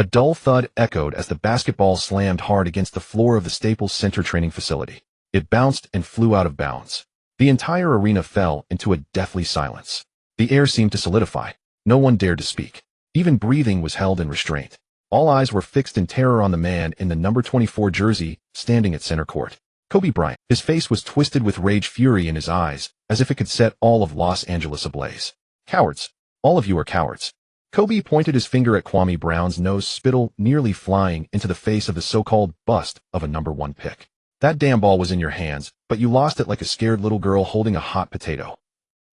A dull thud echoed as the basketball slammed hard against the floor of the Staples Center training facility. It bounced and flew out of bounds. The entire arena fell into a deathly silence. The air seemed to solidify. No one dared to speak. Even breathing was held in restraint. All eyes were fixed in terror on the man in the number 24 jersey, standing at center court. Kobe Bryant. His face was twisted with rage, fury in his eyes, as if it could set all of Los Angeles ablaze. Cowards. All of you are cowards. Kobe pointed his finger at Kwame Brown's nose, spittle nearly flying into the face of the so-called bust of a number 1 pick. That damn ball was in your hands, but you lost it like a scared little girl holding a hot potato.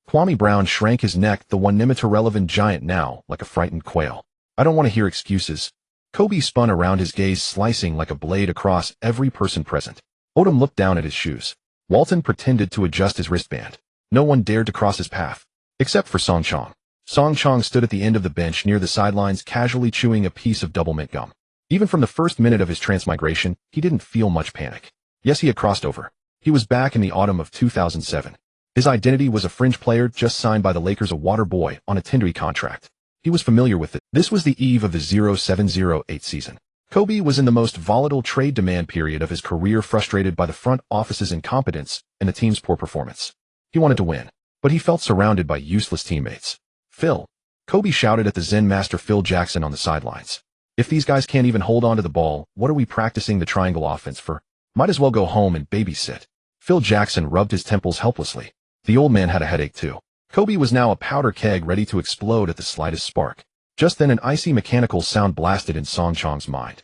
Kwame Brown shrank his neck, the one-relevant giant now, like a frightened quail. I don't want to hear excuses. Kobe spun around, his gaze slicing like a blade across every person present. Odom looked down at his shoes. Walton pretended to adjust his wristband. No one dared to cross his path. Except for Song Chong. Song Chong stood at the end of the bench near the sidelines, casually chewing a piece of double mint gum. Even from the first minute of his transmigration, he didn't feel much panic. Yes, he had crossed over. He was back in the autumn of 2007. His identity was a fringe player just signed by the Lakers, a water boy on a tendery contract. He was familiar with it. This was the eve of the 07-08 season. Kobe was in the most volatile trade demand period of his career, frustrated by the front office's incompetence and the team's poor performance. He wanted to win, but he felt surrounded by useless teammates. Phil. Kobe shouted at the Zen master Phil Jackson on the sidelines. If these guys can't even hold on to the ball, what are we practicing the triangle offense for? Might as well go home and babysit. Phil Jackson rubbed his temples helplessly. The old man had a headache too. Kobe was now a powder keg ready to explode at the slightest spark. Just then an icy mechanical sound blasted in Song Chong's mind.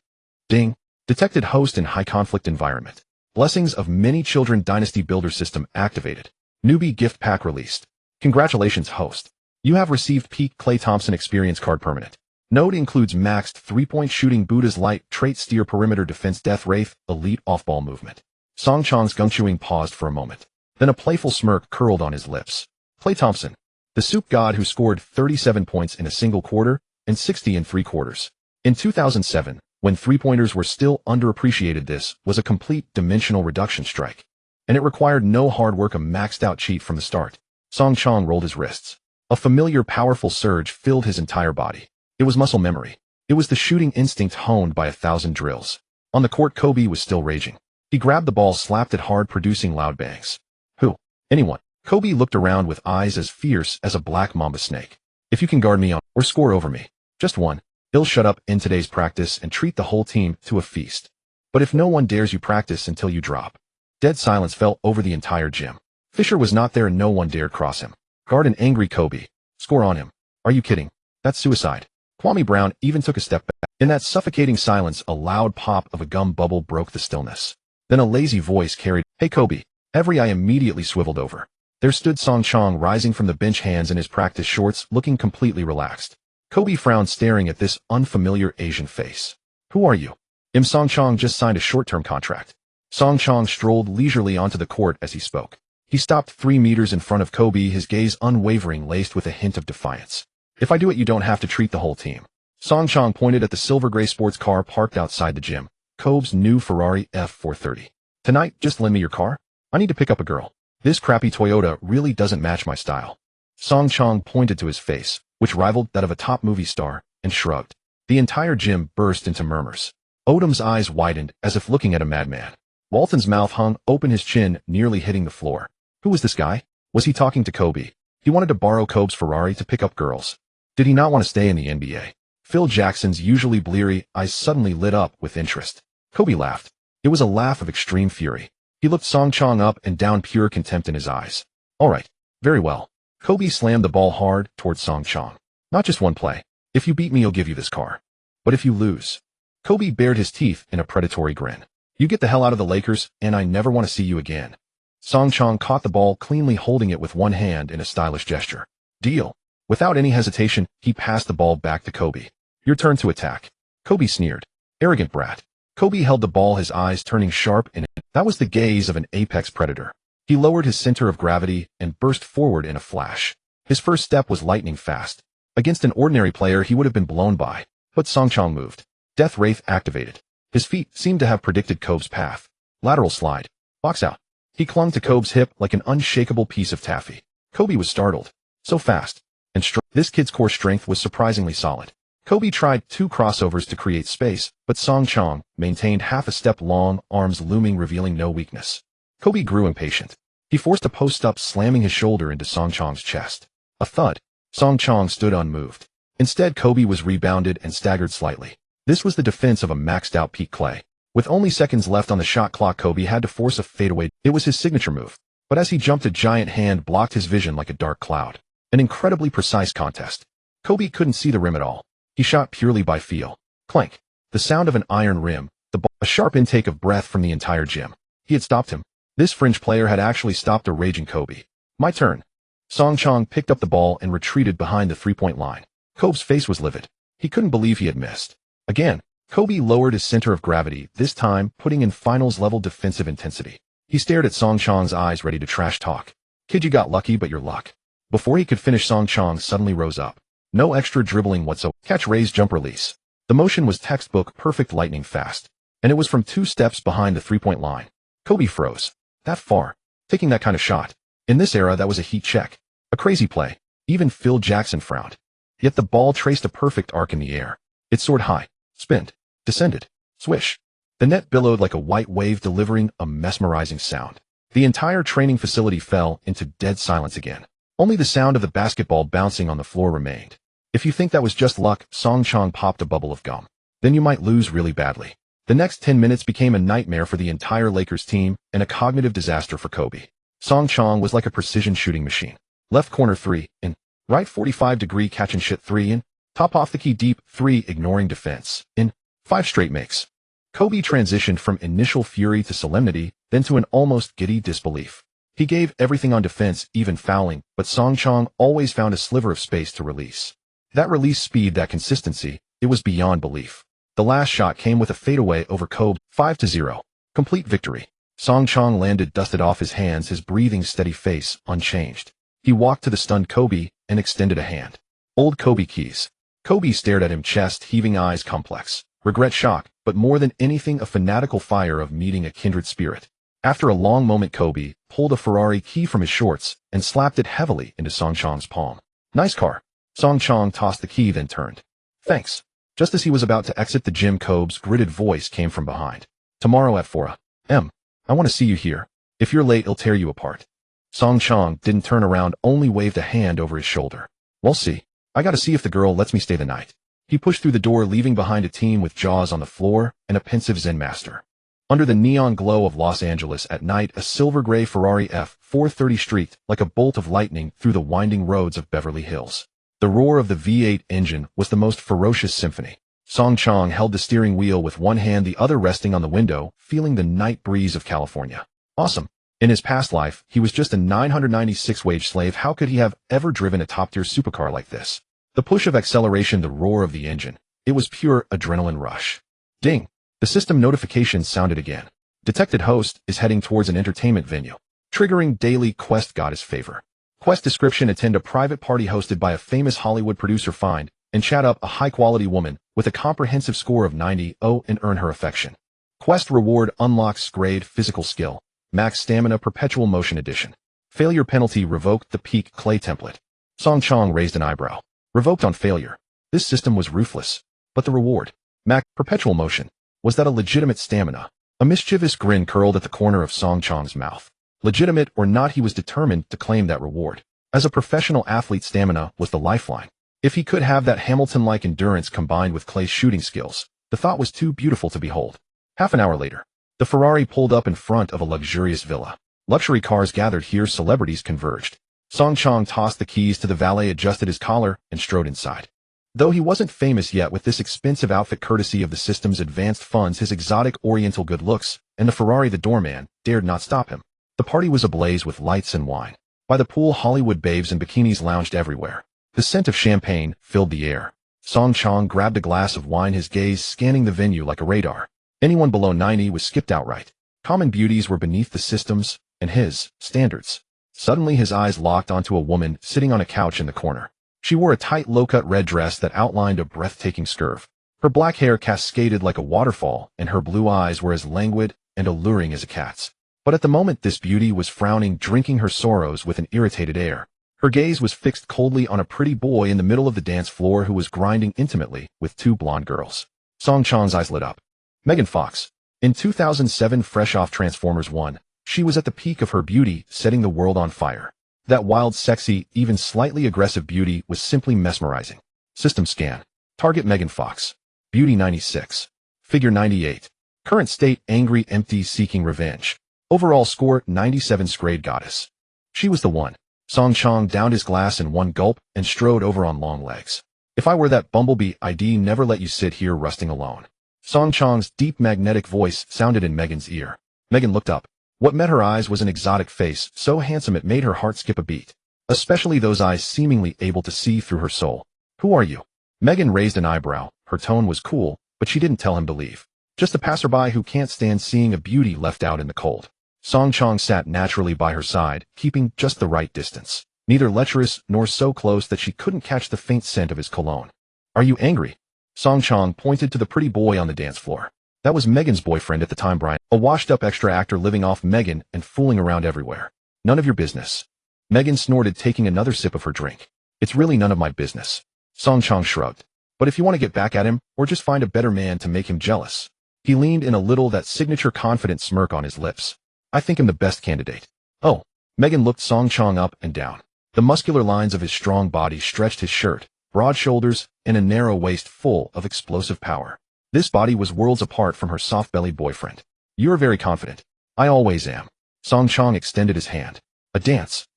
Ding. Detected host in high conflict environment. Blessings of Many Children Dynasty Builder System activated. Newbie gift pack released. Congratulations, host. You have received Peak Klay Thompson Experience Card Permanent. Node includes maxed 3-point shooting, Buddha's Light, trait steer, perimeter defense, Death Wraith, elite off-ball movement. Song Chong's gum chewing paused for a moment. Then a playful smirk curled on his lips. Klay Thompson, the soup god who scored 37 points in a single quarter and 60 in 3 quarters. In 2007, when three-pointers were still underappreciated, this was a complete dimensional reduction strike. And it required no hard work, a maxed-out cheat from the start. Song Chong rolled his wrists. A familiar, powerful surge filled his entire body. It was muscle memory. It was the shooting instinct honed by 1,000 drills. On the court, Kobe was still raging. He grabbed the ball, slapped it hard, producing loud bangs. Who? Anyone. Kobe looked around with eyes as fierce as a black mamba snake. If you can guard me on or score over me, just one, he'll shut up in today's practice and treat the whole team to a feast. But if no one dares, you practice until you drop. Dead silence fell over the entire gym. Fisher was not there and no one dared cross him. Guard an angry Kobe. Score on him. Are you kidding? That's suicide. Kwame Brown even took a step back. In that suffocating silence, a loud pop of a gum bubble broke the stillness. Then a lazy voice carried, "Hey Kobe." Every eye immediately swiveled over. There stood Song Chong rising from the bench, hands in his practice shorts, looking completely relaxed. Kobe frowned, staring at this unfamiliar Asian face. Who are you? Song Chong just signed a short-term contract. Song Chong strolled leisurely onto the court as he spoke. He stopped 3 meters in front of Kobe, his gaze unwavering, laced with a hint of defiance. If I do it, you don't have to treat the whole team. Song Chong pointed at the silver gray sports car parked outside the gym. Kobe's new Ferrari F430. Tonight, just lend me your car. I need to pick up a girl. This crappy Toyota really doesn't match my style. Song Chong pointed to his face, which rivaled that of a top movie star, and shrugged. The entire gym burst into murmurs. Odom's eyes widened as if looking at a madman. Walton's mouth hung open, his chin nearly hitting the floor. Who was this guy? Was he talking to Kobe? He wanted to borrow Kobe's Ferrari to pick up girls. Did he not want to stay in the NBA? Phil Jackson's usually bleary eyes suddenly lit up with interest. Kobe laughed. It was a laugh of extreme fury. He looked Song Chong up and down, pure contempt in his eyes. All right. Very well. Kobe slammed the ball hard towards Song Chong. Not just one play. If you beat me, I'll give you this car. But if you lose... Kobe bared his teeth in a predatory grin. You get the hell out of the Lakers, and I never want to see you again. Song Chong caught the ball cleanly, holding it with one hand in a stylish gesture. Deal. Without any hesitation, he passed the ball back to Kobe. Your turn to attack. Kobe sneered. Arrogant brat. Kobe held the ball, his eyes turning sharp, and that was the gaze of an apex predator. He lowered his center of gravity and burst forward in a flash. His first step was lightning fast. Against an ordinary player, he would have been blown by. But Song Chong moved. Death Wraith activated. His feet seemed to have predicted Kobe's path. Lateral slide. Box out. He clung to Kobe's hip like an unshakable piece of taffy. Kobe was startled. So fast. And this kid's core strength was surprisingly solid. Kobe tried 2 crossovers to create space, but Song Chong maintained half a step long, arms looming, revealing no weakness. Kobe grew impatient. He forced a post-up, slamming his shoulder into Song Chong's chest. A thud. Song Chong stood unmoved. Instead, Kobe was rebounded and staggered slightly. This was the defense of a maxed-out peak clay. With only seconds left on the shot clock, Kobe had to force a fadeaway. It was his signature move. But as he jumped, a giant hand blocked his vision like a dark cloud. An incredibly precise contest. Kobe couldn't see the rim at all. He shot purely by feel. Clank. The sound of an iron rim, the ball, a sharp intake of breath from the entire gym. He had stopped him. This fringe player had actually stopped a raging Kobe. My turn. Song Chong picked up the ball and retreated behind the three-point line. Kobe's face was livid. He couldn't believe he had missed. Again, Kobe lowered his center of gravity, this time putting in finals-level defensive intensity. He stared at Song Chong's eyes, ready to trash talk. Kid, you got lucky, but you're luck. Before he could finish, Song Chong suddenly rose up. No extra dribbling whatsoever. Catch, raise, jump, release. The motion was textbook, perfect, lightning fast. And it was from 2 steps behind the three-point line. Kobe froze. That far. Taking that kind of shot. In this era, that was a heat check. A crazy play. Even Phil Jackson frowned. Yet the ball traced a perfect arc in the air. It soared high, spinned, descended, swish. The net billowed like a white wave, delivering a mesmerizing sound. The entire training facility fell into dead silence again. Only the sound of the basketball bouncing on the floor remained. If you think that was just luck, Song Chong popped a bubble of gum. Then you might lose really badly. The next 10 minutes became a nightmare for the entire Lakers team and a cognitive disaster for Kobe. Song Chong was like a precision shooting machine. Left corner 3, in. Right 45-degree catch and shit 3, in. Top off the key deep 3, ignoring defense, in. 5 straight makes. Kobe transitioned from initial fury to solemnity, then to an almost giddy disbelief. He gave everything on defense, even fouling, but Song Chong always found a sliver of space to release. That release speed, that consistency, it was beyond belief. The last shot came with a fadeaway over Kobe, 5-0. Complete victory. Song Chong landed, dusted off his hands, his breathing steady face unchanged. He walked to the stunned Kobe and extended a hand. Old Kobe keys. Kobe stared at him, chest heaving, eyes complex. Regret, shock, but more than anything a fanatical fire of meeting a kindred spirit. After a long moment, Kobe pulled a Ferrari key from his shorts and slapped it heavily into Song Chong's palm. Nice car. Song Chong tossed the key, then turned. Thanks. Just as he was about to exit the gym, Kobe's gritted voice came from behind. Tomorrow at 4 a.m. I want to see you here. If you're late, it'll tear you apart. Song Chong didn't turn around, only waved a hand over his shoulder. We'll see. I gotta see if the girl lets me stay the night. He pushed through the door, leaving behind a team with jaws on the floor and a pensive Zen master. Under the neon glow of Los Angeles at night, a silver-gray Ferrari F430 streaked like a bolt of lightning through the winding roads of Beverly Hills. The roar of the V8 engine was the most ferocious symphony. Song Chong held the steering wheel with one hand, the other resting on the window, feeling the night breeze of California. Awesome. In his past life, he was just a 996 wage slave. How could he have ever driven a top-tier supercar like this? The push of acceleration, the roar of the engine. It was pure adrenaline rush. Ding. The system notification sounded again. Detected host is heading towards an entertainment venue. Triggering daily quest, got his favor. Quest description: attend a private party hosted by a famous Hollywood producer, find and chat up a high-quality woman with a comprehensive score of 90 and earn her affection. Quest reward unlocks grade physical skill, max stamina, perpetual motion edition. Failure penalty revoked, the peak clay template. Song Chong raised an eyebrow. Revoked on failure. This system was ruthless. But the reward, max perpetual motion, was that a legitimate stamina? A mischievous grin curled at the corner of Song Chong's mouth. Legitimate or not, he was determined to claim that reward. As a professional athlete, stamina was the lifeline. If he could have that Hamilton-like endurance combined with Clay's shooting skills, the thought was too beautiful to behold. Half an hour later, the Ferrari pulled up in front of a luxurious villa. Luxury cars gathered here, celebrities converged. Song Chong tossed the keys to the valet, adjusted his collar, and strode inside. Though he wasn't famous yet with this expensive outfit courtesy of the system's advanced funds, his exotic oriental good looks, and the Ferrari, the doorman dared not stop him. The party was ablaze with lights and wine. By the pool, Hollywood babes in bikinis lounged everywhere. The scent of champagne filled the air. Song Chong grabbed a glass of wine, his gaze scanning the venue like a radar. Anyone below 90 was skipped outright. Common beauties were beneath the system's and his standards. Suddenly his eyes locked onto a woman sitting on a couch in the corner. She wore a tight low-cut red dress that outlined a breathtaking curve. Her black hair cascaded like a waterfall, and her blue eyes were as languid and alluring as a cat's. But at the moment this beauty was frowning, drinking her sorrows with an irritated air. Her gaze was fixed coldly on a pretty boy in the middle of the dance floor who was grinding intimately with two blonde girls. Song Chang's eyes lit up. Megan Fox. In 2007, fresh off Transformers 1, she was at the peak of her beauty, setting the world on fire. That wild, sexy, even slightly aggressive beauty was simply mesmerizing. System scan. Target Megan Fox. Beauty 96. Figure 98. Current state angry, empty, seeking revenge. Overall score 97. Scrayed goddess. She was the one. Song Chang downed his glass in one gulp and strode over on long legs. If I were that bumblebee, I'd never let you sit here rusting alone. Song Chang's deep magnetic voice sounded in Megan's ear. Megan looked up. What met her eyes was an exotic face, so handsome it made her heart skip a beat. Especially those eyes seemingly able to see through her soul. Who are you? Megan raised an eyebrow. Her tone was cool, but she didn't tell him to leave. Just a passerby who can't stand seeing a beauty left out in the cold. Song Chang sat naturally by her side, keeping just the right distance. Neither lecherous nor so close that she couldn't catch the faint scent of his cologne. Are you angry? Song Chang pointed to the pretty boy on the dance floor. That was Megan's boyfriend at the time, Brian, a washed-up extra actor living off Megan and fooling around everywhere. None of your business. Megan snorted, taking another sip of her drink. It's really none of my business. Song Chang shrugged. But if you want to get back at him, or just find a better man to make him jealous. He leaned in a little, that signature confident smirk on his lips. I think I'm the best candidate. Oh. Megan looked Song Chang up and down. The muscular lines of his strong body stretched his shirt, broad shoulders, and a narrow waist full of explosive power. This body was worlds apart from her soft-bellied boyfriend. You're very confident. I always am. Song Chang extended his hand. A dance.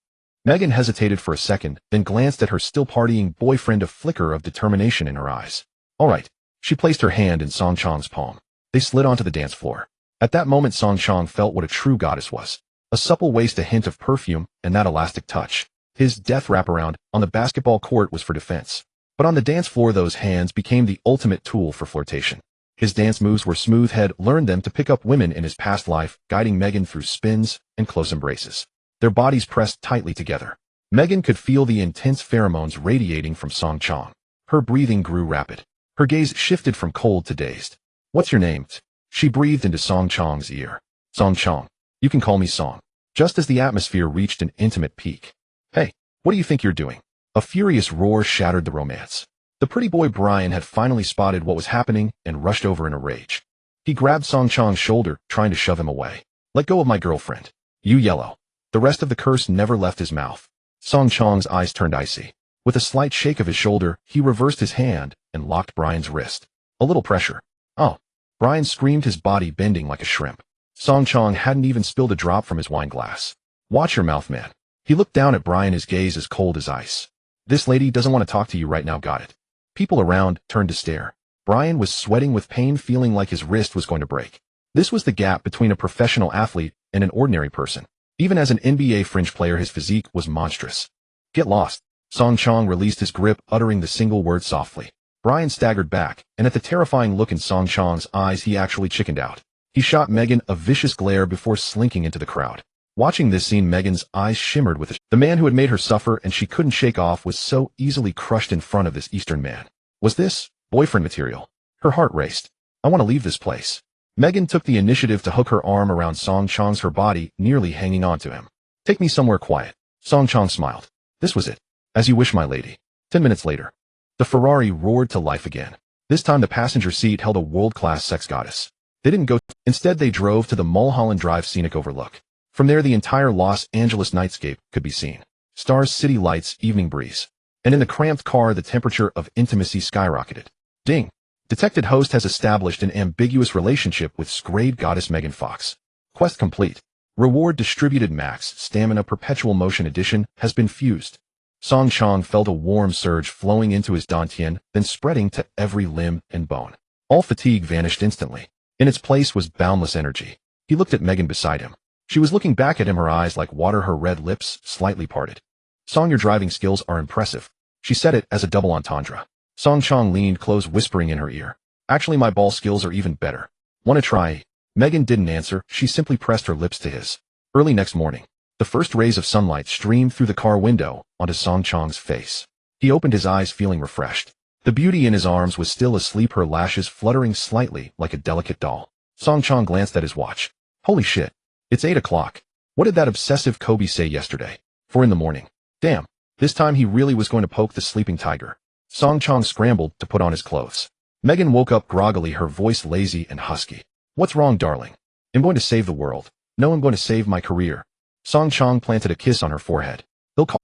Megan hesitated for a second, then glanced at her still partying boyfriend, a flicker of determination in her eyes. All right. She placed her hand in Song Chang's palm. They slid onto the dance floor. At that moment, Song Chang felt what a true goddess was. A supple waist, a hint of perfume, and that elastic touch. His death wraparound on the basketball court was for defense. But on the dance floor, those hands became the ultimate tool for flirtation. His dance moves were smooth. Had learned them to pick up women in his past life, guiding Megan through spins and close embraces. Their bodies pressed tightly together. Megan could feel the intense pheromones radiating from Song Chang. Her breathing grew rapid. Her gaze shifted from cold to dazed. What's your name? She breathed into Song Chang's ear. Song Chang. You can call me Song. Just as the atmosphere reached an intimate peak. Hey, what do you think you're doing? A furious roar shattered the romance. The pretty boy Brian had finally spotted what was happening and rushed over in a rage. He grabbed Song Chang's shoulder, trying to shove him away. Let go of my girlfriend. You yellow. The rest of the curse never left his mouth. Song Chang's eyes turned icy. With a slight shake of his shoulder, he reversed his hand and locked Brian's wrist. A little pressure. Oh. Brian screamed, his body bending like a shrimp. Song Chang hadn't even spilled a drop from his wine glass. Watch your mouth, man. He looked down at Brian, his gaze as cold as ice. This lady doesn't want to talk to you right now, got it? People around turned to stare. Brian was sweating with pain, feeling like his wrist was going to break. This was the gap between a professional athlete and an ordinary person. Even as an NBA fringe player, his physique was monstrous. Get lost. Song Chang released his grip, uttering the single word softly. Brian staggered back, and at the terrifying look in Song Chang's eyes, he actually chickened out. He shot Megan a vicious glare before slinking into the crowd. Watching this scene, Megan's eyes shimmered with the man who had made her suffer and she couldn't shake off was so easily crushed in front of this Eastern man. Was this boyfriend material? Her heart raced. I want to leave this place. Megan took the initiative to hook her arm around Song Chang's, her body nearly hanging on to him. Take me somewhere quiet. Song Chang smiled. This was it. As you wish, my lady. 10 minutes later. The Ferrari roared to life again. This time the passenger seat held a world-class sex goddess. They didn't go. Instead, they drove to the Mulholland Drive scenic overlook. From there, the entire Los Angeles nightscape could be seen. Stars, city lights, evening breeze. And in the cramped car, the temperature of intimacy skyrocketed. Ding. Detected host has established an ambiguous relationship with Scrayed goddess Megan Fox. Quest complete. Reward distributed max. Stamina perpetual motion edition has been fused. Song Chang felt a warm surge flowing into his dantian, then spreading to every limb and bone. All fatigue vanished instantly. In its place was boundless energy. He looked at Megan beside him. She was looking back at him, her eyes like water, her red lips slightly parted. Song, your driving skills are impressive. She said it as a double entendre. Song Chang leaned close, whispering in her ear. Actually, my ball skills are even better. Wanna try? Megan didn't answer, she simply pressed her lips to his. Early next morning, the first rays of sunlight streamed through the car window onto Song Chang's face. He opened his eyes, feeling refreshed. The beauty in his arms was still asleep, her lashes fluttering slightly like a delicate doll. Song Chang glanced at his watch. Holy shit. It's 8 o'clock. What did that obsessive Kobe say yesterday? 4 in the morning. Damn. This time he really was going to poke the sleeping tiger. Song Chong scrambled to put on his clothes. Megan woke up groggily, her voice lazy and husky. What's wrong, darling? I'm going to save the world. No, I'm going to save my career. Song Chong planted a kiss on her forehead.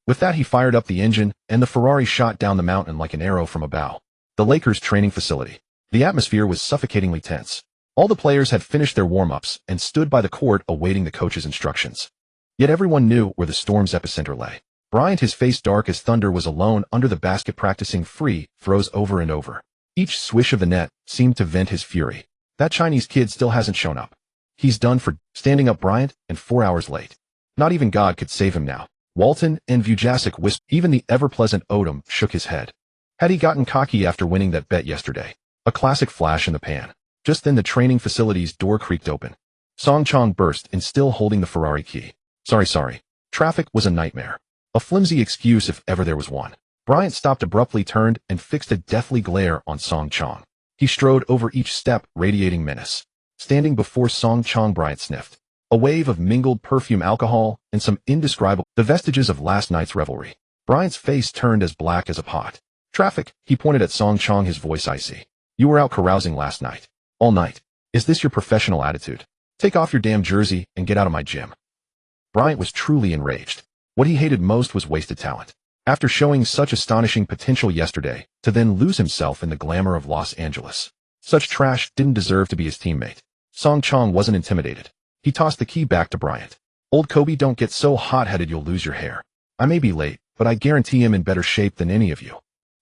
With that, he fired up the engine, and the Ferrari shot down the mountain like an arrow from a bow. The Lakers' training facility. The atmosphere was suffocatingly tense. All the players had finished their warm-ups and stood by the court awaiting the coach's instructions. Yet everyone knew where the storm's epicenter lay. Bryant, his face dark as thunder, was alone under the basket practicing free throws over and over. Each swish of the net seemed to vent his fury. That Chinese kid still hasn't shown up. He's done for. Standing up, Bryant, and 4 hours late. Not even God could save him now. Walton and Vujasic whispered. Even the ever-pleasant Odom shook his head. Had he gotten cocky after winning that bet yesterday? A classic flash in the pan. Just then the training facility's door creaked open. Song Chong burst in, still holding the Ferrari key. Sorry. Traffic was a nightmare. A flimsy excuse if ever there was one. Bryant stopped abruptly, turned, and fixed a deathly glare on Song Chong. He strode over each step, radiating menace. Standing before Song Chong, Bryant sniffed. A wave of mingled perfume, alcohol, and some indescribable, the vestiges of last night's revelry. Bryant's face turned as black as a pot. Traffic, he pointed at Song Chong, his voice icy. You were out carousing last night. All night. Is this your professional attitude? Take off your damn jersey and get out of my gym. Bryant was truly enraged. What he hated most was wasted talent. After showing such astonishing potential yesterday, to then lose himself in the glamour of Los Angeles. Such trash didn't deserve to be his teammate. Song Chong wasn't intimidated. He tossed the key back to Bryant. Old Kobe, don't get so hot-headed you'll lose your hair. I may be late, but I guarantee I'm in better shape than any of you.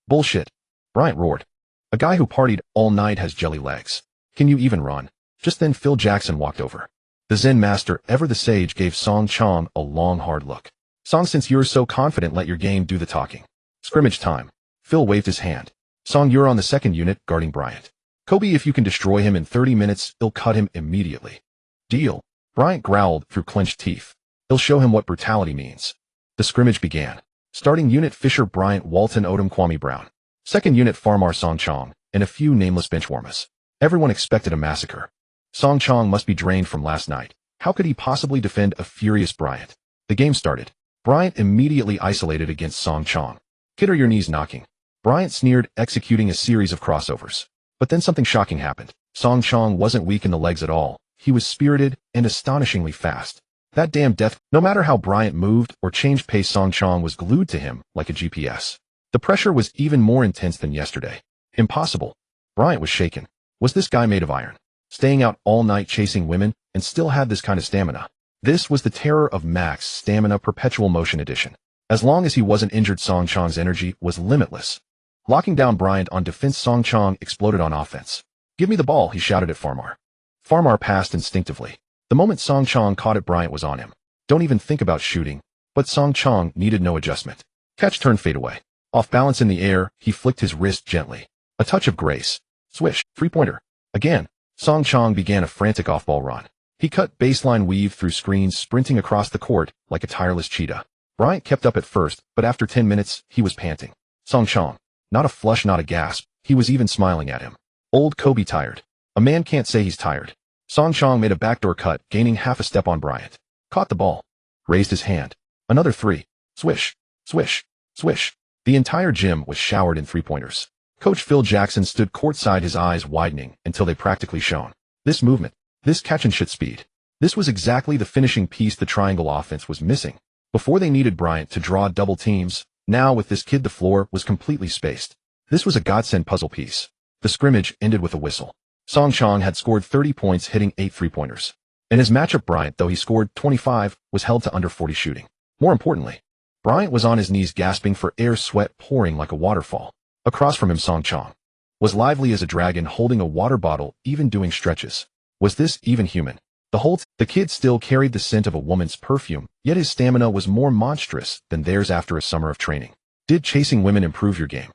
Bullshit. Bryant roared. A guy who partied all night has jelly legs. Can you even run? Just then Phil Jackson walked over. The Zen master, ever the sage, gave Song Chong a long, hard look. Song, since you're so confident, let your game do the talking. Scrimmage time. Phil waved his hand. Song, you're on the second unit, guarding Bryant. Kobe, if you can destroy him in 30 minutes, I'll cut him immediately. Deal. Bryant growled through clenched teeth. He'll show him what brutality means. The scrimmage began. Starting unit Fisher, Bryant, Walton, Odom, Kwame Brown. Second unit Farmar, Song Chong, and a few nameless benchwarmers. Everyone expected a massacre. Song Chong must be drained from last night. How could he possibly defend a furious Bryant? The game started. Bryant immediately isolated against Song Chong. Kid, are your knees knocking? Bryant sneered, executing a series of crossovers. But then something shocking happened. Song Chong wasn't weak in the legs at all. He was spirited and astonishingly fast. That damn death, no matter how Bryant moved or changed pace, Song Chong was glued to him like a GPS. The pressure was even more intense than yesterday. Impossible. Bryant was shaken. Was this guy made of iron? Staying out all night chasing women and still had this kind of stamina. This was the terror of Max Stamina Perpetual Motion Edition. As long as he wasn't injured, Song Chong's energy was limitless. Locking down Bryant on defense, Song Chong exploded on offense. Give me the ball, he shouted at Farmar. Farmar passed instinctively. The moment Song Chong caught it, Bryant was on him. Don't even think about shooting. But Song Chong needed no adjustment. Catch, turn, fade away. Off balance in the air, he flicked his wrist gently. A touch of grace. Swish, three-pointer. Again, Song Chong began a frantic off-ball run. He cut baseline, weave through screens, sprinting across the court like a tireless cheetah. Bryant kept up at first, but after 10 minutes, he was panting. Song Chong. Not a flush, not a gasp. He was even smiling at him. Old Kobe tired. A man can't say he's tired. Song Chong made a backdoor cut, gaining half a step on Bryant. Caught the ball. Raised his hand. Another three. Swish. Swish. Swish. The entire gym was showered in three-pointers. Coach Phil Jackson stood courtside, his eyes widening until they practically shone. This movement. This catch-and-shoot speed. This was exactly the finishing piece the triangle offense was missing. Before they needed Bryant to draw double teams, now with this kid the floor was completely spaced. This was a godsend puzzle piece. The scrimmage ended with a whistle. Song Chong had scored 30 points, hitting 8 three-pointers. In his matchup, Bryant, though he scored 25, was held to under 40 shooting. More importantly, Bryant was on his knees gasping for air, sweat pouring like a waterfall. Across from him, Song Chong was lively as a dragon, holding a water bottle, even doing stretches. Was this even human? The kid still carried the scent of a woman's perfume, yet his stamina was more monstrous than theirs after a summer of training. Did chasing women improve your game?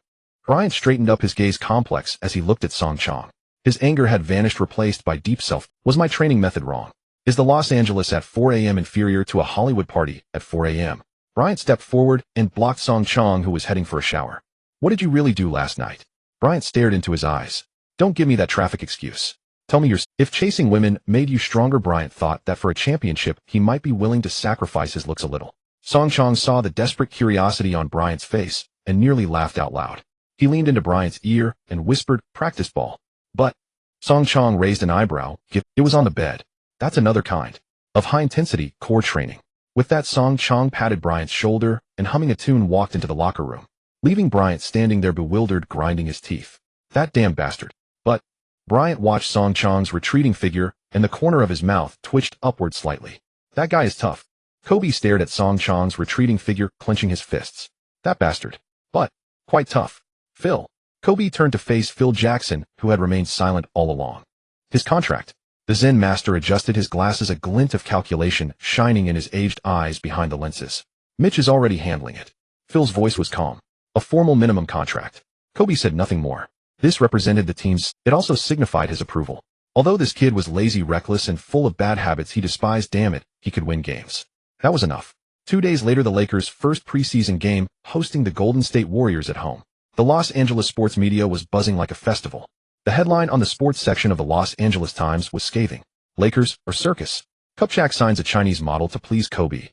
Bryant straightened up, his gaze complex as he looked at Song Chong. His anger had vanished, replaced by deep self. Was my training method wrong? Is the Los Angeles at 4 a.m. inferior to a Hollywood party at 4 a.m.? Bryant stepped forward and blocked Song Chong, who was heading for a shower. What did you really do last night? Bryant stared into his eyes. Don't give me that traffic excuse. Tell me if chasing women made you stronger. Bryant thought that for a championship, he might be willing to sacrifice his looks a little. Song Chong saw the desperate curiosity on Bryant's face and nearly laughed out loud. He leaned into Bryant's ear and whispered, "Practice ball." "But," Song Chong raised an eyebrow. "It was on the bed. That's another kind of high-intensity core training." With that, Song Chong patted Bryant's shoulder and, humming a tune, walked into the locker room, leaving Bryant standing there bewildered, grinding his teeth. "That damn bastard." But Bryant watched Song Chong's retreating figure, and the corner of his mouth twitched upward slightly. "That guy is tough." Kobe stared at Song Chong's retreating figure, clenching his fists. "That bastard. But quite tough." "Phil." Kobe turned to face Phil Jackson, who had remained silent all along. "His contract." The Zen master adjusted his glasses, a glint of calculation shining in his aged eyes behind the lenses. "Mitch is already handling it." Phil's voice was calm. "A formal minimum contract." Kobe said nothing more. This represented the team's. It also signified his approval. Although this kid was lazy, reckless, and full of bad habits he despised, damn it, he could win games. That was enough. 2 days later, the Lakers' first preseason game, hosting the Golden State Warriors at home. The Los Angeles sports media was buzzing like a festival. The headline on the sports section of the Los Angeles Times was scathing. "Lakers or circus? Kupchak signs a Chinese model to please Kobe."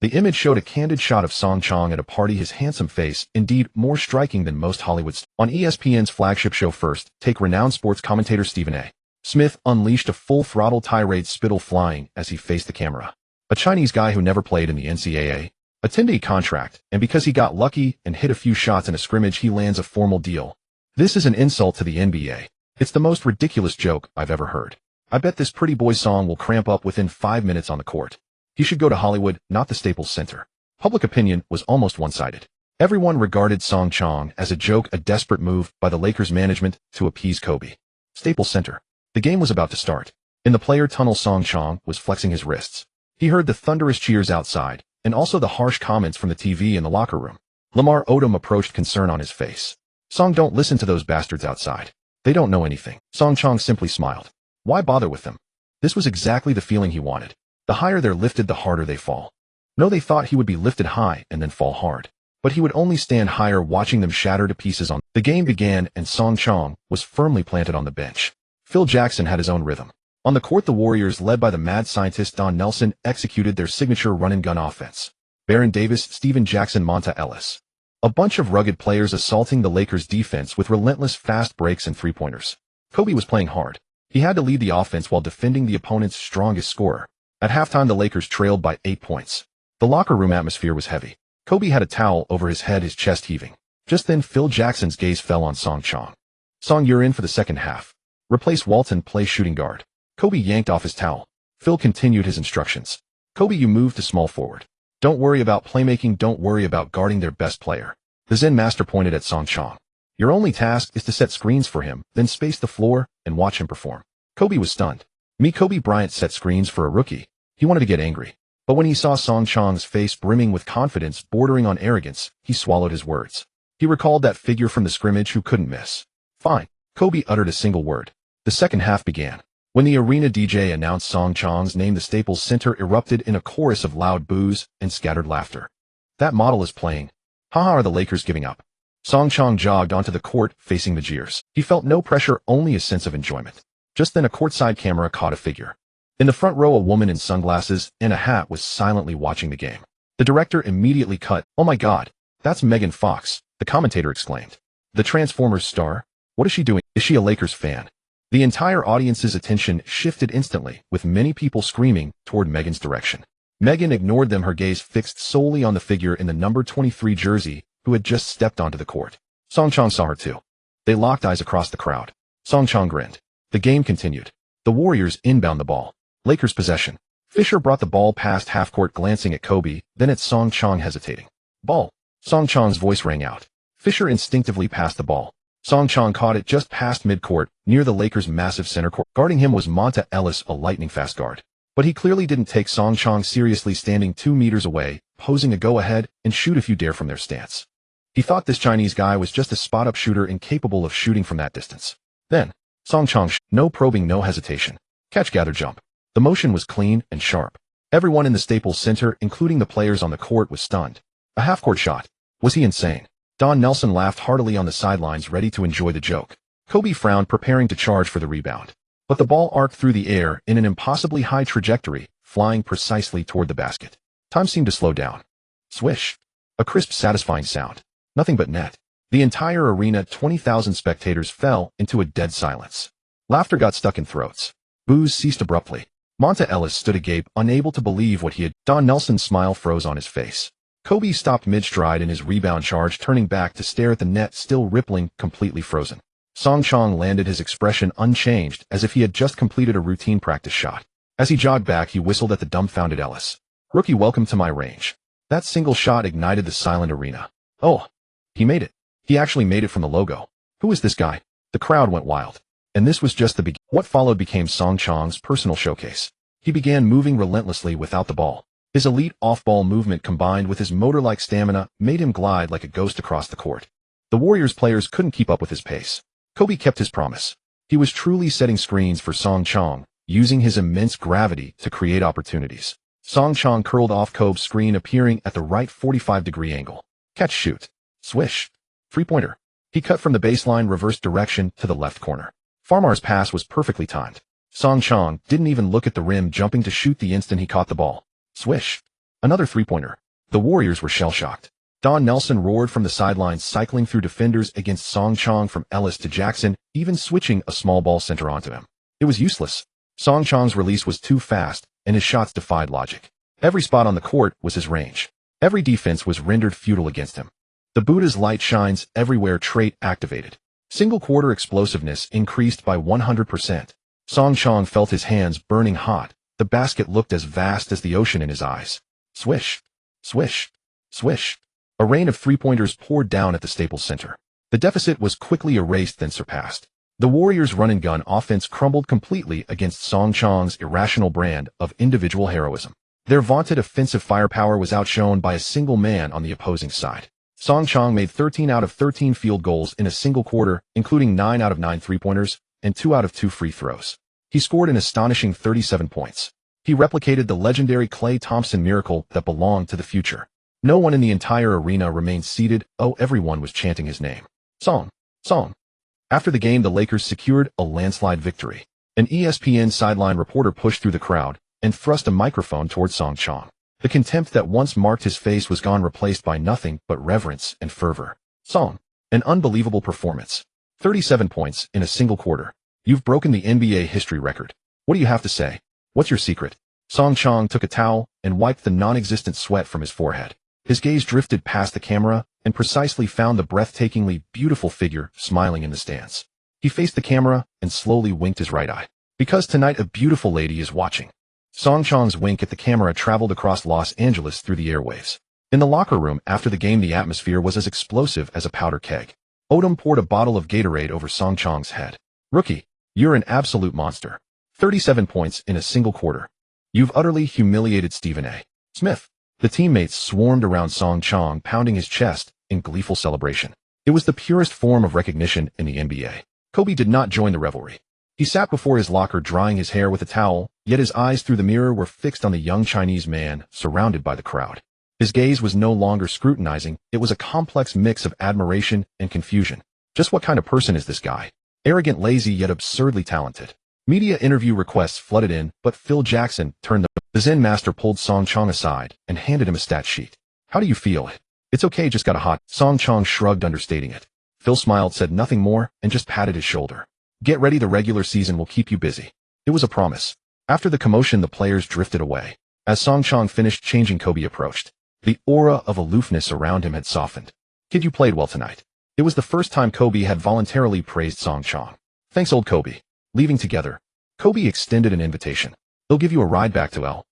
The image showed a candid shot of Song Chong at a party, his handsome face, indeed, more striking than most Hollywoods. On ESPN's flagship show First Take, renowned sports commentator Stephen A. Smith unleashed a full-throttle tirade, spittle flying as he faced the camera. A Chinese guy who never played in the NCAA. A 10-day contract, and because he got lucky and hit a few shots in a scrimmage, he lands a formal deal. This is an insult to the NBA. It's the most ridiculous joke I've ever heard. I bet this pretty boy Song will cramp up within 5 minutes on the court. He should go to Hollywood, not the Staples Center. Public opinion was almost one-sided. Everyone regarded Song Chong as a joke, a desperate move by the Lakers management to appease Kobe. Staples Center. The game was about to start. In the player tunnel, Song Chong was flexing his wrists. He heard the thunderous cheers outside, and also the harsh comments from the TV in the locker room. Lamar Odom approached, concern on his face. "Song, don't listen to those bastards outside. They don't know anything." Song Chong simply smiled. Why bother with them? This was exactly the feeling he wanted. The higher they're lifted, the harder they fall. No, they thought he would be lifted high and then fall hard. But he would only stand higher, watching them shatter to pieces on. The game began, and Song Chong was firmly planted on the bench. Phil Jackson had his own rhythm. On the court, the Warriors, led by the mad scientist Don Nelson, executed their signature run-and-gun offense. Baron Davis, Steven Jackson, Monta Ellis. A bunch of rugged players assaulting the Lakers' defense with relentless fast breaks and three-pointers. Kobe was playing hard. He had to lead the offense while defending the opponent's strongest scorer. At halftime, the Lakers trailed by 8 points. The locker room atmosphere was heavy. Kobe had a towel over his head, his chest heaving. Just then, Phil Jackson's gaze fell on Song Chong. "Song, you're in for the second half. Replace Walton, play shooting guard." Kobe yanked off his towel. Phil continued his instructions. "Kobe, you move to small forward. Don't worry about playmaking, don't worry about guarding their best player." The Zen master pointed at Song Chong. "Your only task is to set screens for him, then space the floor and watch him perform." Kobe was stunned. Me, Kobe Bryant, set screens for a rookie? He wanted to get angry. But when he saw Song Chong's face brimming with confidence, bordering on arrogance, he swallowed his words. He recalled that figure from the scrimmage who couldn't miss. "Fine." Kobe uttered a single word. The second half began. When the arena DJ announced Song Chong's name, the Staples Center erupted in a chorus of loud boos and scattered laughter. "That model is playing. Haha, are the Lakers giving up?" Song Chong jogged onto the court, facing the jeers. He felt no pressure, only a sense of enjoyment. Just then, a courtside camera caught a figure. In the front row, a woman in sunglasses and a hat was silently watching the game. The director immediately cut. "Oh my God, that's Megan Fox," the commentator exclaimed. "The Transformers star? What is she doing? Is she a Lakers fan?" The entire audience's attention shifted instantly, with many people screaming toward Megan's direction. Megan ignored them, her gaze fixed solely on the figure in the number 23 jersey who had just stepped onto the court. Song Chong saw her too. They locked eyes across the crowd. Song Chong grinned. The game continued. The Warriors inbound the ball. Lakers possession. Fisher brought the ball past half-court, glancing at Kobe, then at Song Chong, hesitating. "Ball." Song Chong's voice rang out. Fisher instinctively passed the ball. Song Chong caught it just past midcourt, near the Lakers' massive center court. Guarding him was Monta Ellis, a lightning-fast guard. But he clearly didn't take Song Chong seriously, standing 2 meters away, posing a go-ahead and shoot if you dare from their stance. He thought this Chinese guy was just a spot-up shooter incapable of shooting from that distance. Then, Song Chong, no probing, no hesitation. Catch, gather, jump. The motion was clean and sharp. Everyone in the Staples Center, including the players on the court, was stunned. A half-court shot. Was he insane? Don Nelson laughed heartily on the sidelines, ready to enjoy the joke. Kobe frowned, preparing to charge for the rebound. But the ball arced through the air in an impossibly high trajectory, flying precisely toward the basket. Time seemed to slow down. Swish. A crisp, satisfying sound. Nothing but net. The entire arena, 20,000 spectators, fell into a dead silence. Laughter got stuck in throats. Boos ceased abruptly. Monta Ellis stood agape, unable to believe what he had. Don Nelson's smile froze on his face. Kobe stopped mid-stride in his rebound charge, turning back to stare at the net, still rippling, completely frozen. Song Chong landed, his expression unchanged, as if he had just completed a routine practice shot. As he jogged back, he whistled at the dumbfounded Ellis. "Rookie, welcome to my range." That single shot ignited the silent arena. Oh, he made it. He actually made it from the logo. Who is this guy? The crowd went wild. And this was just the beginning. What followed became Song Chong's personal showcase. He began moving relentlessly without the ball. His elite off-ball movement combined with his motor-like stamina made him glide like a ghost across the court. The Warriors players couldn't keep up with his pace. Kobe kept his promise. He was truly setting screens for Song Chong, using his immense gravity to create opportunities. Song Chong curled off Kobe's screen, appearing at the right 45-degree angle. Catch, shoot. Swish. Three-pointer. He cut from the baseline, reverse direction to the left corner. Farmar's pass was perfectly timed. Song Chong didn't even look at the rim, jumping to shoot the instant he caught the ball. Swish. Another three-pointer. The Warriors were shell-shocked. Don Nelson roared from the sidelines, cycling through defenders against Song Chong from Ellis to Jackson, even switching a small ball center onto him. It was useless. Song Chong's release was too fast, and his shots defied logic. Every spot on the court was his range. Every defense was rendered futile against him. The Buddha's light shines everywhere trait activated. Single quarter explosiveness increased by 100%. Song Chong felt his hands burning hot. The basket looked as vast as the ocean in his eyes. Swish. Swish. Swish. A rain of three-pointers poured down at the Staples Center. The deficit was quickly erased, then surpassed. The Warriors' run-and-gun offense crumbled completely against Song Chong's irrational brand of individual heroism. Their vaunted offensive firepower was outshone by a single man on the opposing side. Song Chong made 13 out of 13 field goals in a single quarter, including 9 out of 9 three-pointers and 2 out of 2 free throws. He scored an astonishing 37 points. He replicated the legendary Klay Thompson miracle that belonged to the future. No one in the entire arena remained seated. Oh, everyone was chanting his name. Song. Song. After the game, the Lakers secured a landslide victory. An ESPN sideline reporter pushed through the crowd and thrust a microphone toward Song Chong. The contempt that once marked his face was gone, replaced by nothing but reverence and fervor. Song. An unbelievable performance. 37 points in a single quarter. You've broken the NBA history record. What do you have to say? What's your secret? Song Chong took a towel and wiped the non-existent sweat from his forehead. His gaze drifted past the camera and precisely found the breathtakingly beautiful figure smiling in the stands. He faced the camera and slowly winked his right eye. Because tonight a beautiful lady is watching. Song Chong's wink at the camera traveled across Los Angeles through the airwaves. In the locker room after the game, the atmosphere was as explosive as a powder keg. Odom poured a bottle of Gatorade over Song Chong's head. "Rookie, you're an absolute monster. 37 points in a single quarter. You've utterly humiliated Stephen A. Smith." The teammates swarmed around Song Chong, pounding his chest in gleeful celebration. It was the purest form of recognition in the NBA. Kobe did not join the revelry. He sat before his locker drying his hair with a towel, yet his eyes through the mirror were fixed on the young Chinese man surrounded by the crowd. His gaze was no longer scrutinizing, it was a complex mix of admiration and confusion. Just what kind of person is this guy? Arrogant, lazy, yet absurdly talented. Media interview requests flooded in, but Phil Jackson turned the Zen master pulled Song Chong aside and handed him a stat sheet. "How do you feel?" "It's okay, just got a hot." Song Chong shrugged, understating it. Phil smiled, said nothing more, and just patted his shoulder. "Get ready, the regular season will keep you busy." It was a promise. After the commotion, the players drifted away. As Song Chong finished changing, Kobe approached. The aura of aloofness around him had softened. "Kid, you played well tonight." It was the first time Kobe had voluntarily praised Song Chong. "Thanks, old Kobe." Leaving together, Kobe extended an invitation. "They'll give you a ride back to L.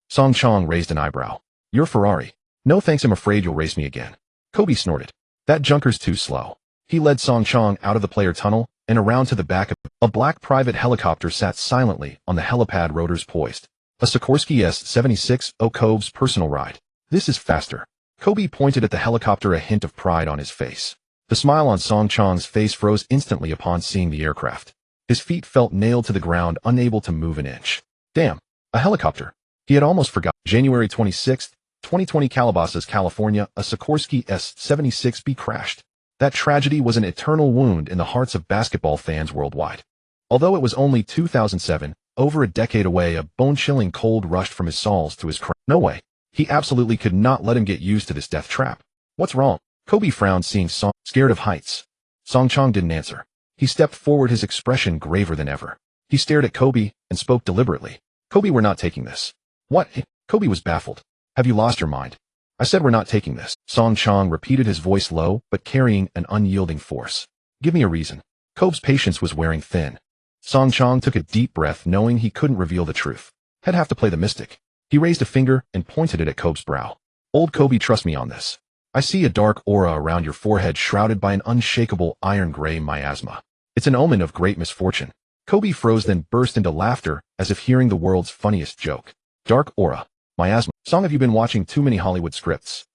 Song Chong raised an eyebrow. "Your Ferrari." "No thanks, I'm afraid you'll race me again." Kobe snorted. "That junker's too slow." He led Song Chong out of the player tunnel and around to the back of a black private helicopter sat silently on the helipad, rotors poised. A Sikorsky S-76 Kobe's personal ride. "This is faster." Kobe pointed at the helicopter, a hint of pride on his face. The smile on Song Chong's face froze instantly upon seeing the aircraft. His feet felt nailed to the ground, unable to move an inch. Damn, a helicopter. He had almost forgotten. January 26, 2020, Calabasas, California, a Sikorsky S-76B crashed. That tragedy was an eternal wound in the hearts of basketball fans worldwide. Although it was only 2007, over a decade away, a bone-chilling cold rushed from his soles to his crown. No way. He absolutely could not let him get used to this death trap. What's wrong? Kobe frowned, seeing Song scared of heights. Song Chong didn't answer. He stepped forward, his expression graver than ever. He stared at Kobe and spoke deliberately. Kobe, we're not taking this. What? Kobe was baffled. Have you lost your mind? I said we're not taking this. Song Chong repeated, his voice low, but carrying an unyielding force. Give me a reason. Kobe's patience was wearing thin. Song Chong took a deep breath, knowing he couldn't reveal the truth. He'd have to play the mystic. He raised a finger and pointed it at Kobe's brow. Old Kobe, trust me on this. I see a dark aura around your forehead, shrouded by an unshakable iron-gray miasma. It's an omen of great misfortune. Kobe froze, then burst into laughter, as if hearing the world's funniest joke. Dark aura. Miasma. Song, have you been watching too many Hollywood scripts?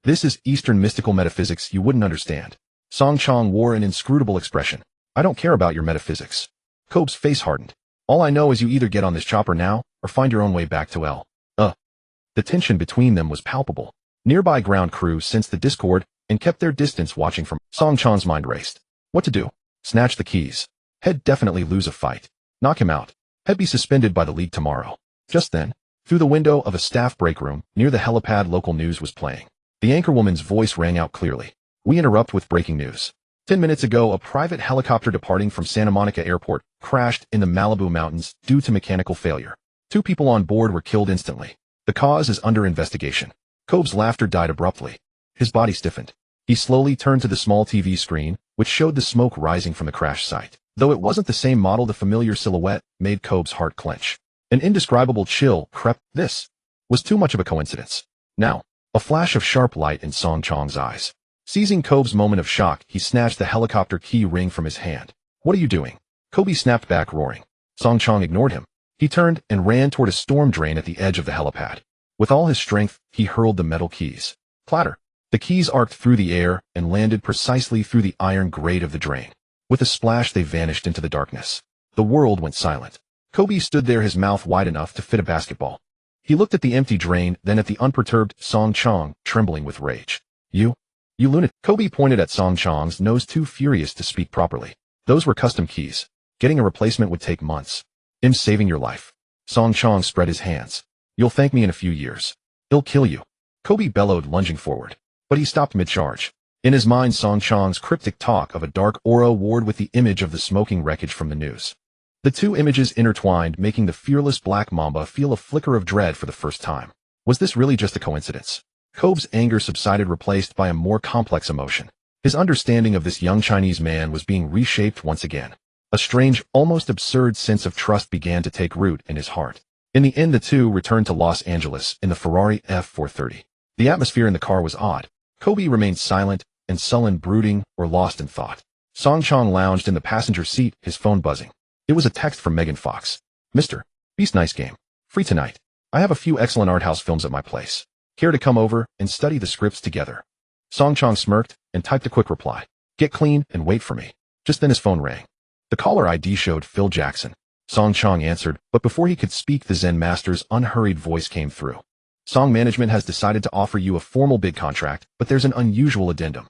This is Eastern mystical metaphysics you wouldn't understand. Song Chong wore an inscrutable expression. I don't care about your metaphysics. Kobe's face hardened. All I know is you either get on this chopper now, or find your own way back to L. The tension between them was palpable. Nearby ground crew sensed the discord and kept their distance, watching from. Song Chong's mind raced. What to do? Snatch the keys. He'd definitely lose a fight. Knock him out. He'd be suspended by the league tomorrow. Just then, through the window of a staff break room near the helipad, local news was playing. The anchorwoman's voice rang out clearly. We interrupt with breaking news. 10 minutes ago, a private helicopter departing from Santa Monica Airport crashed in the Malibu Mountains due to mechanical failure. 2 people on board were killed instantly. The cause is under investigation. Kobe's laughter died abruptly. His body stiffened. He slowly turned to the small TV screen, which showed the smoke rising from the crash site. Though it wasn't the same model, the familiar silhouette made Kobe's heart clench. An indescribable chill crept. This was too much of a coincidence. Now, a flash of sharp light in Song Chong's eyes. Seizing Kobe's moment of shock, he snatched the helicopter key ring from his hand. What are you doing? Kobe snapped back, roaring. Song Chong ignored him. He turned and ran toward a storm drain at the edge of the helipad. With all his strength, he hurled the metal keys. Clatter. The keys arced through the air and landed precisely through the iron grate of the drain. With a splash, they vanished into the darkness. The world went silent. Kobe stood there, his mouth wide enough to fit a basketball. He looked at the empty drain, then at the unperturbed Song Chong, trembling with rage. You lunatic. Kobe pointed at Song Chong's nose, too furious to speak properly. Those were custom keys. Getting a replacement would take months. I'm saving your life. Song Chong spread his hands. You'll thank me in a few years. He'll kill you. Kobe bellowed, lunging forward. But he stopped mid-charge. In his mind, Song Chong's cryptic talk of a dark aura warred with the image of the smoking wreckage from the news. The two images intertwined, making the fearless Black Mamba feel a flicker of dread for the first time. Was this really just a coincidence? Kobe's anger subsided, replaced by a more complex emotion. His understanding of this young Chinese man was being reshaped once again. A strange, almost absurd sense of trust began to take root in his heart. In the end, the two returned to Los Angeles in the Ferrari F430. The atmosphere in the car was odd. Kobe remained silent and sullen, brooding or lost in thought. Song Chong lounged in the passenger seat, his phone buzzing. It was a text from Megan Fox. Mr. Beast, nice game. Free tonight. I have a few excellent art house films at my place. Care to come over and study the scripts together? Song Chong smirked and typed a quick reply. Get clean and wait for me. Just then his phone rang. The caller ID showed Phil Jackson. Song Chong answered, but before he could speak, the Zen Master's unhurried voice came through. Song Management has decided to offer you a formal bid contract, but there's an unusual addendum.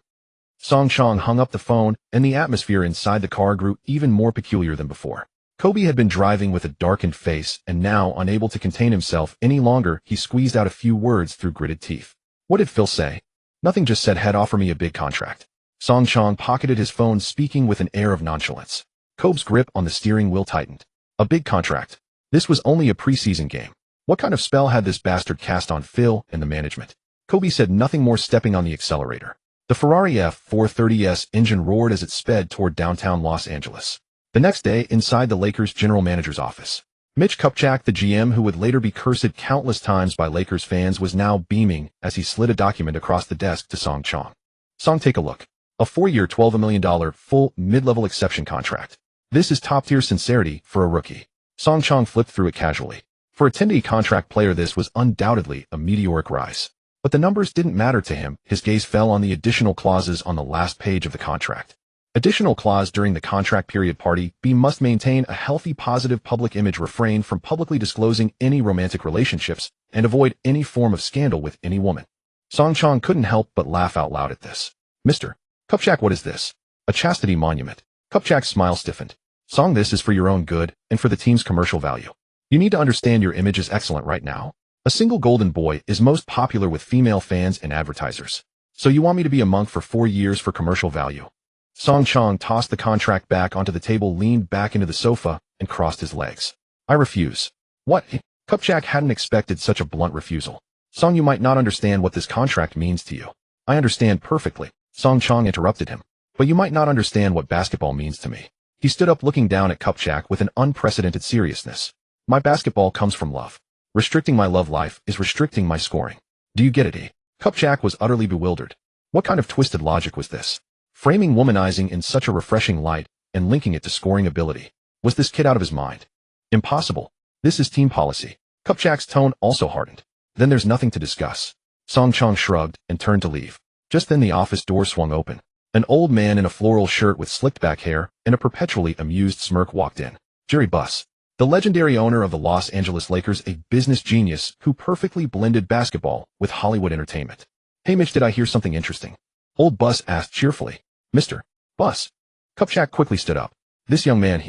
Song Chong hung up the phone, and the atmosphere inside the car grew even more peculiar than before. Kobe had been driving with a darkened face, and now, unable to contain himself any longer, he squeezed out a few words through gritted teeth. What did Phil say? Nothing, just said he'd offer me a big contract. Song Chong pocketed his phone, speaking with an air of nonchalance. Kobe's grip on the steering wheel tightened. A big contract. This was only a preseason game. What kind of spell had this bastard cast on Phil and the management? Kobe said nothing more, stepping on the accelerator. The Ferrari F430's engine roared as it sped toward downtown Los Angeles. The next day, inside the Lakers' general manager's office, Mitch Kupchak, the GM who would later be cursed countless times by Lakers fans, was now beaming as he slid a document across the desk to Song Chong. Song, take a look. A 4-year, $12 million, full, mid-level exception contract. This is top-tier sincerity for a rookie. Song Chong flipped through it casually. For a 10-day contract player, this was undoubtedly a meteoric rise. But the numbers didn't matter to him. His gaze fell on the additional clauses on the last page of the contract. Additional clause: during the contract period, Party B must maintain a healthy, positive public image, refrain from publicly disclosing any romantic relationships, and avoid any form of scandal with any woman. Song Chong couldn't help but laugh out loud at this. Mr. Kupchak, what is this? A chastity monument? Kupchak's smile stiffened. Song, this is for your own good and for the team's commercial value. You need to understand your image is excellent right now. A single golden boy is most popular with female fans and advertisers. So you want me to be a monk for 4 years for commercial value? Song Chong tossed the contract back onto the table, leaned back into the sofa, and crossed his legs. I refuse. What? Kupchak hadn't expected such a blunt refusal. Song, you might not understand what this contract means to you. I understand perfectly, Song Chong interrupted him. But you might not understand what basketball means to me. He stood up, looking down at Kupchak with an unprecedented seriousness. My basketball comes from love. Restricting my love life is restricting my scoring. Do you get it? Kupchak was utterly bewildered. What kind of twisted logic was this? Framing womanizing in such a refreshing light and linking it to scoring ability. Was this kid out of his mind? Impossible. This is team policy. Kupchak's tone also hardened. Then there's nothing to discuss. Song Chong shrugged and turned to leave. Just then the office door swung open. An old man in a floral shirt with slicked back hair and a perpetually amused smirk walked in. Jerry Buss, the legendary owner of the Los Angeles Lakers, a business genius who perfectly blended basketball with Hollywood entertainment. Hey Mitch, did I hear something interesting? Old Buss asked cheerfully. Mr. Buss. Kupchak quickly stood up. This young man,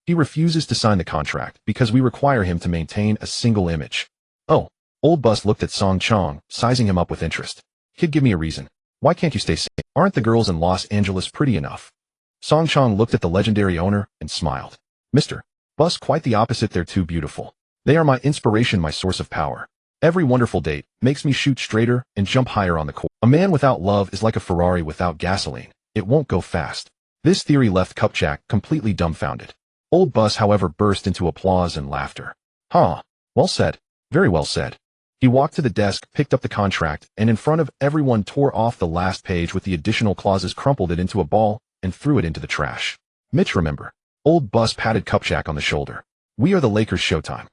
he refuses to sign the contract because we require him to maintain a single image. Oh. Old Buss looked at Song Chong, sizing him up with interest. Kid, give me a reason. Why can't you stay safe? Aren't the girls in Los Angeles pretty enough? Song Chong looked at the legendary owner and smiled. Mr. Buss, quite the opposite, they're too beautiful. They are my inspiration, my source of power. Every wonderful date makes me shoot straighter and jump higher on the court. A man without love is like a Ferrari without gasoline. It won't go fast. This theory left Kupchak completely dumbfounded. Old Buss, however, burst into applause and laughter. Huh. Well said. Very well said. He walked to the desk, picked up the contract, and in front of everyone tore off the last page with the additional clauses, crumpled it into a ball, and threw it into the trash. Mitch, remember. Old Buss patted Kupchak on the shoulder. We are the Lakers' Showtime.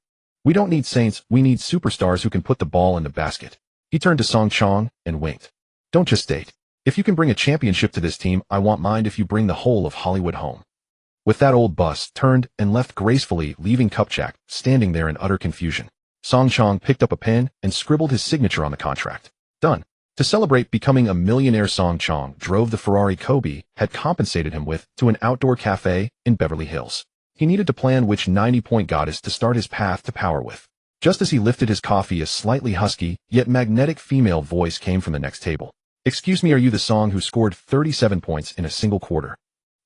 We don't need saints, we need superstars who can put the ball in the basket. He turned to Song Chong and winked. Don't just date. If you can bring a championship to this team, I won't mind if you bring the whole of Hollywood home. With that, Old Buss turned and left gracefully, leaving Kupchak standing there in utter confusion. Song Chong picked up a pen and scribbled his signature on the contract. Done. To celebrate becoming a millionaire, Song Chong drove the Ferrari Kobe had compensated him with to an outdoor cafe in Beverly Hills. He needed to plan which 90-point goddess to start his path to power with. Just as he lifted his coffee, a slightly husky, yet magnetic female voice came from the next table. Excuse me, are you the Song who scored 37 points in a single quarter?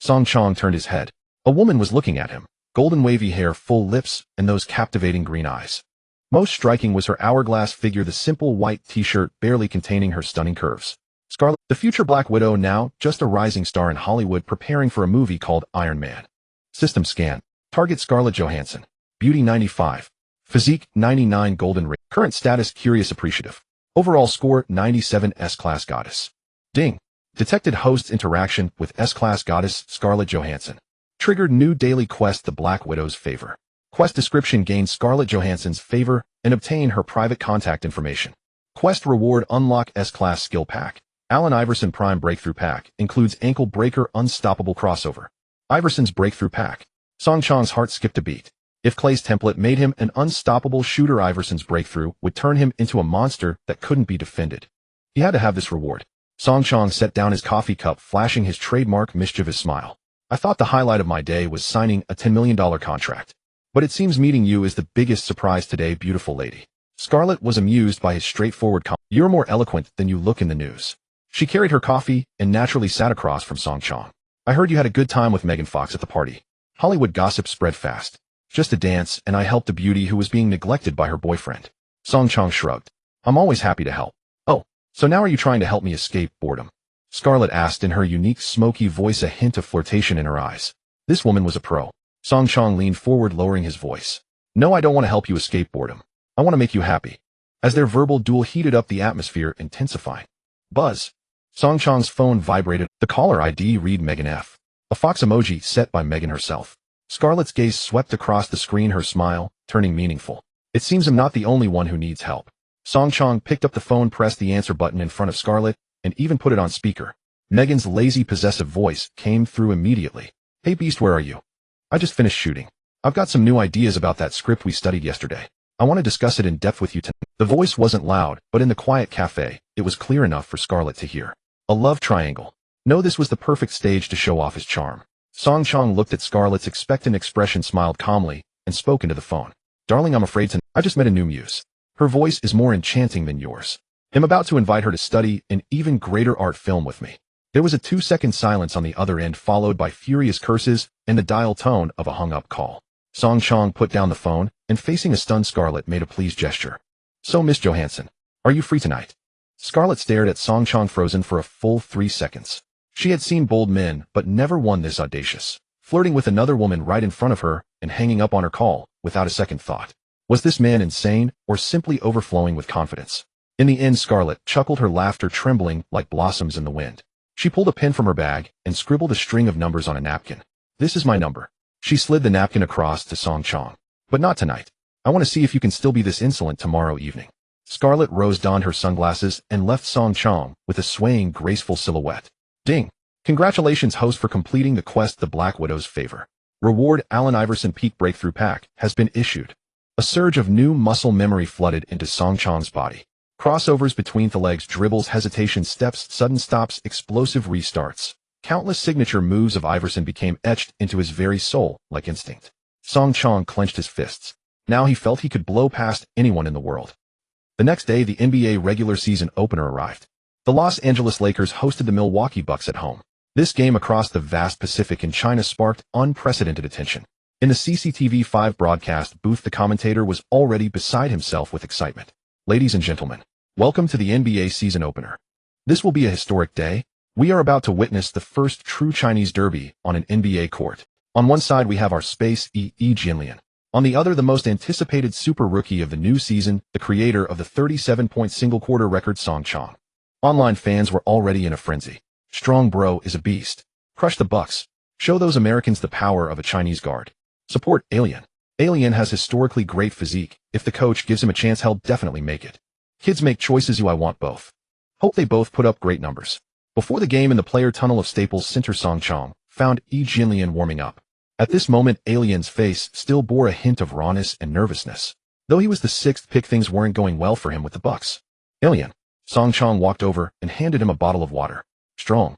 Song Chong turned his head. A woman was looking at him. Golden wavy hair, full lips, and those captivating green eyes. Most striking was her hourglass figure, the simple white t-shirt barely containing her stunning curves. Scarlett, the future Black Widow, now just a rising star in Hollywood, preparing for a movie called Iron Man. System scan. Target Scarlett Johansson. Beauty 95. Physique 99, golden ring. Current status curious appreciative. Overall score 97, S-class goddess. Ding. Detected hosts interaction with S-class goddess Scarlett Johansson. Triggered new daily quest, the Black Widow's favor. Quest description: gain Scarlett Johansson's favor and obtain her private contact information. Quest reward: unlock S-class skill pack. Allen Iverson Prime Breakthrough Pack includes ankle breaker unstoppable crossover. Iverson's Breakthrough Pack. Song Chong's heart skipped a beat. If Clay's template made him an unstoppable shooter, Iverson's breakthrough would turn him into a monster that couldn't be defended. He had to have this reward. Song Chong set down his coffee cup, flashing his trademark mischievous smile. I thought the highlight of my day was signing a $10 million contract. But it seems meeting you is the biggest surprise today, beautiful lady. Scarlett was amused by his straightforward comment. You're more eloquent than you look in the news. She carried her coffee and naturally sat across from Song Chong. I heard you had a good time with Megan Fox at the party. Hollywood gossip spread fast. Just a dance, and I helped a beauty who was being neglected by her boyfriend. Song Chong shrugged. I'm always happy to help. Oh, so now are you trying to help me escape boredom? Scarlett asked in her unique smoky voice, a hint of flirtation in her eyes. This woman was a pro. Song Chong leaned forward, lowering his voice. No, I don't want to help you escape boredom. I want to make you happy. As their verbal duel heated up, the atmosphere intensifying. Buzz. Song Chong's phone vibrated. The caller ID read Megan F. A fox emoji set by Megan herself. Scarlett's gaze swept across the screen, her smile turning meaningful. It seems I'm not the only one who needs help. Song Chong picked up the phone, pressed the answer button in front of Scarlett, and even put it on speaker. Megan's lazy, possessive voice came through immediately. Hey Beast, where are you? I just finished shooting. I've got some new ideas about that script we studied yesterday. I want to discuss it in depth with you tonight. The voice wasn't loud, but in the quiet cafe, it was clear enough for Scarlett to hear. A love triangle. No, this was the perfect stage to show off his charm. Song Chong looked at Scarlett's expectant expression, smiled calmly, and spoke into the phone. Darling, I'm afraid I just met a new muse. Her voice is more enchanting than yours. I'm about to invite her to study an even greater art film with me. There was a 2-second silence on the other end, followed by furious curses and the dial tone of a hung-up call. Song Chong put down the phone and, facing a stunned Scarlett, made a pleased gesture. So, Miss Johansson, are you free tonight? Scarlett stared at Song Chong, frozen for a full 3 seconds. She had seen bold men, but never one this audacious. Flirting with another woman right in front of her and hanging up on her call without a second thought. Was this man insane or simply overflowing with confidence? In the end, Scarlett chuckled, her laughter trembling like blossoms in the wind. She pulled a pen from her bag and scribbled a string of numbers on a napkin. This is my number. She slid the napkin across to Song Chong. But not tonight. I want to see if you can still be this insolent tomorrow evening. Scarlett Rose donned her sunglasses and left Song Chong with a swaying, graceful silhouette. Ding! Congratulations, host, for completing the quest. The Black Widow's favor. Reward Allen Iverson Peak Breakthrough Pack has been issued. A surge of new muscle memory flooded into Song Chong's body. Crossovers between the legs, dribbles, hesitation steps, sudden stops, explosive restarts. Countless signature moves of Iverson became etched into his very soul like instinct. Song Chong clenched his fists. Now he felt he could blow past anyone in the world. The next day, the NBA regular season opener arrived. The Los Angeles Lakers hosted the Milwaukee Bucks at home. This game across the vast Pacific in China sparked unprecedented attention. In the CCTV5 broadcast booth, the commentator was already beside himself with excitement. Ladies and gentlemen, welcome to the NBA season opener. This will be a historic day. We are about to witness the first true Chinese derby on an NBA court. On one side, we have our space Yi Jianlian. On the other, the most anticipated super rookie of the new season, the creator of the 37-point single-quarter record, Song Chong. Online fans were already in a frenzy. Strong bro is a beast. Crush the Bucks. Show those Americans the power of a Chinese guard. Support Alien. Alien has historically great physique. If the coach gives him a chance, he'll definitely make it. Kids make choices. I want both. Hope they both put up great numbers. Before the game, in the player tunnel of Staples Center, Song Chong found Yi Jianlian warming up. At this moment, Alien's face still bore a hint of rawness and nervousness. Though he was the 6th pick, things weren't going well for him with the Bucks. Alien. Song Chong walked over and handed him a bottle of water. Strong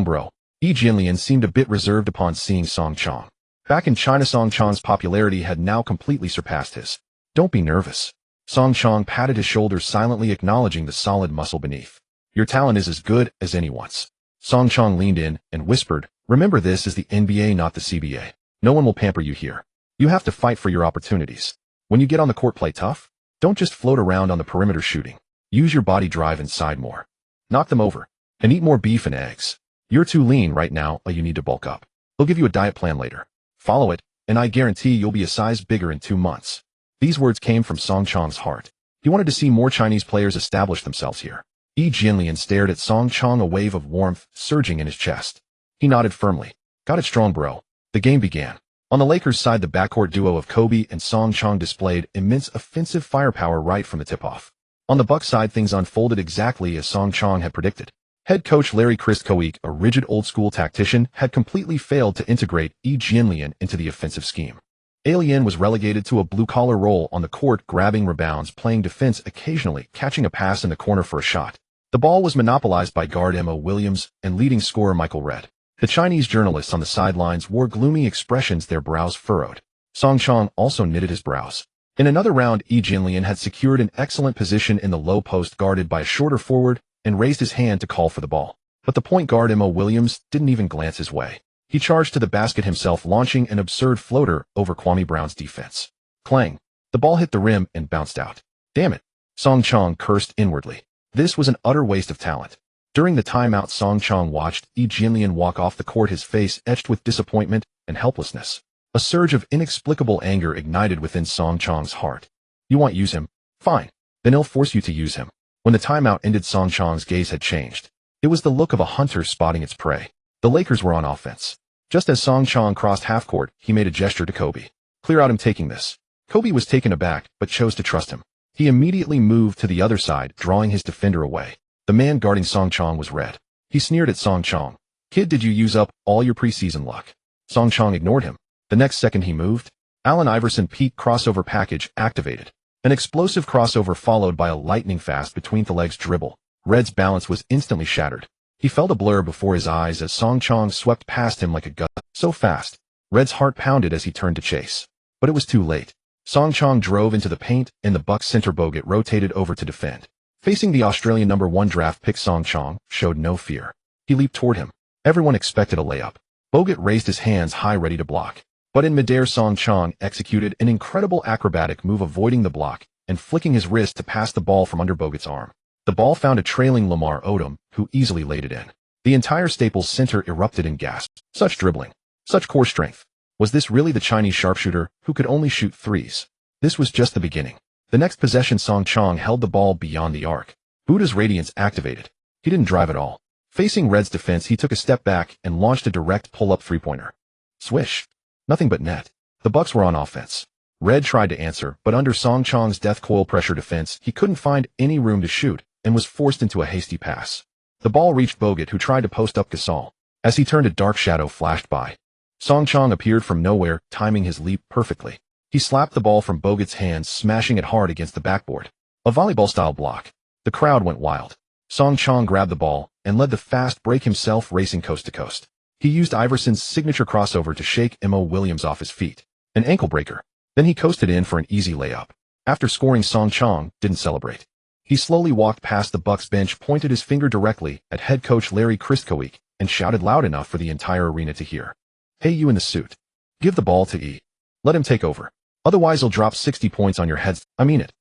bro. Yi Jianlian seemed a bit reserved upon seeing Song Chong. Back in China, Song Chong's popularity had now completely surpassed his. Don't be nervous. Song Chong patted his shoulders, silently acknowledging the solid muscle beneath. Your talent is as good as anyone's. Song Chong leaned in and whispered, remember, this is the NBA, not the CBA. No one will pamper you here. You have to fight for your opportunities. When you get on the court, play tough. Don't just float around on the perimeter shooting. Use your body, drive inside more. Knock them over. And eat more beef and eggs. You're too lean right now, you need to bulk up. They'll give you a diet plan later. Follow it, and I guarantee you'll be a size bigger in 2 months. These words came from Song Chong's heart. He wanted to see more Chinese players establish themselves here. Yi Jianlian stared at Song Chong, a wave of warmth surging in his chest. He nodded firmly. Got it, strong bro. The game began. On the Lakers' side, the backcourt duo of Kobe and Song Chong displayed immense offensive firepower right from the tip-off. On the Bucks' side, things unfolded exactly as Song Chong had predicted. Head coach Larry Christcoe, a rigid old-school tactician, had completely failed to integrate Yi Jianlian into the offensive scheme. Alien was relegated to a blue-collar role on the court, grabbing rebounds, playing defense, occasionally catching a pass in the corner for a shot. The ball was monopolized by guard Mo Williams and leading scorer Michael Redd. The Chinese journalists on the sidelines wore gloomy expressions, their brows furrowed. Song Chong also knitted his brows. In another round, Yi Jianlian had secured an excellent position in the low post, guarded by a shorter forward, and raised his hand to call for the ball. But the point guard Mo Williams didn't even glance his way. He charged to the basket himself, launching an absurd floater over Kwame Brown's defense. Clang! The ball hit the rim and bounced out. Damn it! Song Chong cursed inwardly. This was an utter waste of talent. During the timeout, Song Chong watched Yi Jianlian walk off the court, his face etched with disappointment and helplessness. A surge of inexplicable anger ignited within Song Chong's heart. You want to use him? Fine. Then he'll force you to use him. When the timeout ended, Song Chong's gaze had changed. It was the look of a hunter spotting its prey. The Lakers were on offense. Just as Song Chong crossed half-court, he made a gesture to Kobe. Clear out, I'm taking this. Kobe was taken aback, but chose to trust him. He immediately moved to the other side, drawing his defender away. The man guarding Song Chong was Redd. He sneered at Song Chong. Kid, did you use up all your preseason luck? Song Chong ignored him. The next second he moved. Allen Iverson peak crossover package activated. An explosive crossover followed by a lightning-fast between-the-legs dribble. Redd's balance was instantly shattered. He felt a blur before his eyes as Song Chong swept past him like a gust. So fast. Redd's heart pounded as he turned to chase. But it was too late. Song Chong drove into the paint, and the Bucks center Bogut rotated over to defend. Facing the Australian #1 draft pick, Song Chong showed no fear. He leaped toward him. Everyone expected a layup. Bogut raised his hands high ready to block. But in midair, Song Chong executed an incredible acrobatic move, avoiding the block and flicking his wrist to pass the ball from under Bogut's arm. The ball found a trailing Lamar Odom, who easily laid it in. The entire Staples Center erupted in gasps. Such dribbling. Such core strength. Was this really the Chinese sharpshooter who could only shoot threes? This was just the beginning. The next possession, Song Chong held the ball beyond the arc. Buddha's radiance activated. He didn't drive at all. Facing Red's defense, he took a step back and launched a direct pull-up three-pointer. Swish. Nothing but net. The Bucks were on offense. Red tried to answer, but under Song Chong's death coil pressure defense, he couldn't find any room to shoot and was forced into a hasty pass. The ball reached Bogut, who tried to post up Gasol. As he turned, a dark shadow flashed by. Song Chong appeared from nowhere, timing his leap perfectly. He slapped the ball from Bogut's hands, smashing it hard against the backboard. A volleyball-style block. The crowd went wild. Song Chong grabbed the ball and led the fast break himself, racing coast to coast. He used Iverson's signature crossover to shake Mo Williams off his feet. An ankle breaker. Then he coasted in for an easy layup. After scoring, Song Chong didn't celebrate. He slowly walked past the Bucks bench, pointed his finger directly at head coach Larry Kristkowiak, and shouted loud enough for the entire arena to hear. Hey, you in the suit. Give the ball to E. Let him take over. Otherwise he'll drop 60 points on your heads. I mean it.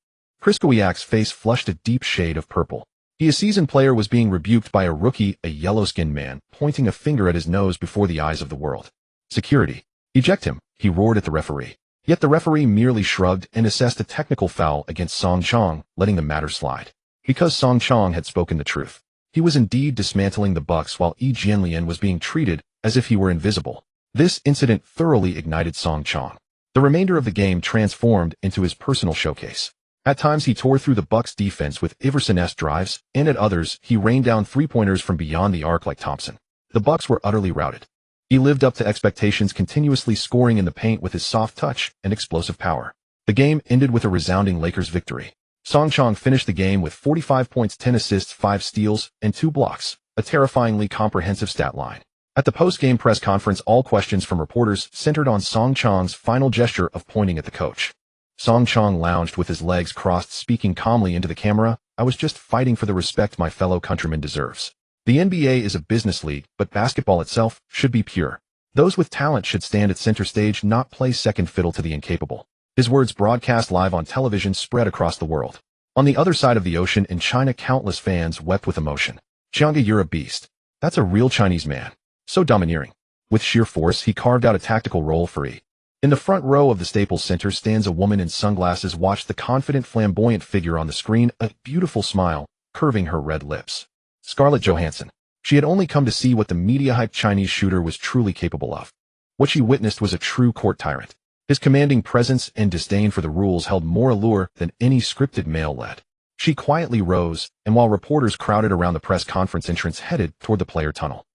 Kristkowiak's face flushed a deep shade of purple. He, a seasoned player, was being rebuked by a rookie, a yellow-skinned man, pointing a finger at his nose before the eyes of the world. Security. Eject him, he roared at the referee. Yet the referee merely shrugged and assessed a technical foul against Song Chong, letting the matter slide. Because Song Chong had spoken the truth. He was indeed dismantling the Bucks, while Yi Jianlian was being treated as if he were invisible. This incident thoroughly ignited Song Chong. The remainder of the game transformed into his personal showcase. At times he tore through the Bucks' defense with Iverson-esque drives, and at others he rained down three-pointers from beyond the arc like Thompson. The Bucks were utterly routed. He lived up to expectations, continuously scoring in the paint with his soft touch and explosive power. The game ended with a resounding Lakers victory. Song Chong finished the game with 45 points, 10 assists, 5 steals, and 2 blocks, a terrifyingly comprehensive stat line. At the post-game press conference, all questions from reporters centered on Song Chong's final gesture of pointing at the coach. Song Chong lounged with his legs crossed, speaking calmly into the camera. I was just fighting for the respect my fellow countrymen deserves. The NBA is a business league, but basketball itself should be pure. Those with talent should stand at center stage, not play second fiddle to the incapable. His words, broadcast live on television, spread across the world. On the other side of the ocean in China, countless fans wept with emotion. Chianga, you're a beast. That's a real Chinese man. So domineering. With sheer force, he carved out a tactical role for E. In the front row of the Staples Center stands a woman in sunglasses. Watch the confident, flamboyant figure on the screen, a beautiful smile curving her red lips. Scarlett Johansson. She had only come to see what the media-hyped Chinese shooter was truly capable of. What she witnessed was a true court tyrant. His commanding presence and disdain for the rules held more allure than any scripted male led. She quietly rose, and while reporters crowded around the press conference entrance, headed toward the player tunnel.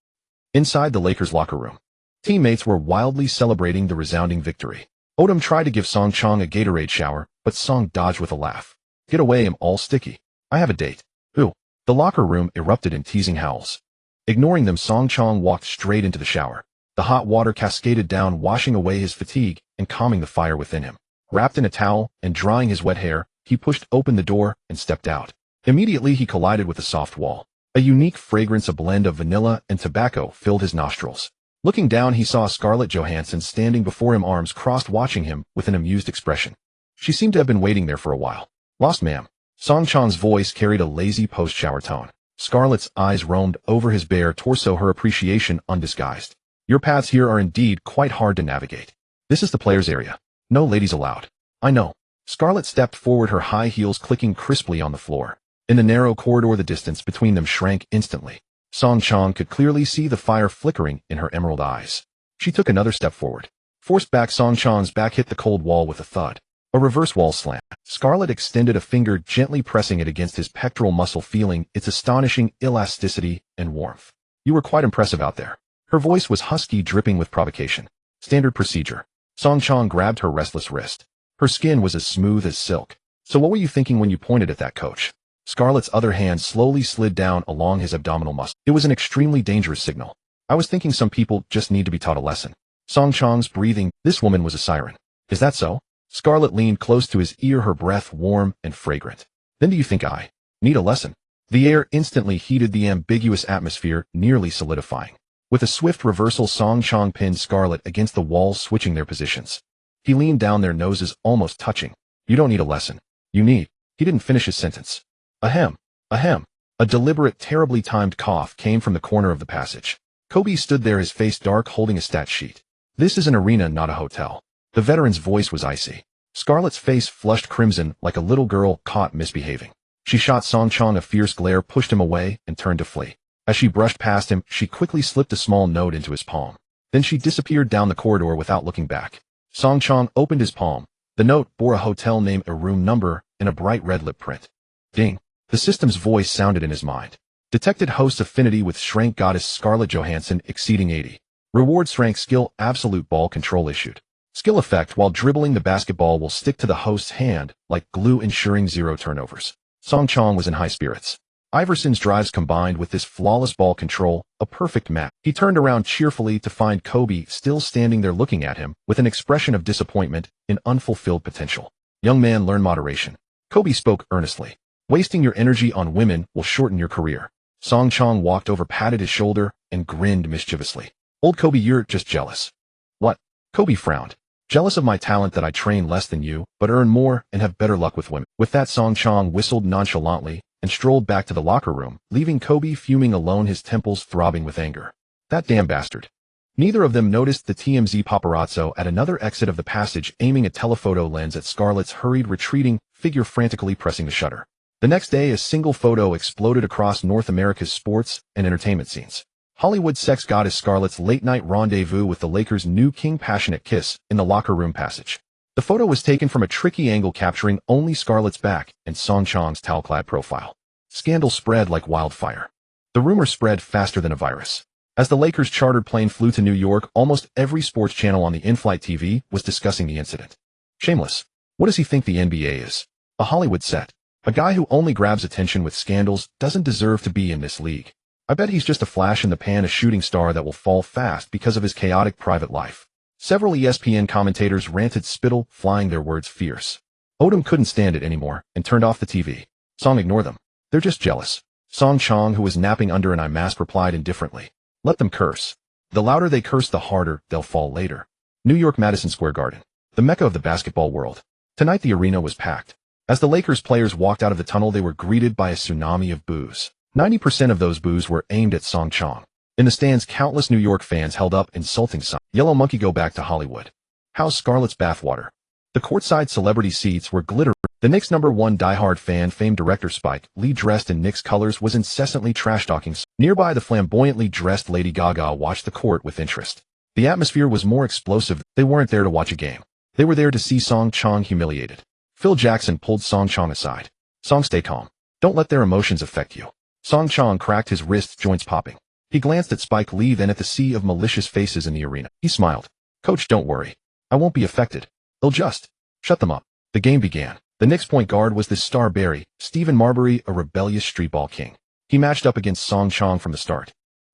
Inside the Lakers locker room, teammates were wildly celebrating the resounding victory. Odom tried to give Song Chong a Gatorade shower, but Song dodged with a laugh. Get away, I'm all sticky. I have a date. Who? The locker room erupted in teasing howls. Ignoring them, Song Chong walked straight into the shower. The hot water cascaded down, washing away his fatigue and calming the fire within him. Wrapped in a towel and drying his wet hair, he pushed open the door and stepped out. Immediately he collided with a soft wall. A unique fragrance, a blend of vanilla and tobacco, filled his nostrils. Looking down, he saw Scarlett Johansson standing before him, arms crossed, watching him with an amused expression. She seemed to have been waiting there for a while. Lost, ma'am. Song Chong's voice carried a lazy post-shower tone. Scarlett's eyes roamed over his bare torso, her appreciation undisguised. Your paths here are indeed quite hard to navigate. This is the players' area. No ladies allowed. I know. Scarlett stepped forward, her high heels clicking crisply on the floor. In the narrow corridor, the distance between them shrank instantly. Song Chong could clearly see the fire flickering in her emerald eyes. She took another step forward. Forced back, Song Chong's back hit the cold wall with a thud. A reverse wall slam. Scarlett extended a finger, gently pressing it against his pectoral muscle, feeling its astonishing elasticity and warmth. You were quite impressive out there. Her voice was husky, dripping with provocation. Standard procedure. Song Chong grabbed her restless wrist. Her skin was as smooth as silk. So what were you thinking when you pointed at that, coach? Scarlett's other hand slowly slid down along his abdominal muscle. It was an extremely dangerous signal. I was thinking some people just need to be taught a lesson. Song Chong's breathing. This woman was a siren. Is that so? Scarlett leaned close to his ear, her breath warm and fragrant. Then do you think I need a lesson? The air instantly heated, the ambiguous atmosphere nearly solidifying. With a swift reversal, Song Chong pinned Scarlett against the wall, switching their positions. He leaned down, their noses almost touching. You don't need a lesson. You need. He didn't finish his sentence. Ahem. Ahem. A deliberate, terribly timed cough came from the corner of the passage. Kobe stood there, his face dark, holding a stat sheet. This is an arena, not a hotel. The veteran's voice was icy. Scarlett's face flushed crimson like a little girl caught misbehaving. She shot Song Chong a fierce glare, pushed him away, and turned to flee. As she brushed past him, she quickly slipped a small note into his palm. Then she disappeared down the corridor without looking back. Song Chong opened his palm. The note bore a hotel name, a room number, and a bright red lip print. Ding. The system's voice sounded in his mind. Detected host affinity with Shrank Goddess Scarlett Johansson exceeding 80. Reward Shrank skill absolute ball control issued. Skill effect: while dribbling, the basketball will stick to the host's hand like glue, ensuring 0 turnovers. Song Chong was in high spirits. Iverson's drives combined with this flawless ball control, a perfect match. He turned around cheerfully to find Kobe still standing there looking at him with an expression of disappointment in unfulfilled potential. Young man, learn moderation. Kobe spoke earnestly. Wasting your energy on women will shorten your career. Song Chong walked over, patted his shoulder, and grinned mischievously. Old Kobe, you're just jealous. What? Kobe frowned. Jealous of my talent, that I train less than you, but earn more and have better luck with women. With that, Song Chong whistled nonchalantly and strolled back to the locker room, leaving Kobe fuming alone, his temples throbbing with anger. That damn bastard. Neither of them noticed the TMZ paparazzo at another exit of the passage, aiming a telephoto lens at Scarlett's hurried, retreating figure, frantically pressing the shutter. The next day, a single photo exploded across North America's sports and entertainment scenes. Hollywood sex goddess Scarlett's late-night rendezvous with the Lakers' new king, passionate kiss in the locker room passage. The photo was taken from a tricky angle, capturing only Scarlett's back and Song Chong's towel-clad profile. Scandal spread like wildfire. The rumor spread faster than a virus. As the Lakers' chartered plane flew to New York, almost every sports channel on the in-flight TV was discussing the incident. Shameless. What does he think the NBA is? A Hollywood set. A guy who only grabs attention with scandals doesn't deserve to be in this league. I bet he's just a flash in the pan, a shooting star that will fall fast because of his chaotic private life. Several ESPN commentators ranted, spittle flying, their words fierce. Odom couldn't stand it anymore and turned off the TV. Song, ignore them. They're just jealous. Song Chong, who was napping under an eye mask, replied indifferently. Let them curse. The louder they curse, the harder they'll fall later. New York, Madison Square Garden, the mecca of the basketball world. Tonight the arena was packed. As the Lakers players walked out of the tunnel, they were greeted by a tsunami of boos. 90% of those boos were aimed at Song Chong. In the stands, countless New York fans held up insulting signs. Yellow monkey, go back to Hollywood. How's Scarlett's bathwater? The courtside celebrity seats were glittering. The Knicks' #1 diehard fan, famed director Spike Lee, dressed in Knicks colors, was incessantly trash-talking. Nearby, the flamboyantly dressed Lady Gaga watched the court with interest. The atmosphere was more explosive. They weren't there to watch a game. They were there to see Song Chong humiliated. Phil Jackson pulled Song Chong aside. Song, stay calm. Don't let their emotions affect you. Song Chong cracked his wrist joints, popping. He glanced at Spike Lee, then at the sea of malicious faces in the arena. He smiled. Coach, don't worry. I won't be affected. They'll just shut them up. The game began. The Knicks point guard was the star Barry, Stephen Marbury, a rebellious streetball king. He matched up against Song Chong from the start.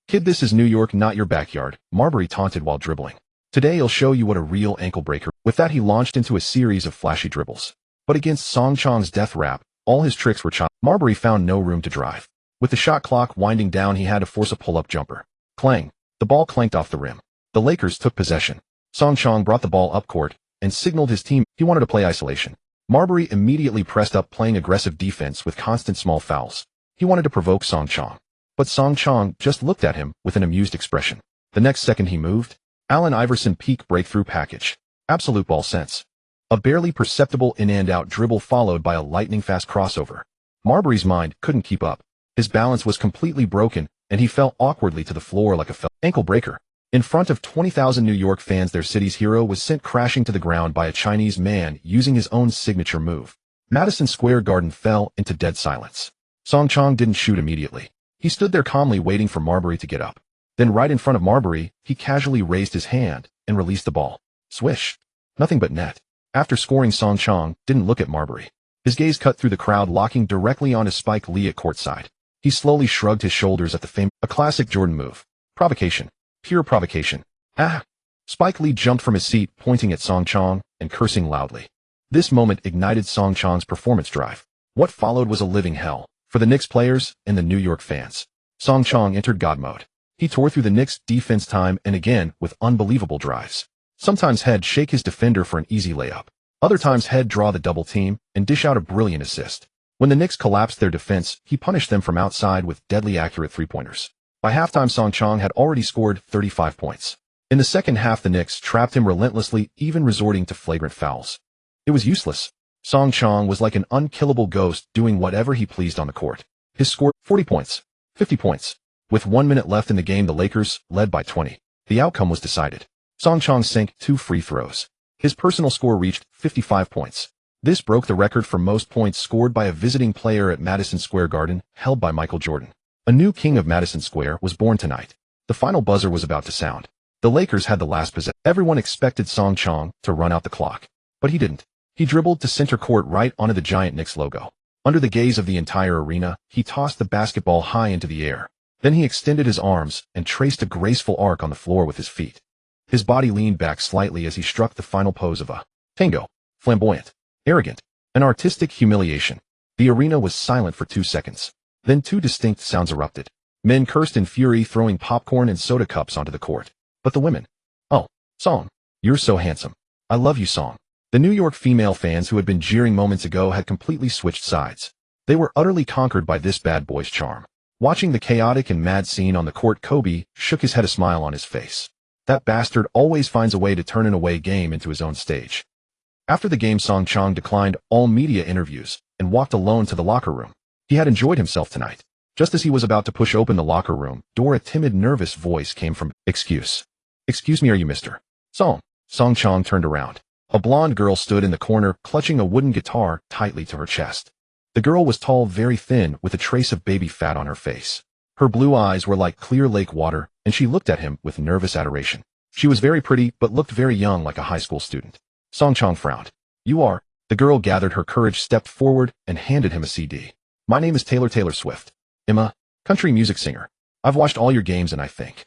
Kid, this is New York, not your backyard, Marbury taunted while dribbling. Today I'll show you what a real ankle breaker. With that, he launched into a series of flashy dribbles. But against Song Chong's death rap, all his tricks were chopped. Marbury found no room to drive. With the shot clock winding down, he had to force a pull-up jumper. Clang. The ball clanked off the rim. The Lakers took possession. Song Chong brought the ball up court and signaled his team he wanted to play isolation. Marbury immediately pressed up, playing aggressive defense with constant small fouls. He wanted to provoke Song Chong. But Song Chong just looked at him with an amused expression. The next second he moved. Allen Iverson peak breakthrough package. Absolute ball sense. A barely perceptible in and out dribble followed by a lightning-fast crossover. Marbury's mind couldn't keep up. His balance was completely broken, and he fell awkwardly to the floor like a ankle breaker. In front of 20,000 New York fans, their city's hero was sent crashing to the ground by a Chinese man using his own signature move. Madison Square Garden fell into dead silence. Song Chong didn't shoot immediately. He stood there calmly waiting for Marbury to get up. Then right in front of Marbury, he casually raised his hand and released the ball. Swish. Nothing but net. After scoring, Song Chong didn't look at Marbury. His gaze cut through the crowd, locking directly onto Spike Lee at courtside. He slowly shrugged his shoulders at the fame, a classic Jordan move. Provocation. Pure provocation. Ah! Spike Lee jumped from his seat, pointing at Song Chong and cursing loudly. This moment ignited Song Chong's performance drive. What followed was a living hell for the Knicks players and the New York fans. Song Chong entered God mode. He tore through the Knicks' defense time and again with unbelievable drives. Sometimes he'd shake his defender for an easy layup. Other times he'd draw the double team and dish out a brilliant assist. When the Knicks collapsed their defense, he punished them from outside with deadly accurate three-pointers. By halftime, Song Chong had already scored 35 points. In the second half, the Knicks trapped him relentlessly, even resorting to flagrant fouls. It was useless. Song Chong was like an unkillable ghost doing whatever he pleased on the court. His score, 40 points, 50 points. With 1 minute left in the game, the Lakers led by 20. The outcome was decided. Song Chong sank 2 free throws. His personal score reached 55 points. This broke the record for most points scored by a visiting player at Madison Square Garden, held by Michael Jordan. A new king of Madison Square was born tonight. The final buzzer was about to sound. The Lakers had the last possession. Everyone expected Song Chong to run out the clock. But he didn't. He dribbled to center court right onto the giant Knicks logo. Under the gaze of the entire arena, he tossed the basketball high into the air. Then he extended his arms and traced a graceful arc on the floor with his feet. His body leaned back slightly as he struck the final pose of a tango, flamboyant, arrogant, an artistic humiliation. The arena was silent for 2 seconds. Then 2 distinct sounds erupted. Men cursed in fury, throwing popcorn and soda cups onto the court. But the women. Oh, Song, you're so handsome. I love you, Song. The New York female fans who had been jeering moments ago had completely switched sides. They were utterly conquered by this bad boy's charm. Watching the chaotic and mad scene on the court, Kobe shook his head, a smile on his face. That bastard always finds a way to turn an away game into his own stage. After the game, Song Chong declined all media interviews and walked alone to the locker room. He had enjoyed himself tonight. Just as he was about to push open the locker room door, a timid, nervous voice came from, Excuse me, are you Mr. Song? Song Chong turned around. A blonde girl stood in the corner, clutching a wooden guitar tightly to her chest. The girl was tall, very thin, with a trace of baby fat on her face. Her blue eyes were like clear lake water, and she looked at him with nervous adoration. She was very pretty, but looked very young, like a high school student. Song Chong frowned. You are? The girl gathered her courage, stepped forward, and handed him a CD. My name is Taylor Swift. I'm a country music singer. I've watched all your games and I think.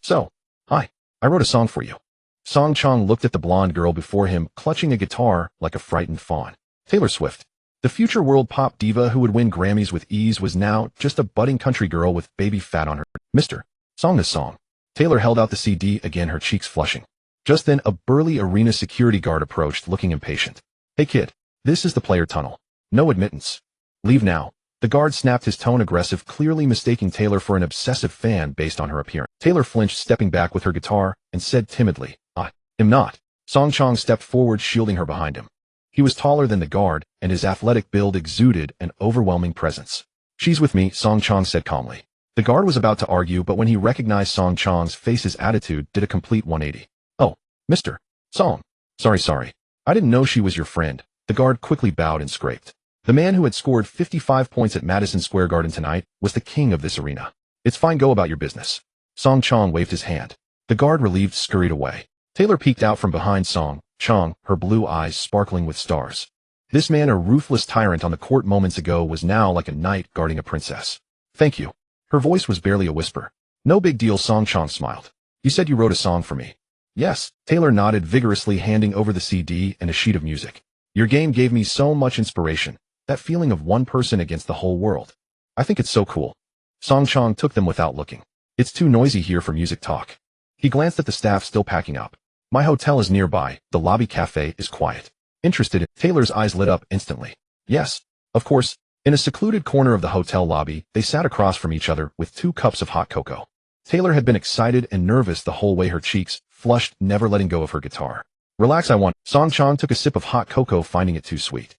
So, hi, I wrote a song for you. Song Chong looked at the blonde girl before him, clutching a guitar like a frightened fawn. Taylor Swift, the future world pop diva who would win Grammys with ease, was now just a budding country girl with baby fat on her. Mr. Song. Taylor held out the CD again, her cheeks flushing. Just then, a burly arena security guard approached, looking impatient. Hey kid, this is the player tunnel. No admittance. Leave now. The guard snapped, his tone aggressive, clearly mistaking Taylor for an obsessive fan based on her appearance. Taylor flinched, stepping back with her guitar, and said timidly, I am not. Song Chong stepped forward, shielding her behind him. He was taller than the guard, and his athletic build exuded an overwhelming presence. She's with me, Song Chong said calmly. The guard was about to argue, but when he recognized Song Chong's face, his attitude did a complete 180. Oh, Mr. Song. Sorry. I didn't know she was your friend. The guard quickly bowed and scraped. The man who had scored 55 points at Madison Square Garden tonight was the king of this arena. It's fine, go about your business. Song Chong waved his hand. The guard, relieved, scurried away. Taylor peeked out from behind Song Chong, her blue eyes sparkling with stars. This man, a ruthless tyrant on the court moments ago, was now like a knight guarding a princess. Thank you. Her voice was barely a whisper. No big deal, Song Chong smiled. You said you wrote a song for me. Yes, Taylor nodded vigorously, handing over the CD and a sheet of music. Your game gave me so much inspiration. That feeling of one person against the whole world. I think it's so cool. Song Chong took them without looking. It's too noisy here for music talk. He glanced at the staff still packing up. My hotel is nearby. The lobby cafe is quiet. Interested? Taylor's eyes lit up instantly. Yes, of course. In a secluded corner of the hotel lobby, they sat across from each other with 2 cups of hot cocoa. Taylor had been excited and nervous the whole way, her cheeks flushed, never letting go of her guitar. Relax, I want. Song Chong took a sip of hot cocoa, finding it too sweet.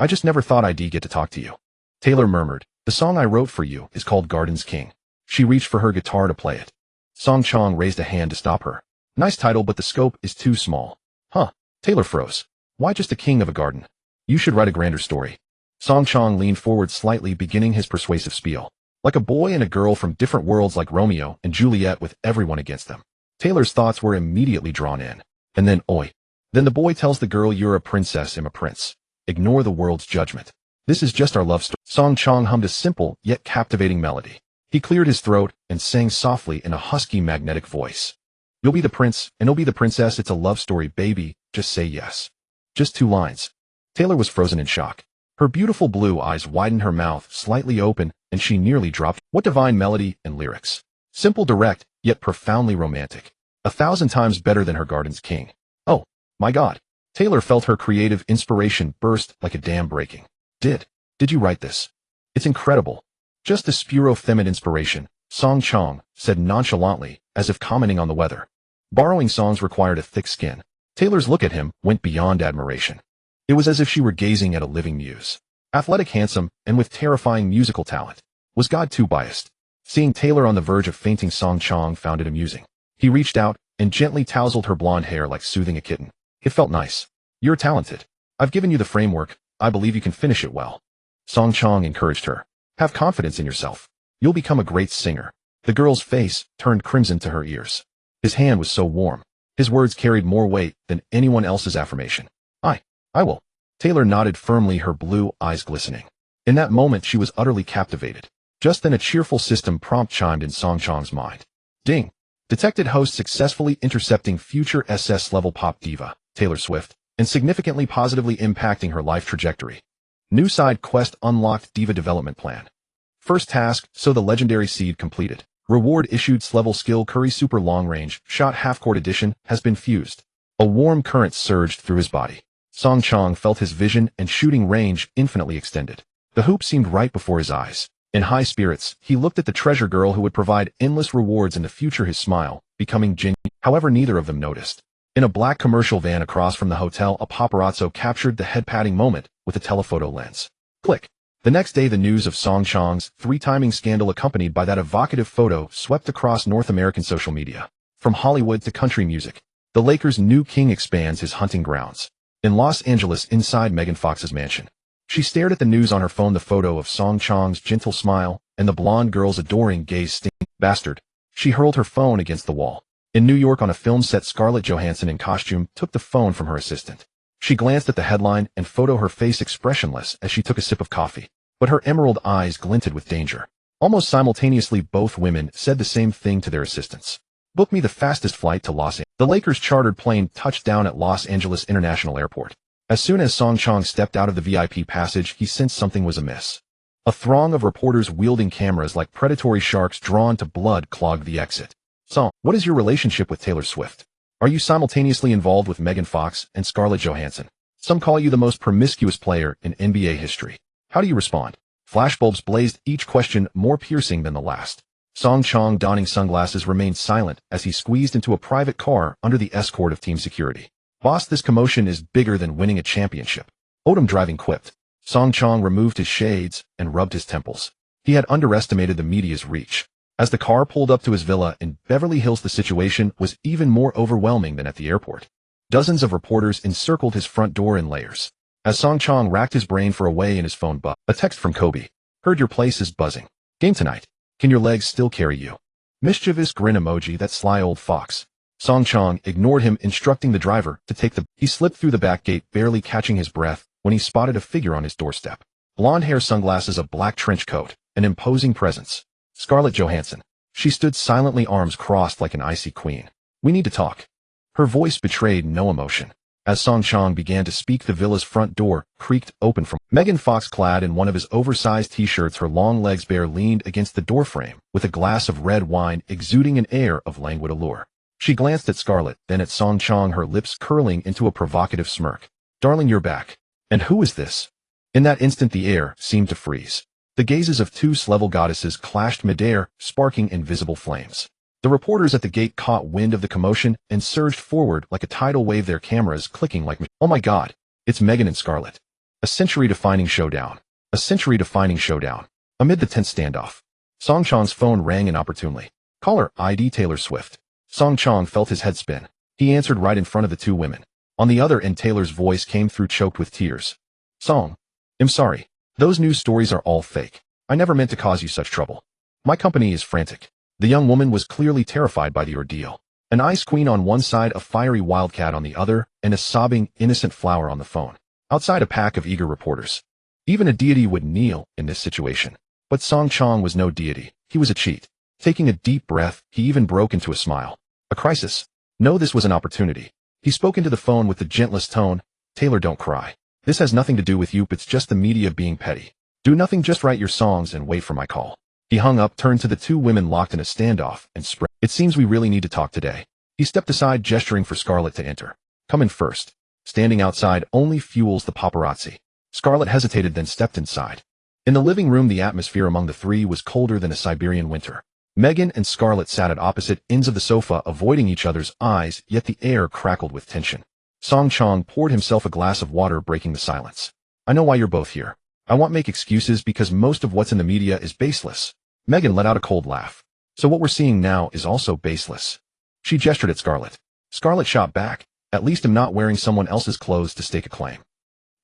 I just never thought I'd get to talk to you. Taylor murmured. The song I wrote for you is called Garden's King. She reached for her guitar to play it. Song Chong raised a hand to stop her. Nice title, but the scope is too small. Huh. Taylor froze. Why just a king of a garden? You should write a grander story. Song Chong leaned forward slightly, beginning his persuasive spiel. Like a boy and a girl from different worlds, like Romeo and Juliet with everyone against them. Taylor's thoughts were immediately drawn in. And then, oi. Then the boy tells the girl, you're a princess, I'm a prince. Ignore the world's judgment. This is just our love story. Song Chong hummed a simple yet captivating melody. He cleared his throat and sang softly in a husky, magnetic voice. You'll be the prince, and I'll be the princess. It's a love story, baby. Just say yes. Just 2 lines. Taylor was frozen in shock. Her beautiful blue eyes widened, her mouth slightly open, and she nearly dropped. What divine melody and lyrics. Simple, direct, yet profoundly romantic. 1,000 times better than her Garden's King. Oh, my God. Taylor felt her creative inspiration burst like a dam breaking. Did you write this? It's incredible. Just a spuro feminine inspiration, Song Chong said nonchalantly, as if commenting on the weather. Borrowing songs required a thick skin. Taylor's look at him went beyond admiration. It was as if she were gazing at a living muse. Athletic, handsome, and with terrifying musical talent. Was God too biased? Seeing Taylor on the verge of fainting, Song Chong found it amusing. He reached out and gently tousled her blonde hair like soothing a kitten. It felt nice. You're talented. I've given you the framework. I believe you can finish it well. Song Chong encouraged her. Have confidence in yourself. You'll become a great singer. The girl's face turned crimson to her ears. His hand was so warm. His words carried more weight than anyone else's affirmation. I will. Taylor nodded firmly, her blue eyes glistening. In that moment she was utterly captivated. Just then a cheerful system prompt chimed in Song Chong's mind. Ding. Detected host successfully intercepting future SS-level pop diva, Taylor Swift, and significantly positively impacting her life trajectory. New side quest unlocked, diva development plan. First task, so the legendary seed completed. Reward issued, level skill Curry super long range shot half-court edition has been fused. A warm current surged through his body. Song Chong felt his vision and shooting range infinitely extended. The hoop seemed right before his eyes. In high spirits, he looked at the treasure girl who would provide endless rewards in the future, his smile becoming genuine. However, neither of them noticed. In a black commercial van across from the hotel, a paparazzo captured the head-patting moment with a telephoto lens. Click. The next day, the news of Song Chong's three-timing scandal accompanied by that evocative photo swept across North American social media. From Hollywood to country music, the Lakers' new king expands his hunting grounds. In Los Angeles, inside Megan Fox's mansion, she stared at the news on her phone, the photo of Song Chong's gentle smile and the blonde girl's adoring gaze. Sting. Bastard. She hurled her phone against the wall. In New York on a film set, Scarlett Johansson in costume took the phone from her assistant. She glanced at the headline and photo, her face expressionless as she took a sip of coffee. But her emerald eyes glinted with danger. Almost simultaneously, both women said the same thing to their assistants. Book me the fastest flight to Los Angeles. The Lakers' chartered plane touched down at Los Angeles International Airport. As soon as Song Chong stepped out of the VIP passage, he sensed something was amiss. A throng of reporters wielding cameras like predatory sharks drawn to blood clogged the exit. Song, what is your relationship with Taylor Swift? Are you simultaneously involved with Megan Fox and Scarlett Johansson? Some call you the most promiscuous player in NBA history. How do you respond? Flashbulbs blazed, each question more piercing than the last. Song Chong, donning sunglasses, remained silent as he squeezed into a private car under the escort of team security. Boss, this commotion is bigger than winning a championship. Odom driving quipped. Song Chong removed his shades and rubbed his temples. He had underestimated the media's reach. As the car pulled up to his villa in Beverly Hills, the situation was even more overwhelming than at the airport. Dozens of reporters encircled his front door in layers. As Song Chong racked his brain for a way in his phone, a text from Kobe. Heard your place is buzzing. Game tonight. Can your legs still carry you? Mischievous grin emoji, that sly old fox. Song Chong ignored him, instructing the driver to take the... He slipped through the back gate, barely catching his breath, when he spotted a figure on his doorstep. Blonde hair, sunglasses, a black trench coat, an imposing presence. Scarlett Johansson. She stood silently, arms crossed like an icy queen. We need to talk. Her voice betrayed no emotion. As Song Chong began to speak, the villa's front door creaked open from Megan Fox, clad in one of his oversized t-shirts, her long legs bare, leaned against the doorframe with a glass of red wine exuding an air of languid allure. She glanced at Scarlett, then at Song Chong, her lips curling into a provocative smirk. Darling, you're back. And who is this? In that instant the air seemed to freeze. The gazes of two level goddesses clashed midair, sparking invisible flames. The reporters at the gate caught wind of the commotion and surged forward like a tidal wave, their cameras clicking like... Oh my God, it's Megan and Scarlett. A century-defining showdown. A century-defining showdown. Amid the tense standoff, Song Chong's phone rang inopportunely. Caller ID Taylor Swift. Song Chong felt his head spin. He answered right in front of the two women. On the other end, Taylor's voice came through, choked with tears. Song, I'm sorry. Those news stories are all fake. I never meant to cause you such trouble. My company is frantic. The young woman was clearly terrified by the ordeal. An ice queen on one side, a fiery wildcat on the other, and a sobbing, innocent flower on the phone. Outside, a pack of eager reporters. Even a deity would kneel in this situation. But Song Chong was no deity. He was a cheat. Taking a deep breath, he even broke into a smile. A crisis. No, this was an opportunity. He spoke into the phone with the gentlest tone. Taylor, don't cry. This has nothing to do with you, it's just the media being petty. Do nothing, just write your songs and wait for my call. He hung up, turned to the two women locked in a standoff, and spread. It seems we really need to talk today. He stepped aside, gesturing for Scarlett to enter. Come in first. Standing outside only fuels the paparazzi. Scarlett hesitated, then stepped inside. In the living room, the atmosphere among the three was colder than a Siberian winter. Megan and Scarlett sat at opposite ends of the sofa, avoiding each other's eyes, yet the air crackled with tension. Song Chong poured himself a glass of water, breaking the silence. I know why you're both here. I won't make excuses because most of what's in the media is baseless. Megan let out a cold laugh. So what we're seeing now is also baseless. She gestured at Scarlett. Scarlett shot back. At least I'm not wearing someone else's clothes to stake a claim.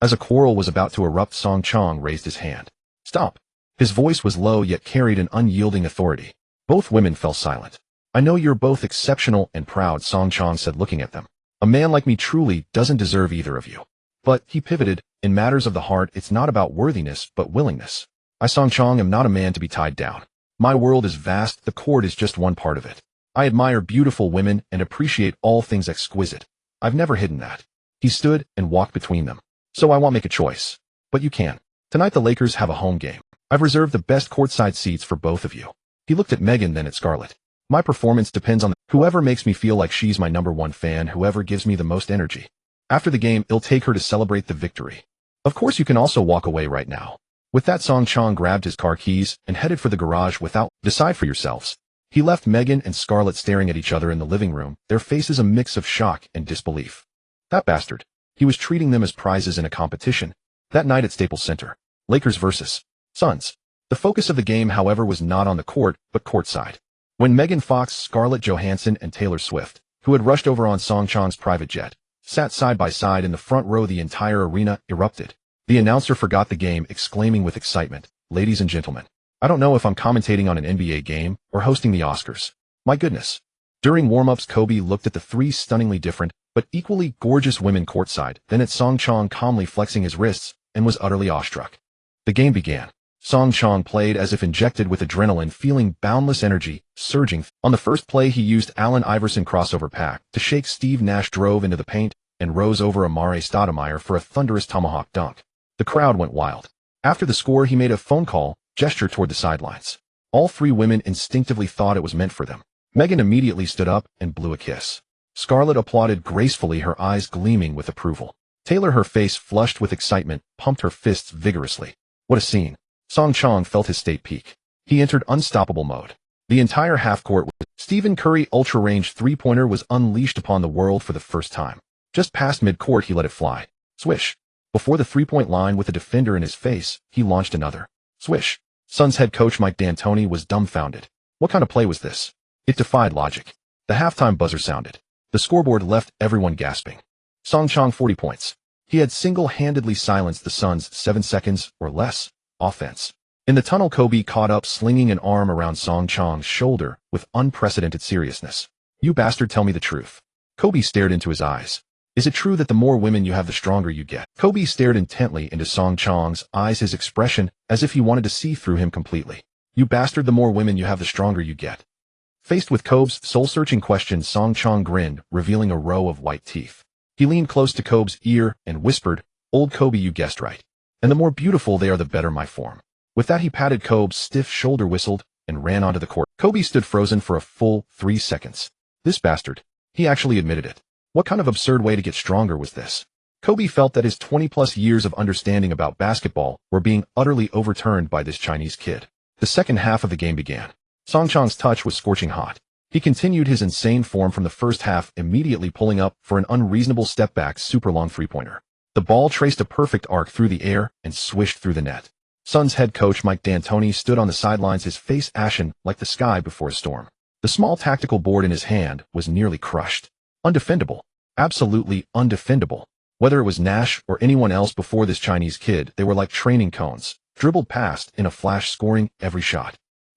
As a quarrel was about to erupt, Song Chong raised his hand. Stop. His voice was low yet carried an unyielding authority. Both women fell silent. I know you're both exceptional and proud, Song Chong said, looking at them. A man like me truly doesn't deserve either of you. But, he pivoted, in matters of the heart, it's not about worthiness, but willingness. I, Song Chong, am not a man to be tied down. My world is vast, the court is just one part of it. I admire beautiful women and appreciate all things exquisite. I've never hidden that. He stood and walked between them. So I won't make a choice. But you can. Tonight the Lakers have a home game. I've reserved the best courtside seats for both of you. He looked at Megan, then at Scarlett. My performance depends on whoever makes me feel like she's my #1 fan, whoever gives me the most energy. After the game, I'll take her to celebrate the victory. Of course you can also walk away right now. With that, Song Chong grabbed his car keys and headed for the garage without. Decide for yourselves. He left Megan and Scarlett staring at each other in the living room, their faces a mix of shock and disbelief. That bastard. He was treating them as prizes in a competition. That night at Staples Center. Lakers versus Suns. The focus of the game, however, was not on the court, but courtside. When Megan Fox, Scarlett Johansson, and Taylor Swift, who had rushed over on Song Chong's private jet, sat side by side in the front row, the entire arena erupted. The announcer forgot the game, exclaiming with excitement, "Ladies and gentlemen, I don't know if I'm commentating on an NBA game or hosting the Oscars. My goodness." During warm-ups, Kobe looked at the three stunningly different, but equally gorgeous women courtside, then at Song Chong calmly flexing his wrists, and was utterly awestruck. The game began. Song Chong played as if injected with adrenaline, feeling boundless energy surging. On the first play, he used Allen Iverson crossover pack to shake Steve Nash, drove into the paint, and rose over Amare Stoudemire for a thunderous tomahawk dunk. The crowd went wild. After the score, he made a phone call, gesture toward the sidelines. All three women instinctively thought it was meant for them. Megan immediately stood up and blew a kiss. Scarlett applauded gracefully, her eyes gleaming with approval. Taylor, her face flushed with excitement, pumped her fists vigorously. What a scene. Song Chong felt his state peak. He entered unstoppable mode. The entire half-court with Stephen Curry ultra-range three-pointer was unleashed upon the world for the first time. Just past mid-court, he let it fly. Swish. Before the three-point line with a defender in his face, he launched another. Swish. Suns head coach Mike D'Antoni was dumbfounded. What kind of play was this? It defied logic. The halftime buzzer sounded. The scoreboard left everyone gasping. Song Chong 40 points. He had single-handedly silenced the Suns' 7 seconds or less offense. In the tunnel, Kobe caught up, slinging an arm around Song Chong's shoulder with unprecedented seriousness. You bastard, tell me the truth. Kobe stared into his eyes. Is it true that the more women you have, the stronger you get? Kobe stared intently into Song Chong's eyes, his expression as if he wanted to see through him completely. You bastard, the more women you have, the stronger you get. Faced with Kobe's soul-searching question, Song Chong grinned, revealing a row of white teeth. He leaned close to Kobe's ear and whispered, Old Kobe, you guessed right. And the more beautiful they are, the better my form. With that, he patted Kobe's stiff shoulder, whistled, and ran onto the court. Kobe stood frozen for a full 3 seconds. This bastard. He actually admitted it. What kind of absurd way to get stronger was this? Kobe felt that his 20-plus years of understanding about basketball were being utterly overturned by this Chinese kid. The second half of the game began. Song Chong's touch was scorching hot. He continued his insane form from the first half, immediately pulling up for an unreasonable step-back super-long three-pointer. The ball traced a perfect arc through the air and swished through the net. Suns head coach Mike D'Antoni stood on the sidelines, his face ashen like the sky before a storm. The small tactical board in his hand was nearly crushed. Undefendable. Absolutely undefendable. Whether it was Nash or anyone else before this Chinese kid, they were like training cones, dribbled past in a flash, scoring every shot.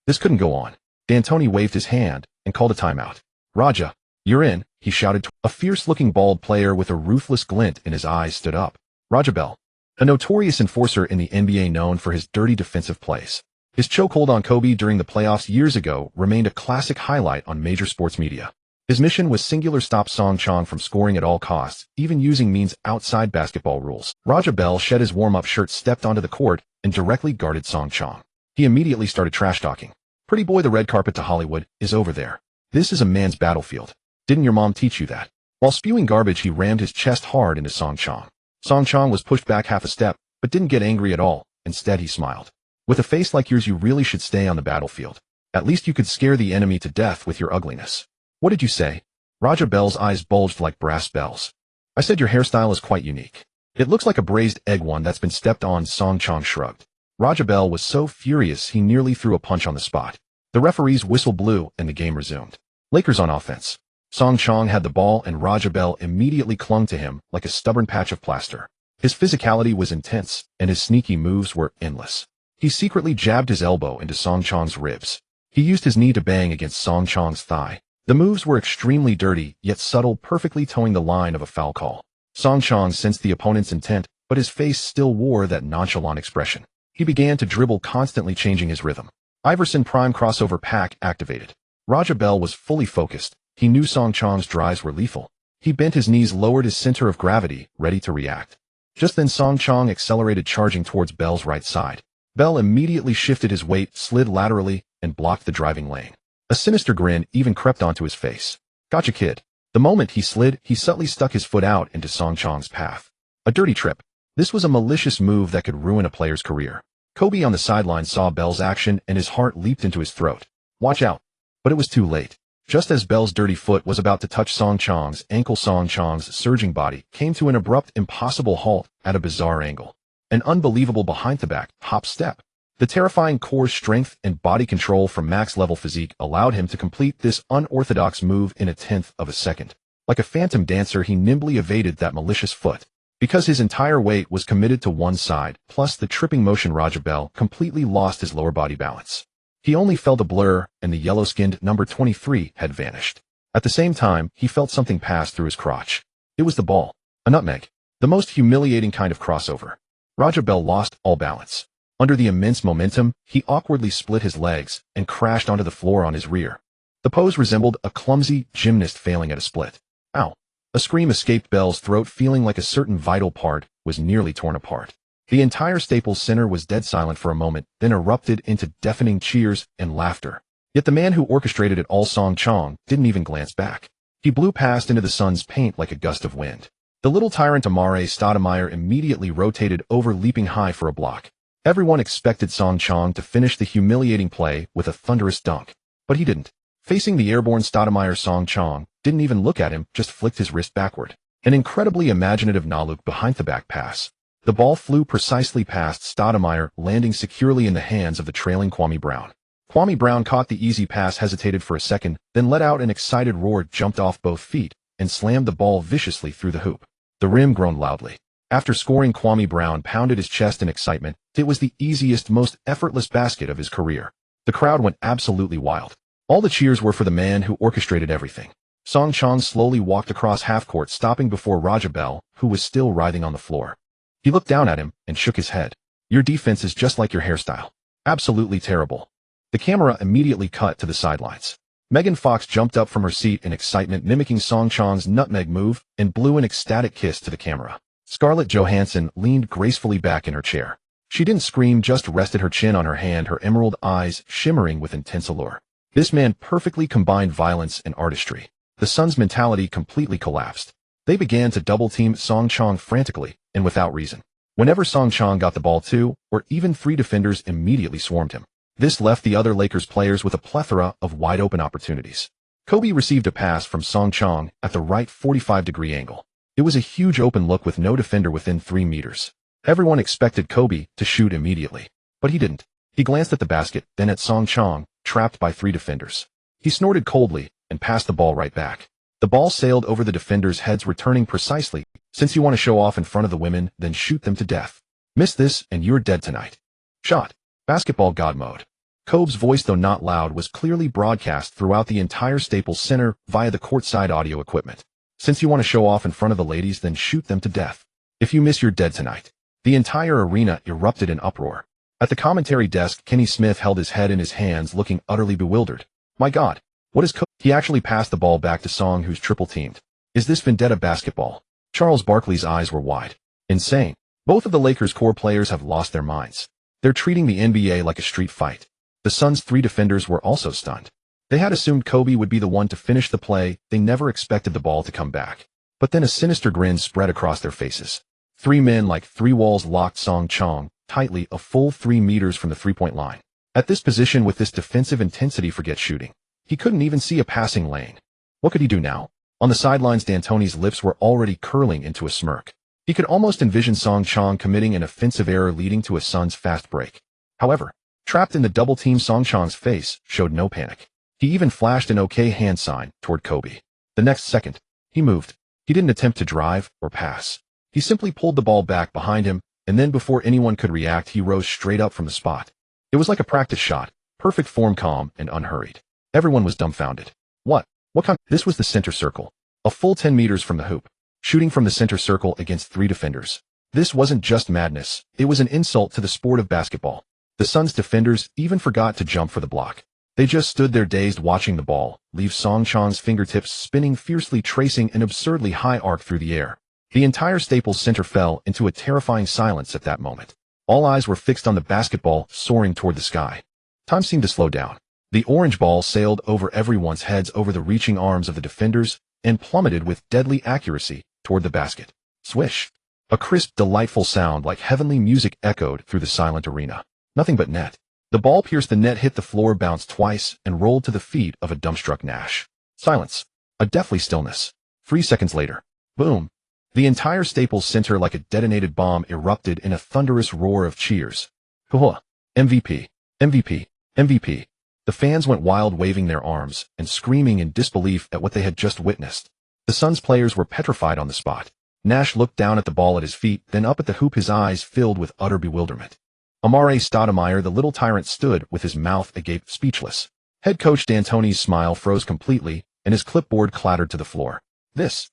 This couldn't go on. D'Antoni waved his hand and called a timeout. Raja, you're in, he shouted. A fierce-looking bald player with a ruthless glint in his eyes stood up. Raja Bell, a notorious enforcer in the NBA known for his dirty defensive plays. His chokehold on Kobe during the playoffs years ago remained a classic highlight on major sports media. His mission was singular: stop Song Chong from scoring at all costs, even using means outside basketball rules. Raja Bell shed his warm-up shirt, stepped onto the court, and directly guarded Song Chong. He immediately started trash-talking. "Pretty boy, the red carpet to Hollywood is over there. This is a man's battlefield. Didn't your mom teach you that?" While spewing garbage, he rammed his chest hard into Song Chong. Song Chong was pushed back half a step, but didn't get angry at all. Instead, he smiled. "With a face like yours, you really should stay on the battlefield. At least you could scare the enemy to death with your ugliness." "What did you say?" Raja Bell's eyes bulged like brass bells. "I said your hairstyle is quite unique. It looks like a braised egg one that's been stepped on." Song Chong shrugged. Raja Bell was so furious he nearly threw a punch on the spot. The referee's whistle blew and the game resumed. Lakers on offense. Song Chong had the ball and Raja Bell immediately clung to him like a stubborn patch of plaster. His physicality was intense and his sneaky moves were endless. He secretly jabbed his elbow into Song Chong's ribs. He used his knee to bang against Song Chong's thigh. The moves were extremely dirty, yet subtle, perfectly towing the line of a foul call. Song Chong sensed the opponent's intent, but his face still wore that nonchalant expression. He began to dribble, constantly changing his rhythm. Iverson prime crossover pack activated. Raja Bell was fully focused. He knew Song Chong's drives were lethal. He bent his knees, lowered his center of gravity, ready to react. Just then Song Chong accelerated, charging towards Bell's right side. Bell immediately shifted his weight, slid laterally, and blocked the driving lane. A sinister grin even crept onto his face. "Gotcha, kid." The moment he slid, he subtly stuck his foot out into Song Chong's path. A dirty trip. This was a malicious move that could ruin a player's career. Kobe on the sideline saw Bell's action and his heart leaped into his throat. "Watch out." But it was too late. Just as Bell's dirty foot was about to touch Song Chong's ankle, Song Chong's surging body came to an abrupt, impossible halt at a bizarre angle. An unbelievable behind-the-back hop step. The terrifying core strength and body control from max-level physique allowed him to complete this unorthodox move in a tenth of a second. Like a phantom dancer, he nimbly evaded that malicious foot. Because his entire weight was committed to one side, plus the tripping motion, Raja Bell completely lost his lower body balance. He only felt a blur, and the yellow-skinned number 23 had vanished. At the same time, he felt something pass through his crotch. It was the ball. A nutmeg. The most humiliating kind of crossover. Raja Bell lost all balance. Under the immense momentum, he awkwardly split his legs and crashed onto the floor on his rear. The pose resembled a clumsy gymnast failing at a split. Ow! A scream escaped Bell's throat, feeling like a certain vital part was nearly torn apart. The entire Staples Center was dead silent for a moment, then erupted into deafening cheers and laughter. Yet the man who orchestrated it all, Song Chong, didn't even glance back. He blew past into the Suns' paint like a gust of wind. The little tyrant Amare Stoudemire immediately rotated over, leaping high for a block. Everyone expected Song Chong to finish the humiliating play with a thunderous dunk. But he didn't. Facing the airborne Stoudemire, Song Chong didn't even look at him, just flicked his wrist backward. An incredibly imaginative Naluk behind-the-back pass. The ball flew precisely past Stoudemire, landing securely in the hands of the trailing Kwame Brown. Kwame Brown caught the easy pass, hesitated for a second, then let out an excited roar, jumped off both feet, and slammed the ball viciously through the hoop. The rim groaned loudly. After scoring, Kwame Brown pounded his chest in excitement. It was the easiest, most effortless basket of his career. The crowd went absolutely wild. All the cheers were for the man who orchestrated everything. Song Chong slowly walked across half-court, stopping before Raja Bell, who was still writhing on the floor. He looked down at him and shook his head. "Your defense is just like your hairstyle. Absolutely terrible." The camera immediately cut to the sidelines. Megan Fox jumped up from her seat in excitement, mimicking Song Chong's nutmeg move, and blew an ecstatic kiss to the camera. Scarlett Johansson leaned gracefully back in her chair. She didn't scream, just rested her chin on her hand, her emerald eyes shimmering with intense allure. This man perfectly combined violence and artistry. The Suns' mentality completely collapsed. They began to double-team Song Chong frantically, and without reason. Whenever Song Chong got the ball, 2 or even 3 defenders immediately swarmed him. This left the other Lakers players with a plethora of wide-open opportunities. Kobe received a pass from Song Chong at the right 45-degree angle. It was a huge open look with no defender within 3 meters. Everyone expected Kobe to shoot immediately, but he didn't. He glanced at the basket, then at Song Chong, trapped by 3 defenders. He snorted coldly and passed the ball right back. The ball sailed over the defenders' heads, returning precisely. "Since you want to show off in front of the women, then shoot them to death. Miss this and you're dead tonight." Shot. Basketball God mode. Kobe's voice, though not loud, was clearly broadcast throughout the entire Staples Center via the courtside audio equipment. "Since you want to show off in front of the ladies, then shoot them to death. If you miss, you're dead tonight." The entire arena erupted in uproar. At the commentary desk, Kenny Smith held his head in his hands, looking utterly bewildered. "My God, what is Kobe?" He actually passed the ball back to Song, who's triple-teamed. Is this vendetta basketball? Charles Barkley's eyes were wide. Insane. Both of the Lakers' core players have lost their minds. They're treating the NBA like a street fight. The Suns' 3 defenders were also stunned. They had assumed Kobe would be the one to finish the play. They never expected the ball to come back. But then a sinister grin spread across their faces. 3 men like 3 walls locked Song Chong tightly a full 3 meters from the three-point line. At this position with this defensive intensity, forget shooting. He couldn't even see a passing lane. What could he do now? On the sidelines, D'Antoni's lips were already curling into a smirk. He could almost envision Song Chong committing an offensive error leading to a Suns fast break. However, trapped in the double team, Song Chong's face showed no panic. He even flashed an okay hand sign toward Kobe. The next second, he moved. He didn't attempt to drive or pass. He simply pulled the ball back behind him, and then before anyone could react, he rose straight up from the spot. It was like a practice shot, perfect form, calm and unhurried. Everyone was dumbfounded. What kind? This was the center circle. A full 10 meters from the hoop. Shooting from the center circle against 3 defenders. This wasn't just madness, it was an insult to the sport of basketball. The Suns' defenders even forgot to jump for the block. They just stood there dazed, watching the ball leave Song Chong's fingertips spinning fiercely, tracing an absurdly high arc through the air. The entire Staples Center fell into a terrifying silence at that moment. All eyes were fixed on the basketball soaring toward the sky. Time seemed to slow down. The orange ball sailed over everyone's heads, over the reaching arms of the defenders, and plummeted with deadly accuracy toward the basket. Swish! A crisp, delightful sound like heavenly music echoed through the silent arena. Nothing but net. The ball pierced the net, hit the floor, bounced twice, and rolled to the feet of a dumbstruck Nash. Silence. A deathly stillness. 3 seconds later. Boom! The entire Staples Center, like a detonated bomb, erupted in a thunderous roar of cheers. Hoo-ha! MVP! MVP! MVP! The fans went wild, waving their arms and screaming in disbelief at what they had just witnessed. The Suns players were petrified on the spot. Nash looked down at the ball at his feet, then up at the hoop, his eyes filled with utter bewilderment. Amare Stoudemire, the little tyrant, stood with his mouth agape, speechless. Head coach D'Antoni's smile froze completely, and his clipboard clattered to the floor. This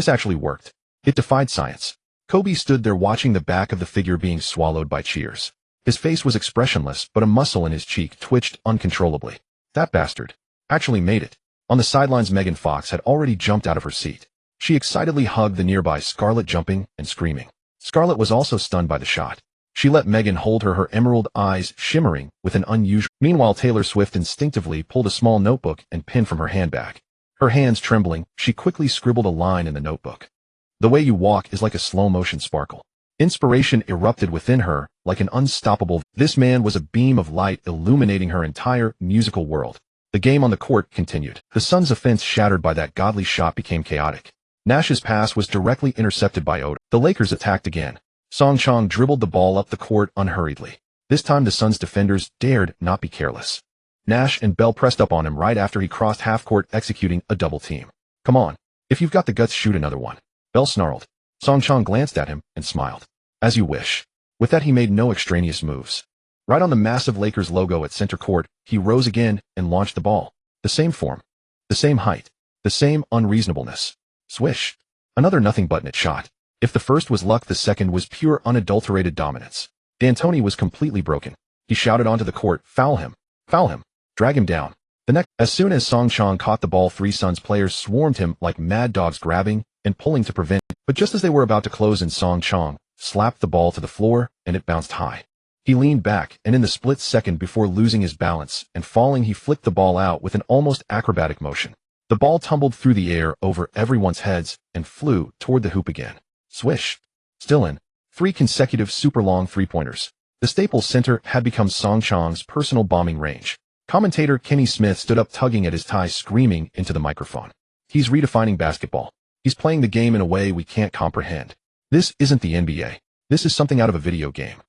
actually worked. It defied science. Kobe stood there watching the back of the figure being swallowed by cheers. His face was expressionless, but a muscle in his cheek twitched uncontrollably. That bastard actually made it. On the sidelines, Megan Fox had already jumped out of her seat. She excitedly hugged the nearby Scarlett, jumping and screaming. Scarlett was also stunned by the shot. She let Megan hold her emerald eyes shimmering with an unusual. Meanwhile, Taylor Swift instinctively pulled a small notebook and pen from her handbag. Her hands trembling, she quickly scribbled a line in the notebook. The way you walk is like a slow-motion sparkle. Inspiration erupted within her like an unstoppable. This man was a beam of light illuminating her entire musical world. The game on the court continued. The Suns' offense, shattered by that godly shot, became chaotic. Nash's pass was directly intercepted by Oda. The Lakers attacked again. Song Chong dribbled the ball up the court unhurriedly. This time the Suns' defenders dared not be careless. Nash and Bell pressed up on him right after he crossed half-court, executing a double team. Come on. If you've got the guts, shoot another one. Bell snarled. Song Chong glanced at him and smiled. As you wish. With that, he made no extraneous moves. Right on the massive Lakers logo at center court, he rose again and launched the ball. The same form. The same height. The same unreasonableness. Swish. Another nothing-but-net shot. If the first was luck, the second was pure unadulterated dominance. D'Antoni was completely broken. He shouted onto the court, "Foul him! Foul him! Drag him down!" As soon as Song Chong caught the ball, 3 Suns players swarmed him like mad dogs, grabbing and pulling to prevent it. But just as they were about to close in, Song Chong slapped the ball to the floor, and it bounced high. He leaned back, and in the split second before losing his balance and falling, he flicked the ball out with an almost acrobatic motion. The ball tumbled through the air over everyone's heads and flew toward the hoop again. Swish. Still in. 3 consecutive super-long three-pointers. The Staples Center had become Song Chong's personal bombing range. Commentator Kenny Smith stood up, tugging at his tie, screaming into the microphone. He's redefining basketball. He's playing the game in a way we can't comprehend. This isn't the NBA. This is something out of a video game.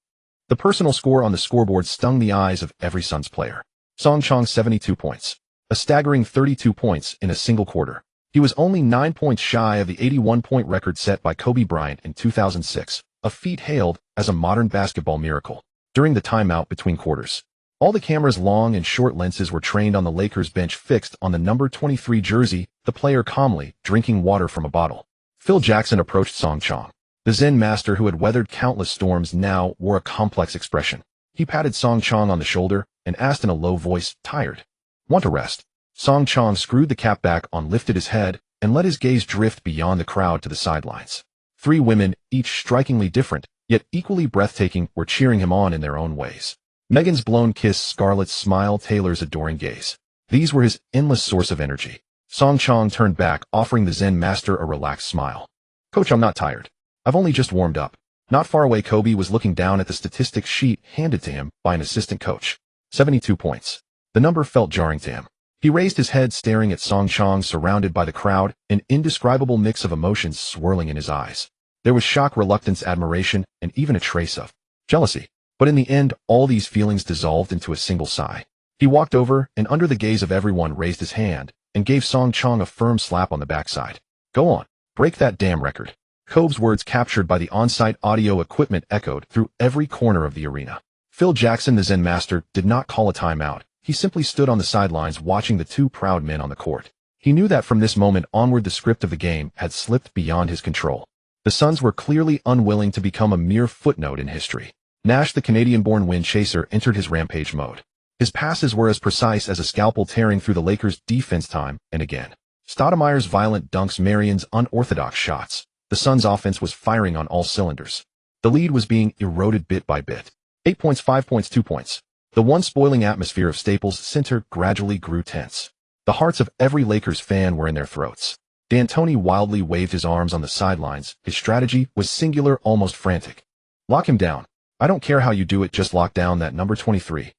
The personal score on the scoreboard stung the eyes of every Suns player. Song Chong, 72 points. A staggering 32 points in a single quarter. He was only 9 points shy of the 81-point record set by Kobe Bryant in 2006, a feat hailed as a modern basketball miracle. During the timeout between quarters, all the cameras, long and short lenses, were trained on the Lakers bench, fixed on the number 23 jersey, the player calmly drinking water from a bottle. Phil Jackson approached Song Chong. The Zen master, who had weathered countless storms, now wore a complex expression. He patted Song Chong on the shoulder and asked in a low voice, "Tired? Want to rest?" Song Chong screwed the cap back on, lifted his head, and let his gaze drift beyond the crowd to the sidelines. Three women, each strikingly different, yet equally breathtaking, were cheering him on in their own ways. Megan's blown kiss, Scarlett's smile, Taylor's adoring gaze. These were his endless source of energy. Song Chong turned back, offering the Zen master a relaxed smile. "Coach, I'm not tired. I've only just warmed up." Not far away, Kobe was looking down at the statistics sheet handed to him by an assistant coach. 72 points. The number felt jarring to him. He raised his head, staring at Song Chong, surrounded by the crowd, an indescribable mix of emotions swirling in his eyes. There was shock, reluctance, admiration, and even a trace of jealousy. But in the end, all these feelings dissolved into a single sigh. He walked over, and under the gaze of everyone raised his hand, and gave Song Chong a firm slap on the backside. "Go on. Break that damn record." Kobe's words, captured by the on-site audio equipment, echoed through every corner of the arena. Phil Jackson, the Zen master, did not call a timeout. He simply stood on the sidelines watching the two proud men on the court. He knew that from this moment onward the script of the game had slipped beyond his control. The Suns were clearly unwilling to become a mere footnote in history. Nash, the Canadian-born wind chaser, entered his rampage mode. His passes were as precise as a scalpel, tearing through the Lakers' defense time and again. Stoudemire's violent dunks, Marion's unorthodox shots. The Suns' offense was firing on all cylinders. The lead was being eroded bit by bit. 8 points, 5 points, 2 points. The once-boiling atmosphere of Staples Center gradually grew tense. The hearts of every Lakers fan were in their throats. D'Antoni wildly waved his arms on the sidelines. His strategy was singular, almost frantic. "Lock him down. I don't care how you do it, just lock down that number 23.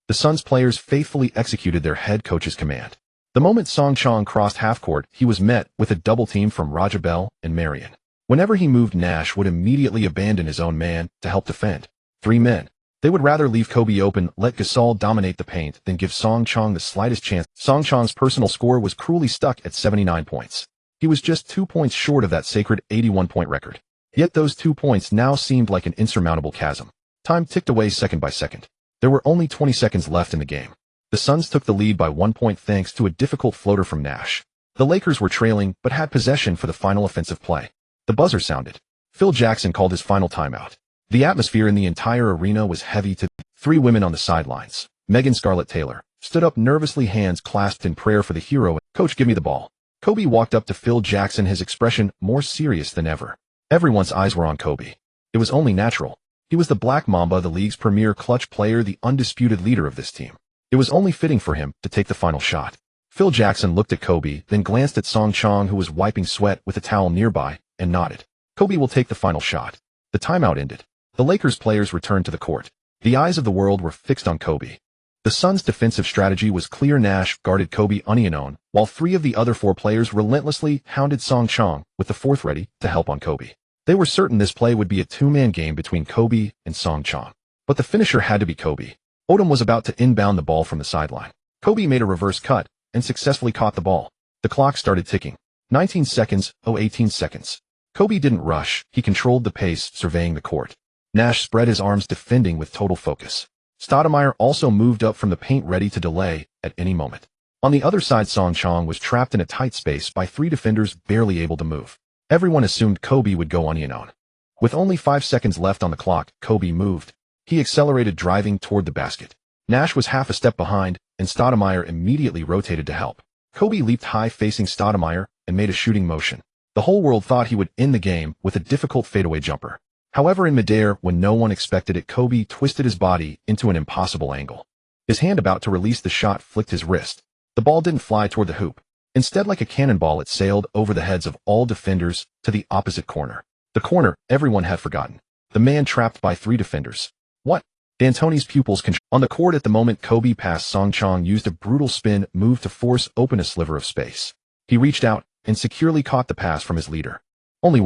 The Suns players faithfully executed their head coach's command. The moment Song Chong crossed half-court, he was met with a double team from Raja Bell and Marion. Whenever he moved, Nash would immediately abandon his own man to help defend. 3 men. They would rather leave Kobe open, let Gasol dominate the paint, than give Song Chong the slightest chance. Song Chong's personal score was cruelly stuck at 79 points. He was just 2 points short of that sacred 81-point record. Yet those 2 points now seemed like an insurmountable chasm. Time ticked away second by second. There were only 20 seconds left in the game. The Suns took the lead by 1 point thanks to a difficult floater from Nash. The Lakers were trailing, but had possession for the final offensive play. The buzzer sounded. Phil Jackson called his final timeout. The atmosphere in the entire arena was heavy. To 3 women on the sidelines, Megan, Scarlett, Taylor, stood up nervously, hands clasped in prayer for the hero. "Coach, give me the ball." Kobe walked up to Phil Jackson, his expression more serious than ever. Everyone's eyes were on Kobe. It was only natural. He was the Black Mamba, the league's premier clutch player, the undisputed leader of this team. It was only fitting for him to take the final shot. Phil Jackson looked at Kobe, then glanced at Song Chong, who was wiping sweat with a towel nearby, and nodded. "Kobe will take the final shot." The timeout ended. The Lakers players returned to the court. The eyes of the world were fixed on Kobe. The Suns' defensive strategy was clear. Nash guarded Kobe unknown, while 3 of the other 4 players relentlessly hounded Song Chong, with the 4th ready to help on Kobe. They were certain this play would be a 2-man game between Kobe and Song Chong. But the finisher had to be Kobe. Odom was about to inbound the ball from the sideline. Kobe made a reverse cut and successfully caught the ball. The clock started ticking. 19 seconds, 18 seconds. Kobe didn't rush. He controlled the pace, surveying the court. Nash spread his arms, defending with total focus. Stoudemire also moved up from the paint, ready to delay at any moment. On the other side, Song Chong was trapped in a tight space by 3 defenders, barely able to move. Everyone assumed Kobe would go unknown. With only 5 seconds left on the clock, Kobe moved. He accelerated, driving toward the basket. Nash was half a step behind, and Stoudemire immediately rotated to help. Kobe leaped high, facing Stoudemire, and made a shooting motion. The whole world thought he would end the game with a difficult fadeaway jumper. However, in midair, when no one expected it, Kobe twisted his body into an impossible angle. His hand about to release the shot flicked his wrist. The ball didn't fly toward the hoop. Instead, like a cannonball, it sailed over the heads of all defenders to the opposite corner. The corner everyone had forgotten. The man trapped by 3 defenders. What? D'Antoni's pupils on the court at the moment Kobe passed. Song Chong used a brutal spin move to force open a sliver of space. He reached out and securely caught the pass from his leader. Only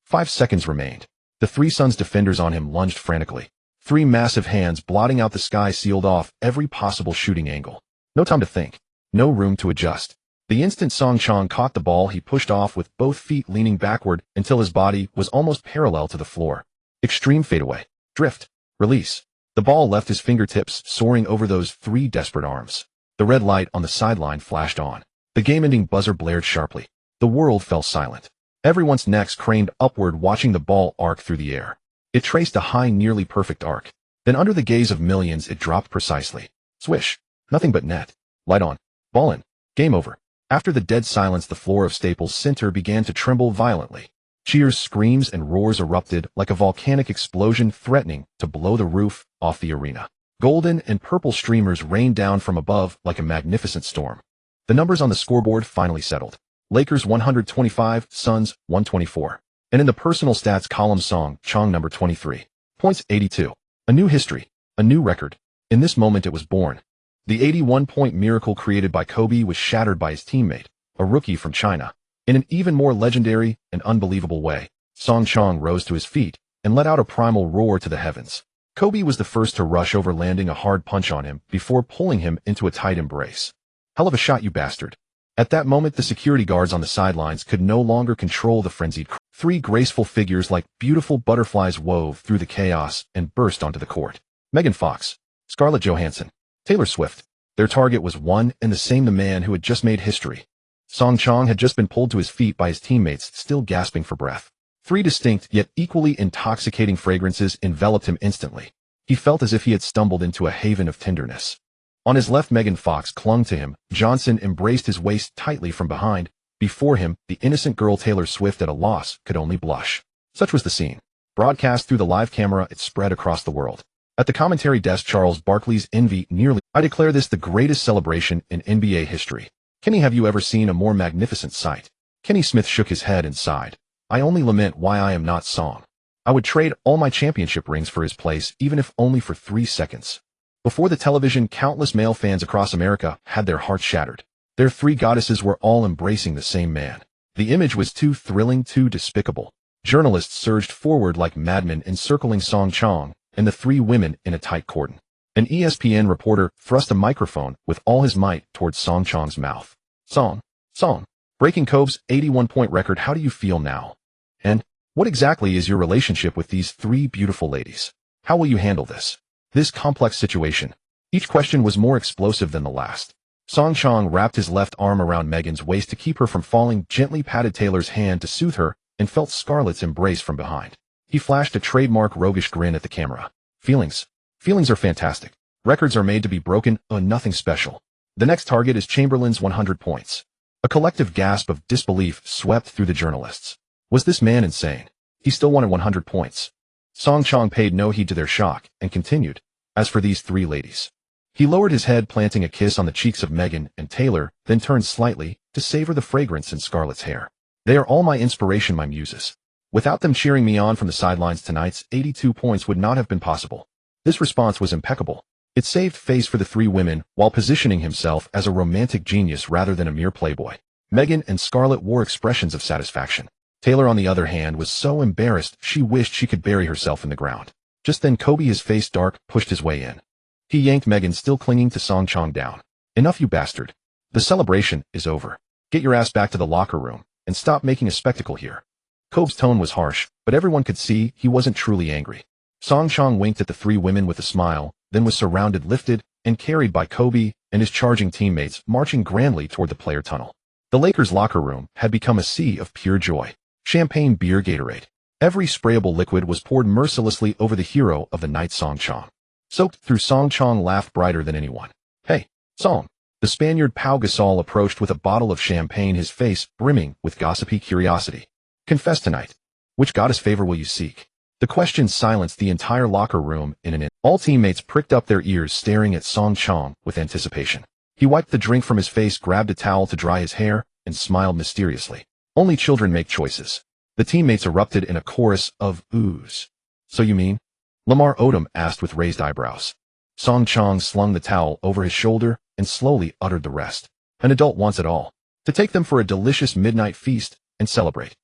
5 seconds remained. The 3 Suns defenders on him lunged frantically. 3 massive hands blotting out the sky sealed off every possible shooting angle. No time to think. No room to adjust. The instant Song Chong caught the ball, he pushed off with both feet, leaning backward until his body was almost parallel to the floor. Extreme fadeaway. Drift. Release. The ball left his fingertips, soaring over those 3 desperate arms. The red light on the sideline flashed on. The game-ending buzzer blared sharply. The world fell silent. Everyone's necks craned upward, watching the ball arc through the air. It traced a high, nearly perfect arc. Then under the gaze of millions, it dropped precisely. Swish. Nothing but net. Light on. Ball in. Game over. After the dead silence, the floor of Staples Center began to tremble violently. Cheers, screams, and roars erupted like a volcanic explosion threatening to blow the roof off the arena. Golden and purple streamers rained down from above like a magnificent storm. The numbers on the scoreboard finally settled. Lakers 125, Suns 124. And in the personal stats column, Song Chong number 23. Points 82. A new history. A new record. In this moment it was born. The 81-point miracle created by Kobe was shattered by his teammate, a rookie from China. In an even more legendary and unbelievable way, Song Chong rose to his feet and let out a primal roar to the heavens. Kobe was the first to rush over, landing a hard punch on him before pulling him into a tight embrace. "Hell of a shot, you bastard." At that moment, the security guards on the sidelines could no longer control the frenzied crowd. Three graceful figures like beautiful butterflies wove through the chaos and burst onto the court. Megan Fox, Scarlett Johansson, Taylor Swift. Their target was one and the same, the man who had just made history. Song Chong had just been pulled to his feet by his teammates, still gasping for breath. Three distinct yet equally intoxicating fragrances enveloped him instantly. He felt as if he had stumbled into a haven of tenderness. On his left, Megan Fox clung to him. Johnson embraced his waist tightly from behind. Before him, the innocent girl Taylor Swift, at a loss, could only blush. Such was the scene. Broadcast through the live camera, it spread across the world. At the commentary desk, Charles Barkley's envy nearly. "I declare this the greatest celebration in NBA history. Kenny, have you ever seen a more magnificent sight?" Kenny Smith shook his head and sighed. "I only lament why I am not Song. I would trade all my championship rings for his place, even if only for 3 seconds." Before the television, countless male fans across America had their hearts shattered. Their three goddesses were all embracing the same man. The image was too thrilling, too despicable. Journalists surged forward like madmen, encircling Song Chong and the three women in a tight cordon. An ESPN reporter thrust a microphone with all his might towards Song Chong's mouth. Song, breaking Kobe's 81-point record, how do you feel now? And what exactly is your relationship with these three beautiful ladies? How will you handle this complex situation?" Each question was more explosive than the last. Song Chong wrapped his left arm around Megan's waist to keep her from falling, gently patted Taylor's hand to soothe her, and felt Scarlett's embrace from behind. He flashed a trademark roguish grin at the camera. Feelings are fantastic. Records are made to be broken, nothing special. The next target is Chamberlain's 100 points. A collective gasp of disbelief swept through the journalists. Was this man insane? He still wanted 100 points. Song Chong paid no heed to their shock and continued, "As for these three ladies." He lowered his head, planting a kiss on the cheeks of Megan and Taylor, then turned slightly to savor the fragrance in Scarlett's hair. "They are all my inspiration, my muses. Without them cheering me on from the sidelines, tonight's 82 points would not have been possible." This response was impeccable. It saved face for the three women while positioning himself as a romantic genius rather than a mere playboy. Megan and Scarlett wore expressions of satisfaction. Taylor, on the other hand, was so embarrassed she wished she could bury herself in the ground. Just then Kobe, his face dark, pushed his way in. He yanked Megan, still clinging to Song Chong, down. "Enough, you bastard. The celebration is over. Get your ass back to the locker room and stop making a spectacle here." Kobe's tone was harsh, but everyone could see he wasn't truly angry. Song Chong winked at the three women with a smile, then was surrounded, lifted, and carried by Kobe and his charging teammates, marching grandly toward the player tunnel. The Lakers' locker room had become a sea of pure joy. Champagne, beer, Gatorade. Every sprayable liquid was poured mercilessly over the hero of the night, Song Chong. Soaked through, Song Chong laughed brighter than anyone. "Hey, Song." The Spaniard Pau Gasol approached with a bottle of champagne, his face brimming with gossipy curiosity. "Confess tonight. Which goddess favor will you seek?" The question silenced the entire locker room in an instant. All teammates pricked up their ears, staring at Song Chong with anticipation. He wiped the drink from his face, grabbed a towel to dry his hair, and smiled mysteriously. "Only children make choices." The teammates erupted in a chorus of oohs. "So you mean?" Lamar Odom asked with raised eyebrows. Song Chong slung the towel over his shoulder and slowly uttered the rest. "An adult wants it all. To take them for a delicious midnight feast and celebrate."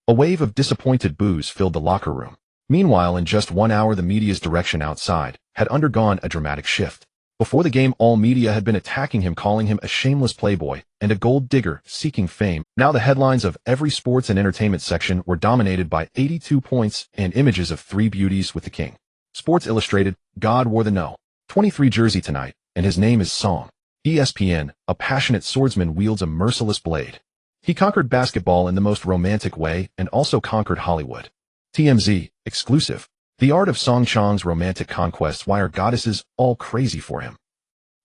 A wave of disappointed boos filled the locker room. Meanwhile, in just 1 hour, the media's direction outside had undergone a dramatic shift. Before the game, all media had been attacking him, calling him a shameless playboy and a gold digger seeking fame. Now the headlines of every sports and entertainment section were dominated by 82 points and images of three beauties with the king. Sports Illustrated, God wore the No. 23 jersey tonight, and his name is Song. ESPN, a passionate swordsman wields a merciless blade. He conquered basketball in the most romantic way and also conquered Hollywood. TMZ, exclusive. The art of Song Chong's romantic conquests. Why are goddesses all crazy for him?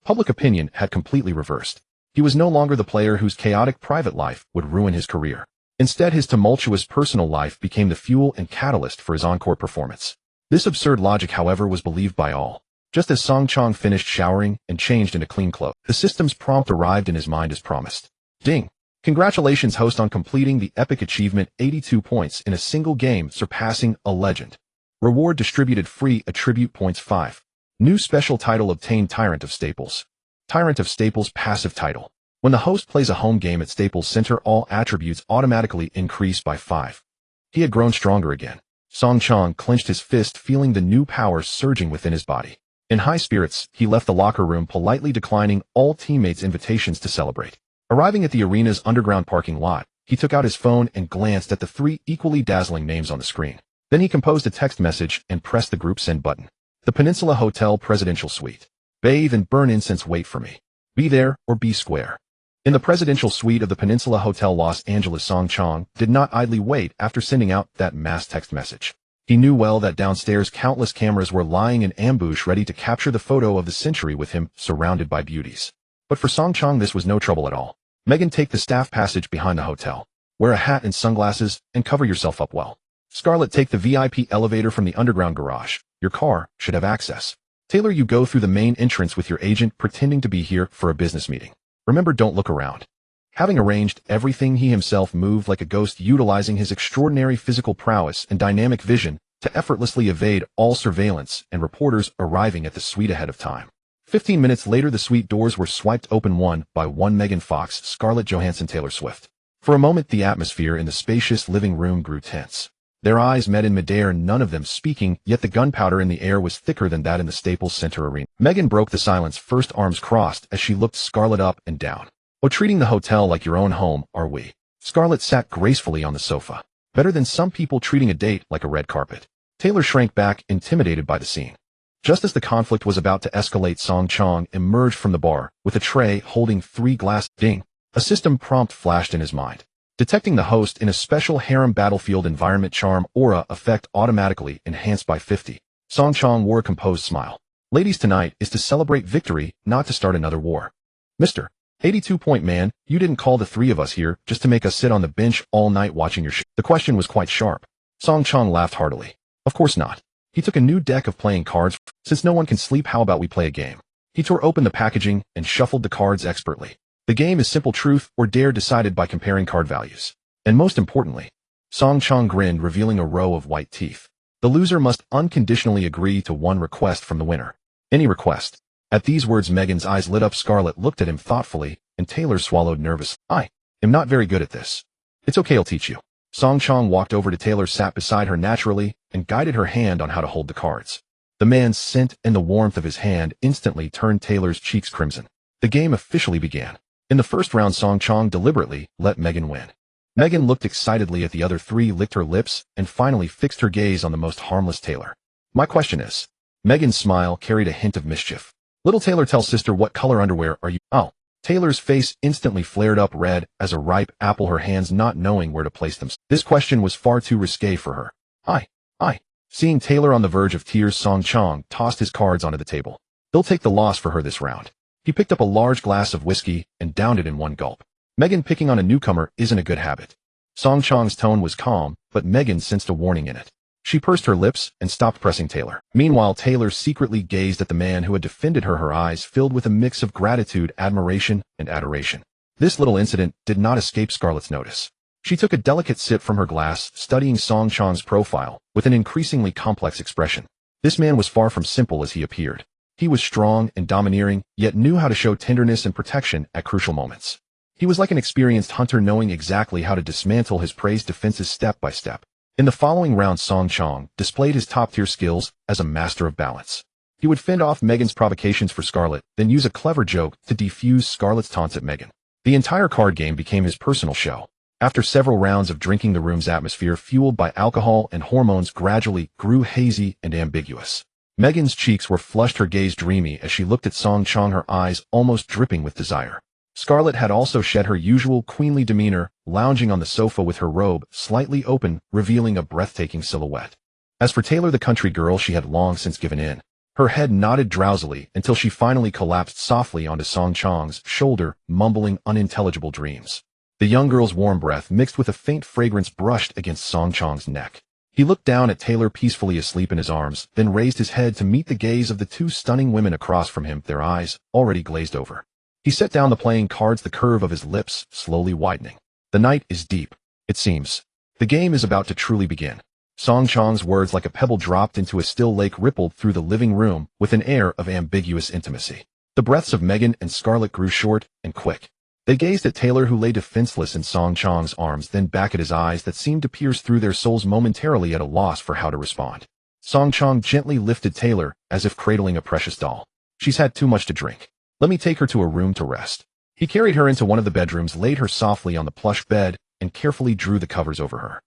Public opinion had completely reversed. He was no longer the player whose chaotic private life would ruin his career. Instead, his tumultuous personal life became the fuel and catalyst for his on-court performance. This absurd logic, however, was believed by all. Just as Song Chong finished showering and changed into clean clothes, the system's prompt arrived in his mind as promised. Ding! Congratulations, host, on completing the epic achievement, 82 points in a single game, surpassing a legend. Reward distributed free, attribute points 5. New special title obtained, Tyrant of Staples. Tyrant of Staples passive title. When the host plays a home game at Staples Center, all attributes automatically increase by 5. He had grown stronger again. Song Chong clenched his fist, feeling the new power surging within his body. In high spirits, he left the locker room, politely declining all teammates' invitations to celebrate. Arriving at the arena's underground parking lot, he took out his phone and glanced at the 3 equally dazzling names on the screen. Then he composed a text message and pressed the group send button. The Peninsula Hotel Presidential Suite. Bathe and burn incense, wait for me. Be there or be square. In the presidential suite of the Peninsula Hotel Los Angeles, Song Chong did not idly wait after sending out that mass text message. He knew well that downstairs countless cameras were lying in ambush, ready to capture the photo of the century with him surrounded by beauties. But for Song Chong, this was no trouble at all. Megan, take the staff passage behind the hotel. Wear a hat and sunglasses and cover yourself up well. Scarlett, take the VIP elevator from the underground garage. Your car should have access. Taylor, you go through the main entrance with your agent, pretending to be here for a business meeting. Remember, don't look around. Having arranged everything, he himself moved like a ghost, utilizing his extraordinary physical prowess and dynamic vision to effortlessly evade all surveillance and reporters arriving at the suite ahead of time. 15 minutes later, the suite doors were swiped open one by one. Megan Fox, Scarlett Johansson, Taylor Swift. For a moment, the atmosphere in the spacious living room grew tense. Their eyes met in midair, none of them speaking, yet the gunpowder in the air was thicker than that in the Staples Center arena. Megan broke the silence, first arms crossed, as she looked Scarlett up and down. Oh, treating the hotel like your own home, are we? Scarlett sat gracefully on the sofa. Better than some people treating a date like a red carpet. Taylor shrank back, intimidated by the scene. Just as the conflict was about to escalate, Song Chong emerged from the bar with a tray holding 3 glass. Ding! A system prompt flashed in his mind. Detecting the host in a special harem battlefield environment, charm aura effect automatically enhanced by 50. Song Chong wore a composed smile. Ladies, tonight is to celebrate victory, not to start another war. Mr. 82-point man, you didn't call the 3 of us here just to make us sit on the bench all night watching your The question was quite sharp. Song Chong laughed heartily. Of course not. He took a new deck of playing cards. Since no one can sleep, how about we play a game? He tore open the packaging and shuffled the cards expertly. The game is simple: truth or dare, decided by comparing card values. And most importantly, Song Chong grinned, revealing a row of white teeth. The loser must unconditionally agree to one request from the winner. Any request. At these words, Megan's eyes lit up. Scarlett looked at him thoughtfully, and Taylor swallowed nervously. I am not very good at this. It's okay, I'll teach you. Song Chong walked over to Taylor, sat beside her naturally, and guided her hand on how to hold the cards. The man's scent and the warmth of his hand instantly turned Taylor's cheeks crimson. The game officially began. In the first round, Song Chong deliberately let Megan win. Megan looked excitedly at the other 3, licked her lips, and finally fixed her gaze on the most harmless Taylor. My question is. Megan's smile carried a hint of mischief. Little Taylor, tell sister, what color underwear are you? Oh. Taylor's face instantly flared up red as a ripe apple, her hands not knowing where to place them. This question was far too risque for her. I. Seeing Taylor on the verge of tears, Song Chong tossed his cards onto the table. They'll take the loss for her this round. He picked up a large glass of whiskey and downed it in one gulp. Megan, picking on a newcomer isn't a good habit. Song Chong's tone was calm, but Megan sensed a warning in it. She pursed her lips and stopped pressing Taylor. Meanwhile, Taylor secretly gazed at the man who had defended her, her eyes filled with a mix of gratitude, admiration, and adoration. This little incident did not escape Scarlett's notice. She took a delicate sip from her glass, studying Song Chong's profile with an increasingly complex expression. This man was far from simple as he appeared. He was strong and domineering, yet knew how to show tenderness and protection at crucial moments. He was like an experienced hunter, knowing exactly how to dismantle his prey's defenses step by step. In the following round, Song Chong displayed his top-tier skills as a master of balance. He would fend off Megan's provocations for Scarlett, then use a clever joke to defuse Scarlett's taunts at Megan. The entire card game became his personal show. After several rounds of drinking, the room's atmosphere, fueled by alcohol and hormones, gradually grew hazy and ambiguous. Megan's cheeks were flushed, her gaze dreamy as she looked at Song Chong, her eyes almost dripping with desire. Scarlett had also shed her usual queenly demeanor, lounging on the sofa with her robe slightly open, revealing a breathtaking silhouette. As for Taylor, the country girl, she had long since given in. Her head nodded drowsily until she finally collapsed softly onto Song Chang's shoulder, mumbling unintelligible dreams. The young girl's warm breath mixed with a faint fragrance brushed against Song Chang's neck. He looked down at Taylor peacefully asleep in his arms, then raised his head to meet the gaze of the two stunning women across from him, their eyes already glazed over. He set down the playing cards, the curve of his lips slowly widening. The night is deep, it seems. The game is about to truly begin. Song Chang's words like a pebble dropped into a still lake rippled through the living room with an air of ambiguous intimacy. The breaths of Megan and Scarlett grew short and quick. They gazed at Taylor, who lay defenseless in Song Chang's arms, then back at his eyes that seemed to pierce through their souls, momentarily at a loss for how to respond. Song Chang gently lifted Taylor, as if cradling a precious doll. She's had too much to drink. Let me take her to a room to rest. He carried her into one of the bedrooms, laid her softly on the plush bed, and carefully drew the covers over her.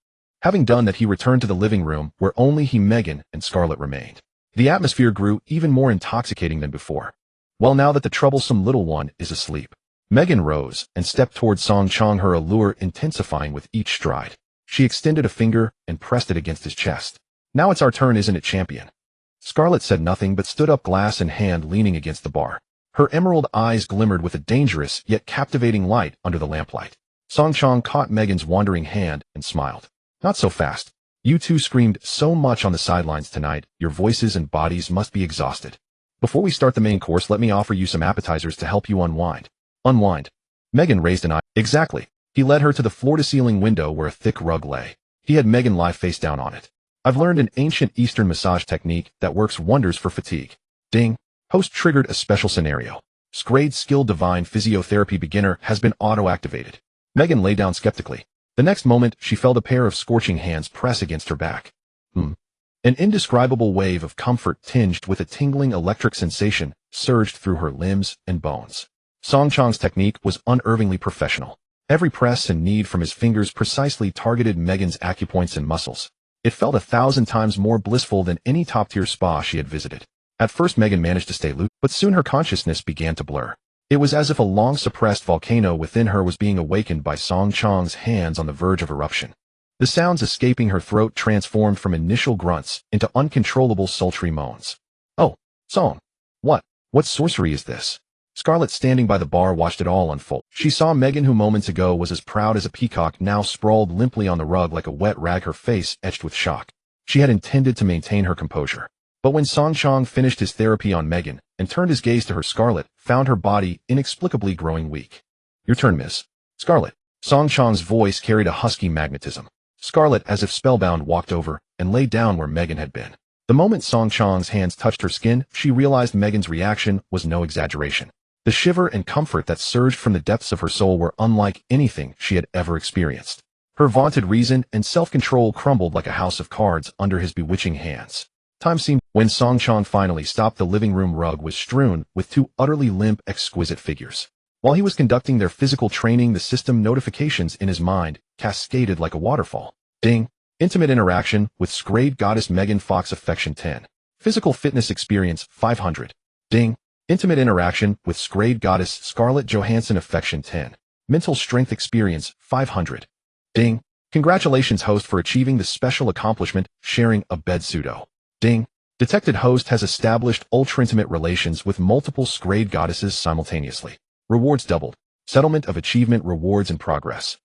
Having done that, he returned to the living room, where only he, Megan, and Scarlett remained. The atmosphere grew even more intoxicating than before. Well, now that the troublesome little one is asleep, Megan rose and stepped toward Song Chang, her allure intensifying with each stride. She extended a finger and pressed it against his chest. Now it's our turn, isn't it, champion? Scarlett said nothing but stood up, glass in hand, leaning against the bar. Her emerald eyes glimmered with a dangerous yet captivating light under the lamplight. Song Chang caught Megan's wandering hand and smiled. Not so fast. You two screamed so much on the sidelines tonight, your voices and bodies must be exhausted. Before we start the main course, let me offer you some appetizers to help you unwind. Unwind. Megan raised an eye. Exactly. He led her to the floor-to-ceiling window where a thick rug lay. He had Megan lie face down on it. I've learned an ancient Eastern massage technique that works wonders for fatigue. Ding. Host triggered a special scenario. Scrade skill divine physiotherapy beginner has been auto-activated. Megan lay down skeptically. The next moment, she felt a pair of scorching hands press against her back. An indescribable wave of comfort tinged with a tingling electric sensation surged through her limbs and bones. Song Chang's technique was unervingly professional. Every press and knead from his fingers precisely targeted Megan's acupoints and muscles. It felt 1,000 times more blissful than any top-tier spa she had visited. At first, Megan managed to stay loose, but soon her consciousness began to blur. It was as if a long-suppressed volcano within her was being awakened by Song Chang's hands on the verge of eruption. The sounds escaping her throat transformed from initial grunts into uncontrollable sultry moans. Oh, Song. What sorcery is this? Scarlett, standing by the bar, watched it all unfold. She saw Megan, who moments ago was as proud as a peacock, now sprawled limply on the rug like a wet rag, her face etched with shock. She had intended to maintain her composure. But when Song Chang finished his therapy on Megan and turned his gaze to her, Scarlett found her body inexplicably growing weak. Your turn, miss. Scarlett. Song Chang's voice carried a husky magnetism. Scarlett, as if spellbound, walked over and lay down where Megan had been. The moment Song Chang's hands touched her skin, she realized Megan's reaction was no exaggeration. The shiver and comfort that surged from the depths of her soul were unlike anything she had ever experienced. Her vaunted reason and self-control crumbled like a house of cards under his bewitching hands. Time seemed. When Song Chang finally stopped, the living room rug was strewn with two utterly limp, exquisite figures. While he was conducting their physical training, the system notifications in his mind cascaded like a waterfall. Ding. Intimate interaction with Scrade goddess Megan Fox, affection 10. Physical fitness experience 500. Ding. Intimate interaction with Scrade goddess Scarlett Johansson, affection 10. Mental strength experience 500. Ding. Congratulations, host, for achieving the special accomplishment, sharing a bed pseudo. Ding. Detected host has established ultra-intimate relations with multiple Scrade goddesses simultaneously. Rewards doubled. Settlement of achievement rewards in progress.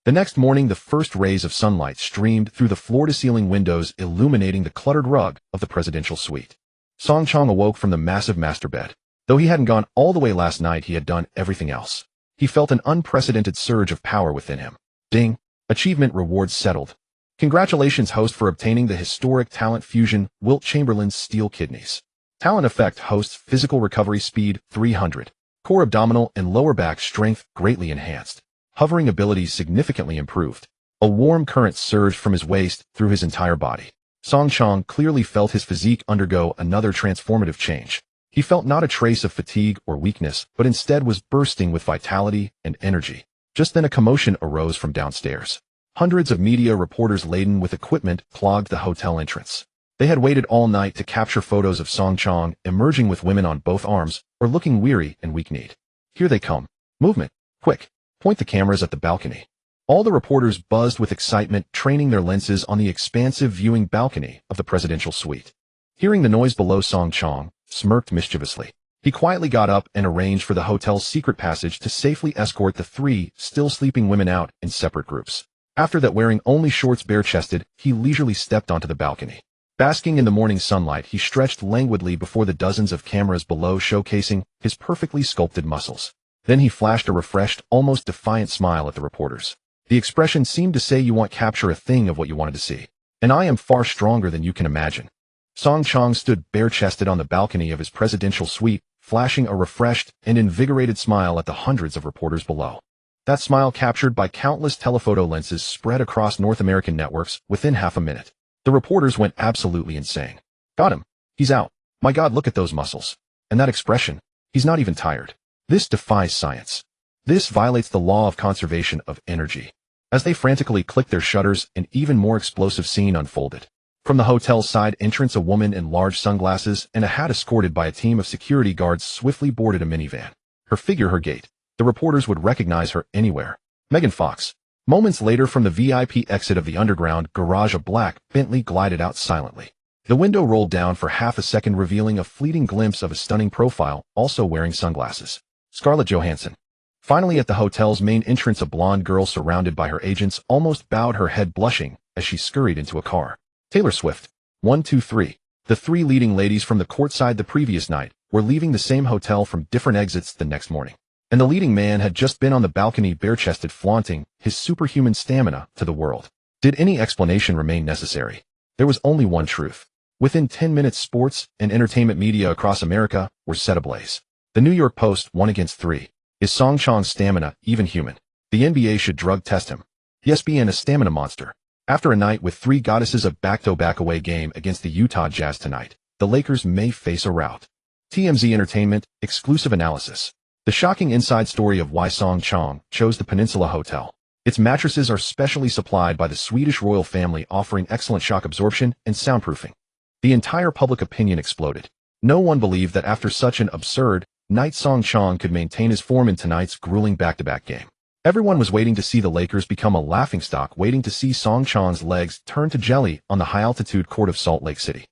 The next morning, the first rays of sunlight streamed through the floor-to-ceiling windows, illuminating the cluttered rug of the presidential suite. Song Chang awoke from the massive master bed. Though he hadn't gone all the way last night, he had done everything else. He felt an unprecedented surge of power within him. Ding. Achievement rewards settled. Congratulations, host, for obtaining the historic talent fusion Wilt Chamberlain's steel kidneys. Talent effect: host physical recovery speed 300. Core abdominal and lower back strength greatly enhanced. Hovering abilities significantly improved. A warm current surged from his waist through his entire body. Song Chang clearly felt his physique undergo another transformative change. He felt not a trace of fatigue or weakness, but instead was bursting with vitality and energy. Just then a commotion arose from downstairs. Hundreds of media reporters laden with equipment clogged the hotel entrance. They had waited all night to capture photos of Song Chang emerging with women on both arms or looking weary and weak-kneed. Here they come. Movement. Quick. Point the cameras at the balcony. All the reporters buzzed with excitement, training their lenses on the expansive viewing balcony of the presidential suite. Hearing the noise below, Song Chong smirked mischievously. He quietly got up and arranged for the hotel's secret passage to safely escort the three still sleeping women out in separate groups. After that, wearing only shorts bare-chested, he leisurely stepped onto the balcony. Basking in the morning sunlight, he stretched languidly before the dozens of cameras below, showcasing his perfectly sculpted muscles. Then he flashed a refreshed, almost defiant smile at the reporters. The expression seemed to say, "You won't capture a thing of what you wanted to see. And I am far stronger than you can imagine." Song Chong stood bare-chested on the balcony of his presidential suite, flashing a refreshed and invigorated smile at the hundreds of reporters below. That smile, captured by countless telephoto lenses spread across North American networks, within half a minute. The reporters went absolutely insane. "Got him. He's out. My God, look at those muscles. And that expression. He's not even tired. This defies science. This violates the law of conservation of energy." As they frantically clicked their shutters, an even more explosive scene unfolded. From the hotel's side entrance, a woman in large sunglasses and a hat, escorted by a team of security guards, swiftly boarded a minivan. Her figure, her gait. The reporters would recognize her anywhere. Megan Fox. Moments later, from the VIP exit of the underground garage, a black Bentley glided out silently. The window rolled down for half a second, revealing a fleeting glimpse of a stunning profile, also wearing sunglasses. Scarlett Johansson. Finally, at the hotel's main entrance, a blonde girl surrounded by her agents almost bowed her head, blushing, as she scurried into a car. Taylor Swift. 1, 2, 3. The three leading ladies from the courtside the previous night were leaving the same hotel from different exits the next morning. And the leading man had just been on the balcony, bare-chested, flaunting his superhuman stamina to the world. Did any explanation remain necessary? There was only one truth. Within 10 minutes, sports and entertainment media across America were set ablaze. The New York Post, 1 against 3. Is Song Chong's stamina even human? The NBA should drug test him. ESPN, a stamina monster. After a night with three goddesses, a back-to-back away game against the Utah Jazz tonight, the Lakers may face a rout. TMZ Entertainment, exclusive analysis. The shocking inside story of why Song Chong chose the Peninsula Hotel. Its mattresses are specially supplied by the Swedish royal family, offering excellent shock absorption and soundproofing. The entire public opinion exploded. No one believed that after such an absurd night, Song Chong could maintain his form in tonight's grueling back-to-back game. Everyone was waiting to see the Lakers become a laughingstock, waiting to see Song Chong's legs turn to jelly on the high-altitude court of Salt Lake City.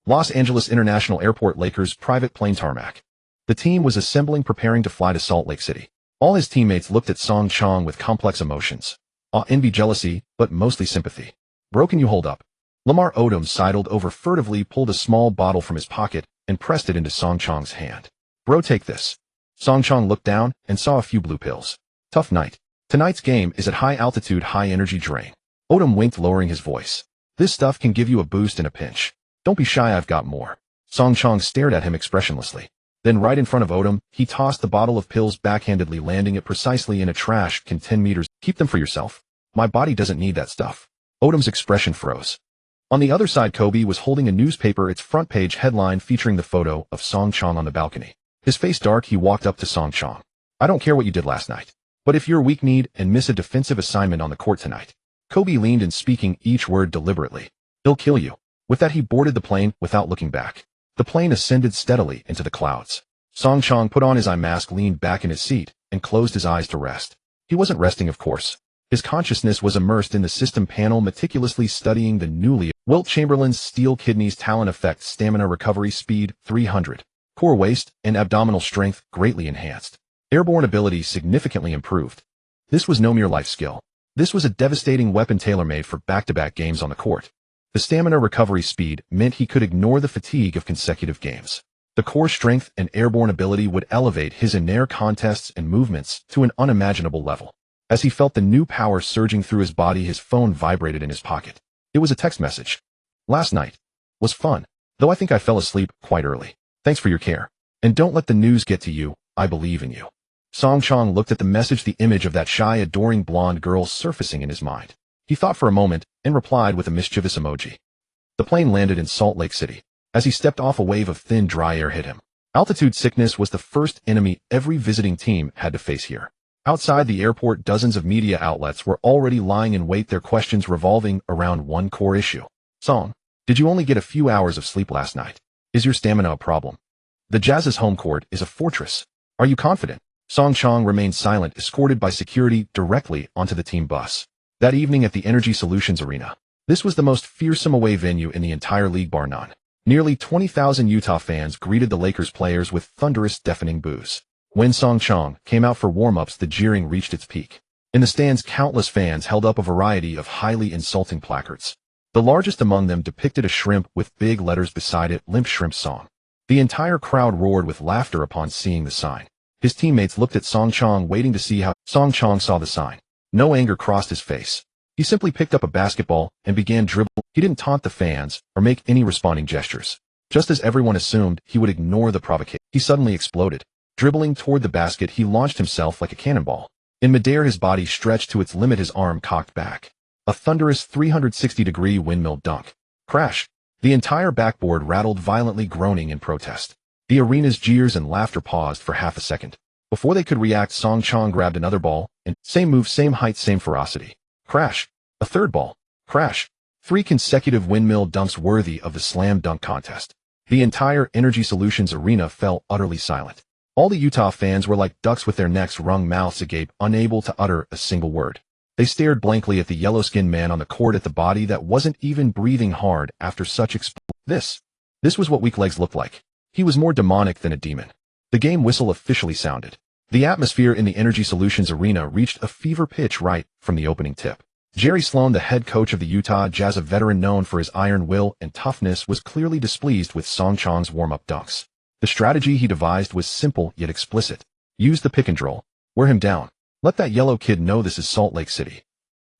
Los Angeles International Airport, Lakers private plane tarmac. The team was assembling, preparing to fly to Salt Lake City. All his teammates looked at Song Chong with complex emotions. Awe, envy, jealousy, but mostly sympathy. "Bro, can you hold up?" Lamar Odom sidled over, furtively pulled a small bottle from his pocket and pressed it into Song Chong's hand. "Bro, take this." Song Chong looked down and saw a few blue pills. "Tough night. Tonight's game is at high altitude, high energy drain." Odom winked, lowering his voice. "This stuff can give you a boost in a pinch. Don't be shy, I've got more." Song Chong stared at him expressionlessly. Then, right in front of Odom, he tossed the bottle of pills backhandedly, landing it precisely in a trash can 10 meters. "Keep them for yourself. My body doesn't need that stuff." Odom's expression froze. On the other side, Kobe was holding a newspaper, its front page headline featuring the photo of Song Chong on the balcony. His face dark, he walked up to Song Chong. "I don't care what you did last night. But if you're weak-kneed and miss a defensive assignment on the court tonight." Kobe leaned in, speaking each word deliberately. "He'll kill you." With that, he boarded the plane without looking back. The plane ascended steadily into the clouds. Song Chong put on his eye mask, leaned back in his seat, and closed his eyes to rest. He wasn't resting, of course. His consciousness was immersed in the system panel, meticulously studying the newly Wilt Chamberlain's steel kidneys, talent effect, stamina recovery speed 300, core waist and abdominal strength greatly enhanced, airborne ability significantly improved. This was no mere life skill. This was a devastating weapon, tailor-made for back-to-back games on the court. The stamina recovery speed meant he could ignore the fatigue of consecutive games. The core strength and airborne ability would elevate his in-air contests and movements to an unimaginable level. As he felt the new power surging through his body, his phone vibrated in his pocket. It was a text message. "Last night was fun, though I think I fell asleep quite early. Thanks for your care. And don't let the news get to you. I believe in you." Song Chong looked at the message, the image of that shy, adoring blonde girl surfacing in his mind. He thought for a moment and replied with a mischievous emoji. The plane landed in Salt Lake City. As he stepped off, a wave of thin, dry air hit him. Altitude sickness was the first enemy every visiting team had to face here. Outside the airport, dozens of media outlets were already lying in wait, their questions revolving around one core issue. "Song, did you only get a few hours of sleep last night? Is your stamina a problem? The Jazz's home court is a fortress. Are you confident?" Song Chong remained silent, escorted by security directly onto the team bus. That evening at the Energy Solutions Arena. This was the most fearsome away venue in the entire league, bar none. Nearly 20,000 Utah fans greeted the Lakers players with thunderous, deafening boos. When Song Chong came out for warm-ups, the jeering reached its peak. In the stands, countless fans held up a variety of highly insulting placards. The largest among them depicted a shrimp with big letters beside it, Limp Shrimp Song. The entire crowd roared with laughter upon seeing the sign. His teammates looked at Song Chong, waiting to see how Song Chong saw the sign. No anger crossed his face. He simply picked up a basketball and began dribbling. He didn't taunt the fans or make any responding gestures. Just as everyone assumed he would ignore the provocation, he suddenly exploded. Dribbling toward the basket, he launched himself like a cannonball. In midair, his body stretched to its limit, his arm cocked back. A thunderous 360-degree windmill dunk. Crash! The entire backboard rattled violently, groaning in protest. The arena's jeers and laughter paused for half a second. Before they could react, Song Chong grabbed another ball, and same move, same height, same ferocity. Crash! A third ball. Crash! 3 consecutive windmill dunks worthy of the slam dunk contest. The entire Energy Solutions arena fell utterly silent. All the Utah fans were like ducks with their necks wrung, mouths agape, unable to utter a single word. They stared blankly at the yellow-skinned man on the court, at the body that wasn't even breathing hard after such This was what weak legs looked like. He was more demonic than a demon. The game whistle officially sounded. The atmosphere in the Energy Solutions arena reached a fever pitch right from the opening tip. Jerry Sloan, the head coach of the Utah Jazz, a veteran known for his iron will and toughness, was clearly displeased with Song Chong's warm-up dunks. The strategy he devised was simple yet explicit. Use the pick and roll. Wear him down. Let that yellow kid know this is Salt Lake City.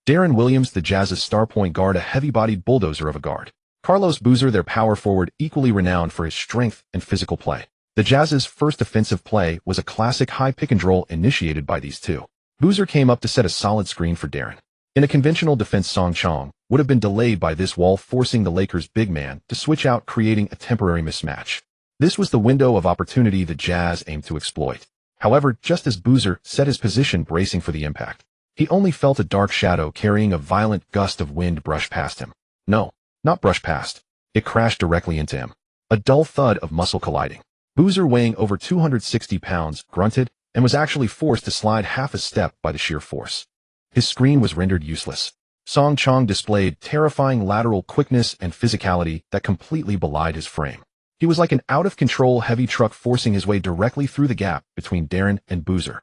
Deron Williams, the Jazz's star point guard, a heavy-bodied bulldozer of a guard. Carlos Boozer, their power forward, equally renowned for his strength and physical play. The Jazz's first offensive play was a classic high pick and roll initiated by these two. Boozer came up to set a solid screen for Deron. In a conventional defense, Song Chong would have been delayed by this wall, forcing the Lakers' big man to switch out, creating a temporary mismatch. This was the window of opportunity the Jazz aimed to exploit. However, just as Boozer set his position, bracing for the impact, he only felt a dark shadow carrying a violent gust of wind brush past him. No, not brush past. It crashed directly into him. A dull thud of muscle colliding. Boozer, weighing over 260 pounds, grunted and was actually forced to slide half a step by the sheer force. His screen was rendered useless. Song Chong displayed terrifying lateral quickness and physicality that completely belied his frame. He was like an out-of-control heavy truck forcing his way directly through the gap between Deron and Boozer.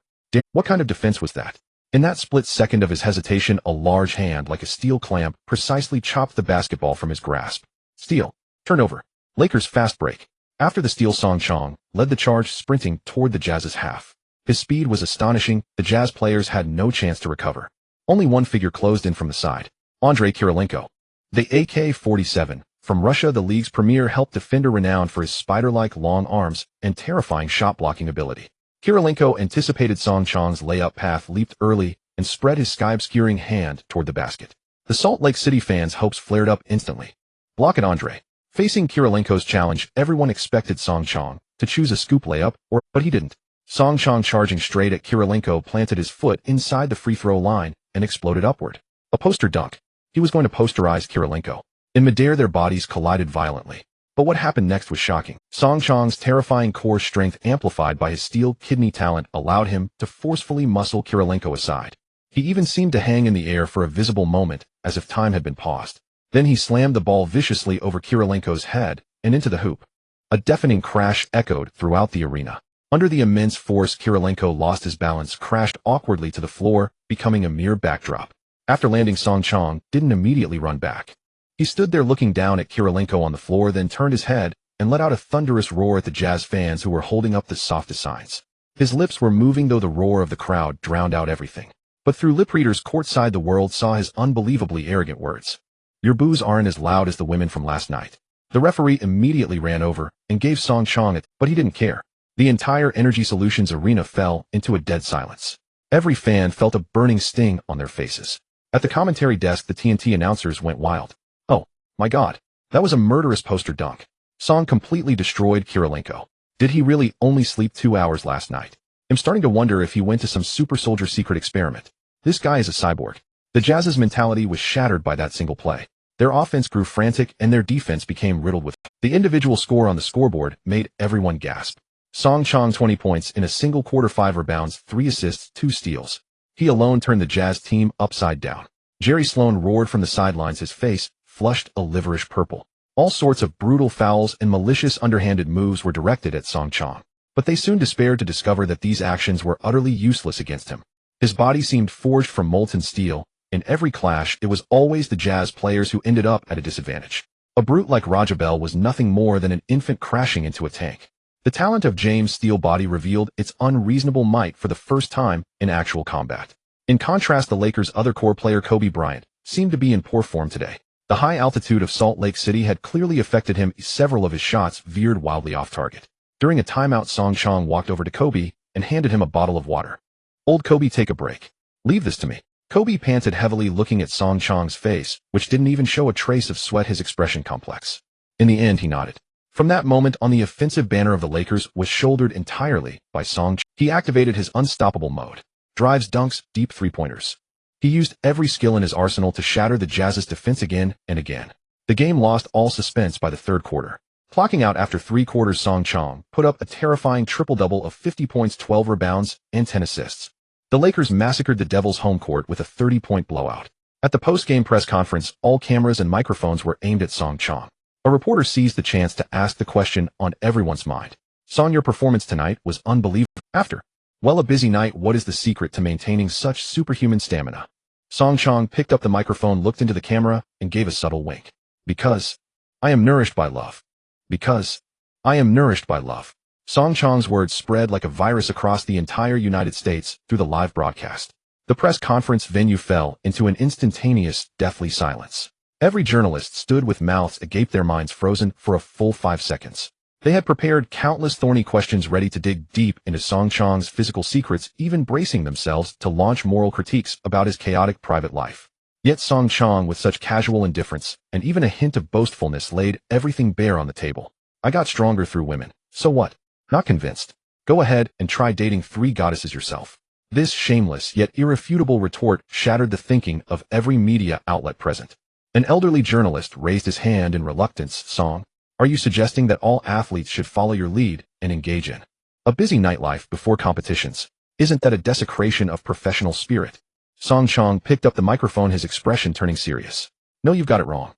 What kind of defense was that? In that split second of his hesitation, a large hand like a steel clamp precisely chopped the basketball from his grasp. Steal. Turnover. Lakers fast break. After the steal, Song Chong led the charge, sprinting toward the Jazz's half. His speed was astonishing. The Jazz players had no chance to recover. Only one figure closed in from the side. Andrei Kirilenko. The AK-47. From Russia, the league's premier help defender renowned for his spider-like long arms and terrifying shot-blocking ability. Kirilenko anticipated Song Chong's layup path, leaped early, and spread his sky-obscuring hand toward the basket. The Salt Lake City fans' hopes flared up instantly. Block it, Andre. Facing Kirilenko's challenge, everyone expected Song Chong to choose a scoop layup, but he didn't. Song Chong, charging straight at Kirilenko, planted his foot inside the free-throw line and exploded upward. A poster dunk. He was going to posterize Kirilenko. In midair, their bodies collided violently. But what happened next was shocking. Song Chong's terrifying core strength, amplified by his steel kidney talent, allowed him to forcefully muscle Kirilenko aside. He even seemed to hang in the air for a visible moment, as if time had been paused. Then he slammed the ball viciously over Kirilenko's head and into the hoop. A deafening crash echoed throughout the arena. Under the immense force, Kirilenko lost his balance, crashed awkwardly to the floor, becoming a mere backdrop. After landing, Song Chong didn't immediately run back. He stood there looking down at Kirilenko on the floor, then turned his head and let out a thunderous roar at the Jazz fans who were holding up the softest signs. His lips were moving, though the roar of the crowd drowned out everything. But through lip readers courtside, the world saw his unbelievably arrogant words. Your boos aren't as loud as the women from last night. The referee immediately ran over and gave Song Chong it, but he didn't care. The entire Energy Solutions arena fell into a dead silence. Every fan felt a burning sting on their faces. At the commentary desk, the TNT announcers went wild. Oh, my God. That was a murderous poster dunk. Song completely destroyed Kirilenko. Did he really only sleep 2 hours last night? I'm starting to wonder if he went to some super soldier secret experiment. This guy is a cyborg. The Jazz's mentality was shattered by that single play. Their offense grew frantic and their defense became riddled with. The individual score on the scoreboard made everyone gasp. Song Chong, 20 points in a single quarter, 5 rebounds, 3 assists, 2 steals. He alone turned the Jazz team upside down. Jerry Sloan roared from the sidelines, his face flushed a liverish purple. All sorts of brutal fouls and malicious underhanded moves were directed at Song Chong. But they soon despaired to discover that these actions were utterly useless against him. His body seemed forged from molten steel. In every clash, it was always the Jazz players who ended up at a disadvantage. A brute like Rajabel was nothing more than an infant crashing into a tank. The talent of James' steel body revealed its unreasonable might for the first time in actual combat. In contrast, the Lakers' other core player Kobe Bryant seemed to be in poor form today. The high altitude of Salt Lake City had clearly affected him. Several of his shots veered wildly off target. During a timeout, Song Chong walked over to Kobe and handed him a bottle of water. "Old Kobe, take a break. Leave this to me." Kobe panted heavily, looking at Song Chong's face, which didn't even show a trace of sweat, his expression complex. In the end, he nodded. From that moment on, the offensive banner of the Lakers was shouldered entirely by Song Chong. He activated his unstoppable mode. Drives, dunks, deep three-pointers. He used every skill in his arsenal to shatter the Jazz's defense again and again. The game lost all suspense by the third quarter. Clocking out after 3 quarters, Song Chong put up a terrifying triple-double of 50 points, 12 rebounds, and 10 assists. The Lakers massacred the Devils' home court with a 30-point blowout. At the post-game press conference, all cameras and microphones were aimed at Song Chong. A reporter seized the chance to ask the question on everyone's mind. "Song, your performance tonight was unbelievable. After, well, a busy night, what is the secret to maintaining such superhuman stamina?" Song Chong picked up the microphone, looked into the camera, and gave a subtle wink. "Because I am nourished by love. Because I am nourished by love." Song Chong's words spread like a virus across the entire United States through the live broadcast. The press conference venue fell into an instantaneous, deathly silence. Every journalist stood with mouths agape, their minds frozen for a full 5 seconds. They had prepared countless thorny questions, ready to dig deep into Song Chong's physical secrets, even bracing themselves to launch moral critiques about his chaotic private life. Yet Song Chong, with such casual indifference and even a hint of boastfulness, laid everything bare on the table. "I got stronger through women. So what? Not convinced? Go ahead and try dating 3 goddesses yourself." This shameless yet irrefutable retort shattered the thinking of every media outlet present. An elderly journalist raised his hand in reluctance. "Song, are you suggesting that all athletes should follow your lead and engage in a busy nightlife before competitions? Isn't that a desecration of professional spirit?" Song Chong picked up the microphone, his expression turning serious. "No, you've got it wrong.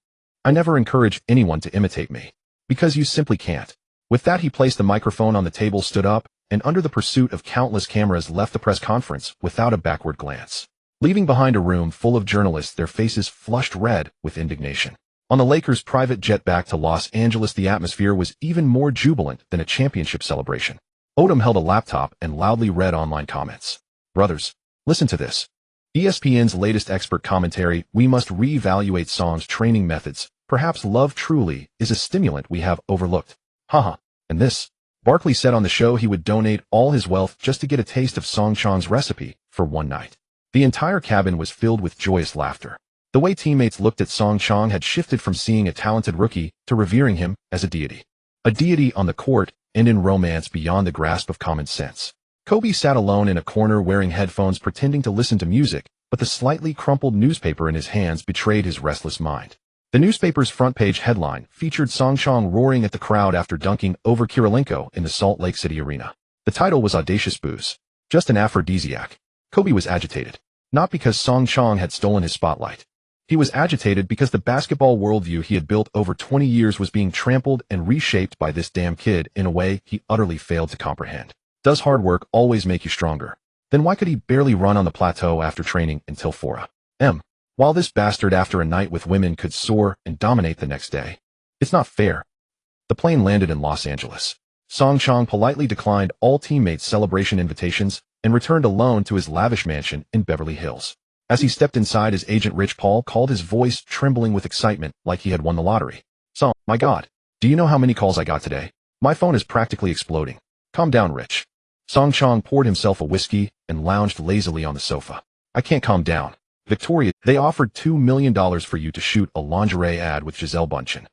I never encourage anyone to imitate me. Because you simply can't." With that, he placed the microphone on the table, stood up, and under the pursuit of countless cameras left the press conference without a backward glance, leaving behind a room full of journalists, their faces flushed red with indignation. On the Lakers' private jet back to Los Angeles, the atmosphere was even more jubilant than a championship celebration. Odom held a laptop and loudly read online comments. "Brothers, listen to this. ESPN's latest expert commentary: we must reevaluate Song's training methods. Perhaps love truly is a stimulant we have overlooked. Haha. And this." Barkley said on the show he would donate all his wealth just to get a taste of Song Chong's recipe for one night. The entire cabin was filled with joyous laughter. The way teammates looked at Song Chong had shifted from seeing a talented rookie to revering him as a deity. A deity on the court and in romance beyond the grasp of common sense. Kobe sat alone in a corner wearing headphones, pretending to listen to music, but the slightly crumpled newspaper in his hands betrayed his restless mind. The newspaper's front-page headline featured Song Chong roaring at the crowd after dunking over Kirilenko in the Salt Lake City arena. The title was "Audacious Booze. Just an Aphrodisiac." Kobe was agitated. Not because Song Chong had stolen his spotlight. He was agitated because the basketball worldview he had built over 20 years was being trampled and reshaped by this damn kid in a way he utterly failed to comprehend. Does hard work always make you stronger? Then why could he barely run on the plateau after training until 4 a.m.? While this bastard, after a night with women, could soar and dominate the next day? It's not fair. The plane landed in Los Angeles. Song Chong politely declined all teammates' celebration invitations and returned alone to his lavish mansion in Beverly Hills. As he stepped inside, his agent Rich Paul called, his voice trembling with excitement like he had won the lottery. "Song, my God, do you know how many calls I got today? My phone is practically exploding." "Calm down, Rich." Song Chong poured himself a whiskey and lounged lazily on the sofa. "I can't calm down. Victoria, they offered $2 million for you to shoot a lingerie ad with Gisele Bündchen.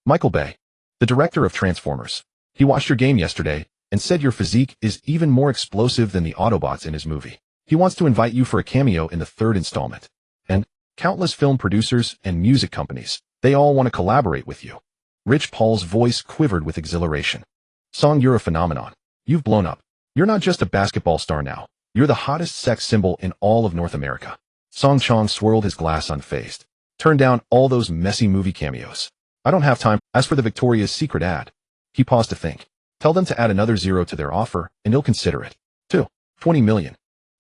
Michael Bay, the director of Transformers. He watched your game yesterday and said your physique is even more explosive than the Autobots in his movie. He wants to invite you for a cameo in the 3rd installment. And countless film producers and music companies, they all want to collaborate with you." Rich Paul's voice quivered with exhilaration. "Song, you're a phenomenon. You've blown up. You're not just a basketball star now. You're the hottest sex symbol in all of North America." Song Chong swirled his glass unfazed. "Turn down all those messy movie cameos. I don't have time. As for the Victoria's Secret ad, he paused to think. Tell them to add another zero to their offer, and he'll consider it. 2. 20 million.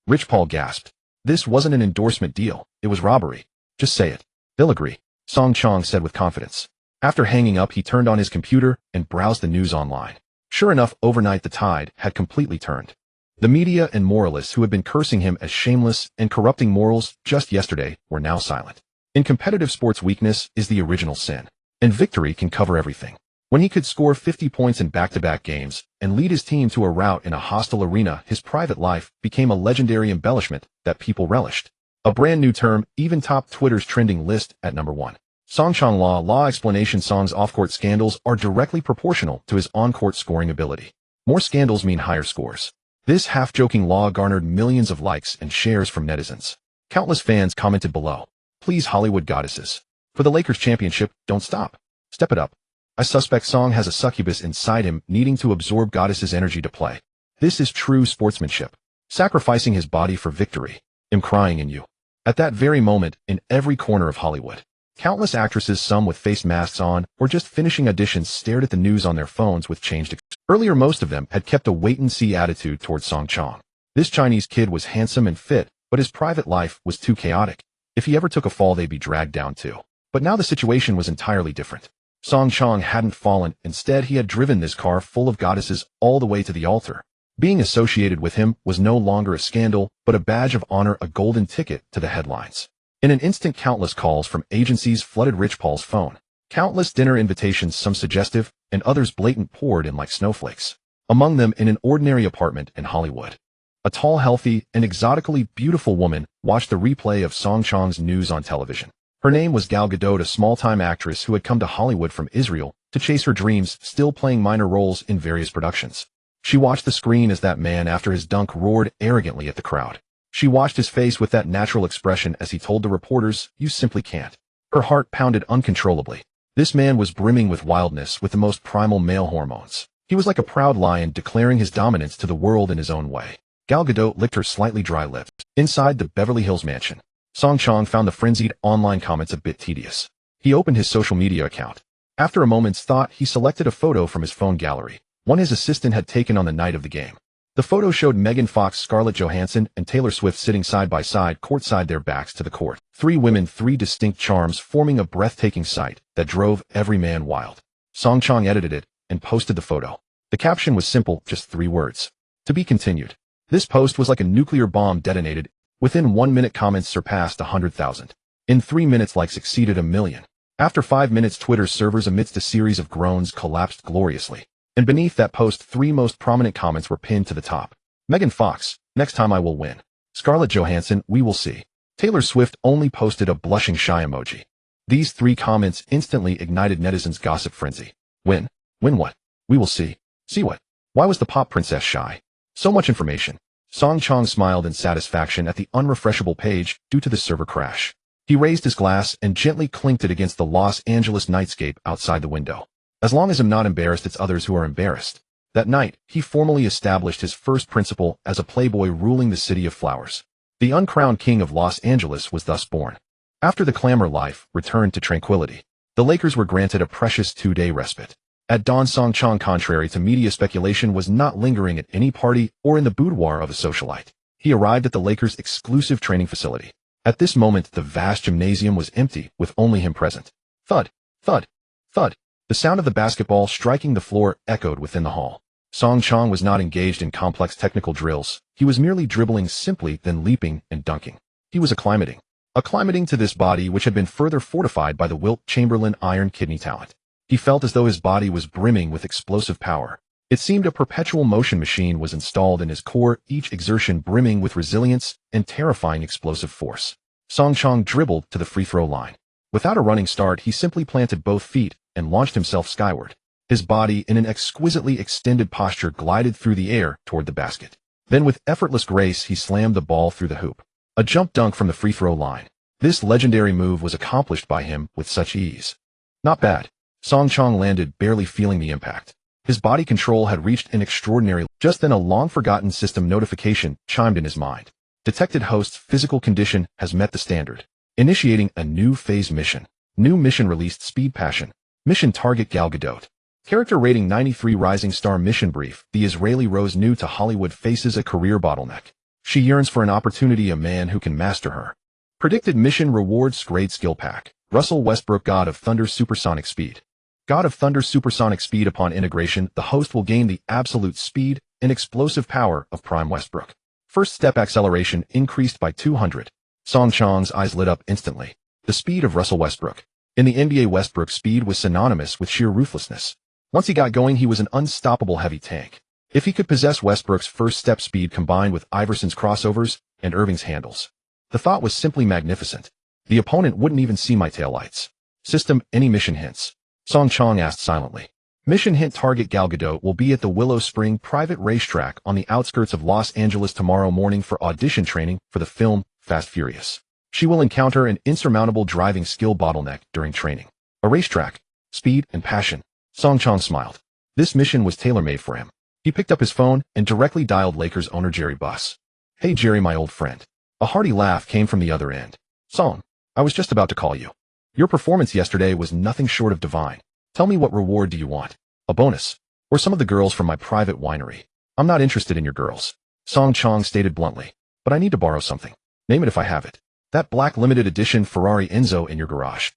Rich Paul gasped. This wasn't an endorsement deal. It was robbery. Just say it. They'll agree, Song Chong said with confidence. After hanging up, he turned on his computer and browsed the news online. Sure enough, overnight the tide had completely turned. The media and moralists who had been cursing him as shameless and corrupting morals just yesterday were now silent. In competitive sports, weakness is the original sin, and victory can cover everything. When he could score 50 points in back-to-back games and lead his team to a rout in a hostile arena, his private life became a legendary embellishment that people relished. A brand new term even topped Twitter's trending list at number 1. Song Chong law explanation. Song's off-court scandals are directly proportional to his on-court scoring ability. More scandals mean higher scores. This half-joking law garnered millions of likes and shares from netizens. Countless fans commented below, "Please, Hollywood goddesses. For the Lakers championship, don't stop. Step it up." I suspect Song has a succubus inside him needing to absorb goddesses' energy to play. This is true sportsmanship. Sacrificing his body for victory. I'm crying in you. At that very moment, in every corner of Hollywood, countless actresses, some with face masks on or just finishing auditions, stared at the news on their phones with changed expressions. Earlier, most of them had kept a wait-and-see attitude towards Song Chong. This Chinese kid was handsome and fit, but his private life was too chaotic. If he ever took a fall, they'd be dragged down too. But now the situation was entirely different. Song Chong hadn't fallen. Instead, he had driven this car full of goddesses all the way to the altar. Being associated with him was no longer a scandal, but a badge of honor, a golden ticket to the headlines. In an instant, countless calls from agencies flooded Rich Paul's phone. Countless dinner invitations, some suggestive and others blatant, poured in like snowflakes. Among them, in an ordinary apartment in Hollywood, a tall, healthy, and exotically beautiful woman watched the replay of Song Chong's news on television. Her name was Gal Gadot, a small-time actress who had come to Hollywood from Israel to chase her dreams, still playing minor roles in various productions. She watched the screen as that man, after his dunk, roared arrogantly at the crowd. She watched his face with that natural expression as he told the reporters, "You simply can't." Her heart pounded uncontrollably. This man was brimming with wildness, with the most primal male hormones. He was like a proud lion declaring his dominance to the world in his own way. Gal Gadot licked her slightly dry lips. Inside the Beverly Hills mansion, Song Chong found the frenzied online comments a bit tedious. He opened his social media account. After a moment's thought, he selected a photo from his phone gallery, one his assistant had taken on the night of the game. The photo showed Megan Fox, Scarlett Johansson, and Taylor Swift sitting side by side courtside, their backs to the court. 3 women, 3 distinct charms, forming a breathtaking sight that drove every man wild. Song Chong edited it and posted the photo. The caption was simple, just 3 words. "To be continued." This post was like a nuclear bomb detonated. Within 1 minute, comments surpassed 100,000. In 3 minutes, likes exceeded 1 million. After 5 minutes, Twitter's servers, amidst a series of groans, collapsed gloriously. And beneath that post, 3 most prominent comments were pinned to the top. Megan Fox, "Next time I will win." Scarlett Johansson, "We will see." Taylor Swift only posted a blushing shy emoji. These 3 comments instantly ignited netizens' gossip frenzy. Win? Win what? We will see. See what? Why was the pop princess shy? So much information. Song Chong smiled in satisfaction at the unrefreshable page due to the server crash. He raised his glass and gently clinked it against the Los Angeles nightscape outside the window. As long as I'm not embarrassed, it's others who are embarrassed. That night, he formally established his first principle as a playboy ruling the city of flowers. The uncrowned king of Los Angeles was thus born. After the clamor, life returned to tranquility. The Lakers were granted a precious 2-day respite. At dawn, Song Chong, contrary to media speculation, was not lingering at any party or in the boudoir of a socialite. He arrived at the Lakers' exclusive training facility. At this moment, the vast gymnasium was empty, with only him present. Thud, thud, thud. The sound of the basketball striking the floor echoed within the hall. Song Chong was not engaged in complex technical drills. He was merely dribbling simply, then leaping and dunking. He was acclimating to this body, which had been further fortified by the Wilt Chamberlain iron kidney talent. He felt as though his body was brimming with explosive power. It seemed a perpetual motion machine was installed in his core, each exertion brimming with resilience and terrifying explosive force. Song Chong dribbled to the free throw line. Without a running start, he simply planted both feet and launched himself skyward. His body, in an exquisitely extended posture, glided through the air toward the basket. Then, with effortless grace, he slammed the ball through the hoop. A jump dunk from the free throw line. This legendary move was accomplished by him with such ease. Not bad. Song Chong landed, barely feeling the impact. His body control had reached an extraordinary. Just then, a long-forgotten system notification chimed in his mind. Detected host's physical condition has met the standard. Initiating a new phase mission. New mission released. Speed, passion. Mission target Gal Gadot. Character rating 93 rising star mission brief. The Israeli Rose new to Hollywood faces a career bottleneck. She yearns for an opportunity, a man who can master her. Predicted mission rewards grade skill pack. Russell Westbrook, God of Thunder supersonic speed. God of Thunder supersonic speed. Upon integration, the host will gain the absolute speed and explosive power of Prime Westbrook. First step acceleration increased by 200. Song Chong's eyes lit up instantly. The speed of Russell Westbrook. In the NBA, Westbrook's speed was synonymous with sheer ruthlessness. Once he got going, he was an unstoppable heavy tank. If he could possess Westbrook's first step speed combined with Iverson's crossovers and Irving's handles, the thought was simply magnificent. The opponent wouldn't even see my taillights. System, any mission hints? Song Chong asked silently. Mission hint target Gal Gadot will be at the Willow Spring private racetrack on the outskirts of Los Angeles tomorrow morning for audition training for the film Fast Furious. She will encounter an insurmountable driving skill bottleneck during training. A racetrack, speed, and passion. Song Chong smiled. This mission was tailor-made for him. He picked up his phone and directly dialed Lakers owner Jerry Buss. Hey Jerry, my old friend. A hearty laugh came from the other end. Song, I was just about to call you. Your performance yesterday was nothing short of divine. Tell me, what reward do you want? A bonus? Or some of the girls from my private winery? I'm not interested in your girls. Song Chong stated bluntly. But I need to borrow something. Name it if I have it. That black limited edition Ferrari Enzo in your garage.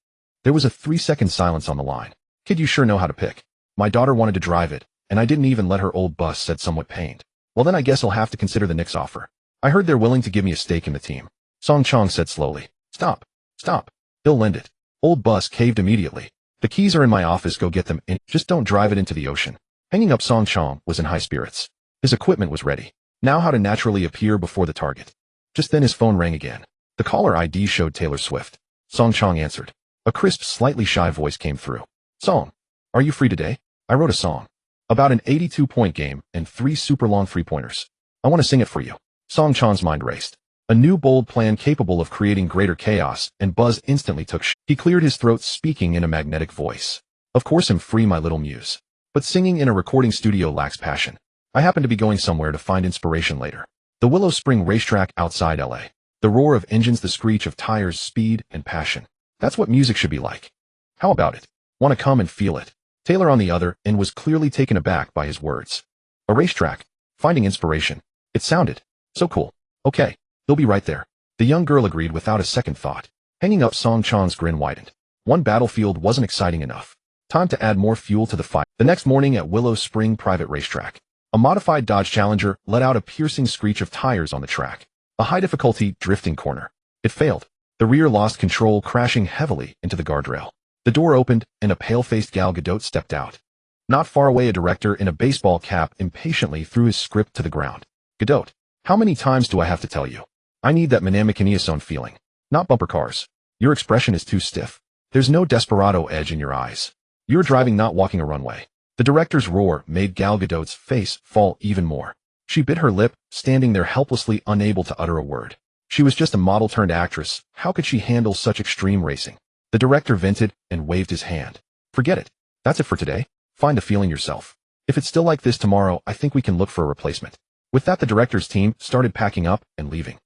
There was a 3-second silence on the line. Kid, you sure know how to pick. My daughter wanted to drive it, and I didn't even let her. Old Buss said, somewhat pained. Well then I guess I'll have to consider the Knicks offer. I heard they're willing to give me a stake in the team. Song Chong said slowly. Stop. He'll lend it. Old Buss caved immediately. The keys are in my office, go get them, and just don't drive it into the ocean. Hanging up, Song Chong was in high spirits. His equipment was ready. Now how to naturally appear before the target. Just then his phone rang again. The caller ID showed Taylor Swift. Song Chong answered. A crisp, slightly shy voice came through. Song, are you free today? I wrote a song about an 82-point game and 3 super long 3-pointers. I want to sing it for you. Song Chong's mind raced. A new bold plan capable of creating greater chaos, and Buzz instantly took He cleared his throat, speaking in a magnetic voice. Of course I'm free, my little muse. But singing in a recording studio lacks passion. I happen to be going somewhere to find inspiration later. The Willow Spring racetrack outside LA. The roar of engines, the screech of tires, speed and passion. That's what music should be like. How about it? Want to come and feel it? Taylor on the other end was clearly taken aback by his words. A racetrack. Finding inspiration. It sounded so cool. Okay. He'll be right there. The young girl agreed without a second thought. Hanging up, Song Chong's grin widened. One battlefield wasn't exciting enough. Time to add more fuel to the fire. The next morning at Willow Spring private racetrack, a modified Dodge Challenger let out a piercing screech of tires on the track. A high-difficulty drifting corner. It failed. The rear lost control, crashing heavily into the guardrail. The door opened, and a pale-faced Gal Gadot stepped out. Not far away, a director in a baseball cap impatiently threw his script to the ground. Gadot, how many times do I have to tell you? I need that Manamikiniasone feeling. Not bumper cars. Your expression is too stiff. There's no desperado edge in your eyes. You're driving, not walking a runway. The director's roar made Gal Gadot's face fall even more. She bit her lip, standing there helplessly unable to utter a word. She was just a model-turned-actress. How could she handle such extreme racing? The director vented and waved his hand. Forget it. That's it for today. Find the feeling yourself. If it's still like this tomorrow, I think we can look for a replacement. With that, the director's team started packing up and leaving.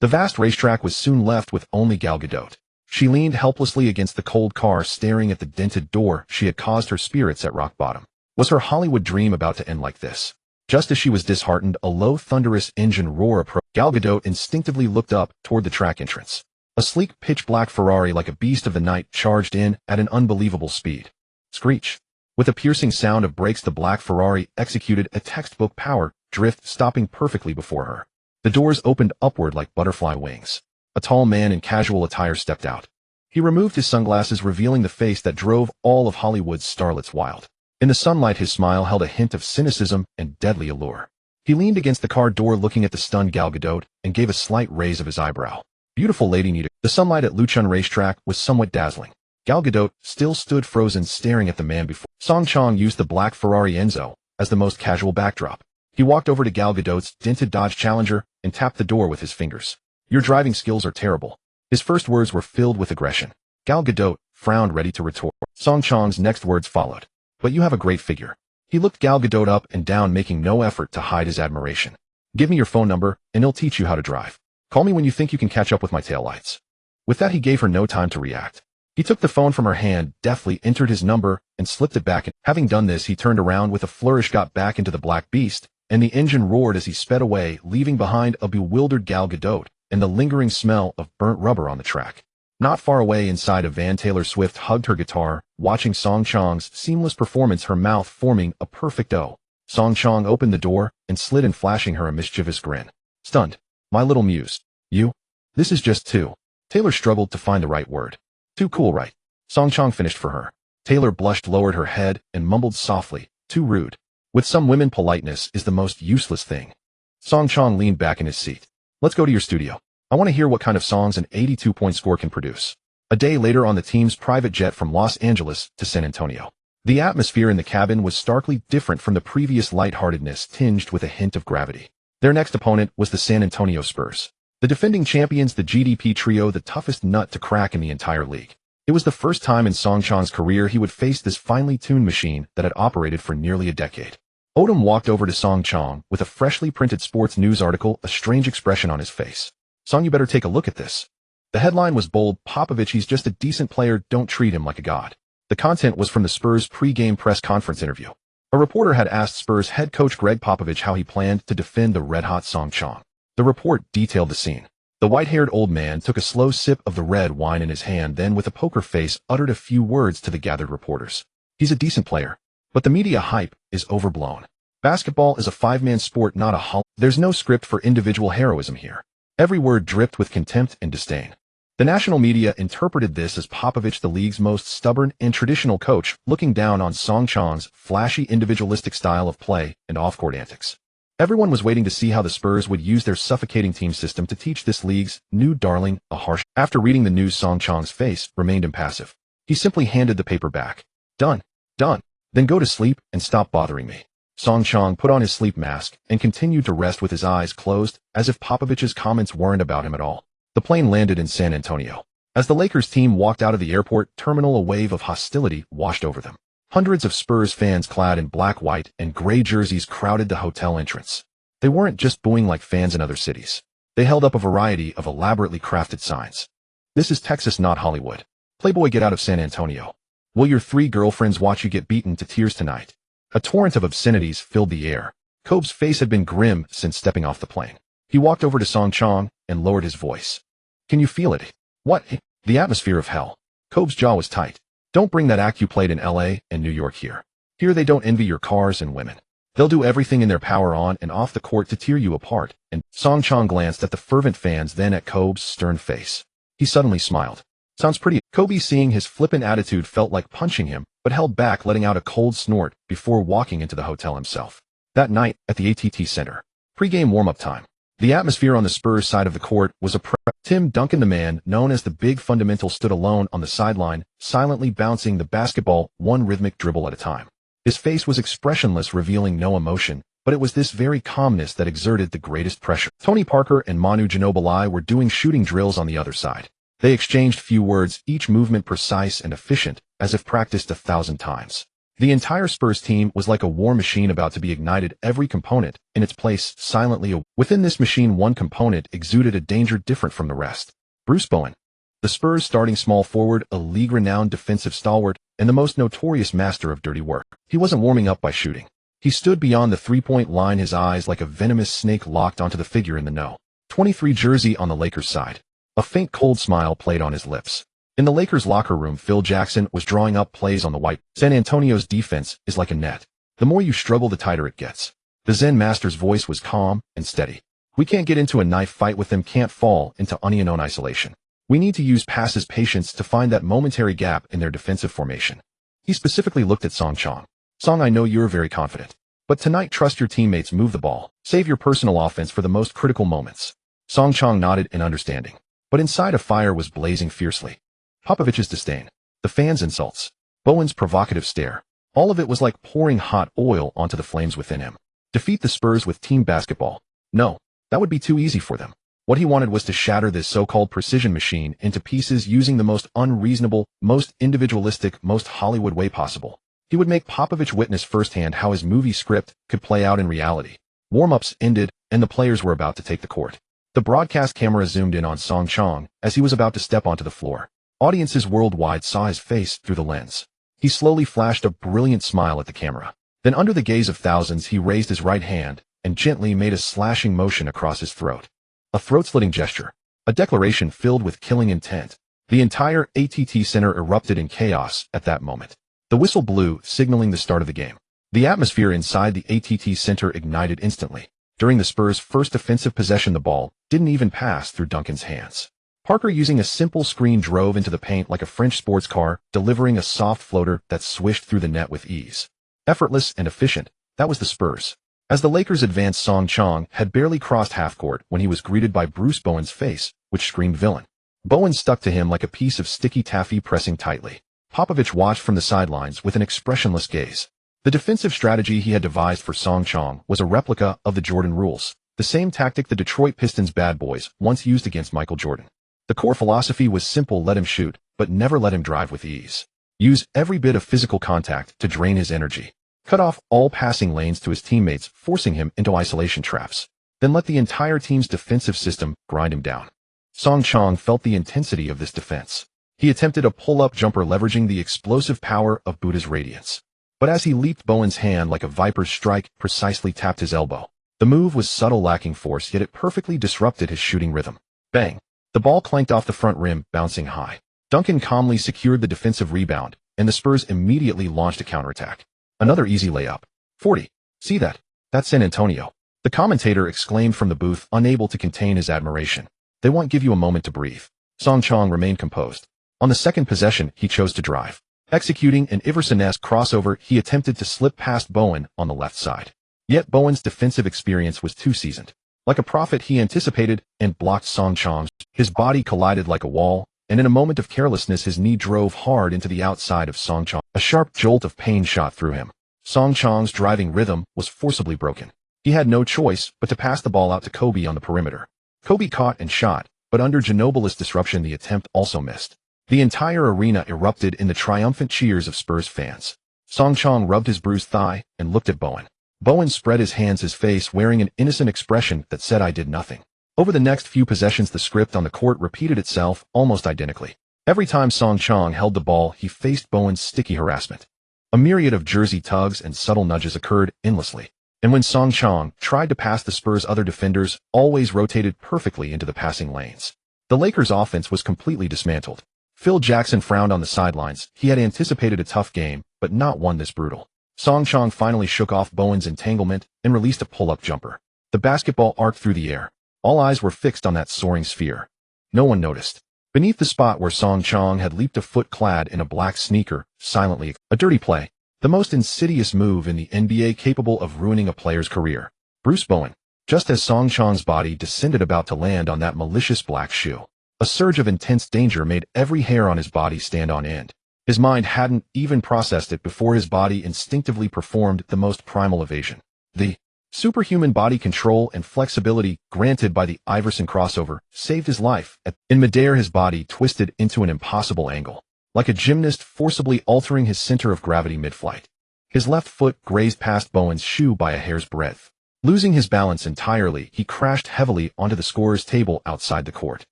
The vast racetrack was soon left with only Gal Gadot. She leaned helplessly against the cold car, staring at the dented door. She had caused her spirits at rock bottom. Was her Hollywood dream about to end like this? Just as she was disheartened, a low, thunderous engine roar approached. Gal Gadot instinctively looked up toward the track entrance. A sleek, pitch-black Ferrari like a beast of the night charged in at an unbelievable speed. Screech. With a piercing sound of brakes, the black Ferrari executed a textbook power drift, stopping perfectly before her. The doors opened upward like butterfly wings. A tall man in casual attire stepped out. He removed his sunglasses, revealing the face that drove all of Hollywood's starlets wild. In the sunlight, his smile held a hint of cynicism and deadly allure. He leaned against the car door, looking at the stunned Gal Gadot, and gave a slight raise of his eyebrow. Beautiful lady needed. The sunlight at Luchon racetrack was somewhat dazzling. Gal Gadot still stood frozen, staring at the man before. Song Chong used the black Ferrari Enzo as the most casual backdrop. He walked over to Gal Gadot's dented Dodge Challenger and tapped the door with his fingers. Your driving skills are terrible. His first words were filled with aggression. Gal Gadot frowned, ready to retort. Song Chong's next words followed. But you have a great figure. He looked Gal Gadot up and down, making no effort to hide his admiration. Give me your phone number, and he'll teach you how to drive. Call me when you think you can catch up with my taillights. With that, he gave her no time to react. He took the phone from her hand, deftly entered his number, and slipped it back. Having done this, he turned around with a flourish, got back into the Black Beast, and the engine roared as he sped away, leaving behind a bewildered Gal Gadot and the lingering smell of burnt rubber on the track. Not far away inside a van, Taylor Swift hugged her guitar, watching Song Chong's seamless performance, her mouth forming a perfect O. Song Chong opened the door and slid in, flashing her a mischievous grin. Stunned. My little muse. You? This is just too. Taylor struggled to find the right word. Too cool, right? Song Chong finished for her. Taylor blushed, lowered her head, and mumbled softly, too rude. With some women, politeness is the most useless thing. Song Chong leaned back in his seat. Let's go to your studio. I want to hear what kind of songs an 82-point score can produce. A day later, on the team's private jet from Los Angeles to San Antonio. The atmosphere in the cabin was starkly different from the previous lightheartedness, tinged with a hint of gravity. Their next opponent was the San Antonio Spurs. The defending champions, the GDP trio, the toughest nut to crack in the entire league. It was the first time in Song Chong's career he would face this finely tuned machine that had operated for nearly a decade. Odom walked over to Song Chong with a freshly printed sports news article, a strange expression on his face. Song, you better take a look at this. The headline was bold: Popovich, he's just a decent player, don't treat him like a god. The content was from the Spurs pre-game press conference interview. A reporter had asked Spurs head coach Greg Popovich how he planned to defend the red-hot Song Chong. The report detailed the scene. The white-haired old man took a slow sip of the red wine in his hand, then with a poker face uttered a few words to the gathered reporters. He's a decent player, but the media hype is overblown. Basketball is a five-man sport, not a hall. There's no script for individual heroism here. Every word dripped with contempt and disdain. The national media interpreted this as Popovich, the league's most stubborn and traditional coach, looking down on Song Chong's flashy individualistic style of play and off-court antics. Everyone was waiting to see how the Spurs would use their suffocating team system to teach this league's new darling a harsh. After reading the news, Song Chong's face remained impassive. He simply handed the paper back. Done. Done. Then go to sleep and stop bothering me. Song Chong put on his sleep mask and continued to rest with his eyes closed, as if Popovich's comments weren't about him at all. The plane landed in San Antonio. As the Lakers team walked out of the airport terminal, a wave of hostility washed over them. Hundreds of Spurs fans clad in black, white, and gray jerseys crowded the hotel entrance. They weren't just booing like fans in other cities. They held up a variety of elaborately crafted signs. This is Texas, not Hollywood. Playboy, get out of San Antonio. Will your 3 girlfriends watch you get beaten to tears tonight? A torrent of obscenities filled the air. Kobe's face had been grim since stepping off the plane. He walked over to Song Chong and lowered his voice. Can you feel it? What? The atmosphere of hell. Kobe's jaw was tight. Don't bring that act you played in LA and New York here. Here they don't envy your cars and women. They'll do everything in their power on and off the court to tear you apart. And Song Chong glanced at the fervent fans, then at Kobe's stern face. He suddenly smiled. Sounds pretty. Kobe, seeing his flippant attitude, felt like punching him, but held back, letting out a cold snort before walking into the hotel himself. That night, at the AT&T Center. Pre-game warm-up time. The atmosphere on the Spurs side of the court was a Tim Duncan, the man known as the Big Fundamental, stood alone on the sideline, silently bouncing the basketball, one rhythmic dribble at a time. His face was expressionless, revealing no emotion, but it was this very calmness that exerted the greatest pressure. Tony Parker and Manu Ginobili were doing shooting drills on the other side. They exchanged few words, each movement precise and efficient, as if practiced 1,000 times. The entire Spurs team was like a war machine about to be ignited, every component in its place silently. Within this machine, one component exuded a danger different from the rest. Bruce Bowen, the Spurs starting small forward, a league-renowned defensive stalwart, and the most notorious master of dirty work. He wasn't warming up by shooting. He stood beyond the three-point line, his eyes like a venomous snake locked onto the figure in the no. 23 jersey on the Lakers side. A faint cold smile played on his lips. In the Lakers locker room, Phil Jackson was drawing up plays on the white. San Antonio's defense is like a net. The more you struggle, the tighter it gets. The Zen master's voice was calm and steady. We can't get into a knife fight with them, can't fall into unknown isolation. We need to use passes, patience to find that momentary gap in their defensive formation. He specifically looked at Song Chong. Song, I know you're very confident, but tonight trust your teammates, move the ball, save your personal offense for the most critical moments. Song Chong nodded in understanding, but inside a fire was blazing fiercely. Popovich's disdain, the fans' insults, Bowen's provocative stare, all of it was like pouring hot oil onto the flames within him. Defeat the Spurs with team basketball? No, that would be too easy for them. What he wanted was to shatter this so-called precision machine into pieces using the most unreasonable, most individualistic, most Hollywood way possible. He would make Popovich witness firsthand how his movie script could play out in reality. Warm-ups ended, and the players were about to take the court. The broadcast camera zoomed in on Song Chong as he was about to step onto the floor. Audiences worldwide saw his face through the lens. He slowly flashed a brilliant smile at the camera. Then under the gaze of thousands he raised his right hand and gently made a slashing motion across his throat. A throat-slitting gesture. A declaration filled with killing intent. The entire ATT Center erupted in chaos at that moment. The whistle blew, signaling the start of the game. The atmosphere inside the ATT Center ignited instantly. During the Spurs' first offensive possession, the ball didn't even pass through Duncan's hands. Parker, using a simple screen, drove into the paint like a French sports car, delivering a soft floater that swished through the net with ease. Effortless and efficient, that was the Spurs. As the Lakers advanced, Song Chong had barely crossed half-court when he was greeted by Bruce Bowen's face, which screamed villain. Bowen stuck to him like a piece of sticky taffy, pressing tightly. Popovich watched from the sidelines with an expressionless gaze. The defensive strategy he had devised for Song Chong was a replica of the Jordan rules, the same tactic the Detroit Pistons bad boys once used against Michael Jordan. The core philosophy was simple: let him shoot, but never let him drive with ease. Use every bit of physical contact to drain his energy. Cut off all passing lanes to his teammates, forcing him into isolation traps. Then let the entire team's defensive system grind him down. Song Chong felt the intensity of this defense. He attempted a pull-up jumper, leveraging the explosive power of Buddha's radiance. But as he leaped, Bowen's hand, like a viper's strike, precisely tapped his elbow. The move was subtle, lacking force, yet it perfectly disrupted his shooting rhythm. Bang! The ball clanked off the front rim, bouncing high. Duncan calmly secured the defensive rebound, and the Spurs immediately launched a counterattack. Another easy layup. 40. See that? That's San Antonio. The commentator exclaimed from the booth, unable to contain his admiration. They won't give you a moment to breathe. Song Chong remained composed. On the second possession, he chose to drive. Executing an Iverson-esque crossover, he attempted to slip past Bowen on the left side. Yet Bowen's defensive experience was too seasoned. Like a prophet, he anticipated and blocked Song Chong's. His body collided like a wall, and in a moment of carelessness his knee drove hard into the outside of Song Chong. A sharp jolt of pain shot through him. Song Chong's driving rhythm was forcibly broken. He had no choice but to pass the ball out to Kobe on the perimeter. Kobe caught and shot, but under Ginobilis' disruption the attempt also missed. The entire arena erupted in the triumphant cheers of Spurs fans. Song Chong rubbed his bruised thigh and looked at Bowen. Bowen spread his hands, his face wearing an innocent expression that said, "I did nothing." Over the next few possessions the script on the court repeated itself almost identically. Every time Song Chong held the ball he faced Bowen's sticky harassment. A myriad of jersey tugs and subtle nudges occurred endlessly. And when Song Chong tried to pass, the Spurs' other defenders always rotated perfectly into the passing lanes. The Lakers' offense was completely dismantled. Phil Jackson frowned on the sidelines. He had anticipated a tough game, but not one this brutal. Song Chong finally shook off Bowen's entanglement and released a pull-up jumper. The basketball arced through the air. All eyes were fixed on that soaring sphere. No one noticed. Beneath the spot where Song Chong had leaped, a foot clad in a black sneaker, silently, a dirty play. The most insidious move in the NBA, capable of ruining a player's career. Bruce Bowen. Just as Song Chong's body descended, about to land on that malicious black shoe, a surge of intense danger made every hair on his body stand on end. His mind hadn't even processed it before his body instinctively performed the most primal evasion. The superhuman body control and flexibility granted by the Iverson crossover saved his life. In midair, his body twisted into an impossible angle, like a gymnast forcibly altering his center of gravity mid-flight. His left foot grazed past Bowen's shoe by a hair's breadth. Losing his balance entirely, he crashed heavily onto the scorer's table outside the court.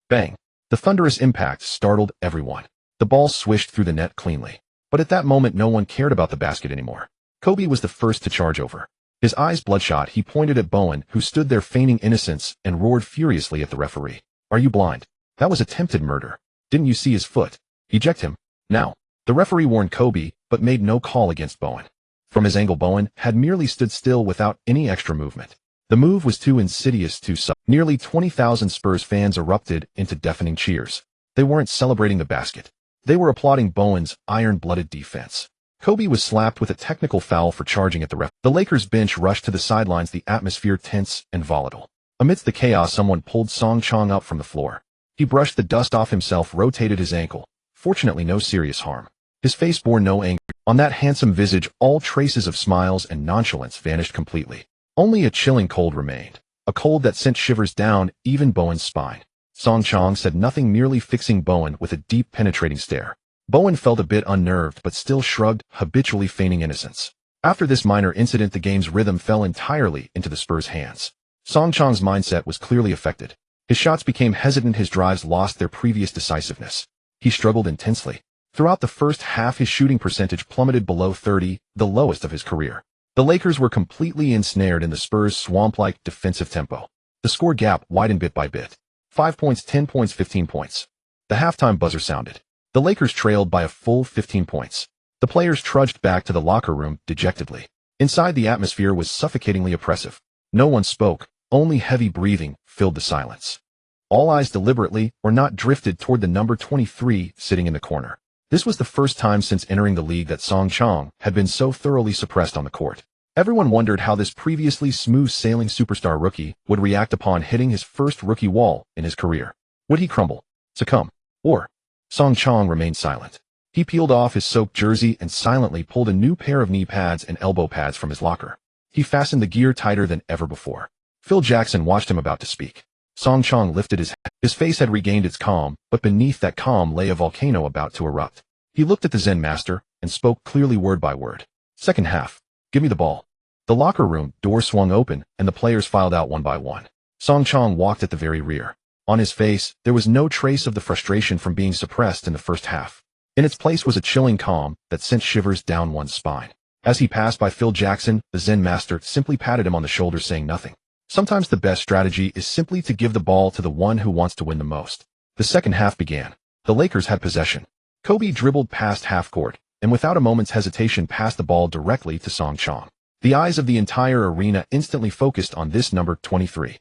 Bang! The thunderous impact startled everyone. The ball swished through the net cleanly. But at that moment no one cared about the basket anymore. Kobe was the first to charge over. His eyes bloodshot, he pointed at Bowen, who stood there feigning innocence, and roared furiously at the referee. "Are you blind? That was attempted murder. Didn't you see his foot? Eject him, now." The referee warned Kobe, but made no call against Bowen. From his angle, Bowen had merely stood still without any extra movement. The move was too insidious, too subtle. Nearly 20,000 Spurs fans erupted into deafening cheers. They weren't celebrating the basket. They were applauding Bowen's iron-blooded defense. Kobe was slapped with a technical foul for charging at the ref. The Lakers bench rushed to the sidelines, the atmosphere tense and volatile. Amidst the chaos, someone pulled Song Chong up from the floor. He brushed the dust off himself, rotated his ankle. Fortunately, no serious harm. His face bore no anger. On that handsome visage, all traces of smiles and nonchalance vanished completely. Only a chilling cold remained, a cold that sent shivers down even Bowen's spine. Song Chong said nothing, merely fixing Bowen with a deep, penetrating stare. Bowen felt a bit unnerved but still shrugged, habitually feigning innocence. After this minor incident, the game's rhythm fell entirely into the Spurs' hands. Song Chong's mindset was clearly affected. His shots became hesitant, his drives lost their previous decisiveness. He struggled intensely. Throughout the first half, his shooting percentage plummeted below 30, the lowest of his career. The Lakers were completely ensnared in the Spurs' swamp-like defensive tempo. The score gap widened bit by bit. 5 points, 10 points, 15 points. The halftime buzzer sounded. The Lakers trailed by a full 15 points. The players trudged back to the locker room dejectedly. Inside, the atmosphere was suffocatingly oppressive. No one spoke, only heavy breathing filled the silence. All eyes deliberately or not drifted toward the number 23 sitting in the corner. This was the first time since entering the league that Song Chong had been so thoroughly suppressed on the court. Everyone wondered how this previously smooth-sailing superstar rookie would react upon hitting his first rookie wall in his career. Would he crumble, succumb, or? Song Chong remained silent. He peeled off his soaked jersey and silently pulled a new pair of knee pads and elbow pads from his locker. He fastened the gear tighter than ever before. Phil Jackson watched him about to speak. Song Chong lifted his head. His face had regained its calm, but beneath that calm lay a volcano about to erupt. He looked at the Zen master and spoke clearly word by word. Second half. Give me the ball. The locker room door swung open and the players filed out one by one. Song Chong walked at the very rear. On his face, there was no trace of the frustration from being suppressed in the first half. In its place was a chilling calm that sent shivers down one's spine. As he passed by Phil Jackson, the Zen master simply patted him on the shoulder, saying nothing. Sometimes the best strategy is simply to give the ball to the one who wants to win the most. The second half began. The Lakers had possession. Kobe dribbled past half court, and without a moment's hesitation passed the ball directly to Song Chong. The eyes of the entire arena instantly focused on this number 23.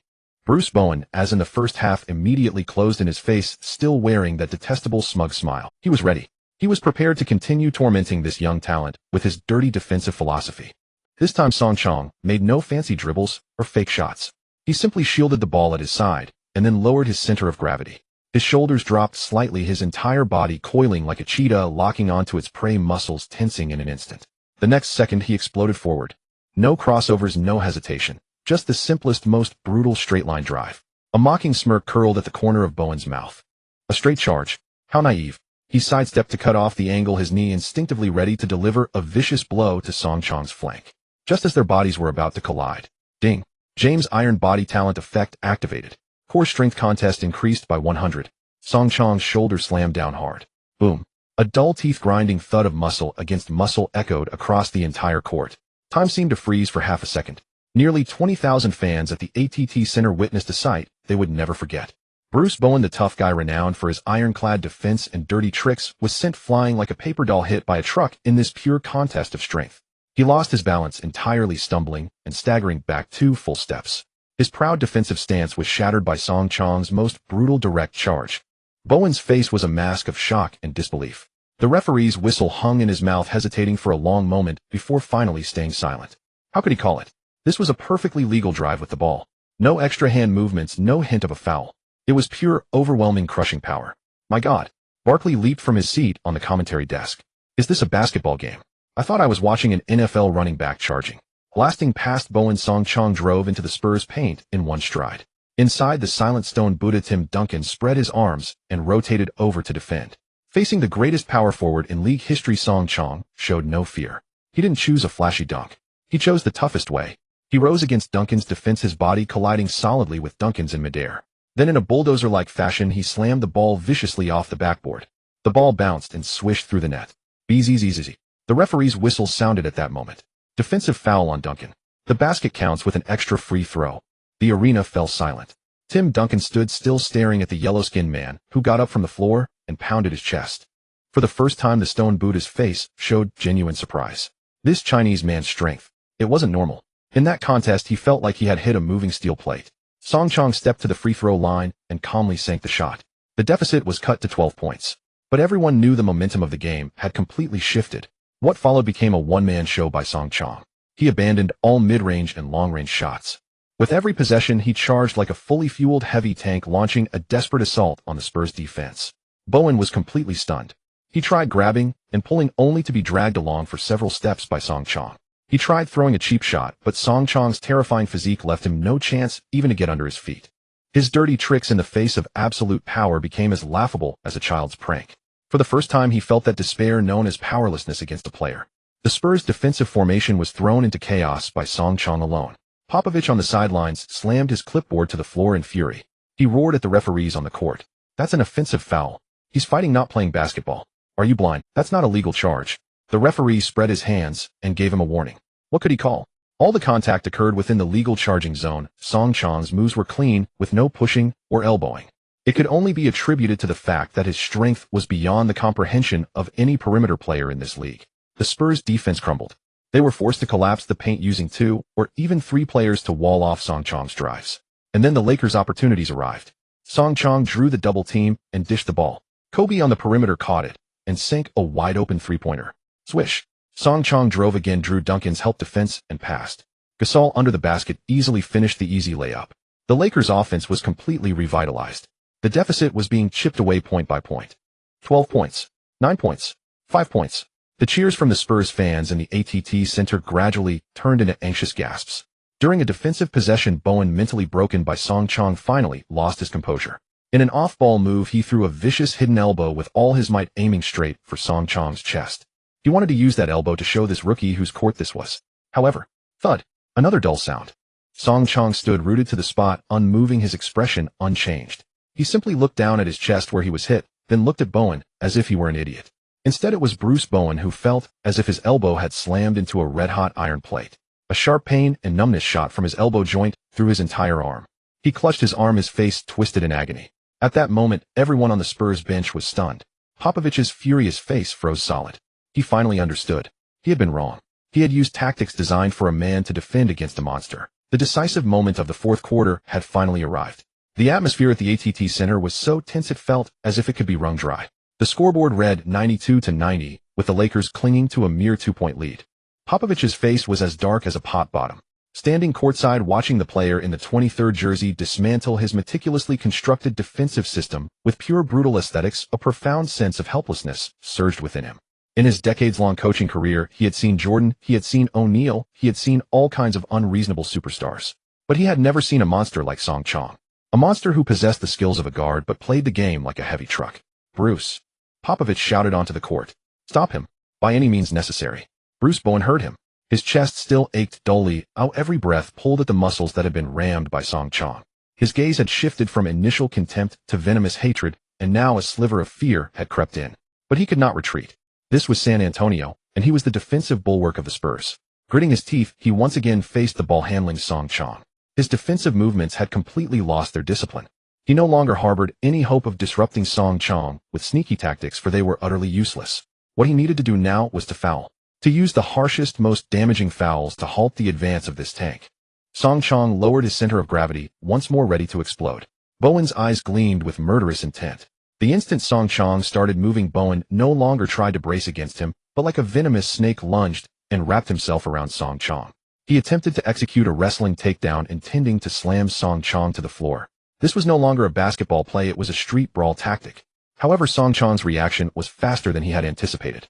Bruce Bowen, as in the first half, immediately closed in his face, still wearing that detestable smug smile. He was ready. He was prepared to continue tormenting this young talent with his dirty defensive philosophy. This time Song Chong made no fancy dribbles or fake shots. He simply shielded the ball at his side and then lowered his center of gravity. His shoulders dropped slightly, his entire body coiling like a cheetah locking onto its prey, muscles tensing in an instant. The next second he exploded forward. No crossovers, no hesitation. Just the simplest, most brutal straight-line drive. A mocking smirk curled at the corner of Bowen's mouth. A straight charge. How naive. He sidestepped to cut off the angle, his knee instinctively ready to deliver a vicious blow to Song Chong's flank. Just as their bodies were about to collide. Ding. James' iron body talent effect activated. Core strength contest increased by 100. Song Chong's shoulder slammed down hard. Boom. A dull teeth-grinding thud of muscle against muscle echoed across the entire court. Time seemed to freeze for half a second. Nearly 20,000 fans at the ATT Center witnessed a sight they would never forget. Bruce Bowen, the tough guy renowned for his ironclad defense and dirty tricks, was sent flying like a paper doll hit by a truck in this pure contest of strength. He lost his balance entirely, stumbling and staggering back 2 full steps. His proud defensive stance was shattered by Song Chong's most brutal direct charge. Bowen's face was a mask of shock and disbelief. The referee's whistle hung in his mouth, hesitating for a long moment before finally staying silent. How could he call it? This was a perfectly legal drive with the ball. No extra hand movements, no hint of a foul. It was pure, overwhelming, crushing power. My God. Barkley leaped from his seat on the commentary desk. Is this a basketball game? I thought I was watching an NFL running back charging. Blasting past Bowen, Song Chong drove into the Spurs' paint in one stride. Inside, the silent stone Buddha Tim Duncan spread his arms and rotated over to defend. Facing the greatest power forward in league history, Song Chong showed no fear. He didn't choose a flashy dunk. He chose the toughest way. He rose against Duncan's defense, his body colliding solidly with Duncan's in midair. Then in a bulldozer-like fashion, he slammed the ball viciously off the backboard. The ball bounced and swished through the net. BZZZZ. The referee's whistle sounded at that moment. Defensive foul on Duncan. The basket counts with an extra free throw. The arena fell silent. Tim Duncan stood still, staring at the yellow-skinned man, who got up from the floor and pounded his chest. For the first time, the stone Buddha's face showed genuine surprise. This Chinese man's strength. It wasn't normal. In that contest, he felt like he had hit a moving steel plate. Song Chong stepped to the free throw line and calmly sank the shot. The deficit was cut to 12 points. But everyone knew the momentum of the game had completely shifted. What followed became a one-man show by Song Chong. He abandoned all mid-range and long-range shots. With every possession, he charged like a fully fueled heavy tank, launching a desperate assault on the Spurs' defense. Bowen was completely stunned. He tried grabbing and pulling, only to be dragged along for several steps by Song Chong. He tried throwing a cheap shot, but Song Chong's terrifying physique left him no chance even to get under his feet. His dirty tricks in the face of absolute power became as laughable as a child's prank. For the first time, he felt that despair known as powerlessness against a player. The Spurs' defensive formation was thrown into chaos by Song Chong alone. Popovich on the sidelines slammed his clipboard to the floor in fury. He roared at the referees on the court. That's an offensive foul. He's fighting, not playing basketball. Are you blind? That's not a legal charge. The referee spread his hands and gave him a warning. What could he call? All the contact occurred within the legal charging zone. Song Chong's moves were clean, with no pushing or elbowing. It could only be attributed to the fact that his strength was beyond the comprehension of any perimeter player in this league. The Spurs' defense crumbled. They were forced to collapse the paint using 2 or even 3 players to wall off Song Chong's drives. And then the Lakers' opportunities arrived. Song Chong drew the double team and dished the ball. Kobe on the perimeter caught it and sank a wide-open three-pointer. Swish. Song Chong drove again. Drew Duncan's help defense and passed. Gasol under the basket easily finished the easy layup. The Lakers' offense was completely revitalized. The deficit was being chipped away point by point. 12 points. 9 points. 5 points. The cheers from the Spurs fans in the ATT Center gradually turned into anxious gasps. During a defensive possession, Bowen, mentally broken by Song Chong, finally lost his composure. In an off-ball move, he threw a vicious hidden elbow with all his might, aiming straight for Song Chong's chest. He wanted to use that elbow to show this rookie whose court this was. However, thud, another dull sound. Song Chong stood rooted to the spot, unmoving, his expression unchanged. He simply looked down at his chest where he was hit, then looked at Bowen as if he were an idiot. Instead, it was Bruce Bowen who felt as if his elbow had slammed into a red-hot iron plate. A sharp pain and numbness shot from his elbow joint through his entire arm. He clutched his arm, his face twisted in agony. At that moment, everyone on the Spurs bench was stunned. Popovich's furious face froze solid. He finally understood. He had been wrong. He had used tactics designed for a man to defend against a monster. The decisive moment of the fourth quarter had finally arrived. The atmosphere at the ATT Center was so tense it felt as if it could be wrung dry. The scoreboard read 92-90, with the Lakers clinging to a mere 2-point lead. Popovich's face was as dark as a pot bottom. Standing courtside watching the player in the 23rd jersey dismantle his meticulously constructed defensive system with pure brutal aesthetics, a profound sense of helplessness surged within him. In his decades-long coaching career, he had seen Jordan, he had seen O'Neal, he had seen all kinds of unreasonable superstars. But he had never seen a monster like Song Chong. A monster who possessed the skills of a guard but played the game like a heavy truck. Bruce. Popovich shouted onto the court. Stop him. By any means necessary. Bruce Bowen heard him. His chest still ached dully, how every breath pulled at the muscles that had been rammed by Song Chong. His gaze had shifted from initial contempt to venomous hatred, and now a sliver of fear had crept in. But he could not retreat. This was San Antonio, and he was the defensive bulwark of the Spurs. Gritting his teeth, he once again faced the ball-handling Song Chong. His defensive movements had completely lost their discipline. He no longer harbored any hope of disrupting Song Chong with sneaky tactics, for they were utterly useless. What he needed to do now was to foul. To use the harshest, most damaging fouls to halt the advance of this tank. Song Chong lowered his center of gravity, once more ready to explode. Bowen's eyes gleamed with murderous intent. The instant Song Chong started moving, Bowen no longer tried to brace against him, but like a venomous snake lunged and wrapped himself around Song Chong. He attempted to execute a wrestling takedown, intending to slam Song Chong to the floor. This was no longer a basketball play, it was a street brawl tactic. However, Song Chong's reaction was faster than he had anticipated.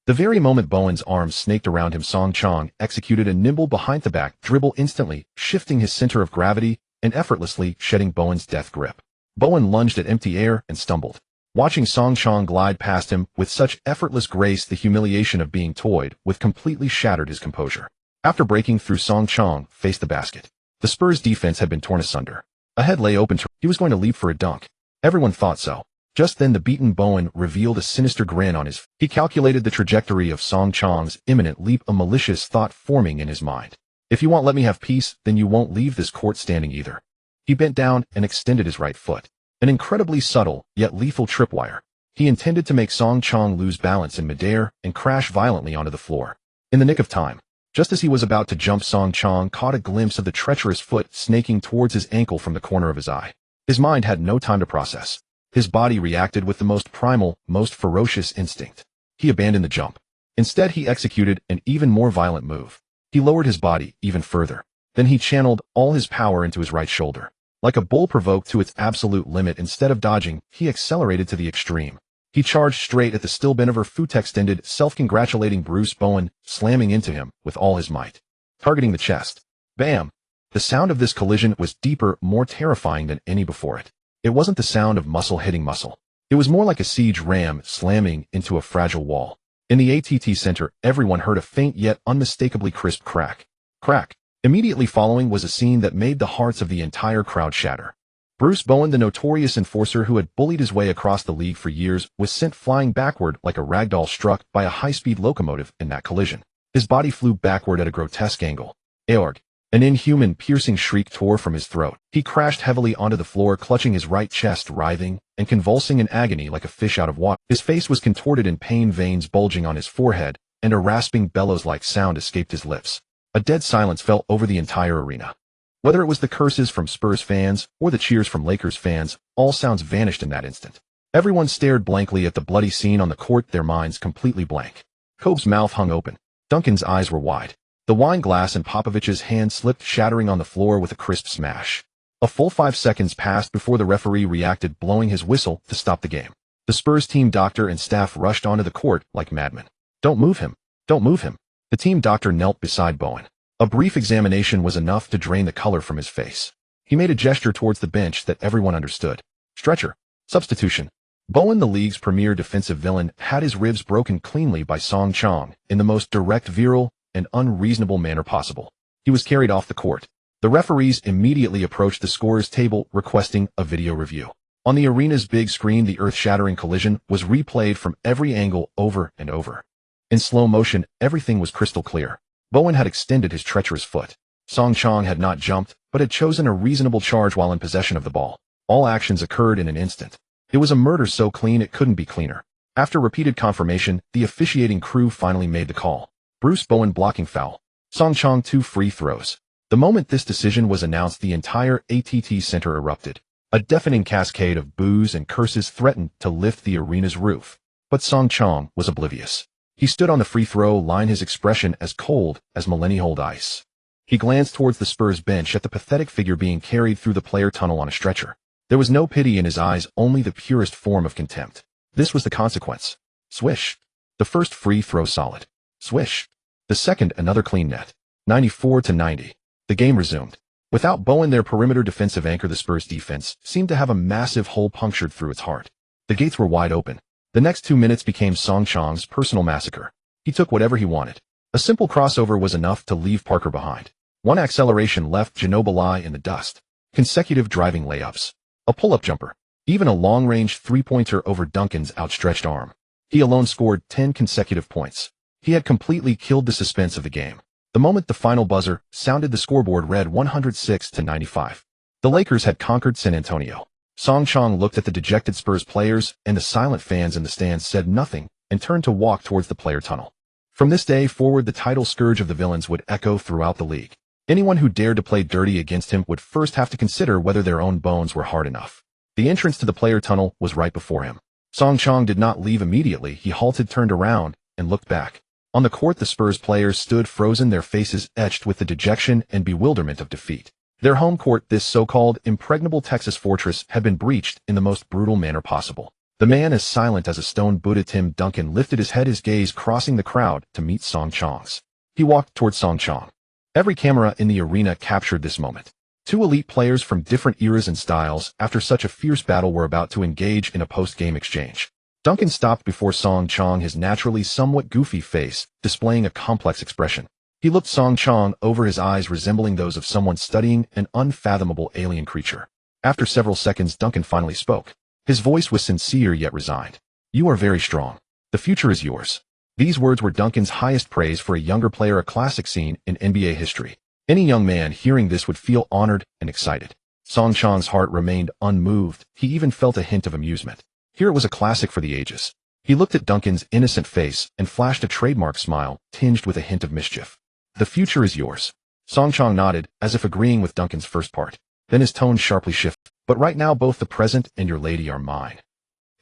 The very moment Bowen's arms snaked around him, Song Chong executed a nimble behind-the-back dribble, instantly shifting his center of gravity and effortlessly shedding Bowen's death grip. Bowen lunged at empty air and stumbled. Watching Song Chong glide past him with such effortless grace, the humiliation of being toyed with completely shattered his composure. After breaking through, Song Chong faced the basket. The Spurs' defense had been torn asunder. A head lay open. He was going to leap for a dunk. Everyone thought so. Just then the beaten Bowen revealed a sinister grin on his face. He calculated the trajectory of Song Chong's imminent leap, a malicious thought forming in his mind. If you won't let me have peace, then you won't leave this court standing either. He bent down and extended his right foot. An incredibly subtle, yet lethal tripwire. He intended to make Song Chong lose balance in midair and crash violently onto the floor. In the nick of time, just as he was about to jump, Song Chong caught a glimpse of the treacherous foot snaking towards his ankle from the corner of his eye. His mind had no time to process. His body reacted with the most primal, most ferocious instinct. He abandoned the jump. Instead, he executed an even more violent move. He lowered his body even further. Then he channeled all his power into his right shoulder. Like a bull provoked to its absolute limit, instead of dodging, he accelerated to the extreme. He charged straight at the still Benever Foot-extended, self-congratulating Bruce Bowen, slamming into him with all his might. Targeting the chest. Bam! The sound of this collision was deeper, more terrifying than any before it. It wasn't the sound of muscle hitting muscle. It was more like a siege ram slamming into a fragile wall. In the ATT Center, everyone heard a faint yet unmistakably crisp crack. Crack. Immediately following was a scene that made the hearts of the entire crowd shatter. Bruce Bowen, the notorious enforcer who had bullied his way across the league for years, was sent flying backward like a ragdoll struck by a high-speed locomotive in that collision. His body flew backward at a grotesque angle. Aorg. An inhuman, piercing shriek tore from his throat. He crashed heavily onto the floor, clutching his right chest, writhing and convulsing in agony like a fish out of water. His face was contorted in pain, veins bulging on his forehead, and a rasping bellows-like sound escaped his lips. A dead silence fell over the entire arena. Whether it was the curses from Spurs fans or the cheers from Lakers fans, all sounds vanished in that instant. Everyone stared blankly at the bloody scene on the court, their minds completely blank. Kobe's mouth hung open. Duncan's eyes were wide. The wine glass in Popovich's hand slipped, shattering on the floor with a crisp smash. A full 5 seconds passed before the referee reacted, blowing his whistle to stop the game. The Spurs team doctor and staff rushed onto the court like madmen. "Don't move him. Don't move him." The team doctor knelt beside Bowen. A brief examination was enough to drain the color from his face. He made a gesture towards the bench that everyone understood. "Stretcher. Substitution." Bowen, the league's premier defensive villain, had his ribs broken cleanly by Song Chong in the most direct, virile, and unreasonable manner possible. He was carried off the court. The referees immediately approached the scorer's table, requesting a video review. On the arena's big screen, the earth-shattering collision was replayed from every angle over and over. In slow motion, everything was crystal clear. Bowen had extended his treacherous foot. Song Chong had not jumped, but had chosen a reasonable charge while in possession of the ball. All actions occurred in an instant. It was a murder so clean it couldn't be cleaner. After repeated confirmation, the officiating crew finally made the call. Bruce Bowen blocking foul. Song Chong 2 free throws. The moment this decision was announced, the entire ATT Center erupted. A deafening cascade of boos and curses threatened to lift the arena's roof. But Song Chong was oblivious. He stood on the free throw line, his expression as cold as millennia-old ice. He glanced towards the Spurs bench at the pathetic figure being carried through the player tunnel on a stretcher. There was no pity in his eyes, only the purest form of contempt. This was the consequence. Swish. The first free throw solid. Swish. The second, another clean net. 94-90. The game resumed. Without Bowen, their perimeter defensive anchor, the Spurs defense seemed to have a massive hole punctured through its heart. The gates were wide open. The next 2 minutes became Song Chong's personal massacre. He took whatever he wanted. A simple crossover was enough to leave Parker behind. One acceleration left Ginobili in the dust. Consecutive driving layups. A pull-up jumper. Even a long-range three-pointer over Duncan's outstretched arm. He alone scored 10 consecutive points. He had completely killed the suspense of the game. The moment the final buzzer sounded, the scoreboard read 106-95. The Lakers had conquered San Antonio. Song Chong looked at the dejected Spurs players, and the silent fans in the stands said nothing and turned to walk towards the player tunnel. From this day forward, the title scourge of the villains would echo throughout the league. Anyone who dared to play dirty against him would first have to consider whether their own bones were hard enough. The entrance to the player tunnel was right before him. Song Chong did not leave immediately. He halted, turned around, and looked back. On the court, the Spurs players stood frozen, their faces etched with the dejection and bewilderment of defeat. Their home court, this so-called impregnable Texas fortress, had been breached in the most brutal manner possible. The man as silent as a stone Buddha, Tim Duncan, lifted his head, his gaze crossing the crowd to meet Song Chong's. He walked toward Song Chong. Every camera in the arena captured this moment. Two elite players from different eras and styles, after such a fierce battle, were about to engage in a post-game exchange. Duncan stopped before Song Chong, his naturally somewhat goofy face displaying a complex expression. He looked Song Chong over, his eyes resembling those of someone studying an unfathomable alien creature. After several seconds, Duncan finally spoke. His voice was sincere yet resigned. "You are very strong. The future is yours." These words were Duncan's highest praise for a younger player, a classic scene in NBA history. Any young man hearing this would feel honored and excited. Song Chong's heart remained unmoved. He even felt a hint of amusement. Here it was a classic for the ages. He looked at Duncan's innocent face and flashed a trademark smile, tinged with a hint of mischief. "The future is yours." Song Chong nodded, as if agreeing with Duncan's first part. Then his tone sharply shifted. "But right now, both the present and your lady are mine."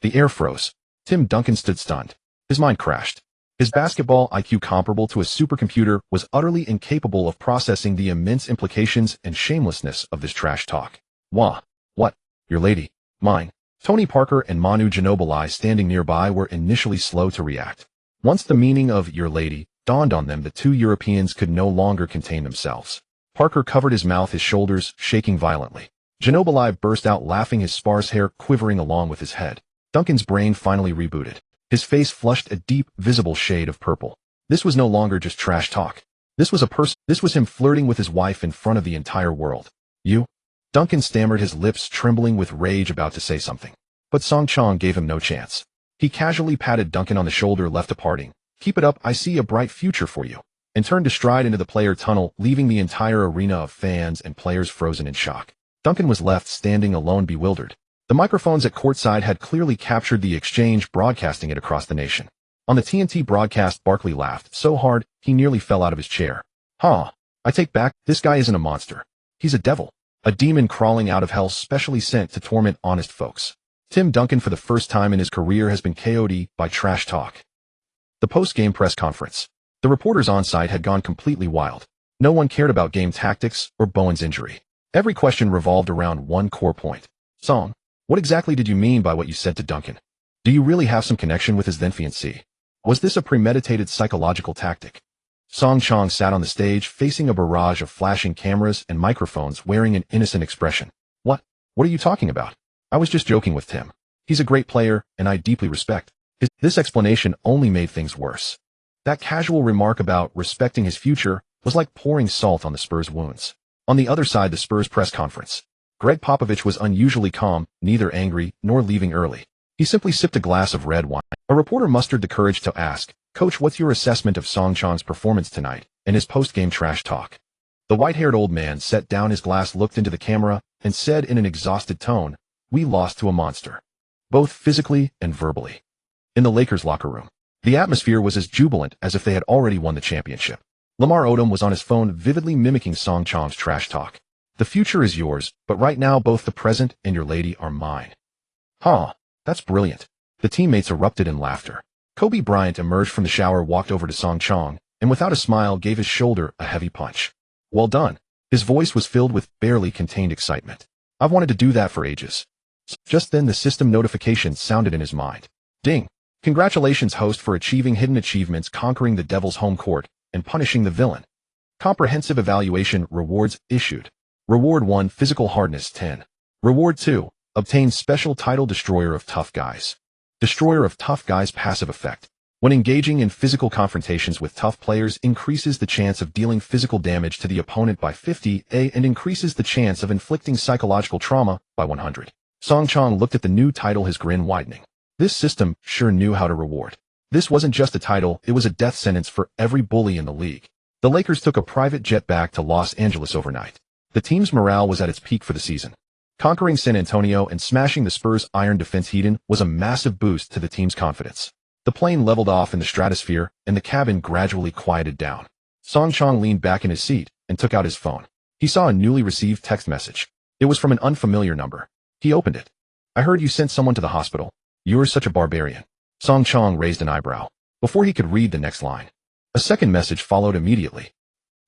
The air froze. Tim Duncan stood stunned. His mind crashed. His basketball IQ, comparable to a supercomputer, was utterly incapable of processing the immense implications and shamelessness of this trash talk. "Wah. What? Your lady? Mine?" Tony Parker and Manu Ginobili, standing nearby, were initially slow to react. Once the meaning of "your lady" dawned on them, the two Europeans could no longer contain themselves. Parker covered his mouth, his shoulders shaking violently. Ginobili burst out laughing, his sparse hair quivering along with his head. Duncan's brain finally rebooted. His face flushed a deep, visible shade of purple. This was no longer just trash talk. This was him flirting with his wife in front of the entire world. "You? Duncan stammered, his lips trembling with rage, about to say something. But Song Chong gave him no chance. He casually patted Duncan on the shoulder, left departing. "Keep it up, I see a bright future for you," and turned to stride into the player tunnel, leaving the entire arena of fans and players frozen in shock. Duncan was left standing alone, bewildered. The microphones at courtside had clearly captured the exchange, broadcasting it across the nation. On the TNT broadcast, Barkley laughed so hard he nearly fell out of his chair. "Huh. I take back, this guy isn't a monster. He's a devil. A demon crawling out of hell, specially sent to torment honest folks." Tim Duncan, for the first time in his career, has been KO'd by trash talk. The post-game press conference. The reporters on site had gone completely wild. No one cared about game tactics or Bowen's injury. Every question revolved around one core point. "Song, what exactly did you mean by what you said to Duncan? Do you really have some connection with his then fiancée? Was this a premeditated psychological tactic?" Song Chong sat on the stage, facing a barrage of flashing cameras and microphones, wearing an innocent expression. What are you talking about? I was just joking with Tim. He's a great player, and I deeply respect his." This explanation only made things worse. That casual remark about respecting his future was like pouring salt on the Spurs' wounds. On the other side, the Spurs press conference. Greg Popovich was unusually calm, neither angry nor leaving early. He simply sipped a glass of red wine. A reporter mustered the courage to ask, "Coach, what's your assessment of Song Chong's performance tonight and his post-game trash talk?" The white-haired old man set down his glass, looked into the camera, and said in an exhausted tone, "We lost to a monster, both physically and verbally." In the Lakers locker room, the atmosphere was as jubilant as if they had already won the championship. Lamar Odom was on his phone, vividly mimicking Song Chong's trash talk. "The future is yours, but right now both the present and your lady are mine." "Huh, that's brilliant." The teammates erupted in laughter. Kobe Bryant emerged from the shower, walked over to Song Chong, and without a smile gave his shoulder a heavy punch. "Well done." His voice was filled with barely contained excitement. "I've wanted to do that for ages." Just then the system notification sounded in his mind. Ding. "Congratulations, host, for achieving hidden achievements, conquering the devil's home court, and punishing the villain. Comprehensive evaluation rewards issued. Reward 1, physical hardness 10. Reward 2, obtain special title, Destroyer of Tough Guys. Destroyer of Tough Guys passive effect. When engaging in physical confrontations with tough players, increases the chance of dealing physical damage to the opponent by 50 and increases the chance of inflicting psychological trauma by 100. Song Chong looked at the new title, his grin widening. This system sure knew how to reward. This wasn't just a title, it was a death sentence for every bully in the league. The Lakers took a private jet back to Los Angeles overnight. The team's morale was at its peak for the season. Conquering San Antonio and smashing the Spurs' iron defense Heaton was a massive boost to the team's confidence. The plane leveled off in the stratosphere, and the cabin gradually quieted down. Song Chong leaned back in his seat and took out his phone. He saw a newly received text message. It was from an unfamiliar number. He opened it. "I heard you sent someone to the hospital. You're such a barbarian." Song Chong raised an eyebrow before he could read the next line. A second message followed immediately.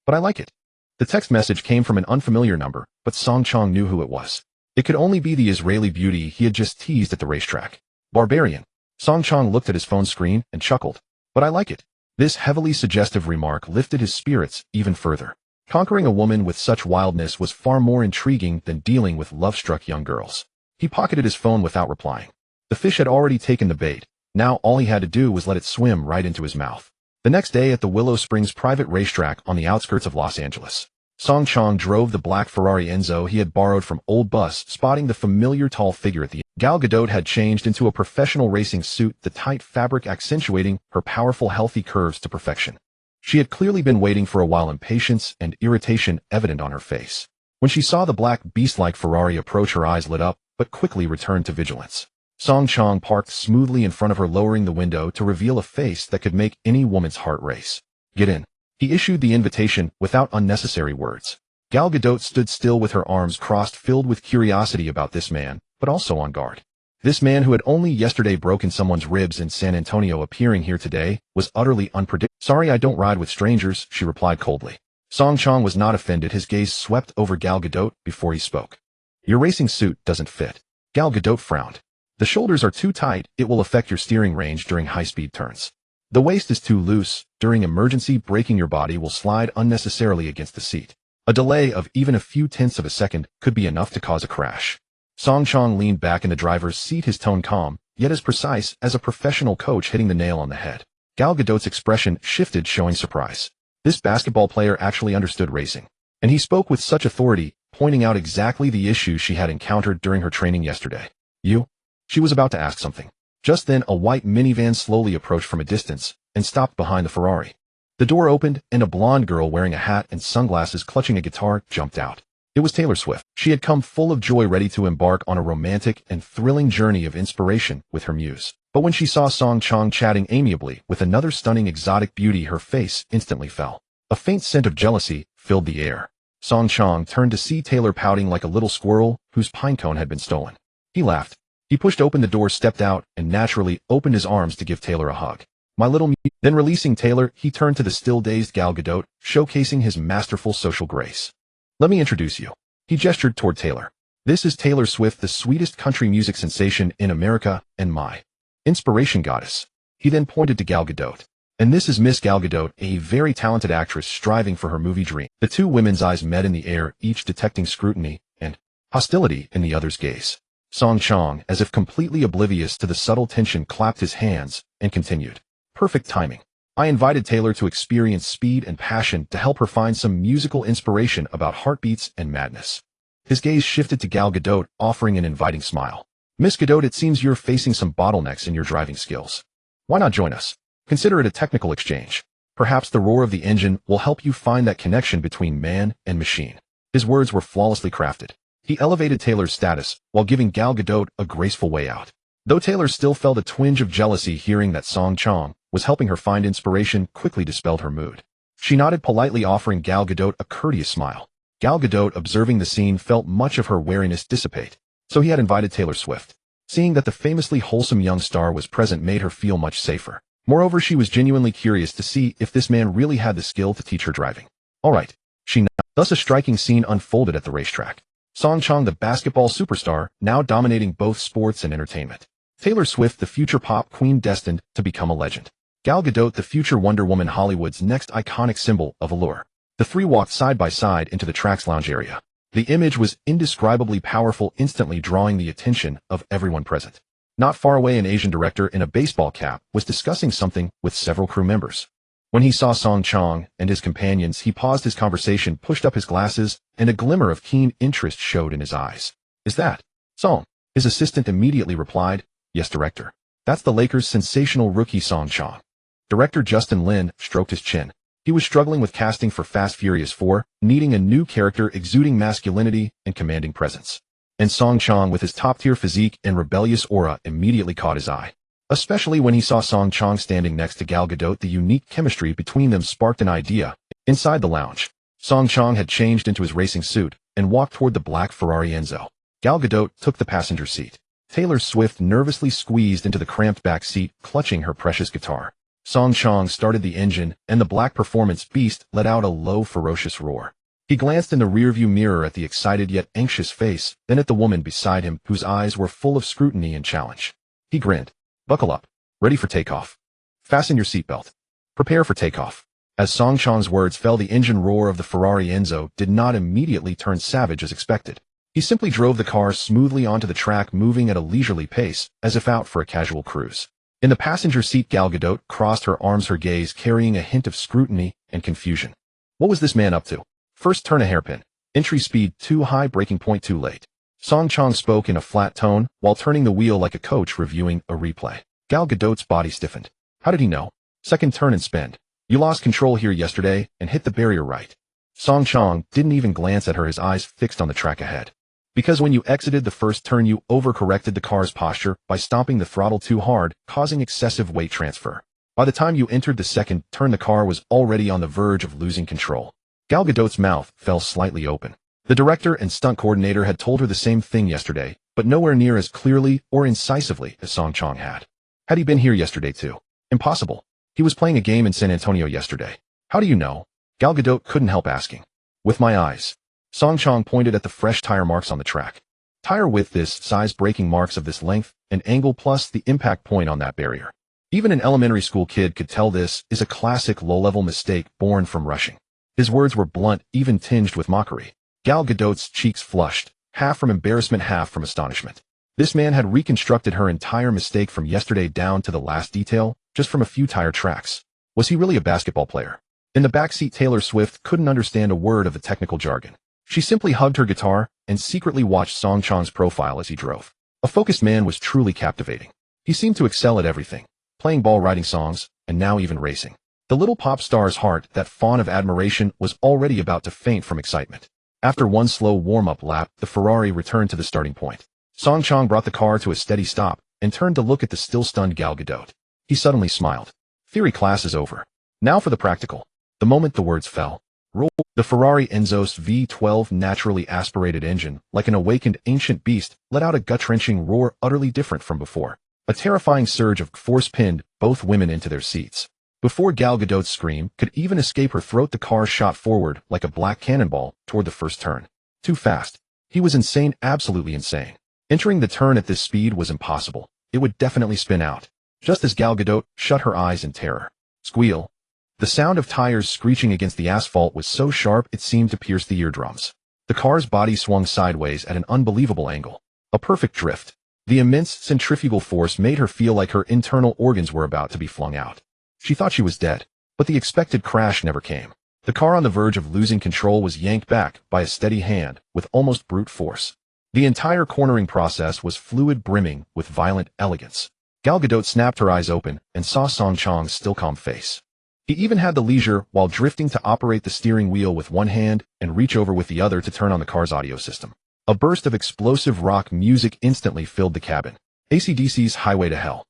"But I like it." The text message came from an unfamiliar number, but Song Chong knew who it was. It could only be the Israeli beauty he had just teased at the racetrack. "Barbarian." Song Chong looked at his phone screen and chuckled. "But I like it." This heavily suggestive remark lifted his spirits even further. Conquering a woman with such wildness was far more intriguing than dealing with love-struck young girls. He pocketed his phone without replying. The fish had already taken the bait. Now all he had to do was let it swim right into his mouth. The next day at the Willow Springs private racetrack on the outskirts of Los Angeles, Song Chong drove the black Ferrari Enzo he had borrowed from Old Bus, spotting the familiar tall figure at the end. Gal Gadot had changed into a professional racing suit, the tight fabric accentuating her powerful, healthy curves to perfection. She had clearly been waiting for a while, impatience and irritation evident on her face. When she saw the black beast-like Ferrari approach, her eyes lit up, but quickly returned to vigilance. Song Chong parked smoothly in front of her, lowering the window to reveal a face that could make any woman's heart race. "Get in." He issued the invitation without unnecessary words. Gal Gadot stood still with her arms crossed, filled with curiosity about this man, but also on guard. This man who had only yesterday broken someone's ribs in San Antonio appearing here today was utterly unpredictable. "Sorry, I don't ride with strangers," she replied coldly. Song Chong was not offended. His gaze swept over Gal Gadot before he spoke. "Your racing suit doesn't fit." Gal Gadot frowned. "The shoulders are too tight, it will affect your steering range during high-speed turns. The waist is too loose, during emergency braking your body will slide unnecessarily against the seat. A delay of even a few tenths of a second could be enough to cause a crash." Song Chong leaned back in the driver's seat, his tone calm, yet as precise as a professional coach hitting the nail on the head. Gal Gadot's expression shifted, showing surprise. This basketball player actually understood racing. And he spoke with such authority, pointing out exactly the issues she had encountered during her training yesterday. You? She was about to ask something. Just then, a white minivan slowly approached from a distance and stopped behind the Ferrari. The door opened, and a blonde girl wearing a hat and sunglasses clutching a guitar jumped out. It was Taylor Swift. She had come full of joy, ready to embark on a romantic and thrilling journey of inspiration with her muse. But when she saw Song Chong chatting amiably with another stunning exotic beauty, her face instantly fell. A faint scent of jealousy filled the air. Song Chong turned to see Taylor pouting like a little squirrel whose pinecone had been stolen. He laughed. He pushed open the door, stepped out, and naturally opened his arms to give Taylor a hug. My little muse. Then releasing Taylor, he turned to the still-dazed Gal Gadot, showcasing his masterful social grace. Let me introduce you. He gestured toward Taylor. This is Taylor Swift, the sweetest country music sensation in America, and my inspiration goddess. He then pointed to Gal Gadot. And this is Miss Gal Gadot, a very talented actress striving for her movie dream. The two women's eyes met in the air, each detecting scrutiny and hostility in the other's gaze. Song Chong, as if completely oblivious to the subtle tension, clapped his hands and continued. Perfect timing. I invited Taylor to experience speed and passion to help her find some musical inspiration about heartbeats and madness. His gaze shifted to Gal Gadot, offering an inviting smile. Miss Gadot, it seems you're facing some bottlenecks in your driving skills. Why not join us? Consider it a technical exchange. Perhaps the roar of the engine will help you find that connection between man and machine. His words were flawlessly crafted. He elevated Taylor's status while giving Gal Gadot a graceful way out. Though Taylor still felt a twinge of jealousy hearing that Song Chong was helping her find inspiration, quickly dispelled her mood. She nodded politely, offering Gal Gadot a courteous smile. Gal Gadot, observing the scene, felt much of her wariness dissipate, so he had invited Taylor Swift. Seeing that the famously wholesome young star was present made her feel much safer. Moreover, she was genuinely curious to see if this man really had the skill to teach her driving. All right, she nodded. Thus a striking scene unfolded at the racetrack. Song Chong, the basketball superstar, now dominating both sports and entertainment. Taylor Swift, the future pop queen destined to become a legend. Gal Gadot, the future Wonder Woman, Hollywood's next iconic symbol of allure. The three walked side by side into the track's lounge area. The image was indescribably powerful, instantly drawing the attention of everyone present. Not far away, an Asian director in a baseball cap was discussing something with several crew members. When he saw Song Chong and his companions, he paused his conversation, pushed up his glasses, and a glimmer of keen interest showed in his eyes. Is that Song? His assistant immediately replied, Yes, director. That's the Lakers' sensational rookie Song Chong. Director Justin Lin stroked his chin. He was struggling with casting for Fast Furious 4, needing a new character exuding masculinity and commanding presence. And Song Chong, with his top-tier physique and rebellious aura, immediately caught his eye. Especially when he saw Song Chong standing next to Gal Gadot, the unique chemistry between them sparked an idea. Inside the lounge, Song Chong had changed into his racing suit and walked toward the black Ferrari Enzo. Gal Gadot took the passenger seat. Taylor Swift nervously squeezed into the cramped back seat, clutching her precious guitar. Song Chong started the engine, and the black performance beast let out a low, ferocious roar. He glanced in the rearview mirror at the excited yet anxious face, then at the woman beside him, whose eyes were full of scrutiny and challenge. He grinned. Buckle up. Ready for takeoff. Fasten your seatbelt. Prepare for takeoff. As Song Chong's words fell, the engine roar of the Ferrari Enzo did not immediately turn savage as expected. He simply drove the car smoothly onto the track, moving at a leisurely pace, as if out for a casual cruise. In the passenger seat, Gal Gadot crossed her arms, her gaze carrying a hint of scrutiny and confusion. What was this man up to? First turn a hairpin. Entry speed too high, breaking point too late. Song Chong spoke in a flat tone, while turning the wheel like a coach reviewing a replay. Gal Gadot's body stiffened. How did he know? Second turn and spend. You lost control here yesterday and hit the barrier right. Song Chong didn't even glance at her, his eyes fixed on the track ahead. Because when you exited the first turn, you overcorrected the car's posture by stomping the throttle too hard, causing excessive weight transfer. By the time you entered the second turn, the car was already on the verge of losing control. Gal Gadot's mouth fell slightly open. The director and stunt coordinator had told her the same thing yesterday, but nowhere near as clearly or incisively as Song Chong had. Had he been here yesterday too? Impossible. He was playing a game in San Antonio yesterday. How do you know? Gal Gadot couldn't help asking. With my eyes. Song Chong pointed at the fresh tire marks on the track. Tire width, this size, braking marks of this length and angle, plus the impact point on that barrier. Even an elementary school kid could tell this is a classic low-level mistake born from rushing. His words were blunt, even tinged with mockery. Gal Gadot's cheeks flushed, half from embarrassment, half from astonishment. This man had reconstructed her entire mistake from yesterday down to the last detail, just from a few tire tracks. Was he really a basketball player? In the backseat, Taylor Swift couldn't understand a word of the technical jargon. She simply hugged her guitar and secretly watched Song Chang's profile as he drove. A focused man was truly captivating. He seemed to excel at everything, playing ball, writing songs, and now even racing. The little pop star's heart, that fawn of admiration, was already about to faint from excitement. After one slow warm-up lap, the Ferrari returned to the starting point. Song Chang brought the car to a steady stop and turned to look at the still-stunned Gal Gadot. He suddenly smiled. Theory class is over. Now for the practical. The moment the words fell, roar. The Ferrari Enzo's V12 naturally aspirated engine, like an awakened ancient beast, let out a gut-wrenching roar utterly different from before. A terrifying surge of force pinned both women into their seats. Before Gal Gadot's scream could even escape her throat, the car shot forward like a black cannonball toward the first turn. Too fast. He was insane, absolutely insane. Entering the turn at this speed was impossible. It would definitely spin out. Just as Gal Gadot shut her eyes in terror. Squeal. The sound of tires screeching against the asphalt was so sharp it seemed to pierce the eardrums. The car's body swung sideways at an unbelievable angle. A perfect drift. The immense centrifugal force made her feel like her internal organs were about to be flung out. She thought she was dead, but the expected crash never came. The car, on the verge of losing control, was yanked back by a steady hand with almost brute force. The entire cornering process was fluid, brimming with violent elegance. Gal Gadot snapped her eyes open and saw Song Chang's still calm face. He even had the leisure, while drifting, to operate the steering wheel with one hand and reach over with the other to turn on the car's audio system. A burst of explosive rock music instantly filled the cabin. AC/DC's Highway to Hell.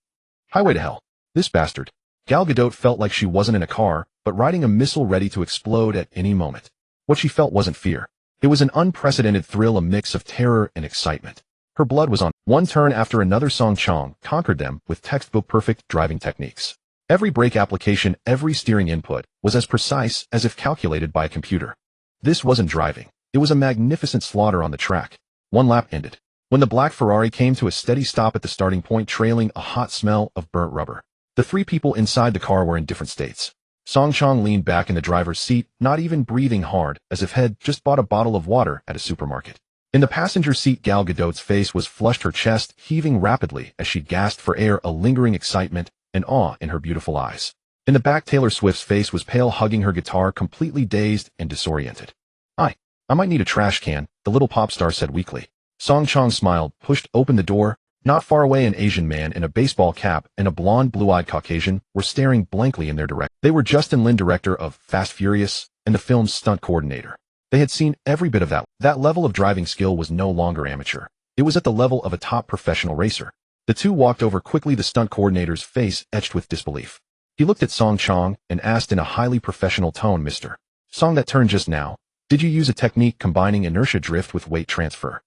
Highway to Hell. This bastard. Gal Gadot felt like she wasn't in a car, but riding a missile ready to explode at any moment. What she felt wasn't fear. It was an unprecedented thrill, a mix of terror and excitement. Her blood was on. One turn after another, Song Chang conquered them with textbook-perfect driving techniques. Every brake application, every steering input, was as precise as if calculated by a computer. This wasn't driving. It was a magnificent slaughter on the track. One lap ended, when the black Ferrari came to a steady stop at the starting point, trailing a hot smell of burnt rubber. The three people inside the car were in different states. Song Chang leaned back in the driver's seat, not even breathing hard, as if had just bought a bottle of water at a supermarket. In the passenger seat, Gal Gadot's face was flushed, her chest heaving rapidly as she gasped for air, a lingering excitement and awe in her beautiful eyes. In the back, Taylor Swift's face was pale, hugging her guitar, completely dazed and disoriented. I might need a trash can, the little pop star said weakly. Song Chang smiled, pushed open the door. Not far away, an Asian man in a baseball cap and a blonde, blue-eyed Caucasian were staring blankly in their direction. They were Justin Lin, director of Fast Furious, and the film's stunt coordinator. They had seen every bit of that. That level of driving skill was no longer amateur. It was at the level of a top professional racer. The two walked over quickly, the stunt coordinator's face etched with disbelief. He looked at Song Chang and asked in a highly professional tone, "Mr. Song, that turn just now, did you use a technique combining inertia drift with weight transfer?"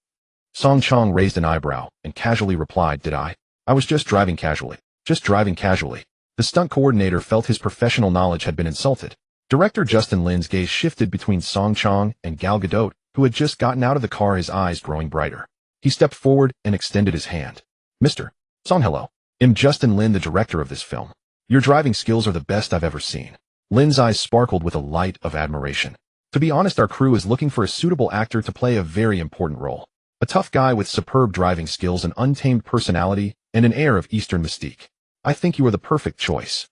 Song Chang raised an eyebrow and casually replied, "Did I? I was just driving casually. Just driving casually." The stunt coordinator felt his professional knowledge had been insulted. Director Justin Lin's gaze shifted between Song Chang and Gal Gadot, who had just gotten out of the car, his eyes growing brighter. He stepped forward and extended his hand. "Mr. Song, hello. I'm Justin Lin, the director of this film. Your driving skills are the best I've ever seen." Lin's eyes sparkled with a light of admiration. "To be honest, our crew is looking for a suitable actor to play a very important role. A tough guy with superb driving skills, an untamed personality, and an air of Eastern mystique. I think you are the perfect choice."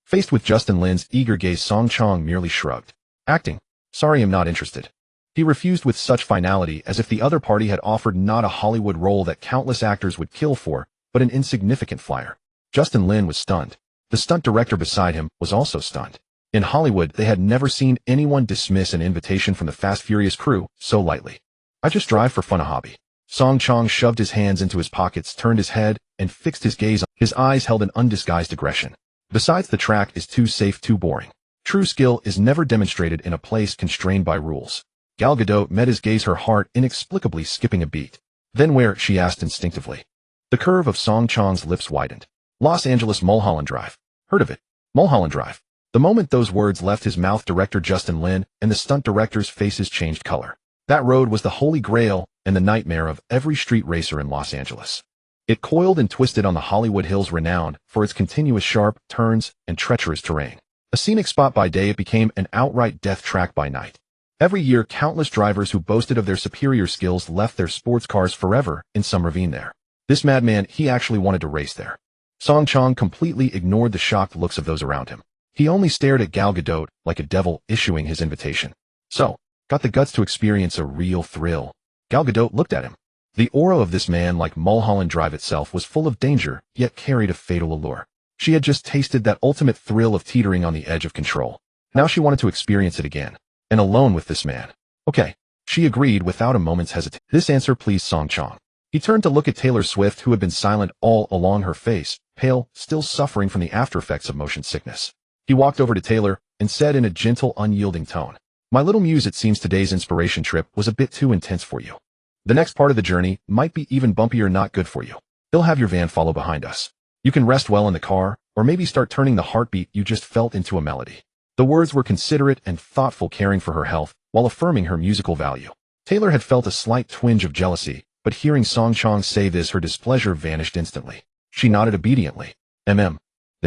Faced with Justin Lin's eager gaze, Song Chang merely shrugged. "Acting? Sorry, I'm not interested." He refused with such finality, as if the other party had offered not a Hollywood role that countless actors would kill for, but an insignificant flyer. Justin Lin was stunned. The stunt director beside him was also stunned. In Hollywood, they had never seen anyone dismiss an invitation from the Fast Furious crew so lightly. "I just drive for fun, a hobby." Song Chang shoved his hands into his pockets, turned his head, and fixed his gaze on. His eyes held an undisguised aggression. "Besides, the track is too safe, too boring. True skill is never demonstrated in a place constrained by rules." Gal Gadot met his gaze, her heart inexplicably skipping a beat. "Then where?" she asked instinctively. The curve of Song Chang's lips widened. "Los Angeles, Mulholland Drive. Heard of it? Mulholland Drive." The moment those words left his mouth, director Justin Lin and the stunt director's faces changed color. That road was the holy grail and the nightmare of every street racer in Los Angeles. It coiled and twisted on the Hollywood Hills, renowned for its continuous sharp turns and treacherous terrain. A scenic spot by day, it became an outright death track by night. Every year, countless drivers who boasted of their superior skills left their sports cars forever in some ravine there. This madman, he actually wanted to race there. Song Chang completely ignored the shocked looks of those around him. He only stared at Gal Gadot like a devil issuing his invitation. "So, Got the guts to experience a real thrill. Gal Gadot looked at him. The aura of this man, like Mulholland Drive itself, was full of danger, yet carried a fatal allure. She had just tasted that ultimate thrill of teetering on the edge of control. Now she wanted to experience it again. And alone with this man. Okay. She agreed without a moment's hesitation. This answer pleased Song Chong. He turned to look at Taylor Swift, who had been silent all along, her face, pale, still suffering from the aftereffects of motion sickness. He walked over to Taylor and said in a gentle, unyielding tone, "My little muse, it seems today's inspiration trip was a bit too intense for you. The next part of the journey might be even bumpier, not good for you. They'll have your van follow behind us. You can rest well in the car, or maybe start turning the heartbeat you just felt into a melody." The words were considerate and thoughtful, caring for her health while affirming her musical value. Taylor had felt a slight twinge of jealousy, but hearing Song Chong say this, her displeasure vanished instantly. She nodded obediently. Then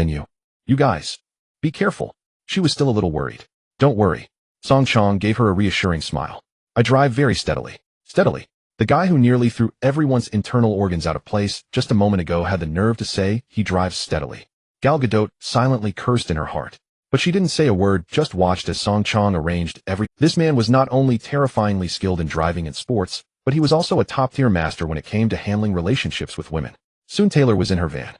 you guys. Be careful. She was still a little worried. Don't worry. Song Chong gave her a reassuring smile. I drive very steadily. Steadily. The guy who nearly threw everyone's internal organs out of place just a moment ago had the nerve to say he drives steadily. Gal Gadot silently cursed in her heart. But she didn't say a word, just watched as Song Chong arranged This man was not only terrifyingly skilled in driving and sports, but he was also a top-tier master when it came to handling relationships with women. Soon Taylor was in her van.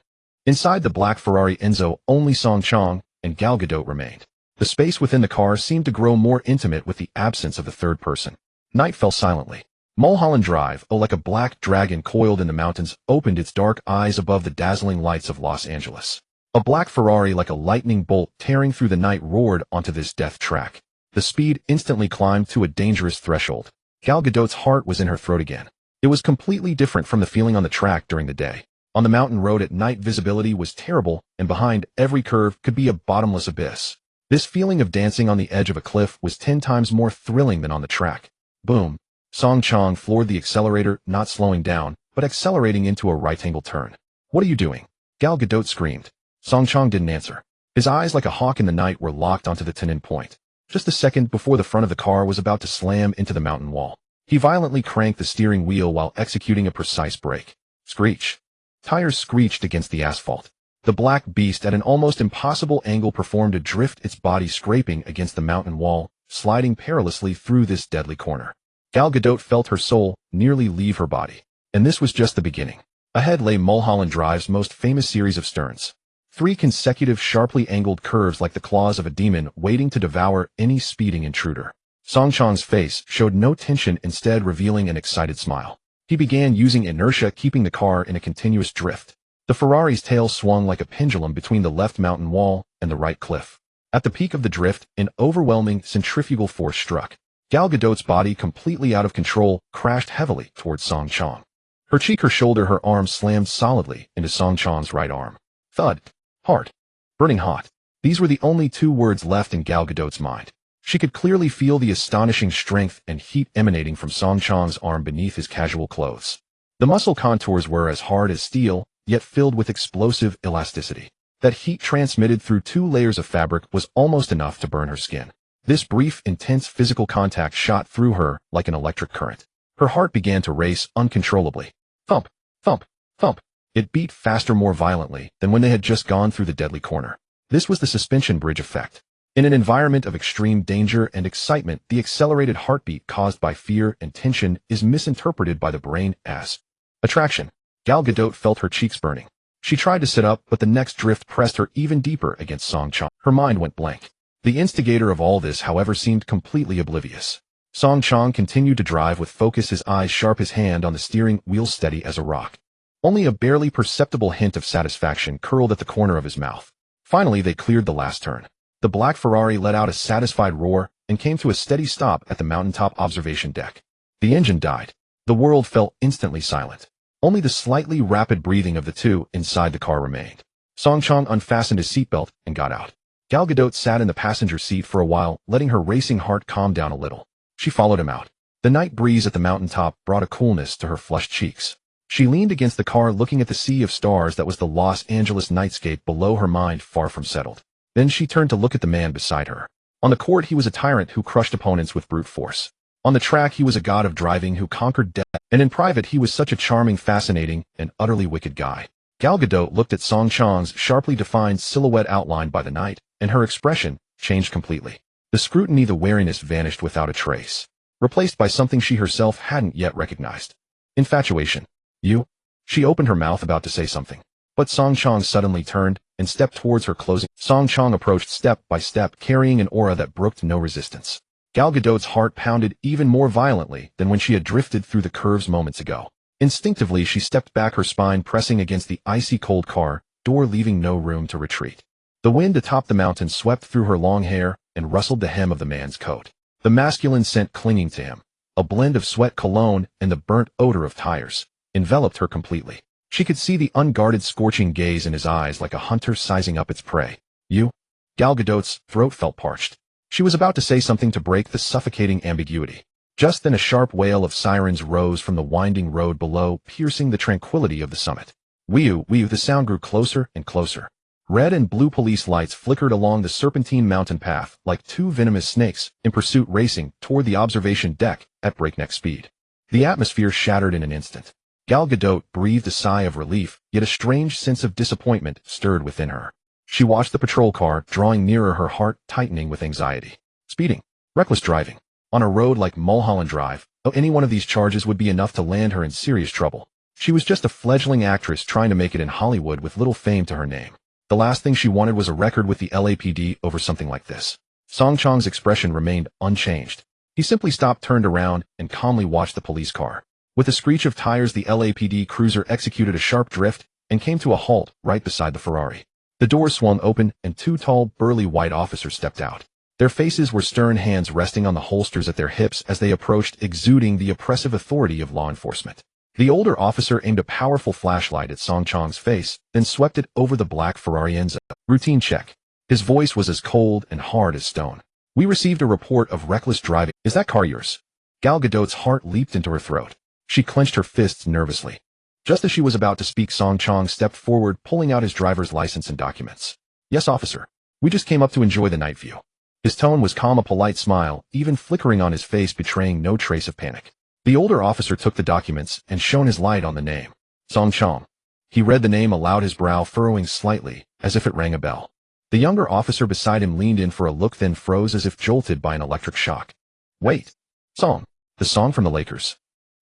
Inside the black Ferrari Enzo, only Song Chong and Gal Gadot remained. The space within the car seemed to grow more intimate with the absence of the third person. Night fell silently. Mulholland Drive, like a black dragon coiled in the mountains, opened its dark eyes above the dazzling lights of Los Angeles. A black Ferrari, like a lightning bolt tearing through the night, roared onto this death track. The speed instantly climbed to a dangerous threshold. Gal Gadot's heart was in her throat again. It was completely different from the feeling on the track during the day. On the mountain road at night, visibility was terrible, and behind every curve could be a bottomless abyss. This feeling of dancing on the edge of a cliff was 10 times more thrilling than on the track. Boom. Song Chong floored the accelerator, not slowing down, but accelerating into a right-angle turn. What are you doing? Gal Gadot screamed. Song Chong didn't answer. His eyes, like a hawk in the night, were locked onto the tenon point. Just a second before the front of the car was about to slam into the mountain wall. He violently cranked the steering wheel while executing a precise brake. Screech. Tires screeched against the asphalt. The black beast, at an almost impossible angle, performed a drift, its body scraping against the mountain wall, sliding perilously through this deadly corner. Gal Gadot felt her soul nearly leave her body. And this was just the beginning. Ahead lay Mulholland Drive's most famous series of turns. 3 consecutive sharply angled curves like the claws of a demon waiting to devour any speeding intruder. Song Chong's face showed no tension, instead revealing an excited smile. He began using inertia, keeping the car in a continuous drift. The Ferrari's tail swung like a pendulum between the left mountain wall and the right cliff. At the peak of the drift, an overwhelming centrifugal force struck. Gal Gadot's body, completely out of control, crashed heavily towards Song Chong. Her cheek, her shoulder, her arm slammed solidly into Song Chong's right arm. Thud. Hard. Burning hot. These were the only 2 words left in Gal Gadot's mind. She could clearly feel the astonishing strength and heat emanating from Song Chong's arm beneath his casual clothes. The muscle contours were as hard as steel, yet filled with explosive elasticity. That heat transmitted through 2 layers of fabric was almost enough to burn her skin. This brief, intense physical contact shot through her like an electric current. Her heart began to race uncontrollably. Thump, thump, thump. It beat faster, more violently than when they had just gone through the deadly corner. This was the suspension bridge effect. In an environment of extreme danger and excitement, the accelerated heartbeat caused by fear and tension is misinterpreted by the brain as attraction. Gal Gadot felt her cheeks burning. She tried to sit up, but the next drift pressed her even deeper against Song Chong. Her mind went blank. The instigator of all this, however, seemed completely oblivious. Song Chong continued to drive with focus, his eyes sharp, his hand on the steering wheel steady as a rock. Only a barely perceptible hint of satisfaction curled at the corner of his mouth. Finally, they cleared the last turn. The black Ferrari let out a satisfied roar and came to a steady stop at the mountaintop observation deck. The engine died. The world fell instantly silent. Only the slightly rapid breathing of the 2 inside the car remained. Song Chong unfastened his seatbelt and got out. Gal Gadot sat in the passenger seat for a while, letting her racing heart calm down a little. She followed him out. The night breeze at the mountaintop brought a coolness to her flushed cheeks. She leaned against the car, looking at the sea of stars that was the Los Angeles nightscape below, her mind far from settled. Then she turned to look at the man beside her. On the court, he was a tyrant who crushed opponents with brute force. On the track, he was a god of driving who conquered death. And in private, he was such a charming, fascinating, and utterly wicked guy. Gal Gadot looked at Song Chong's sharply defined silhouette outlined by the night, and her expression changed completely. The scrutiny, the wariness vanished without a trace. replaced by something she herself hadn't yet recognized. Infatuation. You? She opened her mouth about to say something. But Song Chong suddenly turned and stepped towards her closing. Song Chong approached step by step, carrying an aura that brooked no resistance. Gal Gadot's heart pounded even more violently than when she had drifted through the curves moments ago. Instinctively, she stepped back, her spine pressing against the icy cold car door, leaving no room to retreat. The wind atop the mountain swept through her long hair and rustled the hem of the man's coat. The masculine scent clinging to him, a blend of sweat, cologne, and the burnt odor of tires, enveloped her completely. She could see the unguarded, scorching gaze in his eyes, like a hunter sizing up its prey. You? Gal Gadot's throat felt parched. She was about to say something to break the suffocating ambiguity. Just then a sharp wail of sirens rose from the winding road below, piercing the tranquility of the summit. Whew, whew, the sound grew closer and closer. Red and blue police lights flickered along the serpentine mountain path like two venomous snakes in pursuit, racing toward the observation deck at breakneck speed. The atmosphere shattered in an instant. Gal Gadot breathed a sigh of relief, yet a strange sense of disappointment stirred within her. She watched the patrol car drawing nearer, her heart tightening with anxiety. Speeding, reckless driving, on a road like Mulholland Drive. Oh, any one of these charges would be enough to land her in serious trouble. She was just a fledgling actress trying to make it in Hollywood with little fame to her name. The last thing she wanted was a record with the LAPD over something like this. Song Chong's expression remained unchanged. He simply stopped, turned around, and calmly watched the police car. With a screech of tires, the LAPD cruiser executed a sharp drift and came to a halt right beside the Ferrari. The doors swung open, and two tall, burly white officers stepped out. Their faces were stern, hands resting on the holsters at their hips as they approached, exuding the oppressive authority of law enforcement. The older officer aimed a powerful flashlight at Song Chong's face, then swept it over the black Ferrari Enzo. Routine check. His voice was as cold and hard as stone. We received a report of reckless driving. Is that car yours? Gal Gadot's heart leaped into her throat. She clenched her fists nervously. Just as she was about to speak, Song Chong stepped forward, pulling out his driver's license and documents. Yes, officer. We just came up to enjoy the night view. His tone was calm, a polite smile, even flickering on his face, betraying no trace of panic. The older officer took the documents and shone his light on the name. Song Chong. He read the name aloud, his brow furrowing slightly, as if it rang a bell. The younger officer beside him leaned in for a look, then froze as if jolted by an electric shock. Wait. Song. The song from the Lakers.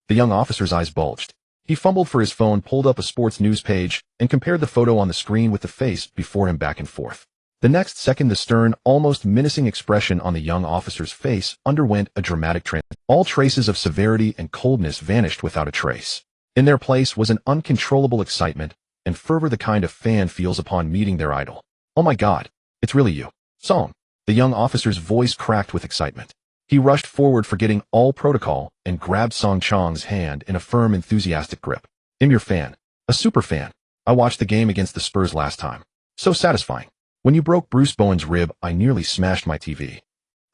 The young officer's eyes bulged. He fumbled for his phone, pulled up a sports news page, and compared the photo on the screen with the face before him back and forth. The next second, the stern, almost menacing expression on the young officer's face underwent a dramatic transformation. All traces of severity and coldness vanished without a trace. In their place was an uncontrollable excitement and fervor, the kind of fan feels upon meeting their idol. Oh my God, it's really you, Song. The young officer's voice cracked with excitement. He rushed forward, forgetting all protocol, and grabbed Song Chong's hand in a firm, enthusiastic grip. I'm your fan. A super fan. I watched the game against the Spurs last time. So satisfying. When you broke Bruce Bowen's rib, I nearly smashed my TV.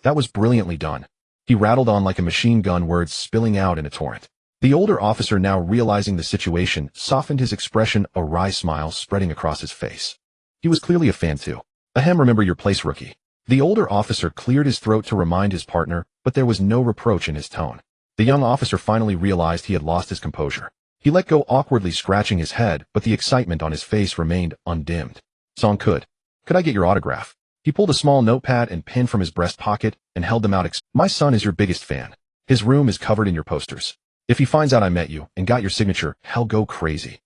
That was brilliantly done. He rattled on like a machine gun, words spilling out in a torrent. The older officer, now realizing the situation, softened his expression, a wry smile spreading across his face. He was clearly a fan too. Ahem, remember your place, rookie. The older officer cleared his throat to remind his partner, but there was no reproach in his tone. The young officer finally realized he had lost his composure. He let go, awkwardly scratching his head, but the excitement on his face remained undimmed. Song, could I get your autograph? He pulled a small notepad and pen from his breast pocket and held them out. My son is your biggest fan. His room is covered in your posters. If he finds out I met you and got your signature, he'll go crazy.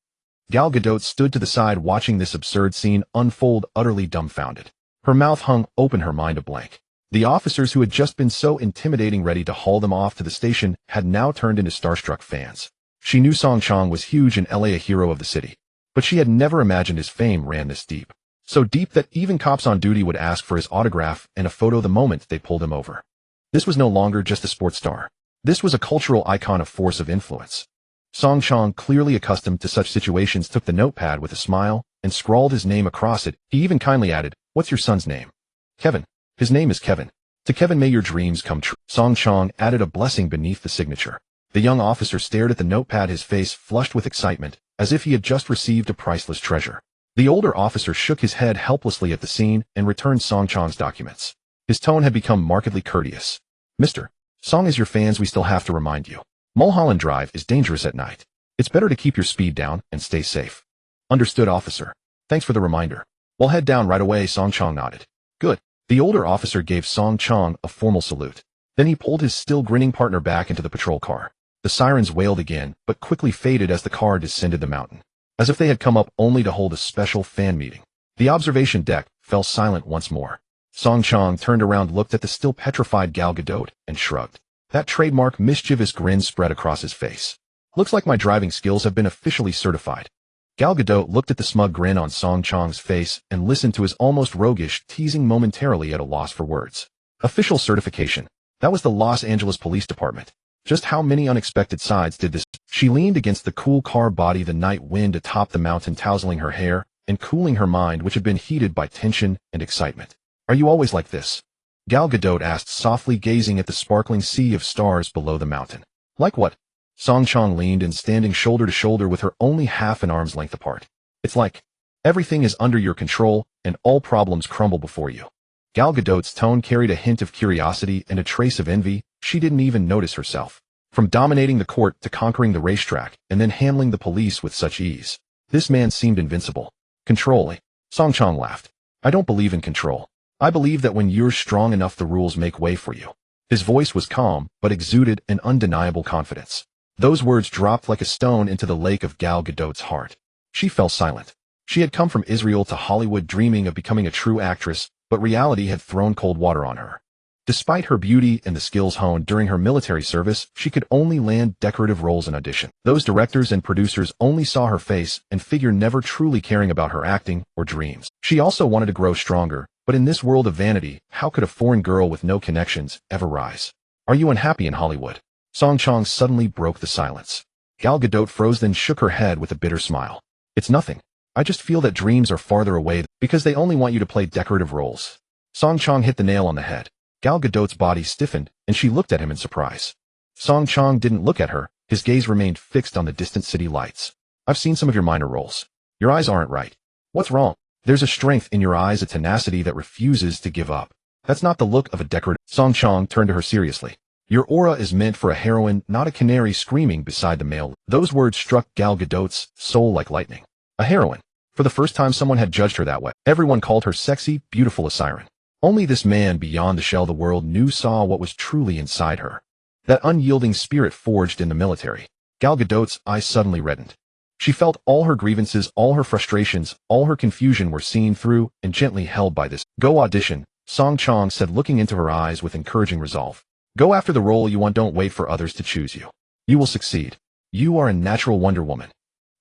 Gal Gadot stood to the side, watching this absurd scene unfold, utterly dumbfounded. Her mouth hung open, her mind a blank. The officers who had just been so intimidating, ready to haul them off to the station, had now turned into starstruck fans. She knew Song Chong was huge in LA, a hero of the city. But she had never imagined his fame ran this deep. So deep that even cops on duty would ask for his autograph and a photo the moment they pulled him over. This was no longer just a sports star. This was a cultural icon, a force of influence. Song Chong, clearly accustomed to such situations, took the notepad with a smile and scrawled his name across it. He even kindly added, "What's your son's name?" "Kevin. His name is Kevin. To Kevin may your dreams come true." Song Chong added a blessing beneath the signature. The young officer stared at the notepad, his face flushed with excitement, as if he had just received a priceless treasure. The older officer shook his head helplessly at the scene and returned Song Chong's documents. His tone had become markedly courteous. "Mr. Song, as your fans, we still have to remind you. Mulholland Drive is dangerous at night. It's better to keep your speed down and stay safe." "Understood, officer. Thanks for the reminder. We'll head down right away." Song Chong nodded. "Good." The older officer gave Song Chong a formal salute. Then he pulled his still grinning partner back into the patrol car. The sirens wailed again, but quickly faded as the car descended the mountain, as if they had come up only to hold a special fan meeting. The observation deck fell silent once more. Song Chong turned around, looked at the still petrified Gal Gadot, and shrugged. That trademark mischievous grin spread across his face. Looks like my driving skills have been officially certified. Gal Gadot looked at the smug grin on Song Chong's face and listened to his almost roguish teasing, momentarily at a loss for words. Official certification. That was the Los Angeles Police Department. Just how many unexpected sides did this? She leaned against the cool car body, the night wind atop the mountain tousling her hair and cooling her mind, which had been heated by tension and excitement. Are you always like this? Gal Gadot asked softly, gazing at the sparkling sea of stars below the mountain. Like what? Song Chong leaned in, standing shoulder to shoulder with her only half an arm's length apart. It's like everything is under your control and all problems crumble before you. Gal Gadot's tone carried a hint of curiosity and a trace of envy. She didn't even notice herself. From dominating the court to conquering the racetrack and then handling the police with such ease, this man seemed invincible. Control. Song Chong laughed. I don't believe in control. I believe that when you're strong enough, the rules make way for you. His voice was calm, but exuded an undeniable confidence. Those words dropped like a stone into the lake of Gal Gadot's heart. She fell silent. She had come from Israel to Hollywood dreaming of becoming a true actress, but reality had thrown cold water on her. Despite her beauty and the skills honed during her military service, she could only land decorative roles in audition. Those directors and producers only saw her face and figure, never truly caring about her acting or dreams. She also wanted to grow stronger, but in this world of vanity, how could a foreign girl with no connections ever rise? Are you unhappy in Hollywood? Song Chong suddenly broke the silence. Gal Gadot froze, then shook her head with a bitter smile. It's nothing. I just feel that dreams are farther away because they only want you to play decorative roles. Song Chong hit the nail on the head. Gal Gadot's body stiffened, and she looked at him in surprise. Song Chong didn't look at her. His gaze remained fixed on the distant city lights. I've seen some of your minor roles. Your eyes aren't right. What's wrong? There's a strength in your eyes, a tenacity that refuses to give up. That's not the look of a decorative. Song Chong turned to her seriously. Your aura is meant for a heroine, not a canary screaming beside the male. Those words struck Gal Gadot's soul like lightning. A heroine. For the first time, someone had judged her that way. Everyone called her sexy, beautiful, a siren. Only this man beyond the shell the world knew saw what was truly inside her. That unyielding spirit forged in the military. Gal Gadot's eyes suddenly reddened. She felt all her grievances, all her frustrations, all her confusion were seen through and gently held by this. Go audition, Song Chong said, looking into her eyes with encouraging resolve. Go after the role you want, don't wait for others to choose you. You will succeed. You are a natural Wonder Woman.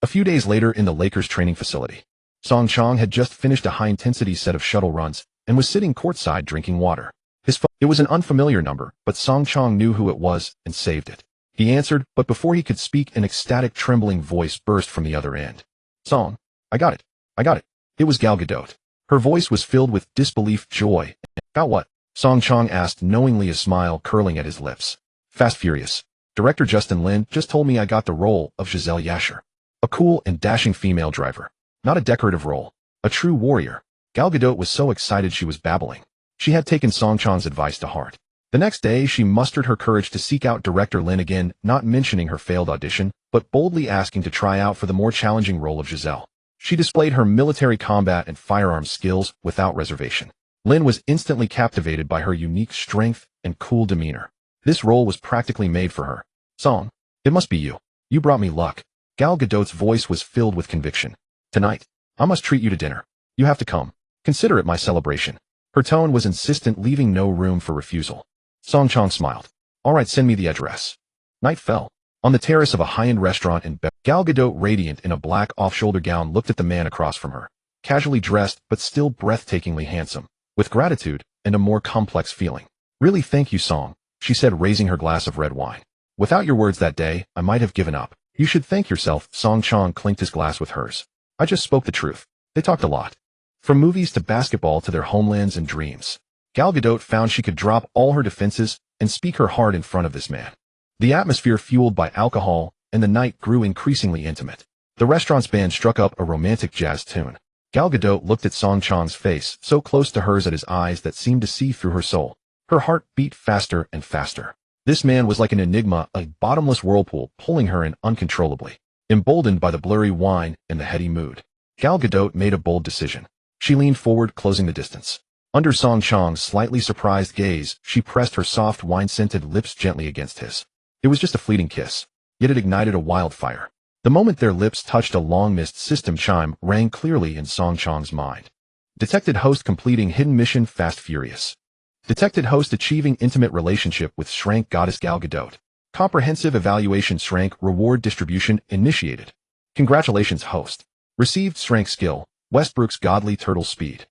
A few days later, in the Lakers training facility, Song Chong had just finished a high-intensity set of shuttle runs and was sitting courtside drinking water. His phone, it was an unfamiliar number, but Song Chong knew who it was and saved it. He answered, but before he could speak, an ecstatic, trembling voice burst from the other end. Song, I got it. I got it. It was Gal Gadot. Her voice was filled with disbelief, joy. About what? Song Chong asked, knowingly, a smile curling at his lips. Fast Furious. Director Justin Lin just told me I got the role of Giselle Yasher. A cool and dashing female driver. Not a decorative role. A true warrior. Gal Gadot was so excited she was babbling. She had taken Song Chong's advice to heart. The next day, she mustered her courage to seek out Director Lin again, not mentioning her failed audition, but boldly asking to try out for the more challenging role of Giselle. She displayed her military combat and firearms skills without reservation. Lin was instantly captivated by her unique strength and cool demeanor. This role was practically made for her. Song, it must be you. You brought me luck. Gal Gadot's voice was filled with conviction. Tonight, I must treat you to dinner. You have to come. Consider it my celebration. Her tone was insistent, leaving no room for refusal. Song Chong smiled. All right, send me the address. Night fell. On the terrace of a high-end restaurant in Gal Gadot, radiant in a black off-shoulder gown, looked at the man across from her. Casually dressed, but still breathtakingly handsome. With gratitude and a more complex feeling. Really, thank you, Song, she said, raising her glass of red wine. Without your words that day, I might have given up. You should thank yourself. Song Chong clinked his glass with hers. I just spoke the truth. They talked a lot. From movies to basketball to their homelands and dreams. Gal Gadot found she could drop all her defenses and speak her heart in front of this man. The atmosphere, fueled by alcohol, and the night grew increasingly intimate. The restaurant's band struck up a romantic jazz tune. Gal Gadot looked at Song Chong's face, so close to hers, at his eyes that seemed to see through her soul. Her heart beat faster and faster. This man was like an enigma, a bottomless whirlpool, pulling her in uncontrollably. Emboldened by the blurry wine and the heady mood, Gal Gadot made a bold decision. She leaned forward, closing the distance. Under Song Chong's slightly surprised gaze, she pressed her soft wine-scented lips gently against his. It was just a fleeting kiss, yet it ignited a wildfire. The moment their lips touched, a long-missed system chime rang clearly in Song Chong's mind. Detected host completing hidden mission fast furious. Detected host achieving intimate relationship with Shrank goddess Gal Gadot. Comprehensive evaluation Shrank reward distribution initiated. Congratulations host. Received Shrank skill, Westbrook's godly turtle speed.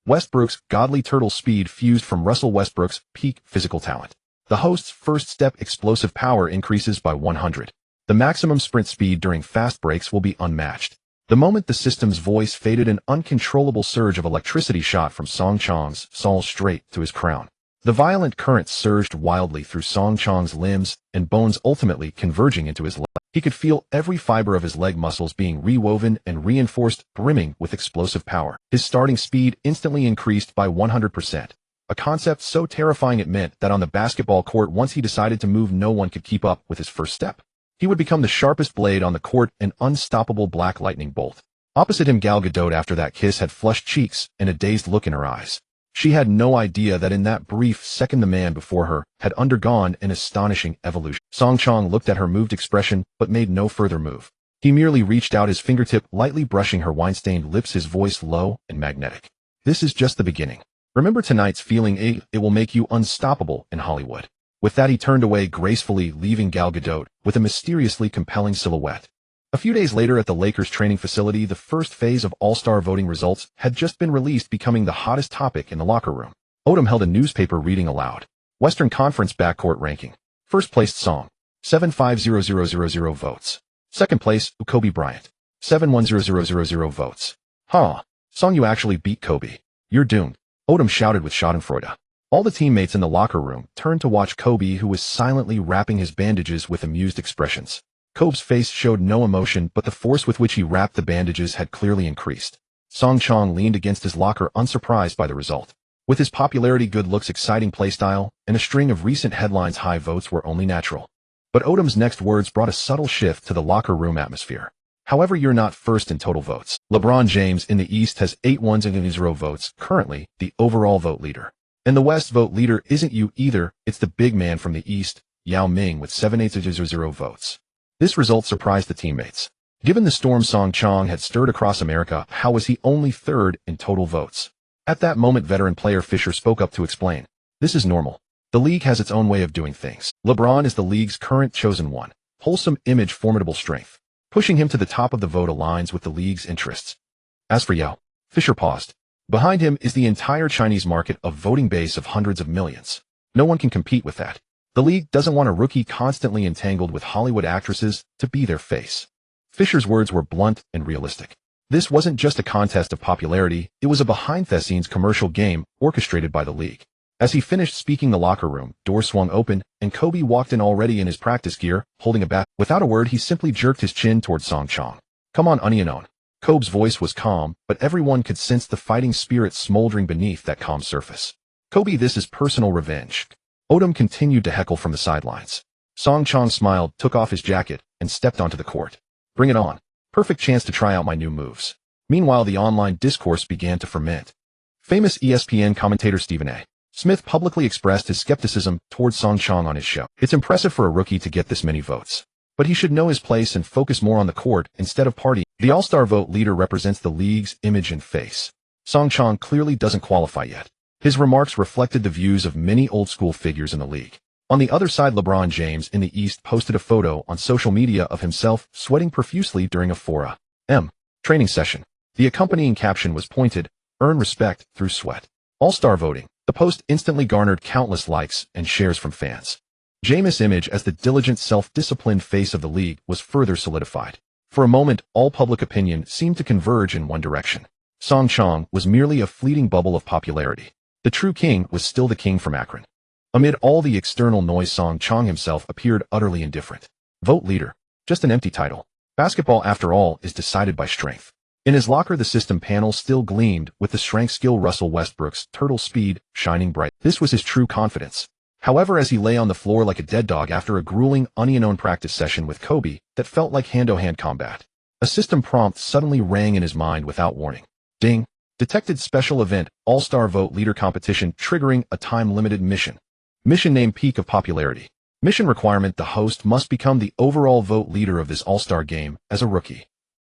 Westbrook's godly turtle speed fused from Russell Westbrook's peak physical talent. The host's first step explosive power increases by 100. The maximum sprint speed during fast breaks will be unmatched. The moment the system's voice faded, an uncontrollable surge of electricity shot from Song Chong's soul straight to his crown. The violent current surged wildly through Song Chong's limbs and bones, ultimately converging into his leg. He could feel every fiber of his leg muscles being rewoven and reinforced, brimming with explosive power. His starting speed instantly increased by 100. A concept so terrifying it meant that on the basketball court, once he decided to move, no one could keep up with his first step. He would become the sharpest blade on the court, an unstoppable black lightning bolt. Opposite him, Gal Gadot, after that kiss, had flushed cheeks and a dazed look in her eyes. She had no idea that in that brief second the man before her had undergone an astonishing evolution. Song Chong looked at her moved expression but made no further move. He merely reached out his fingertip, lightly brushing her wine-stained lips, his voice low and magnetic. This is just the beginning. Remember tonight's feeling, it will make you unstoppable in Hollywood. With that, he turned away gracefully, leaving Gal Gadot with a mysteriously compelling silhouette. A few days later at the Lakers training facility, the first phase of All-Star voting results had just been released, becoming the hottest topic in the locker room. Odom held a newspaper reading aloud. Western Conference backcourt ranking. First placed Song, 750,000 votes. Second place, Kobe Bryant, 710,000 votes. Huh. Song, you actually beat Kobe. You're doomed, Odom shouted with schadenfreude. All the teammates in the locker room turned to watch Kobe, who was silently wrapping his bandages with amused expressions. Kobe's face showed no emotion, but the force with which he wrapped the bandages had clearly increased. Song Chong leaned against his locker, unsurprised by the result. With his popularity, good looks, exciting playstyle, and a string of recent headlines, high votes were only natural. But Odom's next words brought a subtle shift to the locker room atmosphere. However, you're not first in total votes. LeBron James in the East has 810 votes, currently the overall vote leader. And the West vote leader isn't you either, it's the big man from the East, Yao Ming, with 780 votes. This result surprised the teammates. Given the storm Song Chong had stirred across America, how was he only third in total votes? At that moment, veteran player Fisher spoke up to explain. This is normal. The league has its own way of doing things. LeBron is the league's current chosen one. Wholesome image, formidable strength. Pushing him to the top of the vote aligns with the league's interests. As for Yao, Fisher paused. Behind him is the entire Chinese market, a voting base of hundreds of millions. No one can compete with that. The league doesn't want a rookie constantly entangled with Hollywood actresses to be their face. Fisher's words were blunt and realistic. This wasn't just a contest of popularity, it was a behind-the-scenes commercial game orchestrated by the league. As he finished speaking, the locker room door swung open, and Kobe walked in, already in his practice gear, holding a bat. Without a word, he simply jerked his chin toward Song Chong. Come on, onion. Kobe's voice was calm, but everyone could sense the fighting spirit smoldering beneath that calm surface. Kobe, this is personal revenge. Odom continued to heckle from the sidelines. Song Chong smiled, took off his jacket, and stepped onto the court. Bring it on. Perfect chance to try out my new moves. Meanwhile, the online discourse began to ferment. Famous ESPN commentator Stephen A. Smith publicly expressed his skepticism towards Song Chong on his show. It's impressive for a rookie to get this many votes, but he should know his place and focus more on the court instead of partying. The All-Star vote leader represents the league's image and face. Song Chong clearly doesn't qualify yet. His remarks reflected the views of many old-school figures in the league. On the other side, LeBron James in the East posted a photo on social media of himself sweating profusely during a 4 a.m. training session. The accompanying caption was pointed, "Earn respect through sweat." All-Star voting. The post instantly garnered countless likes and shares from fans. Jameis' image as the diligent, self-disciplined face of the league was further solidified. For a moment, all public opinion seemed to converge in one direction. Song Chong was merely a fleeting bubble of popularity. The true king was still the king from Akron. Amid all the external noise, Song Chong himself appeared utterly indifferent. Vote leader. Just an empty title. Basketball, after all, is decided by strength. In his locker, the system panel still gleamed with the strength skill Russell Westbrook's turtle speed shining bright. This was his true confidence. However, as he lay on the floor like a dead dog after a grueling, unknown practice session with Kobe that felt like hand-to-hand combat, a system prompt suddenly rang in his mind without warning. Ding! Detected special event, all-star vote leader competition triggering a time-limited mission. Mission name peak of popularity. Mission requirement: the host must become the overall vote leader of this all-star game as a rookie.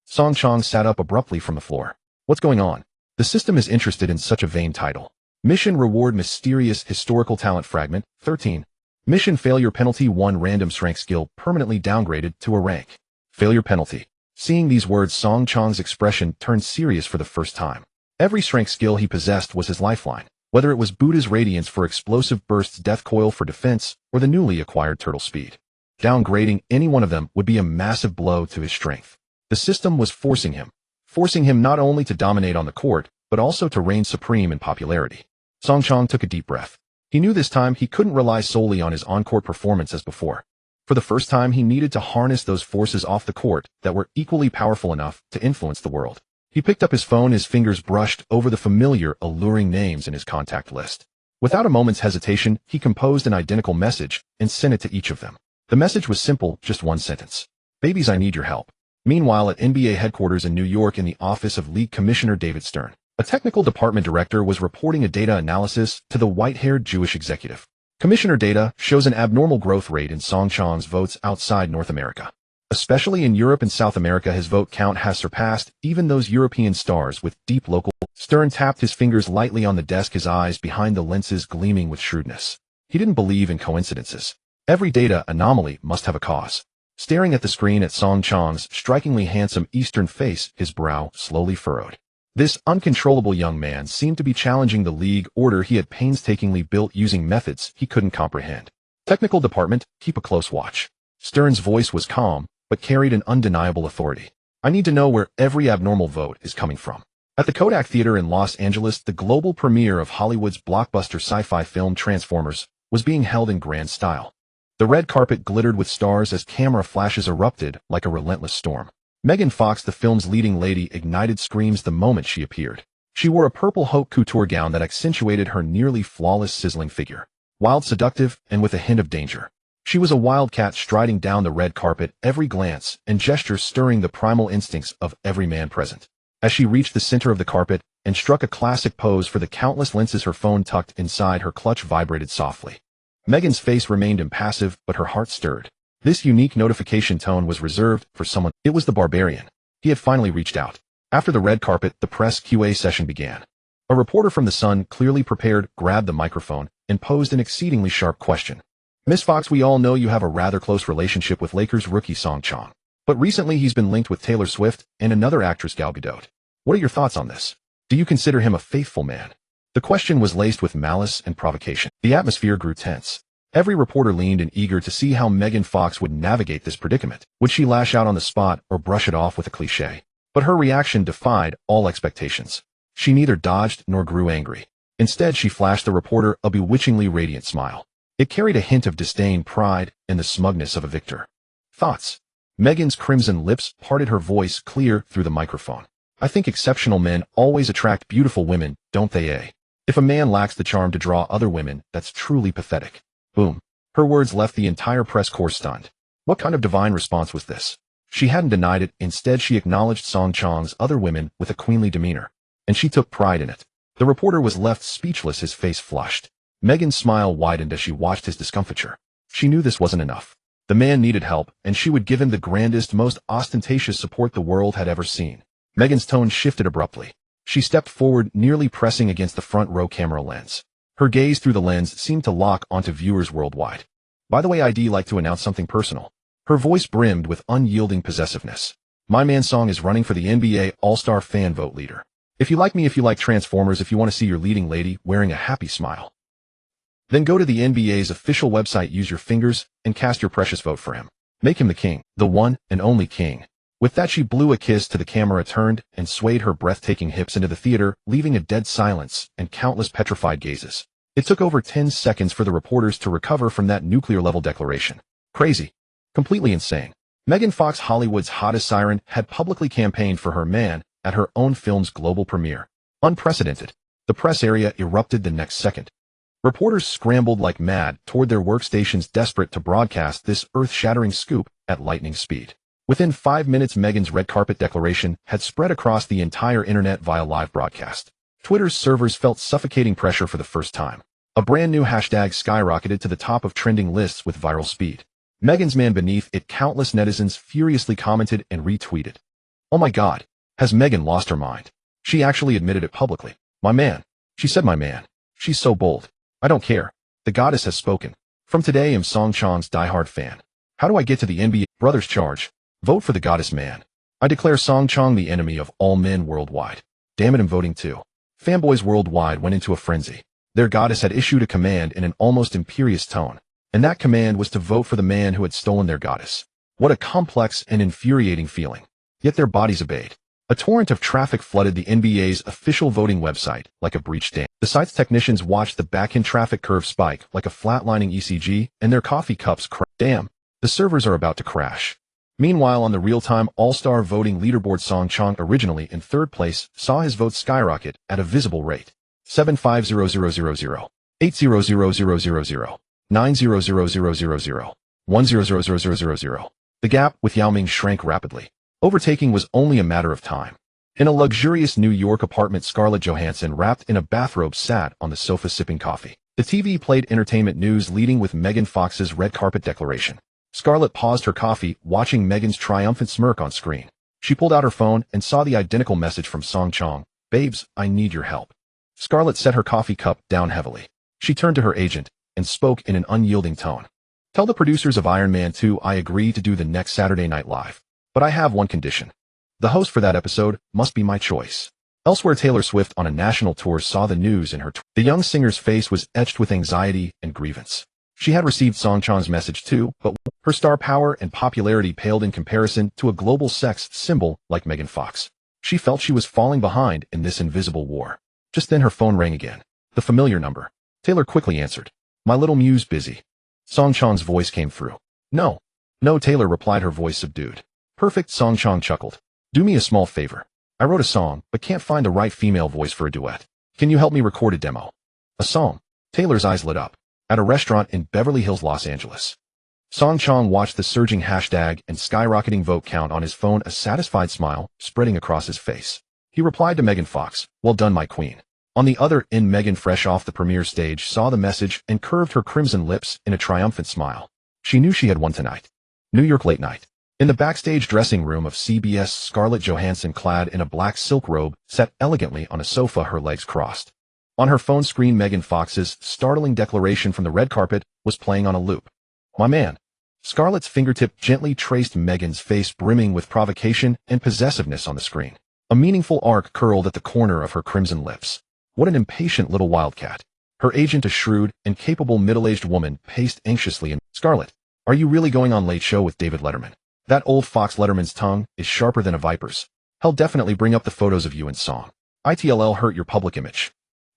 Song Chong sat up abruptly from the floor. What's going on? The system is interested in such a vain title. Mission reward: mysterious historical talent fragment. 13. Mission failure penalty: 1 random strength skill permanently downgraded to a rank. Failure penalty. Seeing these words, Song Chong's expression turned serious for the first time. Every strength skill he possessed was his lifeline, whether it was Buddha's radiance for explosive bursts, death coil for defense, or the newly acquired turtle speed. Downgrading any one of them would be a massive blow to his strength. The system was forcing him not only to dominate on the court, but also to reign supreme in popularity. Song Chong took a deep breath. He knew this time he couldn't rely solely on his on-court performance as before. For the first time, he needed to harness those forces off the court that were equally powerful enough to influence the world. He picked up his phone, his fingers brushed over the familiar, alluring names in his contact list. Without a moment's hesitation, he composed an identical message and sent it to each of them. The message was simple, just one sentence. Babies, I need your help. Meanwhile, at NBA headquarters in New York, in the office of League Commissioner David Stern, a technical department director was reporting a data analysis to the white-haired Jewish executive. Commissioner data shows an abnormal growth rate in Song Chong's votes outside North America. Especially in Europe and South America, his vote count has surpassed even those European stars with deep local. Stern tapped his fingers lightly on the desk, his eyes behind the lenses gleaming with shrewdness. He didn't believe in coincidences. Every data anomaly must have a cause. Staring at the screen at Song Chong's strikingly handsome Eastern face, his brow slowly furrowed. This uncontrollable young man seemed to be challenging the league order he had painstakingly built using methods he couldn't comprehend. Technical department, keep a close watch. Stern's voice was calm, but carried an undeniable authority. I need to know where every abnormal vote is coming from. At the Kodak Theater in Los Angeles, the global premiere of Hollywood's blockbuster sci-fi film Transformers was being held in grand style. The red carpet glittered with stars as camera flashes erupted like a relentless storm. Megan Fox, the film's leading lady, ignited screams the moment she appeared. She wore a purple haute couture gown that accentuated her nearly flawless, sizzling figure. Wild, seductive, and with a hint of danger. She was a wildcat striding down the red carpet, every glance and gesture stirring the primal instincts of every man present. As she reached the center of the carpet and struck a classic pose for the countless lenses, her phone tucked inside her clutch vibrated softly. Megan's face remained impassive, but her heart stirred. This unique notification tone was reserved for someone. It was the barbarian. He had finally reached out. After the red carpet, the press QA session began. A reporter from The Sun, clearly prepared, grabbed the microphone and posed an exceedingly sharp question. Miss Fox, we all know you have a rather close relationship with Lakers rookie Song Chong. But recently he's been linked with Taylor Swift and another actress, Gal Gadot. What are your thoughts on this? Do you consider him a faithful man? The question was laced with malice and provocation. The atmosphere grew tense. Every reporter leaned in, eager to see how Megan Fox would navigate this predicament. Would she lash out on the spot or brush it off with a cliché? But her reaction defied all expectations. She neither dodged nor grew angry. Instead, she flashed the reporter a bewitchingly radiant smile. It carried a hint of disdain, pride, and the smugness of a victor. Thoughts? Megan's crimson lips parted, her voice clear through the microphone. I think exceptional men always attract beautiful women, don't they, eh? If a man lacks the charm to draw other women, that's truly pathetic. Boom. Her words left the entire press corps stunned. What kind of divine response was this? She hadn't denied it. Instead, she acknowledged Song Chong's other women with a queenly demeanor. And she took pride in it. The reporter was left speechless, his face flushed. Megan's smile widened as she watched his discomfiture. She knew this wasn't enough. The man needed help, and she would give him the grandest, most ostentatious support the world had ever seen. Megan's tone shifted abruptly. She stepped forward, nearly pressing against the front row camera lens. Her gaze through the lens seemed to lock onto viewers worldwide. By the way, I'd like to announce something personal. Her voice brimmed with unyielding possessiveness. My man Song is running for the NBA All-Star Fan Vote Leader. If you like me, if you like Transformers, if you want to see your leading lady wearing a happy smile, then go to the NBA's official website, use your fingers, and cast your precious vote for him. Make him the king, the one and only king. With that, she blew a kiss to the camera, turned, and swayed her breathtaking hips into the theater, leaving a dead silence and countless petrified gazes. It took over 10 seconds for the reporters to recover from that nuclear-level declaration. Crazy. Completely insane. Megan Fox, Hollywood's hottest siren, had publicly campaigned for her man at her own film's global premiere. Unprecedented. The press area erupted the next second. Reporters scrambled like mad toward their workstations, desperate to broadcast this earth-shattering scoop at lightning speed. Within 5 minutes, Megan's red carpet declaration had spread across the entire internet via live broadcast. Twitter's servers felt suffocating pressure for the first time. A brand new hashtag skyrocketed to the top of trending lists with viral speed. Megan's man beneath it, countless netizens furiously commented and retweeted. Oh my god, has Megan lost her mind? She actually admitted it publicly. My man. She said my man. She's so bold. I don't care. The goddess has spoken. From today I'm Song Chong's diehard fan. How do I get to the NBA? Brothers charge. Vote for the goddess man. I declare Song Chong the enemy of all men worldwide. Damn it, I'm voting too. Fanboys worldwide went into a frenzy. Their goddess had issued a command in an almost imperious tone, and that command was to vote for the man who had stolen their goddess. What a complex and infuriating feeling. Yet their bodies obeyed. A torrent of traffic flooded the NBA's official voting website like a breached dam. The site's technicians watched the back-end traffic curve spike like a flatlining ECG, and their coffee cups crashed. Damn, the servers are about to crash. Meanwhile, on the real-time all-star voting leaderboard, Song Chong, originally in third place, saw his vote skyrocket at a visible rate. 750,000, 800,000, 900,000, 100,000. The gap with Yao Ming shrank rapidly. Overtaking was only a matter of time. In a luxurious New York apartment, Scarlett Johansson, wrapped in a bathrobe, sat on the sofa sipping coffee. The TV played entertainment news, leading with Megan Fox's red carpet declaration. Scarlett paused her coffee, watching Megan's triumphant smirk on screen. She pulled out her phone and saw the identical message from Song Chong. Babes, I need your help. Scarlett set her coffee cup down heavily. She turned to her agent and spoke in an unyielding tone. Tell the producers of Iron Man 2 I agree to do the next Saturday Night Live. But I have one condition. The host for that episode must be my choice. Elsewhere, Taylor Swift on a national tour saw the news in her The young singer's face was etched with anxiety and grievance. She had received Song Chong's message too, but her star power and popularity paled in comparison to a global sex symbol like Megan Fox. She felt she was falling behind in this invisible war. Just then her phone rang again. The familiar number. Taylor quickly answered. My little muse busy. Song Chong's voice came through. No. No, Taylor replied, her voice subdued. Perfect, Song Chong chuckled. Do me a small favor. I wrote a song, but can't find the right female voice for a duet. Can you help me record a demo? A song. Taylor's eyes lit up. At a restaurant in Beverly Hills, Los Angeles. Song Chong watched the surging hashtag and skyrocketing vote count on his phone, a satisfied smile spreading across his face. He replied to Megan Fox, well done, my queen. On the other end, Megan, fresh off the premiere stage, saw the message and curved her crimson lips in a triumphant smile. She knew she had won tonight. New York late night. In the backstage dressing room of CBS, Scarlett Johansson, clad in a black silk robe, sat elegantly on a sofa, her legs crossed. On her phone screen, Megan Fox's startling declaration from the red carpet was playing on a loop. My man. Scarlett's fingertip gently traced Megan's face, brimming with provocation and possessiveness on the screen. A meaningful arc curled at the corner of her crimson lips. What an impatient little wildcat. Her agent, a shrewd and capable middle-aged woman, paced anxiously in. Scarlett, are you really going on Late Show with David Letterman? That old fox. Letterman's tongue is sharper than a viper's. He'll definitely bring up the photos of you in song. ITLL hurt your public image.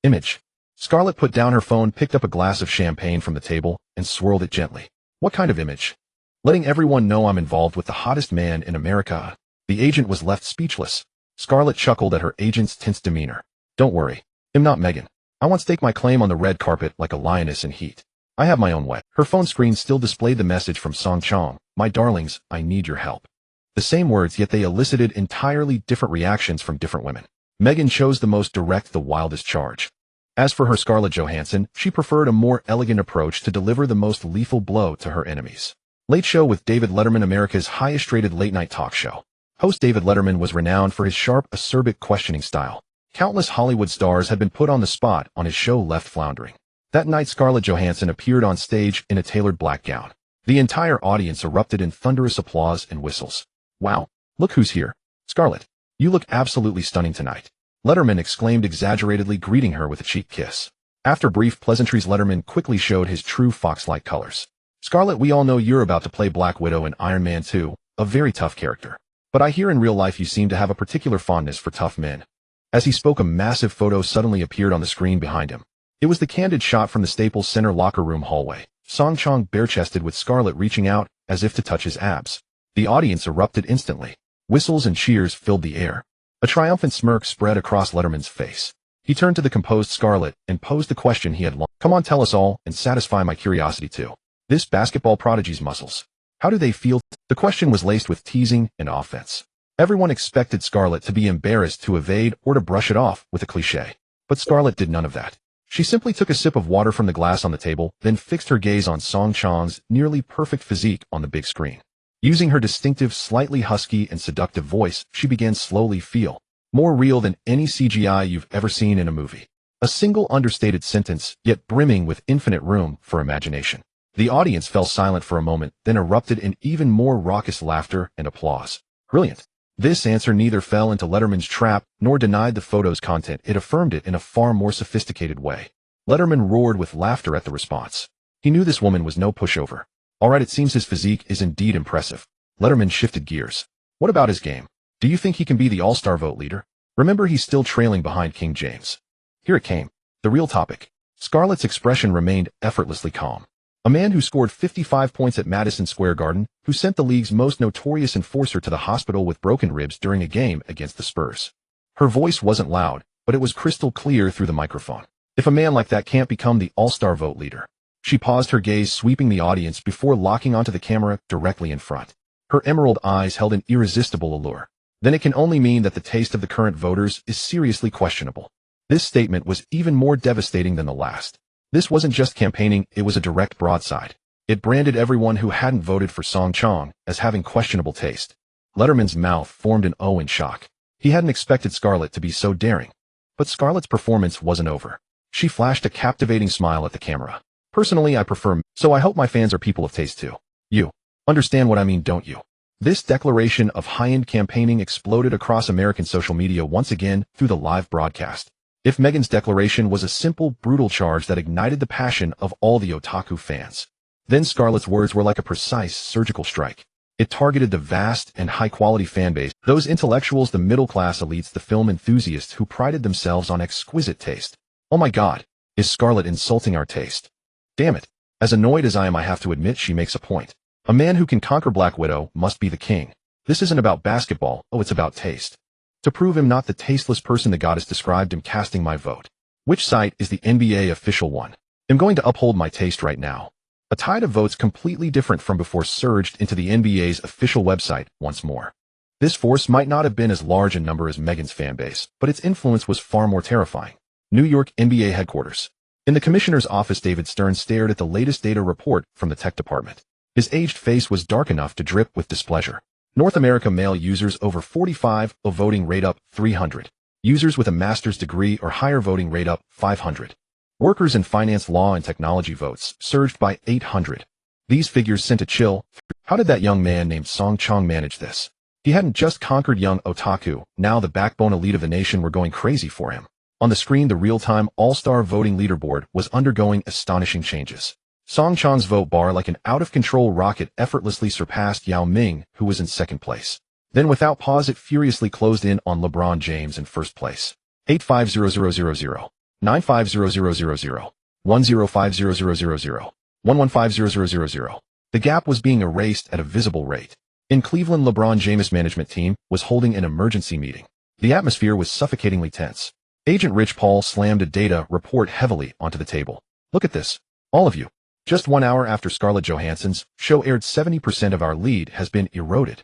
Image. Scarlett put down her phone, picked up a glass of champagne from the table, and swirled it gently. What kind of image? Letting everyone know I'm involved with the hottest man in America. The agent was left speechless. Scarlett chuckled at her agent's tense demeanor. Don't worry. I'm not Megan. I won't stake my claim on the red carpet like a lioness in heat. I have my own way. Her phone screen still displayed the message from Song Chong. My darlings, I need your help. The same words, yet they elicited entirely different reactions from different women. Megan chose the most direct, the wildest charge. As for her, Scarlett Johansson, she preferred a more elegant approach to deliver the most lethal blow to her enemies. Late Show with David Letterman, America's highest-rated late-night talk show. Host David Letterman was renowned for his sharp, acerbic questioning style. Countless Hollywood stars had been put on the spot on his show, left floundering. That night, Scarlett Johansson appeared on stage in a tailored black gown. The entire audience erupted in thunderous applause and whistles. Wow, look who's here. Scarlett, you look absolutely stunning tonight. Letterman exclaimed, exaggeratedly greeting her with a cheek kiss. After brief pleasantries, Letterman quickly showed his true fox-like colors. Scarlett, we all know you're about to play Black Widow in Iron Man 2, a very tough character. But I hear in real life you seem to have a particular fondness for tough men. As he spoke, a massive photo suddenly appeared on the screen behind him. It was the candid shot from the Staples Center locker room hallway. Song Chong bare-chested, with Scarlett reaching out as if to touch his abs. The audience erupted instantly. Whistles and cheers filled the air. A triumphant smirk spread across Letterman's face. He turned to the composed Scarlett and posed the question he had long. Come on, tell us all and satisfy my curiosity too. This basketball prodigy's muscles. How do they feel? The question was laced with teasing and offense. Everyone expected Scarlett to be embarrassed, to evade, or to brush it off with a cliché. But Scarlett did none of that. She simply took a sip of water from the glass on the table, then fixed her gaze on Song Chang's nearly perfect physique on the big screen. Using her distinctive, slightly husky and seductive voice, she began slowly feel more real than any CGI you've ever seen in a movie. A single understated sentence, yet brimming with infinite room for imagination. The audience fell silent for a moment, then erupted in even more raucous laughter and applause. Brilliant. This answer neither fell into Letterman's trap nor denied the photo's content. It affirmed it in a far more sophisticated way. Letterman roared with laughter at the response. He knew this woman was no pushover. All right, it seems his physique is indeed impressive. Letterman shifted gears. What about his game? Do you think he can be the all-star vote leader? Remember, he's still trailing behind King James. Here it came. The real topic. Scarlett's expression remained effortlessly calm. A man who scored 55 points at Madison Square Garden, who sent the league's most notorious enforcer to the hospital with broken ribs during a game against the Spurs. Her voice wasn't loud, but it was crystal clear through the microphone. If a man like that can't become the all-star vote leader. She paused, her gaze sweeping the audience before locking onto the camera directly in front. Her emerald eyes held an irresistible allure. Then it can only mean that the taste of the current voters is seriously questionable. This statement was even more devastating than the last. This wasn't just campaigning, it was a direct broadside. It branded everyone who hadn't voted for Song Chang as having questionable taste. Letterman's mouth formed an O in shock. He hadn't expected Scarlett to be so daring. But Scarlett's performance wasn't over. She flashed a captivating smile at the camera. Personally, I prefer, so I hope my fans are people of taste too. You understand what I mean, don't you? This declaration of high-end campaigning exploded across American social media once again through the live broadcast. If Meghan's declaration was a simple, brutal charge that ignited the passion of all the otaku fans, then Scarlett's words were like a precise surgical strike. It targeted the vast and high-quality fanbase, those intellectuals, the middle-class elites, the film enthusiasts who prided themselves on exquisite taste. Oh my God, is Scarlett insulting our taste? Damn it. As annoyed as I am, I have to admit she makes a point. A man who can conquer Black Widow must be the king. This isn't about basketball, oh, it's about taste. To prove him not the tasteless person the goddess described, him casting my vote. Which site is the NBA official one? I'm going to uphold my taste right now. A tide of votes completely different from before surged into the NBA's official website once more. This force might not have been as large in number as Meghan's fanbase, but its influence was far more terrifying. New York NBA headquarters. In the commissioner's office, David Stern stared at the latest data report from the tech department. His aged face was dark enough to drip with displeasure. North America male users over 45, a voting rate up 300. Users with a master's degree or higher, voting rate up 500. Workers in finance, law, and technology votes surged by 800. These figures sent a chill. How did that young man named Song Chang manage this? He hadn't just conquered young otaku, now the backbone elite of the nation were going crazy for him. On the screen, the real-time all-star voting leaderboard was undergoing astonishing changes. Song Chang's vote bar, like an out-of-control rocket, effortlessly surpassed Yao Ming, who was in second place. Then without pause, it furiously closed in on LeBron James in first place. 850000, 950000, 1050000, 115000. The gap was being erased at a visible rate. In Cleveland, LeBron James' management team was holding an emergency meeting. The atmosphere was suffocatingly tense. Agent Rich Paul slammed a data report heavily onto the table. Look at this. All of you. Just 1 hour after Scarlett Johansson's show aired, 70% of our lead has been eroded.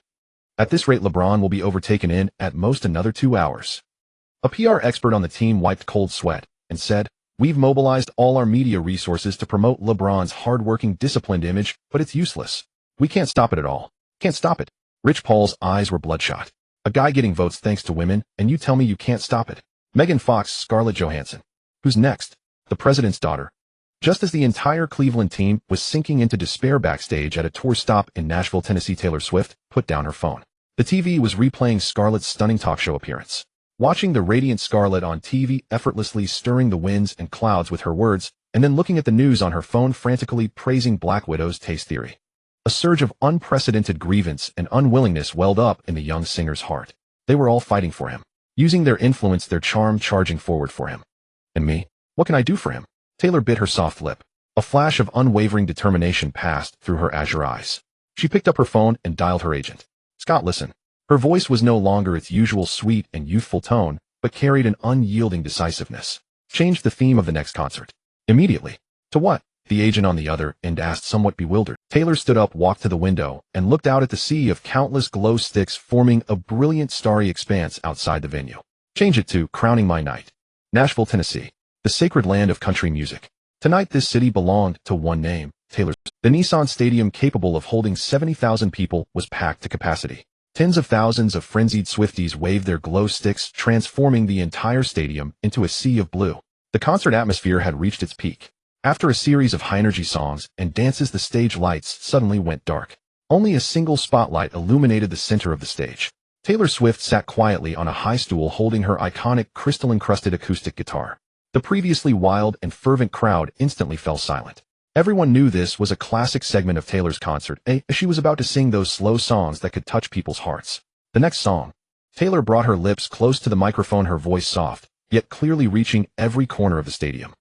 At this rate, LeBron will be overtaken in, at most, another 2 hours. A PR expert on the team wiped cold sweat and said, "We've mobilized all our media resources to promote LeBron's hard-working, disciplined image, but it's useless. We can't stop it at all. Can't stop it." Rich Paul's eyes were bloodshot. A guy getting votes thanks to women, and you tell me you can't stop it? Megan Fox, Scarlett Johansson. Who's next? The president's daughter. Just as the entire Cleveland team was sinking into despair backstage at a tour stop in Nashville, Tennessee, Taylor Swift put down her phone. The TV was replaying Scarlett's stunning talk show appearance. Watching the radiant Scarlett on TV effortlessly stirring the winds and clouds with her words, and then looking at the news on her phone frantically praising Black Widow's taste theory. A surge of unprecedented grievance and unwillingness welled up in the young singer's heart. They were all fighting for him, using their influence, their charm, charging forward for him. And me? What can I do for him? Taylor bit her soft lip. A flash of unwavering determination passed through her azure eyes. She picked up her phone and dialed her agent. "Scott, listen." Her voice was no longer its usual sweet and youthful tone, but carried an unyielding decisiveness. "Change the theme of the next concert. Immediately." "To what?" the agent on the other end asked, somewhat bewildered. Taylor stood up, walked to the window, and looked out at the sea of countless glow sticks forming a brilliant starry expanse outside the venue. "Change it to Crowning My Night." Nashville, Tennessee, the sacred land of country music. Tonight this city belonged to one name, Taylor Swift. The Nissan Stadium, capable of holding 70,000 people, was packed to capacity. Tens of thousands of frenzied Swifties waved their glow sticks, transforming the entire stadium into a sea of blue. The concert atmosphere had reached its peak. After a series of high-energy songs and dances, the stage lights suddenly went dark. Only a single spotlight illuminated the center of the stage. Taylor Swift sat quietly on a high stool holding her iconic crystal-encrusted acoustic guitar. The previously wild and fervent crowd instantly fell silent. Everyone knew this was a classic segment of Taylor's concert, as she was about to sing those slow songs that could touch people's hearts. The next song. Taylor brought her lips close to the microphone, her voice soft, yet clearly reaching every corner of the stadium.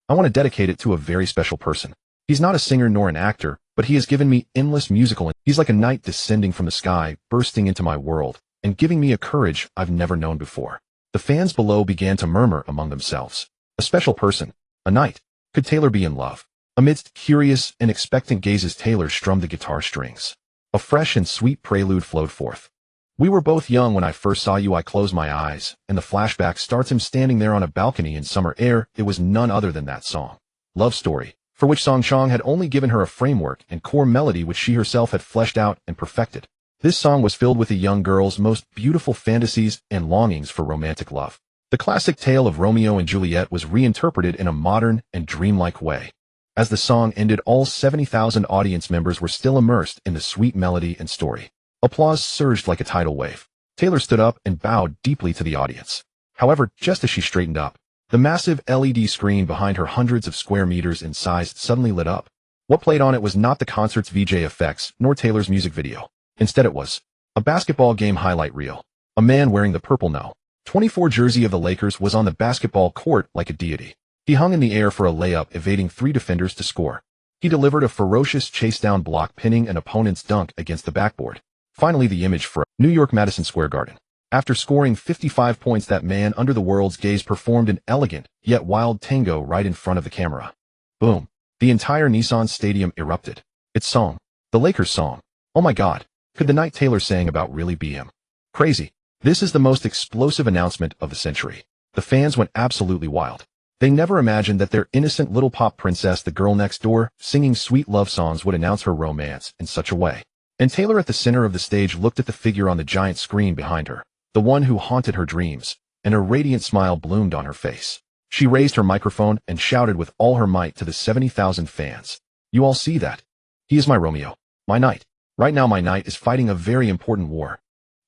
I want to dedicate it to a very special person. He's not a singer nor an actor, but he has given me endless musical. He's like a knight descending from the sky, bursting into my world, and giving me a courage I've never known before. The fans below began to murmur among themselves. A special person. A knight. Could Taylor be in love? Amidst curious and expectant gazes, Taylor strummed the guitar strings. A fresh and sweet prelude flowed forth. We were both young when I first saw you. I closed my eyes, and the flashback starts him standing there on a balcony in summer air. It was none other than that song. Love Story, for which Song Chong had only given her a framework and core melody which she herself had fleshed out and perfected. This song was filled with a young girl's most beautiful fantasies and longings for romantic love. The classic tale of Romeo and Juliet was reinterpreted in a modern and dreamlike way. As the song ended, all 70,000 audience members were still immersed in the sweet melody and story. Applause surged like a tidal wave. Taylor stood up and bowed deeply to the audience. However, just as she straightened up, the massive LED screen behind her, hundreds of square meters in size, suddenly lit up. What played on it was not the concert's VJ effects, nor Taylor's music video. Instead it was a basketball game highlight reel. A man wearing the purple No. 24 jersey of the Lakers was on the basketball court like a deity. He hung in the air for a layup, evading 3 defenders to score. He delivered a ferocious chase-down block, pinning an opponent's dunk against the backboard. Finally, the image for New York Madison Square Garden. After scoring 55 points, that man under the world's gaze performed an elegant yet wild tango right in front of the camera. Boom. The entire Nissan Stadium erupted. Its song. The Lakers song. Oh my God. Could the night Taylor sang about really be him? Crazy. This is the most explosive announcement of the century. The fans went absolutely wild. They never imagined that their innocent little pop princess, the girl next door, singing sweet love songs, would announce her romance in such a way. And Taylor, at the center of the stage, looked at the figure on the giant screen behind her, the one who haunted her dreams, and a radiant smile bloomed on her face. She raised her microphone and shouted with all her might to the 70,000 fans. You all see that? He is my Romeo, my knight. Right now my knight is fighting a very important war.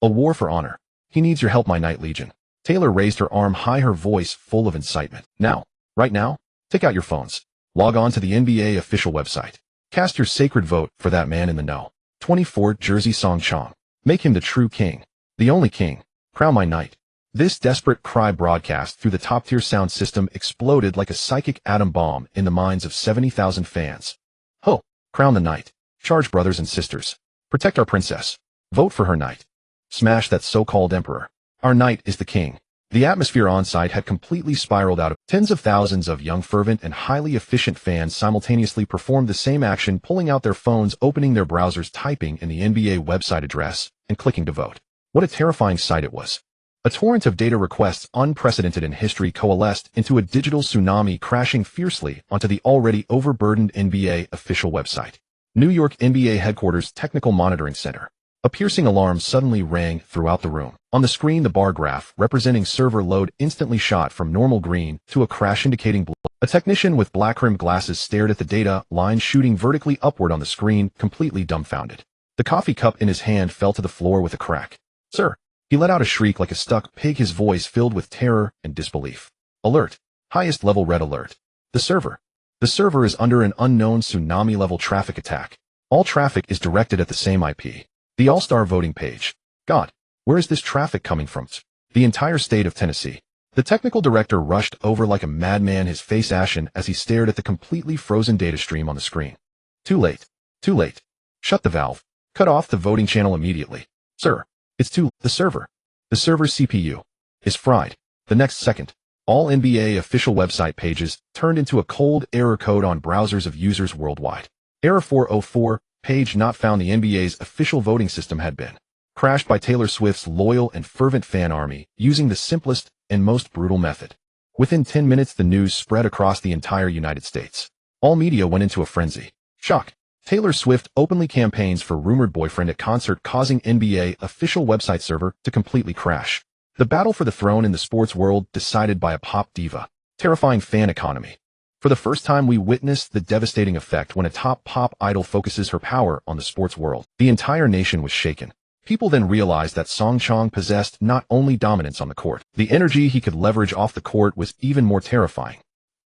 A war for honor. He needs your help, my knight legion. Taylor raised her arm high, her voice full of incitement. Now, right now, take out your phones. Log on to the NBA official website. Cast your sacred vote for that man in the No. 24 jersey, Song Chong. Make him the true king. The only king. Crown my knight. This desperate cry, broadcast through the top-tier sound system, exploded like a psychic atom bomb in the minds of 70,000 fans. Ho! Crown the knight. Charge, brothers and sisters. Protect our princess. Vote for her knight. Smash that so-called emperor. Our knight is the king. The atmosphere on site had completely spiraled out of tens of thousands of young, fervent, and highly efficient fans simultaneously performed the same action, pulling out their phones, opening their browsers, typing in the NBA website address, and clicking to vote. What a terrifying sight it was. A torrent of data requests unprecedented in history coalesced into a digital tsunami, crashing fiercely onto the already overburdened NBA official website. New York NBA headquarters Technical Monitoring Center. A piercing alarm suddenly rang throughout the room. On the screen, the bar graph representing server load instantly shot from normal green to a crash indicating blue. A technician with black-rimmed glasses stared at the data line shooting vertically upward on the screen, completely dumbfounded. The coffee cup in his hand fell to the floor with a crack. Sir! He let out a shriek like a stuck pig, his voice filled with terror and disbelief. Alert! Highest level red alert. The server. The server is under an unknown tsunami-level traffic attack. All traffic is directed at the same IP. The All-Star voting page. God, where is this traffic coming from? The entire state of Tennessee. The technical director rushed over like a madman, his face ashen as he stared at the completely frozen data stream on the screen. Too late. Too late. Shut the valve. Cut off the voting channel immediately. Sir, it's too late. The server's CPU is fried. The next second, all NBA official website pages turned into a cold error code on browsers of users worldwide. Error 404, page not found. The NBA's official voting system had been crashed by Taylor Swift's loyal and fervent fan army using the simplest and most brutal method. Within 10 minutes, the news spread across the entire United States. All media went into a frenzy. Shock. Taylor Swift openly campaigns for rumored boyfriend at concert, causing NBA official website server to completely crash. The battle for the throne in the sports world decided by a pop diva. Terrifying fan economy. For the first time, we witnessed the devastating effect when a top pop idol focuses her power on the sports world. The entire nation was shaken. People then realized that Song Chong possessed not only dominance on the court, the energy he could leverage off the court was even more terrifying.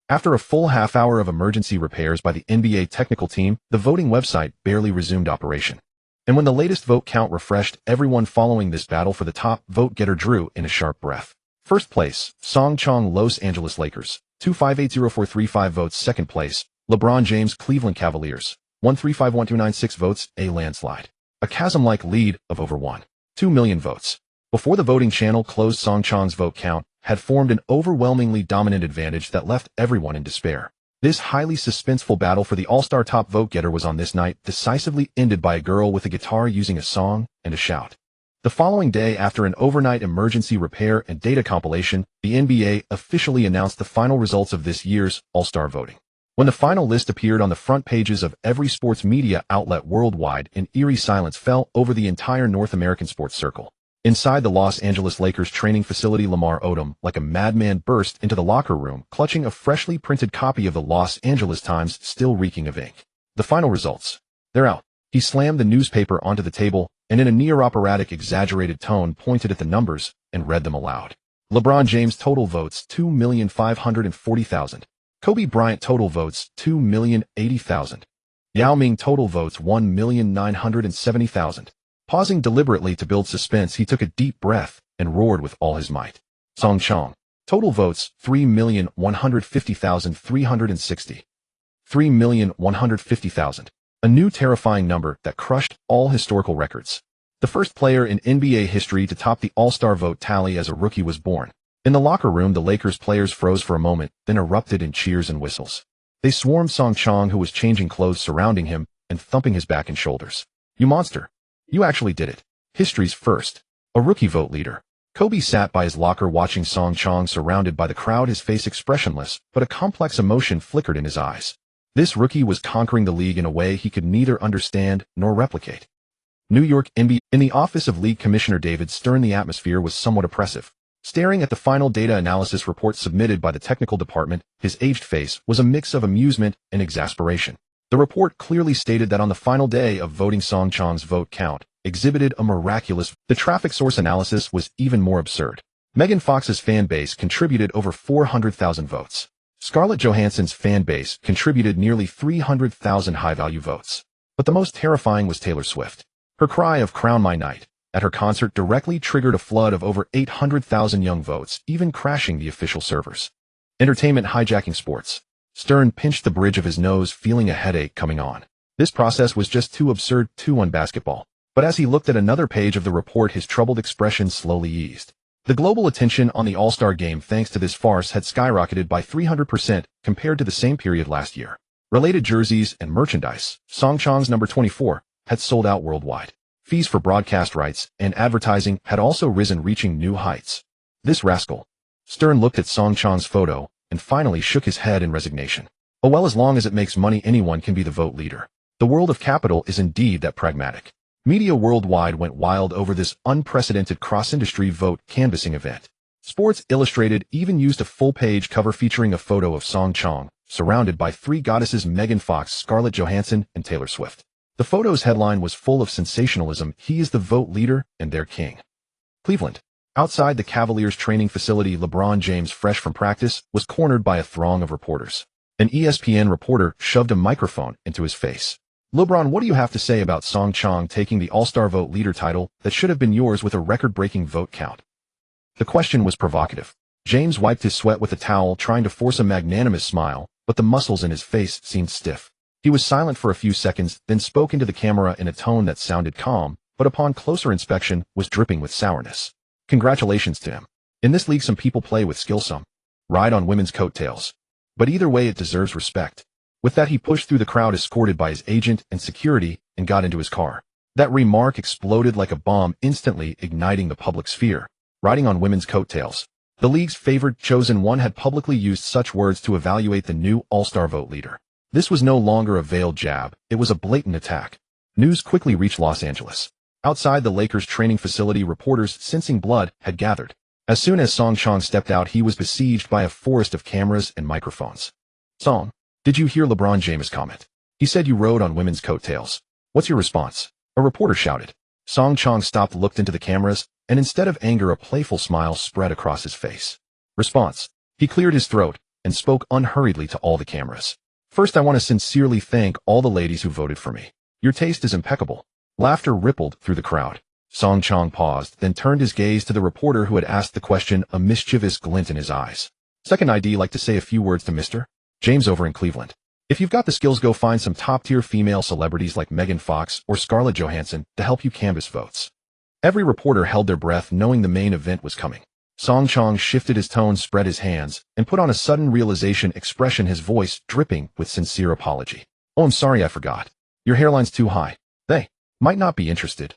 After a full half-hour of emergency repairs by the NBA technical team, the voting website barely resumed operation. And when the latest vote count refreshed, everyone following this battle for the top vote-getter drew in a sharp breath. First place, Song Chong, Los Angeles Lakers, 2580435 votes. Second place, LeBron James, Cleveland Cavaliers, 1351296 votes, a landslide. A chasm-like lead of over 1.2 million votes. Before the voting channel closed, Song Chong's vote count had formed an overwhelmingly dominant advantage that left everyone in despair. This highly suspenseful battle for the all-star top vote-getter was on this night decisively ended by a girl with a guitar using a song and a shout. The following day, after an overnight emergency repair and data compilation, the NBA officially announced the final results of this year's all-star voting. When the final list appeared on the front pages of every sports media outlet worldwide, an eerie silence fell over the entire North American sports circle. Inside the Los Angeles Lakers training facility, Lamar Odom, like a madman, burst into the locker room, clutching a freshly printed copy of the Los Angeles Times, still reeking of ink. The final results. They're out. He slammed the newspaper onto the table, and in a near-operatic, exaggerated tone pointed at the numbers and read them aloud. LeBron James total votes, 2,540,000. Kobe Bryant total votes, 2,080,000. Yao Ming total votes, 1,970,000. Pausing deliberately to build suspense, he took a deep breath and roared with all his might. Song Chong. Total votes, 3,150,360. 3,150,000. A new terrifying number that crushed all historical records. The first player in NBA history to top the All-Star vote tally as a rookie was born. In the locker room, the Lakers players froze for a moment, then erupted in cheers and whistles. They swarmed Song Chong, who was changing clothes, surrounding him and thumping his back and shoulders. "You monster. You actually did it. History's first. A rookie vote leader." Kobe sat by his locker watching Song Chong surrounded by the crowd, his face expressionless, but a complex emotion flickered in his eyes. This rookie was conquering the league in a way he could neither understand nor replicate. New York NBA. In the office of League Commissioner David Stern, the atmosphere was somewhat oppressive. Staring at the final data analysis report submitted by the technical department, his aged face was a mix of amusement and exasperation. The report clearly stated that on the final day of voting, Song Chong's vote count exhibited a miraculous. The traffic source analysis was even more absurd. Megan Fox's fan base contributed over 400,000 votes. Scarlett Johansson's fan base contributed nearly 300,000 high-value votes. But the most terrifying was Taylor Swift. Her cry of "Crown My Knight" at her concert directly triggered a flood of over 800,000 young votes, even crashing the official servers. Entertainment hijacking sports. Stern pinched the bridge of his nose, feeling a headache coming on. This process was just too absurd, too un-basketball. But as he looked at another page of the report, his troubled expression slowly eased. The global attention on the All-Star Game thanks to this farce had skyrocketed by 300% compared to the same period last year. Related jerseys and merchandise, Song Chong's number 24, had sold out worldwide. Fees for broadcast rights and advertising had also risen, reaching new heights. This rascal. Stern looked at Song Chong's photo and finally shook his head in resignation. Oh well, as long as it makes money, anyone can be the vote leader. The world of capital is indeed that pragmatic. Media worldwide went wild over this unprecedented cross-industry vote canvassing event. Sports Illustrated even used a full-page cover featuring a photo of Song Chong, surrounded by three goddesses: Megan Fox, Scarlett Johansson, and Taylor Swift. The photo's headline was full of sensationalism: "He is the vote leader and their king." Cleveland. Outside the Cavaliers training facility, LeBron James, fresh from practice, was cornered by a throng of reporters. An ESPN reporter shoved a microphone into his face. "LeBron, what do you have to say about Song Chong taking the All-Star vote leader title that should have been yours with a record-breaking vote count?" The question was provocative. James wiped his sweat with a towel, trying to force a magnanimous smile, but the muscles in his face seemed stiff. He was silent for a few seconds, then spoke into the camera in a tone that sounded calm, but upon closer inspection was dripping with sourness. "Congratulations to him. In this league, some people play with skill, some ride on women's coattails. But either way, it deserves respect." With that, he pushed through the crowd, escorted by his agent and security, and got into his car. That remark exploded like a bomb, instantly igniting the public sphere. Riding on women's coattails. The league's favored chosen one had publicly used such words to evaluate the new All-Star vote leader. This was no longer a veiled jab, it was a blatant attack. News quickly reached Los Angeles. Outside the Lakers' training facility, reporters, sensing blood, had gathered. As soon as Song Chong stepped out, he was besieged by a forest of cameras and microphones. Song, did you hear LeBron James' comment? He said you rode on women's coattails. What's your response? A reporter shouted. Song Chong stopped, looked into the cameras, and instead of anger, a playful smile spread across his face. Response. He cleared his throat and spoke unhurriedly to all the cameras. First, I want to sincerely thank all the ladies who voted for me. Your taste is impeccable. Laughter rippled through the crowd. Song Chong paused, then turned his gaze to the reporter who had asked the question, a mischievous glint in his eyes. Second, I'd like to say a few words to Mr. James over in Cleveland. If you've got the skills, go find some top-tier female celebrities like Megan Fox or Scarlett Johansson to help you canvass votes. Every reporter held their breath, knowing the main event was coming. Song Chong shifted his tone, spread his hands, and put on a sudden realization expression, his voice dripping with sincere apology. Oh, I'm sorry, I forgot. Your hairline's too high. They might not be interested.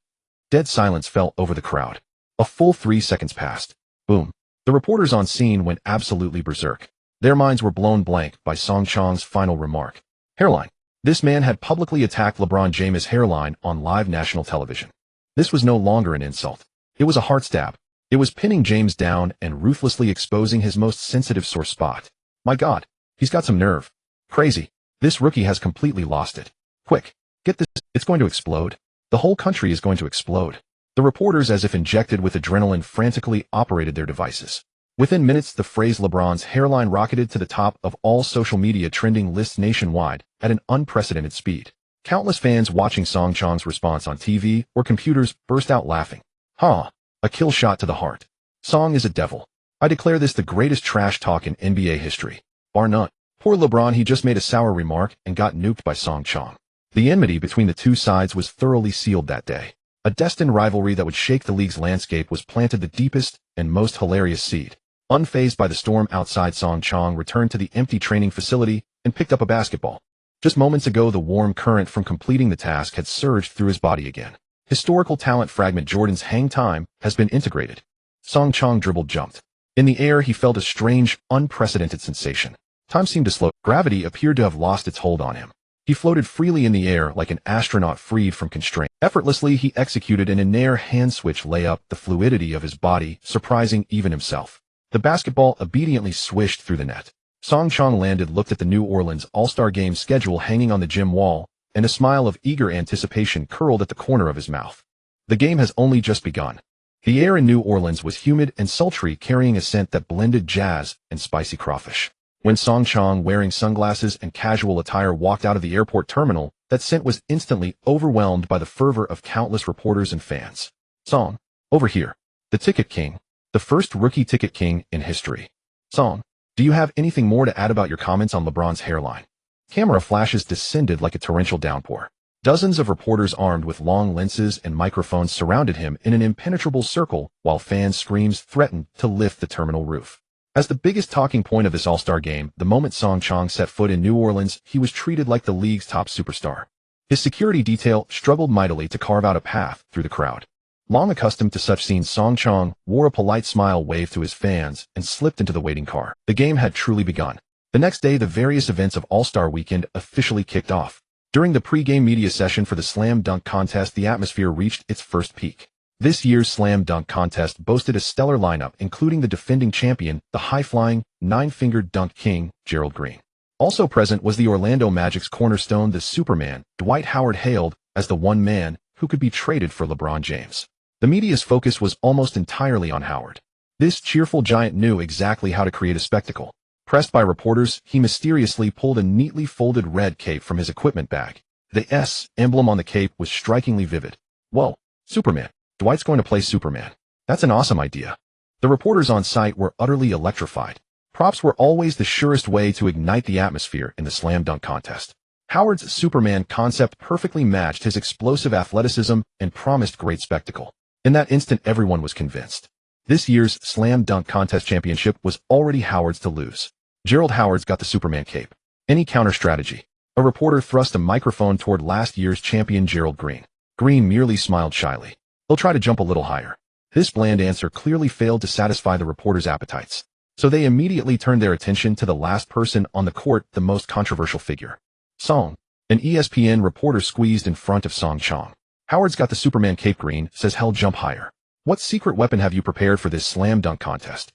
Dead silence fell over the crowd. A full 3 seconds passed. Boom. The reporters on scene went absolutely berserk. Their minds were blown blank by Song Chong's final remark. Hairline. This man had publicly attacked LeBron James' hairline on live national television. This was no longer an insult. It was a heart stab. It was pinning James down and ruthlessly exposing his most sensitive sore spot. My God, he's got some nerve. Crazy. This rookie has completely lost it. Quick, get this, it's going to explode. The whole country is going to explode. The reporters, as if injected with adrenaline, frantically operated their devices. Within minutes, the phrase LeBron's hairline rocketed to the top of all social media trending lists nationwide at an unprecedented speed. Countless fans watching Song Chong's response on TV or computers burst out laughing. A kill shot to the heart. Song is a devil. I declare this the greatest trash talk in NBA history. Bar none. Poor LeBron, he just made a sour remark and got nuked by Song Chong. The enmity between the two sides was thoroughly sealed that day. A destined rivalry that would shake the league's landscape was planted, the deepest and most hilarious seed. Unfazed by the storm outside, Song Chong returned to the empty training facility and picked up a basketball. Just moments ago, the warm current from completing the task had surged through his body again. Historical talent fragment Jordan's hang time has been integrated. Song Chong dribbled, jumped. In the air, he felt a strange, unprecedented sensation. Time seemed to slow. Gravity appeared to have lost its hold on him. He floated freely in the air like an astronaut freed from constraint. Effortlessly, he executed an in-air hand-switch layup, the fluidity of his body surprising even himself. The basketball obediently swished through the net. Song Chong landed, looked at the New Orleans All-Star Game schedule hanging on the gym wall, and a smile of eager anticipation curled at the corner of his mouth. The game has only just begun. The air in New Orleans was humid and sultry, carrying a scent that blended jazz and spicy crawfish. When Song Chong, wearing sunglasses and casual attire, walked out of the airport terminal, that scent was instantly overwhelmed by the fervor of countless reporters and fans. Song, over here. The ticket king. The first rookie ticket king in history. Song, do you have anything more to add about your comments on LeBron's hairline? Camera flashes descended like a torrential downpour. Dozens of reporters armed with long lenses and microphones surrounded him in an impenetrable circle, while fans' screams threatened to lift the terminal roof. As the biggest talking point of this All-Star game, the moment Song Chong set foot in New Orleans, he was treated like the league's top superstar. His security detail struggled mightily to carve out a path through the crowd. Long accustomed to such scenes, Song Chong wore a polite smile, waved to his fans, and slipped into the waiting car. The game had truly begun. The next day, the various events of All-Star Weekend officially kicked off. During the pre-game media session for the slam dunk contest, the atmosphere reached its first peak. This year's slam dunk contest boasted a stellar lineup, including the defending champion, the high-flying, nine-fingered dunk king, Gerald Green. Also present was the Orlando Magic's cornerstone, the Superman, Dwight Howard, hailed as the one man who could be traded for LeBron James. The media's focus was almost entirely on Howard. This cheerful giant knew exactly how to create a spectacle. Pressed by reporters, he mysteriously pulled a neatly folded red cape from his equipment bag. The S emblem on the cape was strikingly vivid. Whoa, Superman. Dwight's going to play Superman. That's an awesome idea. The reporters on site were utterly electrified. Props were always the surest way to ignite the atmosphere in the slam dunk contest. Howard's Superman concept perfectly matched his explosive athleticism and promised great spectacle. In that instant, everyone was convinced. This year's slam dunk contest championship was already Howard's to lose. Gerald Howard's got the Superman cape. Any counter strategy? A reporter thrust a microphone toward last year's champion Gerald Green. Green merely smiled shyly. He'll try to jump a little higher. This bland answer clearly failed to satisfy the reporters' appetites. So they immediately turned their attention to the last person on the court, the most controversial figure. Song. An ESPN reporter squeezed in front of Song Chong. Howard's got the Superman cape green, says hell jump higher. What secret weapon have you prepared for this slam dunk contest?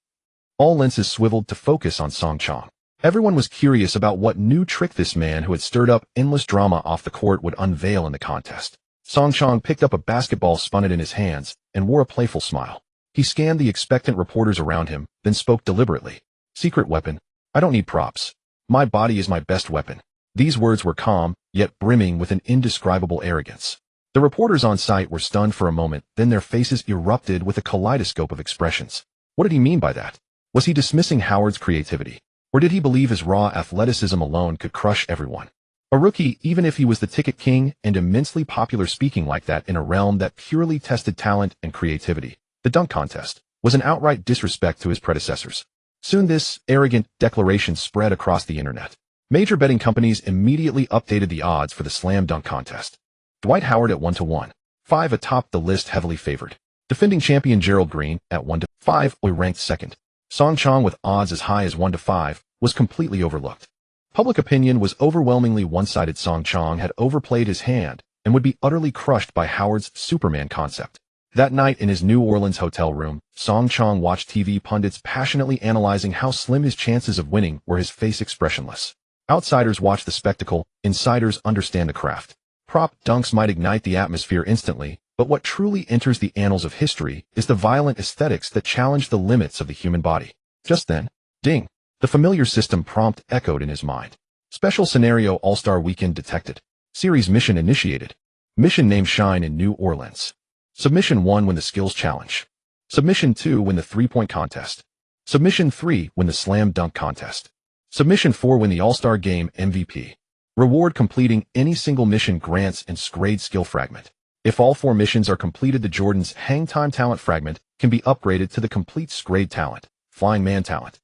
All lenses swiveled to focus on Song Chong. Everyone was curious about what new trick this man who had stirred up endless drama off the court would unveil in the contest. Song Chong picked up a basketball, spun it in his hands, and wore a playful smile. He scanned the expectant reporters around him, then spoke deliberately. Secret weapon? I don't need props. My body is my best weapon. These words were calm, yet brimming with an indescribable arrogance. The reporters on site were stunned for a moment, then their faces erupted with a kaleidoscope of expressions. What did he mean by that? Was he dismissing Howard's creativity? Or did he believe his raw athleticism alone could crush everyone? A rookie, even if he was the ticket king and immensely popular, speaking like that in a realm that purely tested talent and creativity, the dunk contest, was an outright disrespect to his predecessors. Soon this arrogant declaration spread across the internet. Major betting companies immediately updated the odds for the slam dunk contest. Dwight Howard at 1-1. 5 atop the list, heavily favored. Defending champion Gerald Green at 1-5, ranked second. Song Chong with odds as high as 1-5 was completely overlooked. Public opinion was overwhelmingly one-sided. Song Chong had overplayed his hand and would be utterly crushed by Howard's Superman concept. That night in his New Orleans hotel room, Song Chong watched TV pundits passionately analyzing how slim his chances of winning were, his face expressionless. Outsiders watch the spectacle, insiders understand the craft. Prop dunks might ignite the atmosphere instantly, but what truly enters the annals of history is the violent aesthetics that challenge the limits of the human body. Just then, ding, the familiar system prompt echoed in his mind. Special scenario All-Star Weekend detected. Series mission initiated. Mission name Shine in New Orleans. Submission 1 win the skills challenge. Submission 2 win the three-point contest. Submission 3 win the slam dunk contest. Submission 4 win the All-Star Game MVP. Reward completing any single mission grants an Scrade skill fragment. If all 4 missions are completed, the Jordan's Hang Time talent fragment can be upgraded to the complete Scrade talent, Flying Man talent.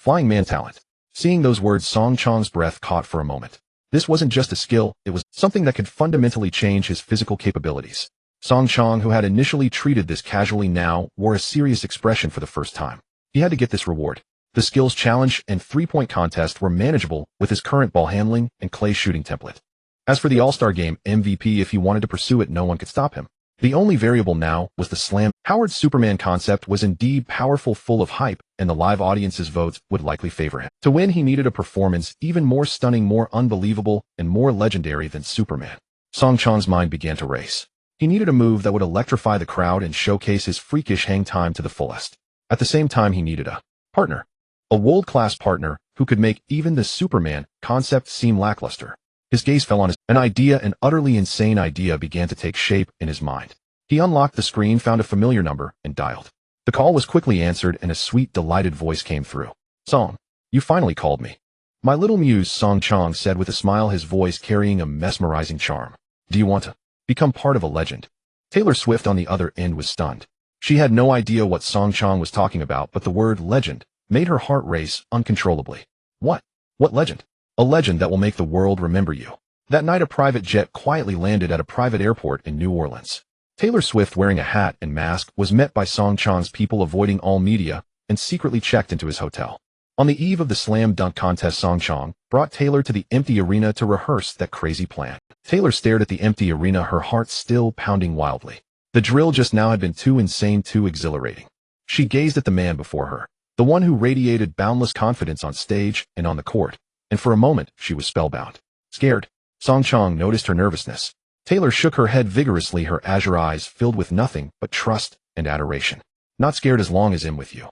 Flying Man talent. Seeing those words, Song Chong's breath caught for a moment. This wasn't just a skill, it was something that could fundamentally change his physical capabilities. Song Chong, who had initially treated this casually, now wore a serious expression for the first time. He had to get this reward. The skills challenge and three-point contest were manageable with his current ball handling and clay shooting template. As for the All-Star Game MVP, if he wanted to pursue it, no one could stop him. The only variable now was the slam. Howard's Superman concept was indeed powerful, full of hype, and the live audience's votes would likely favor him. To win, he needed a performance even more stunning, more unbelievable, and more legendary than Superman. Song Chong's mind began to race. He needed a move that would electrify the crowd and showcase his freakish hang time to the fullest. At the same time, he needed a partner. A world-class partner who could make even the Superman concept seem lackluster. His gaze fell on an idea, an utterly insane idea began to take shape in his mind. He unlocked the screen, found a familiar number, and dialed. The call was quickly answered, and a sweet, delighted voice came through. Song, you finally called me. My little muse, Song Chong said with a smile, his voice carrying a mesmerizing charm. Do you want to become part of a legend? Taylor Swift on the other end was stunned. She had no idea what Song Chong was talking about, but the word legend made her heart race uncontrollably. What? What legend? A legend that will make the world remember you. That night, a private jet quietly landed at a private airport in New Orleans. Taylor Swift, wearing a hat and mask, was met by Song Chong's people, avoiding all media, and secretly checked into his hotel. On the eve of the slam dunk contest, Song Chong brought Taylor to the empty arena to rehearse that crazy plan. Taylor stared at the empty arena, her heart still pounding wildly. The drill just now had been too insane, too exhilarating. She gazed at the man before her, the one who radiated boundless confidence on stage and on the court, and for a moment she was spellbound. Scared? Song Chong noticed her nervousness. Taylor shook her head vigorously, her azure eyes filled with nothing but trust and adoration. Not scared as long as I'm with you.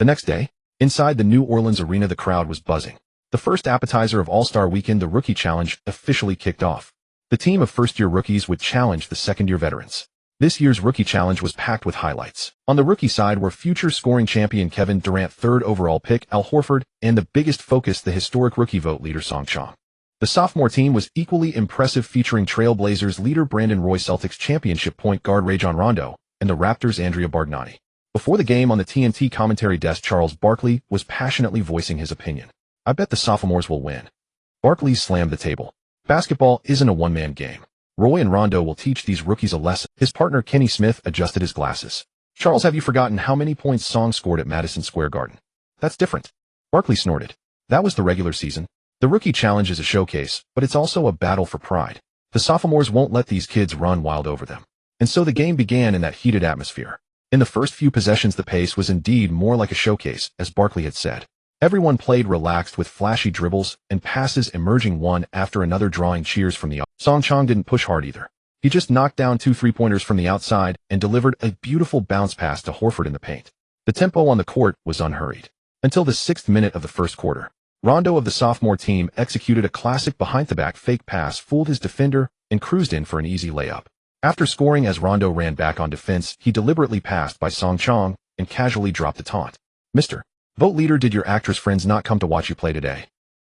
The next day, inside the New Orleans arena, the crowd was buzzing. The first appetizer of All-Star Weekend, the Rookie Challenge, officially kicked off. The team of first-year rookies would challenge the second-year veterans. This year's Rookie Challenge was packed with highlights. On the rookie side were future scoring champion Kevin Durant, third overall pick Al Horford, and the biggest focus, the historic rookie vote leader Song Chong. The sophomore team was equally impressive, featuring Trailblazers leader Brandon Roy, Celtics championship point guard Rajon Rondo, and the Raptors' Andrea Bargnani. Before the game, on the TNT commentary desk, Charles Barkley was passionately voicing his opinion. I bet the sophomores will win. Barkley slammed the table. Basketball isn't a one-man game. Roy and Rondo will teach these rookies a lesson. His partner Kenny Smith adjusted his glasses. Charles, have you forgotten how many points Song scored at Madison Square Garden? That's different. Barkley snorted. That was the regular season. The rookie challenge is a showcase, but it's also a battle for pride. The sophomores won't let these kids run wild over them. And so the game began in that heated atmosphere. In the first few possessions, the pace was indeed more like a showcase, as Barkley had said. Everyone played relaxed with flashy dribbles and passes emerging one after another, drawing cheers from the Song Chong didn't push hard either. He just knocked down 2 3-pointers from the outside and delivered a beautiful bounce pass to Horford in the paint. The tempo on the court was unhurried. Until the 6th minute of the first quarter, Rondo of the sophomore team executed a classic behind-the-back fake pass, fooled his defender, and cruised in for an easy layup. After scoring as Rondo ran back on defense, he deliberately passed by Song Chong and casually dropped the taunt. Mr. Vote Leader, did your actress friends not come to watch you play today?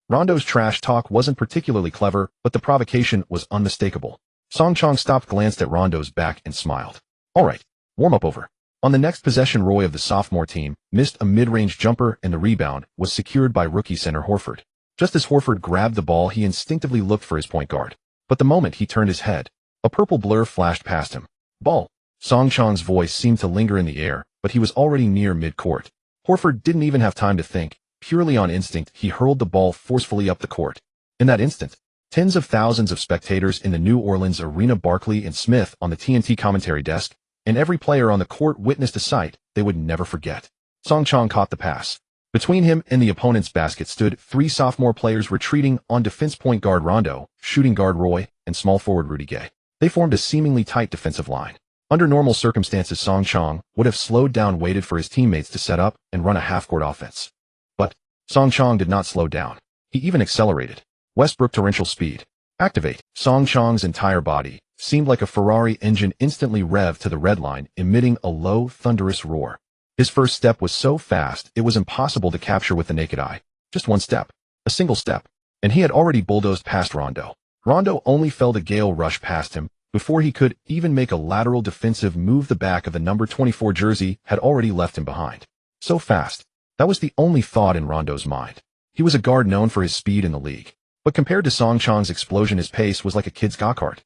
Rondo's trash talk wasn't particularly clever, but the provocation was unmistakable. Song Chong stopped, glanced at Rondo's back, and smiled. All right, warm up over. On the next possession, Roy of the sophomore team missed a mid-range jumper, and the rebound was secured by rookie center Horford. Just as Horford grabbed the ball, he instinctively looked for his point guard. But the moment he turned his head, a purple blur flashed past him. Ball. Song Chong's voice seemed to linger in the air, but he was already near mid-court. Horford didn't even have time to think. Purely on instinct, he hurled the ball forcefully up the court. In that instant, tens of thousands of spectators in the New Orleans arena, Barkley and Smith on the TNT commentary desk, and every player on the court witnessed a sight they would never forget. Song Chong caught the pass. Between him and the opponent's basket stood 3 sophomore players retreating on defense: point guard Rondo, shooting guard Roy, and small forward Rudy Gay. They formed a seemingly tight defensive line. Under normal circumstances, Song Chong would have slowed down, waited for his teammates to set up, and run a half-court offense. But Song Chong did not slow down. He even accelerated. Westbrook torrential speed. Activate. Song Chong's entire body seemed like a Ferrari engine instantly revved to the red line, emitting a low, thunderous roar. His first step was so fast it was impossible to capture with the naked eye. Just one step. A single step. And he had already bulldozed past Rondo. Rondo only felt a gale rush past him before he could even make a lateral defensive move. The back of the number 24 jersey had already left him behind. So fast. That was the only thought in Rondo's mind. He was a guard known for his speed in the league. But compared to Song Chong's explosion, his pace was like a kid's go-kart.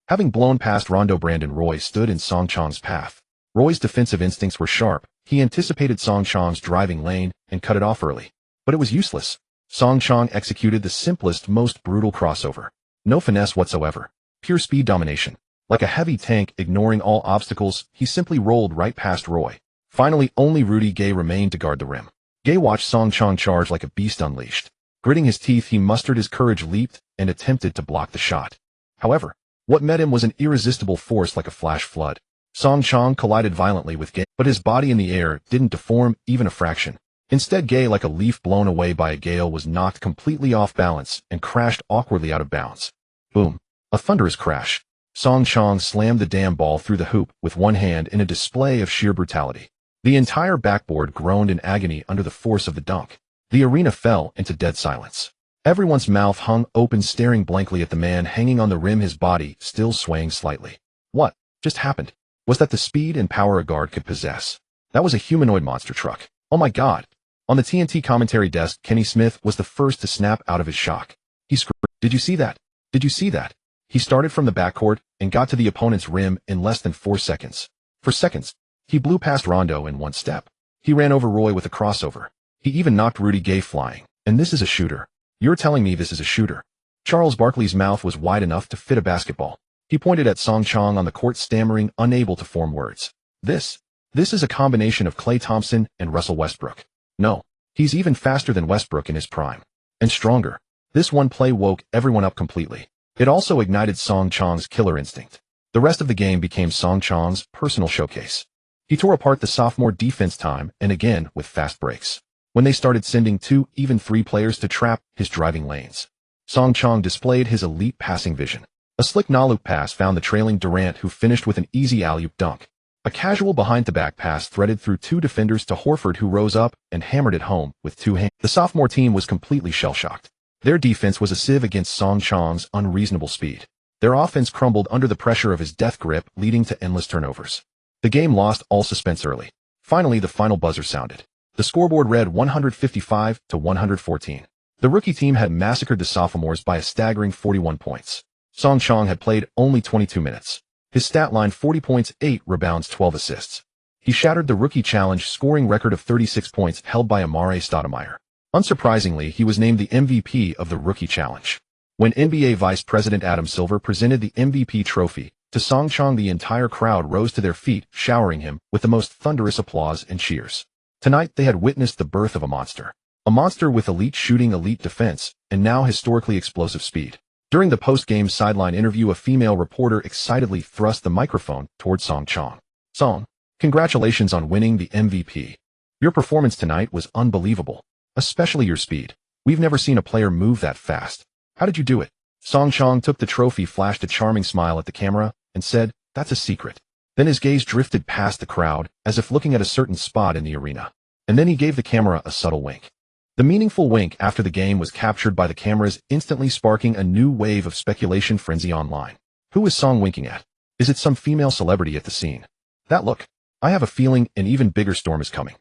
Having blown past Rondo, Brandon Roy stood in Song Chong's path. Roy's defensive instincts were sharp. He anticipated Song Chong's driving lane and cut it off early. But it was useless. Song Chong executed the simplest, most brutal crossover. No finesse whatsoever. Pure speed domination. Like a heavy tank ignoring all obstacles, he simply rolled right past Roy. Finally, only Rudy Gay remained to guard the rim. Gay watched Song Chong charge like a beast unleashed. Gritting his teeth, he mustered his courage, leaped, and attempted to block the shot. However, what met him was an irresistible force like a flash flood. Song Chong collided violently with Gay, but his body in the air didn't deform even a fraction. Instead, Gay, like a leaf blown away by a gale, was knocked completely off balance and crashed awkwardly out of bounds. Boom. A thunderous crash. Song Chong slammed the damn ball through the hoop with one hand in a display of sheer brutality. The entire backboard groaned in agony under the force of the dunk. The arena fell into dead silence. Everyone's mouth hung open, staring blankly at the man hanging on the rim, his body still swaying slightly. What just happened? Was that the speed and power a guard could possess? That was a humanoid monster truck. Oh my God. On the TNT commentary desk, Kenny Smith was the first to snap out of his shock. He screamed, "Did you see that? Did you see that?" He started from the backcourt and got to the opponent's rim in less than 4 seconds. For seconds, he blew past Rondo in one step. He ran over Roy with a crossover. He even knocked Rudy Gay flying. And this is a shooter. You're telling me this is a shooter? Charles Barkley's mouth was wide enough to fit a basketball. He pointed at Song Chong on the court, stammering, unable to form words. This is a combination of Klay Thompson and Russell Westbrook. No, he's even faster than Westbrook in his prime. And stronger. This one play woke everyone up completely. It also ignited Song Chong's killer instinct. The rest of the game became Song Chong's personal showcase. He tore apart the sophomore defense time and again with fast breaks. When they started sending 2, even 3 players to trap his driving lanes, Song Chong displayed his elite passing vision. A slick no-look pass found the trailing Durant, who finished with an easy alley-oop dunk. A casual behind-the-back pass threaded through 2 defenders to Horford, who rose up and hammered it home with 2 hands. The sophomore team was completely shell-shocked. Their defense was a sieve against Song Chong's unreasonable speed. Their offense crumbled under the pressure of his death grip, leading to endless turnovers. The game lost all suspense early. Finally, the final buzzer sounded. The scoreboard read 155-114. The rookie team had massacred the sophomores by a staggering 41 points. Song Chong had played only 22 minutes. His stat line: 40 points, 8 rebounds, 12 assists. He shattered the rookie challenge scoring record of 36 points held by Amare Stoudemire. Unsurprisingly, he was named the MVP of the rookie challenge. When NBA Vice President Adam Silver presented the MVP trophy to Song Chong, the entire crowd rose to their feet, showering him with the most thunderous applause and cheers. Tonight, they had witnessed the birth of a monster. A monster with elite shooting, elite defense, and now historically explosive speed. During the post-game sideline interview, a female reporter excitedly thrust the microphone toward Song Chong. "Song, congratulations on winning the MVP. Your performance tonight was unbelievable, especially your speed. We've never seen a player move that fast. How did you do it?" Song Chong took the trophy, flashed a charming smile at the camera, and said, "That's a secret." Then his gaze drifted past the crowd, as if looking at a certain spot in the arena. And then he gave the camera a subtle wink. The meaningful wink after the game was captured by the cameras, instantly sparking a new wave of speculation frenzy online. Who is Song winking at? Is it some female celebrity at the scene? That look. I have a feeling an even bigger storm is coming.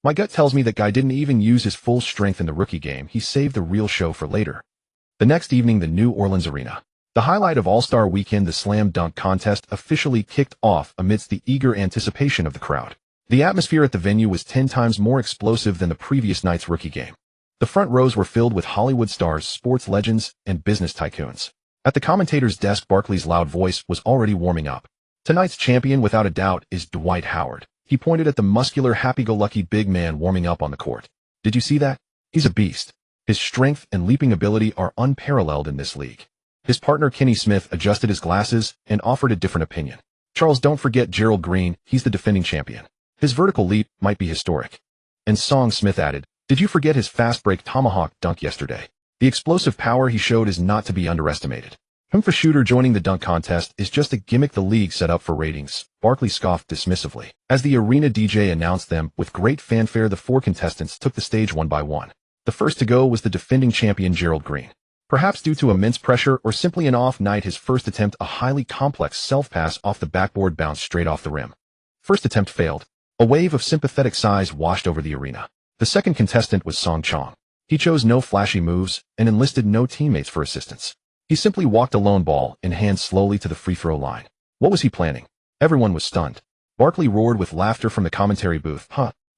My gut tells me that guy didn't even use his full strength in the rookie game. He saved the real show for later. The next evening, the New Orleans Arena. The highlight of All-Star Weekend, the slam dunk contest, officially kicked off amidst the eager anticipation of the crowd. The atmosphere at the venue was 10 times more explosive than the previous night's rookie game. The front rows were filled with Hollywood stars, sports legends, and business tycoons. At the commentator's desk, Barkley's loud voice was already warming up. "Tonight's champion, without a doubt, is Dwight Howard." He pointed at the muscular, happy-go-lucky big man warming up on the court. "Did you see that? He's a beast. His strength and leaping ability are unparalleled in this league." His partner Kenny Smith adjusted his glasses and offered a different opinion. "Charles, don't forget Gerald Green. He's the defending champion. His vertical leap might be historic." And Song, Smith added, "Did you forget his fast break tomahawk dunk yesterday? The explosive power he showed is not to be underestimated." For shooter joining the dunk contest is just a gimmick the league set up for ratings, Barkley scoffed dismissively. As the arena DJ announced them, with great fanfare, the 4 contestants took the stage one by one. The first to go was the defending champion Gerald Green. Perhaps due to immense pressure or simply an off night, his first attempt, a highly complex self-pass off the backboard, bounced straight off the rim. First attempt failed. A wave of sympathetic sighs washed over the arena. The second contestant was Song Chong. He chose no flashy moves and enlisted no teammates for assistance. He simply walked a lone ball in hand slowly to the free throw line. What was he planning? Everyone was stunned. Barkley roared with laughter from the commentary booth.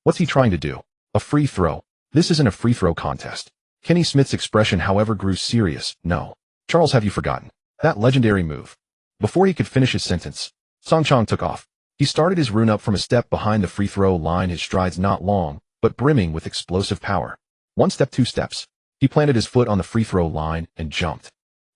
What's he trying to do? A free throw? This isn't a free throw contest." Kenny Smith's expression, however, grew serious. "No. Charles, have you forgotten that legendary move?" Before he could finish his sentence, Song Chong took off. He started his run up from a step behind the free throw line, his strides not long, but brimming with explosive power. 1 step, 2 steps. He planted his foot on the free throw line and jumped.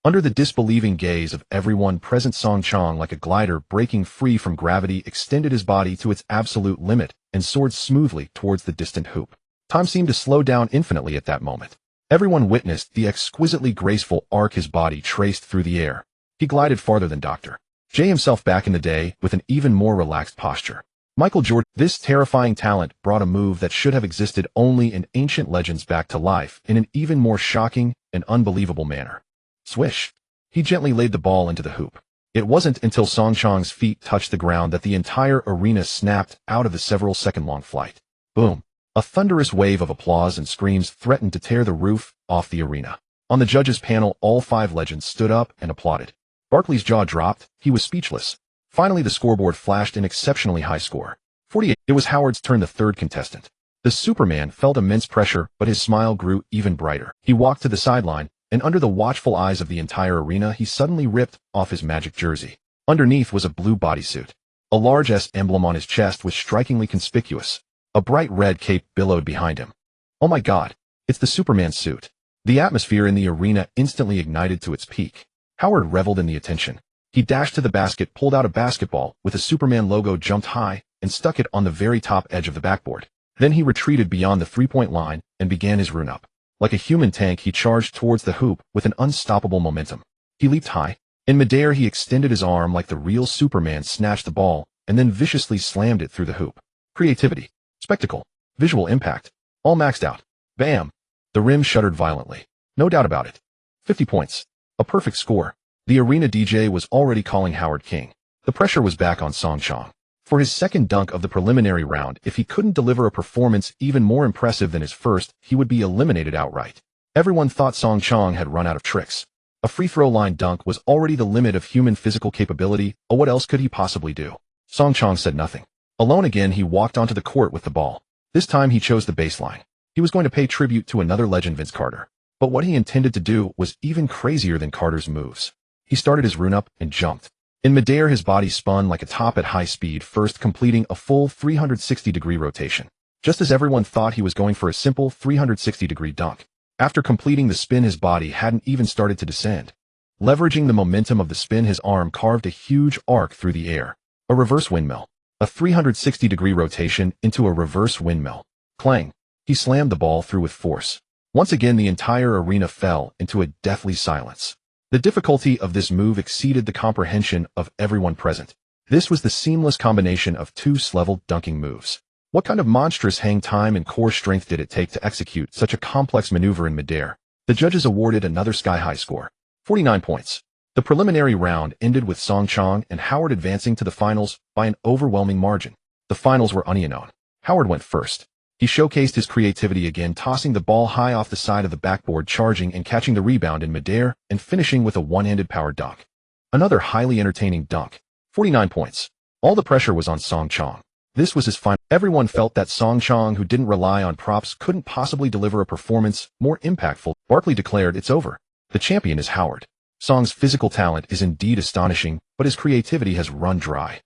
Under the disbelieving gaze of everyone present, Song Chong, like a glider breaking free from gravity, extended his body to its absolute limit and soared smoothly towards the distant hoop. Time seemed to slow down infinitely at that moment. Everyone witnessed the exquisitely graceful arc his body traced through the air. He glided farther than Dr. J himself back in the day, with an even more relaxed posture. Michael Jordan. This terrifying talent brought a move that should have existed only in ancient legends back to life in an even more shocking and unbelievable manner. Swish. He gently laid the ball into the hoop. It wasn't until Song Chong's feet touched the ground that the entire arena snapped out of the several second-long flight. Boom. A thunderous wave of applause and screams threatened to tear the roof off the arena. On the judges' panel, all 5 legends stood up and applauded. Barkley's jaw dropped. He was speechless. Finally, the scoreboard flashed an exceptionally high score. 48. It was Howard's turn, the third contestant. The Superman felt immense pressure, but his smile grew even brighter. He walked to the sideline, and under the watchful eyes of the entire arena, he suddenly ripped off his Magic jersey. Underneath was a blue bodysuit. A large S emblem on his chest was strikingly conspicuous. A bright red cape billowed behind him. Oh my God, it's the Superman suit. The atmosphere in the arena instantly ignited to its peak. Howard reveled in the attention. He dashed to the basket, pulled out a basketball with a Superman logo, jumped high, and stuck it on the very top edge of the backboard. Then he retreated beyond the three-point line and began his run-up. Like a human tank, he charged towards the hoop with an unstoppable momentum. He leaped high. In midair, he extended his arm like the real Superman, snatched the ball, and then viciously slammed it through the hoop. Creativity, spectacle, visual impact, all maxed out. Bam! The rim shuddered violently. No doubt about it. 50 points. A perfect score. The arena DJ was already calling Howard king. The pressure was back on Song Chong. For his second dunk of the preliminary round, if he couldn't deliver a performance even more impressive than his first, he would be eliminated outright. Everyone thought Song Chong had run out of tricks. A free throw line dunk was already the limit of human physical capability, or what else could he possibly do? Song Chong said nothing. Alone again, he walked onto the court with the ball. This time he chose the baseline. He was going to pay tribute to another legend, Vince Carter. But what he intended to do was even crazier than Carter's moves. He started his rune up and jumped. In midair, his body spun like a top at high speed, first completing a full 360-degree rotation. Just as everyone thought he was going for a simple 360-degree dunk. After completing the spin, his body hadn't even started to descend. Leveraging the momentum of the spin, his arm carved a huge arc through the air. A reverse windmill. A 360-degree rotation into a reverse windmill. Clang. He slammed the ball through with force. Once again, the entire arena fell into a deathly silence. The difficulty of this move exceeded the comprehension of everyone present. This was the seamless combination of two level dunking moves. What kind of monstrous hang time and core strength did it take to execute such a complex maneuver in midair? The judges awarded another sky-high score, 49 points. The preliminary round ended with Song Chong and Howard advancing to the finals by an overwhelming margin. The finals were unknown. Howard went first. He showcased his creativity again, tossing the ball high off the side of the backboard, charging and catching the rebound in midair, and finishing with a one-handed power dunk. Another highly entertaining dunk. 49 points. All the pressure was on Song Chong. This was his final. Everyone felt that Song Chong, who didn't rely on props, couldn't possibly deliver a performance more impactful. Barkley declared, "It's over. The champion is Howard. Song's physical talent is indeed astonishing, but his creativity has run dry."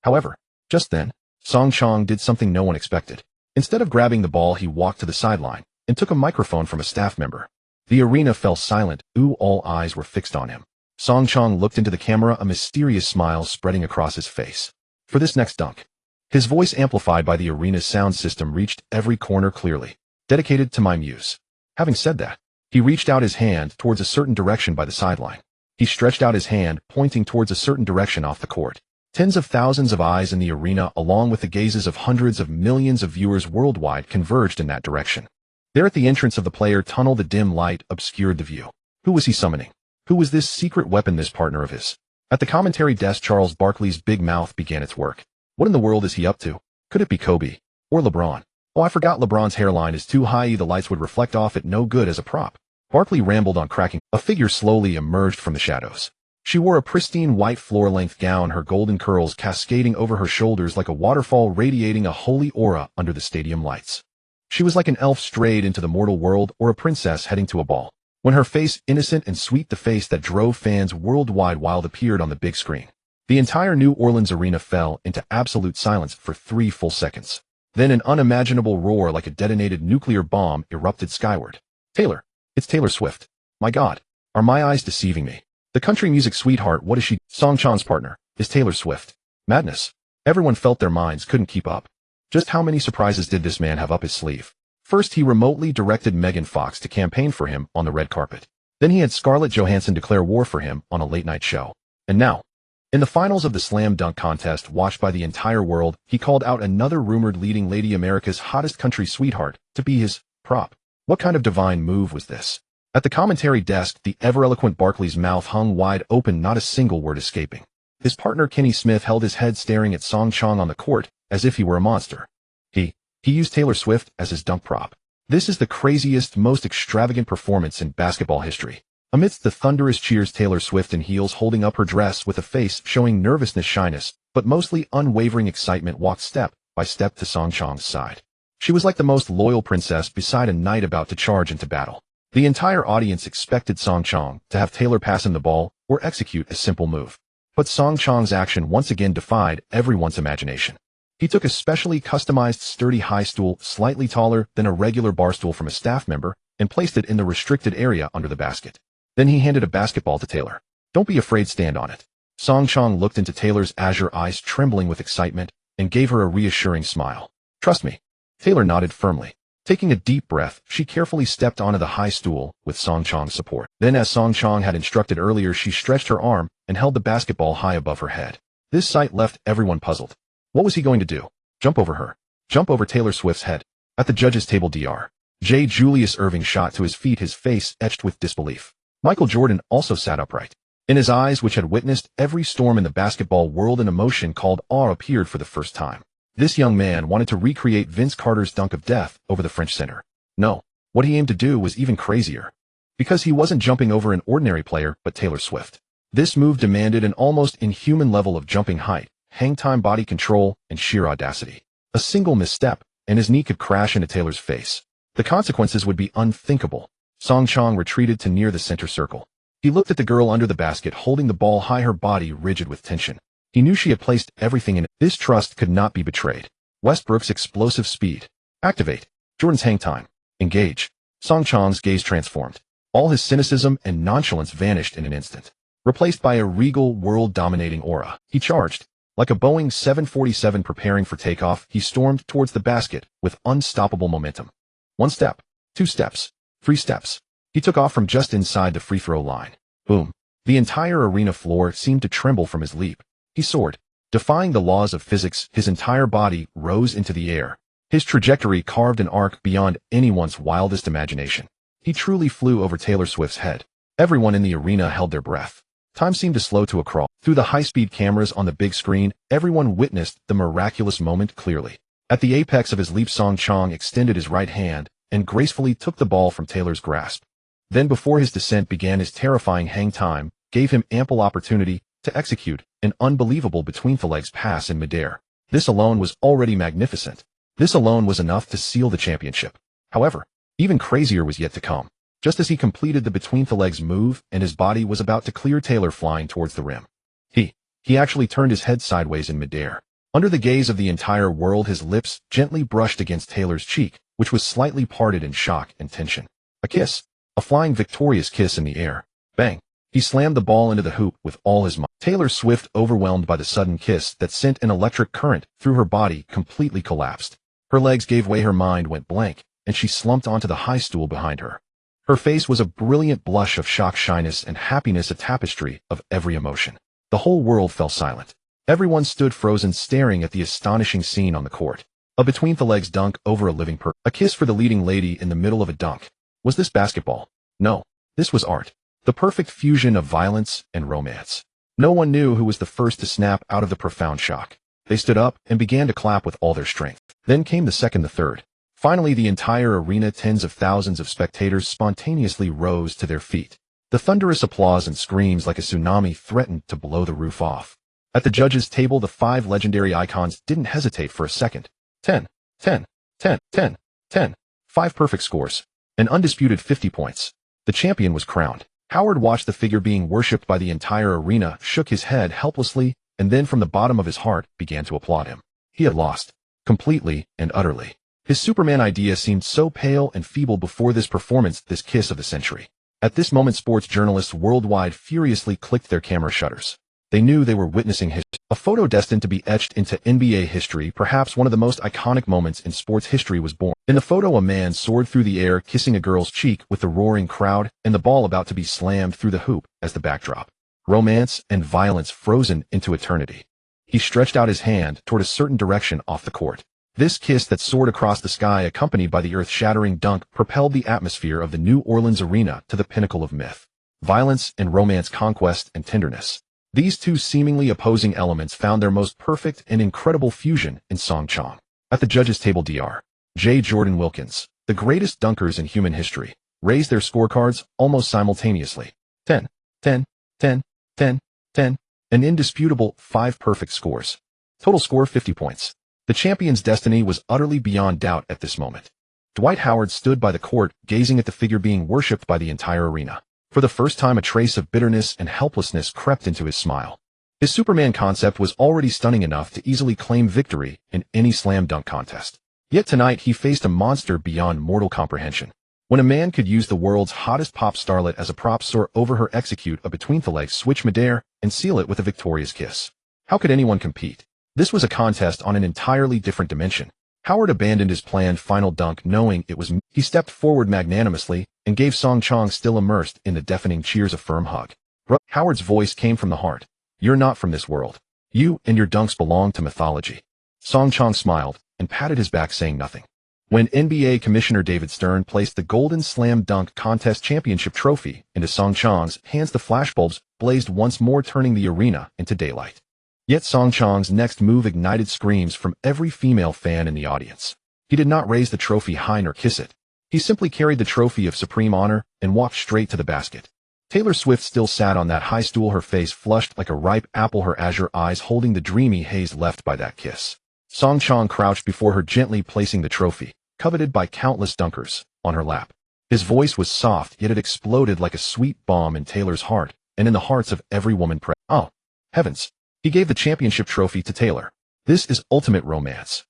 However, just then, Song Chong did something no one expected. Instead of grabbing the ball, he walked to the sideline and took a microphone from a staff member. The arena fell silent. All eyes were fixed on him. Song Chong looked into the camera, a mysterious smile spreading across his face. For this next dunk, his voice, amplified by the arena's sound system, reached every corner clearly. "Dedicated to my muse." Having said that, he reached out his hand towards a certain direction by the sideline. He stretched out his hand, pointing towards a certain direction off the court. Tens of thousands of eyes in the arena, along with the gazes of hundreds of millions of viewers worldwide, converged in that direction. There at the entrance of the player tunnel, the dim light obscured the view. Who was he summoning? Who was this secret weapon, this partner of his? At the commentary desk, Charles Barkley's big mouth began its work. What in the world is he up to? Could it be Kobe? Or LeBron? Oh, I forgot LeBron's hairline is too high, the lights would reflect off it, no good as a prop. Barkley rambled on, cracking. A figure slowly emerged from the shadows. She wore a pristine white floor-length gown, her golden curls cascading over her shoulders like a waterfall, radiating a holy aura under the stadium lights. She was like an elf strayed into the mortal world, or a princess heading to a ball. When her face, innocent and sweet, the face that drove fans worldwide wild, appeared on the big screen. The entire New Orleans arena fell into absolute silence for 3 full seconds. Then an unimaginable roar like a detonated nuclear bomb erupted skyward. "Taylor! It's Taylor Swift. My God, are my eyes deceiving me? The country music sweetheart, what is she?" Song Chong's partner is Taylor Swift. Madness. Everyone felt their minds couldn't keep up. Just how many surprises did this man have up his sleeve? First, he remotely directed Megan Fox to campaign for him on the red carpet. Then he had Scarlett Johansson declare war for him on a late-night show. And now, in the finals of the slam dunk contest watched by the entire world, he called out another rumored leading lady, America's hottest country sweetheart, to be his prop. What kind of divine move was this? At the commentary desk, the ever-eloquent Barkley's mouth hung wide open, not a single word escaping. His partner Kenny Smith held his head, staring at Song Chong on the court as if he were a monster. He used Taylor Swift as his dunk prop. This is the craziest, most extravagant performance in basketball history. Amidst the thunderous cheers, Taylor Swift in heels, holding up her dress with a face showing nervousness, shyness, but mostly unwavering excitement, walked step by step to Song Chong's side. She was like the most loyal princess beside a knight about to charge into battle. The entire audience expected Song Chong to have Taylor pass him the ball or execute a simple move. But Song Chong's action once again defied everyone's imagination. He took a specially customized sturdy high stool, slightly taller than a regular bar stool, from a staff member and placed it in the restricted area under the basket. Then he handed a basketball to Taylor. "Don't be afraid, stand on it." Song Chong looked into Taylor's azure eyes, trembling with excitement, and gave her a reassuring smile. "Trust me." Taylor nodded firmly. Taking a deep breath, she carefully stepped onto the high stool with Song Chong's support. Then, as Song Chong had instructed earlier, she stretched her arm and held the basketball high above her head. This sight left everyone puzzled. What was he going to do? Jump over her? Jump over Taylor Swift's head? At the judges' table, Dr. J. Julius Erving shot to his feet, his face etched with disbelief. Michael Jordan also sat upright. In his eyes, which had witnessed every storm in the basketball world, an emotion called awe appeared for the first time. This young man wanted to recreate Vince Carter's dunk of death over the French center. No, what he aimed to do was even crazier. Because he wasn't jumping over an ordinary player, but Taylor Swift. This move demanded an almost inhuman level of jumping height, hang time, body control, and sheer audacity. A single misstep, and his knee could crash into Taylor's face. The consequences would be unthinkable. Song Chong retreated to near the center circle. He looked at the girl under the basket holding the ball high, her body rigid with tension. He knew she had placed everything in it. This trust could not be betrayed. Westbrook's explosive speed. Activate. Jordan's hang time. Engage. Song Chong's gaze transformed. All his cynicism and nonchalance vanished in an instant, replaced by a regal, world-dominating aura. He charged. Like a Boeing 747 preparing for takeoff, he stormed towards the basket with unstoppable momentum. 1 step, 2 steps, 3 steps. He took off from just inside the free-throw line. Boom. The entire arena floor seemed to tremble from his leap. He soared. Defying the laws of physics, his entire body rose into the air. His trajectory carved an arc beyond anyone's wildest imagination. He truly flew over Taylor Swift's head. Everyone in the arena held their breath. Time seemed to slow to a crawl. Through the high-speed cameras on the big screen, everyone witnessed the miraculous moment clearly. At the apex of his leap, Song Chong extended his right hand and gracefully took the ball from Taylor's grasp. Then, before his descent began, his terrifying hang time gave him ample opportunity to execute an unbelievable between-the-legs pass in midair. This alone was already magnificent. This alone was enough to seal the championship. However, even crazier was yet to come. Just as he completed the between-the-legs move and his body was about to clear Taylor flying towards the rim, he actually turned his head sideways in midair. Under the gaze of the entire world, his lips gently brushed against Taylor's cheek, which was slightly parted in shock and tension. A kiss. A flying victorious kiss in the air. Bang. He slammed the ball into the hoop with all his might. Taylor Swift, overwhelmed by the sudden kiss that sent an electric current through her body, completely collapsed. Her legs gave way, her mind went blank, and she slumped onto the high stool behind her. Her face was a brilliant blush of shock, shyness, and happiness, a tapestry of every emotion. The whole world fell silent. Everyone stood frozen, staring at the astonishing scene on the court. A between-the-legs dunk over a living person. A kiss for the leading lady in the middle of a dunk. Was this basketball? No. This was art. The perfect fusion of violence and romance. No one knew who was the first to snap out of the profound shock. They stood up and began to clap with all their strength. Then came the second, the third. Finally, the entire arena, tens of thousands of spectators, spontaneously rose to their feet. The thunderous applause and screams like a tsunami threatened to blow the roof off. At the judges' table, the 5 legendary icons didn't hesitate for a second. 10, 10, 10, 10, 10. 5 perfect scores. An undisputed 50 points. The champion was crowned. Howard watched the figure being worshipped by the entire arena, shook his head helplessly, and then from the bottom of his heart began to applaud him. He had lost. Completely and utterly. His Superman idea seemed so pale and feeble before this performance, this kiss of the century. At this moment, sports journalists worldwide furiously clicked their camera shutters. They knew they were witnessing a photo destined to be etched into NBA history. Perhaps one of the most iconic moments in sports history was born. In the photo, a man soared through the air, kissing a girl's cheek with the roaring crowd and the ball about to be slammed through the hoop as the backdrop. Romance and violence frozen into eternity. He stretched out his hand toward a certain direction off the court. This kiss that soared across the sky, accompanied by the earth-shattering dunk, propelled the atmosphere of the New Orleans arena to the pinnacle of myth. Violence and romance, conquest and tenderness. These two seemingly opposing elements found their most perfect and incredible fusion in Song Chong. At the judges' table, Dr. J. Jordan Wilkins, the greatest dunkers in human history, raised their scorecards almost simultaneously. 10, 10, 10, 10, 10, an indisputable 5 perfect scores. Total score 50 points. The champion's destiny was utterly beyond doubt at this moment. Dwight Howard stood by the court, gazing at the figure being worshipped by the entire arena. For the first time, a trace of bitterness and helplessness crept into his smile. His Superman concept was already stunning enough to easily claim victory in any slam dunk contest. Yet tonight he faced a monster beyond mortal comprehension. When a man could use the world's hottest pop starlet as a prop, soar over her, execute a between-the-legs switch midair, and seal it with a victorious kiss. How could anyone compete? This was a contest on an entirely different dimension. Howard abandoned his planned final dunk knowing it was. He stepped forward magnanimously and gave Song Chong, still immersed in the deafening cheers, a firm hug. Howard's voice came from the heart. You're not from this world. You and your dunks belong to mythology. Song Chong smiled and patted his back, saying nothing. When NBA Commissioner David Stern placed the Golden Slam Dunk Contest Championship trophy into Song Chong's hands, the flashbulbs blazed once more, turning the arena into daylight. Yet Song Chong's next move ignited screams from every female fan in the audience. He did not raise the trophy high nor kiss it. He simply carried the trophy of supreme honor and walked straight to the basket. Taylor Swift still sat on that high stool, her face flushed like a ripe apple, her azure eyes holding the dreamy haze left by that kiss. Song Chong crouched before her, gently placing the trophy, coveted by countless dunkers, on her lap. His voice was soft, yet it exploded like a sweet bomb in Taylor's heart, and in the hearts of every woman present. Oh, heavens. He gave the championship trophy to Taylor. This is ultimate romance.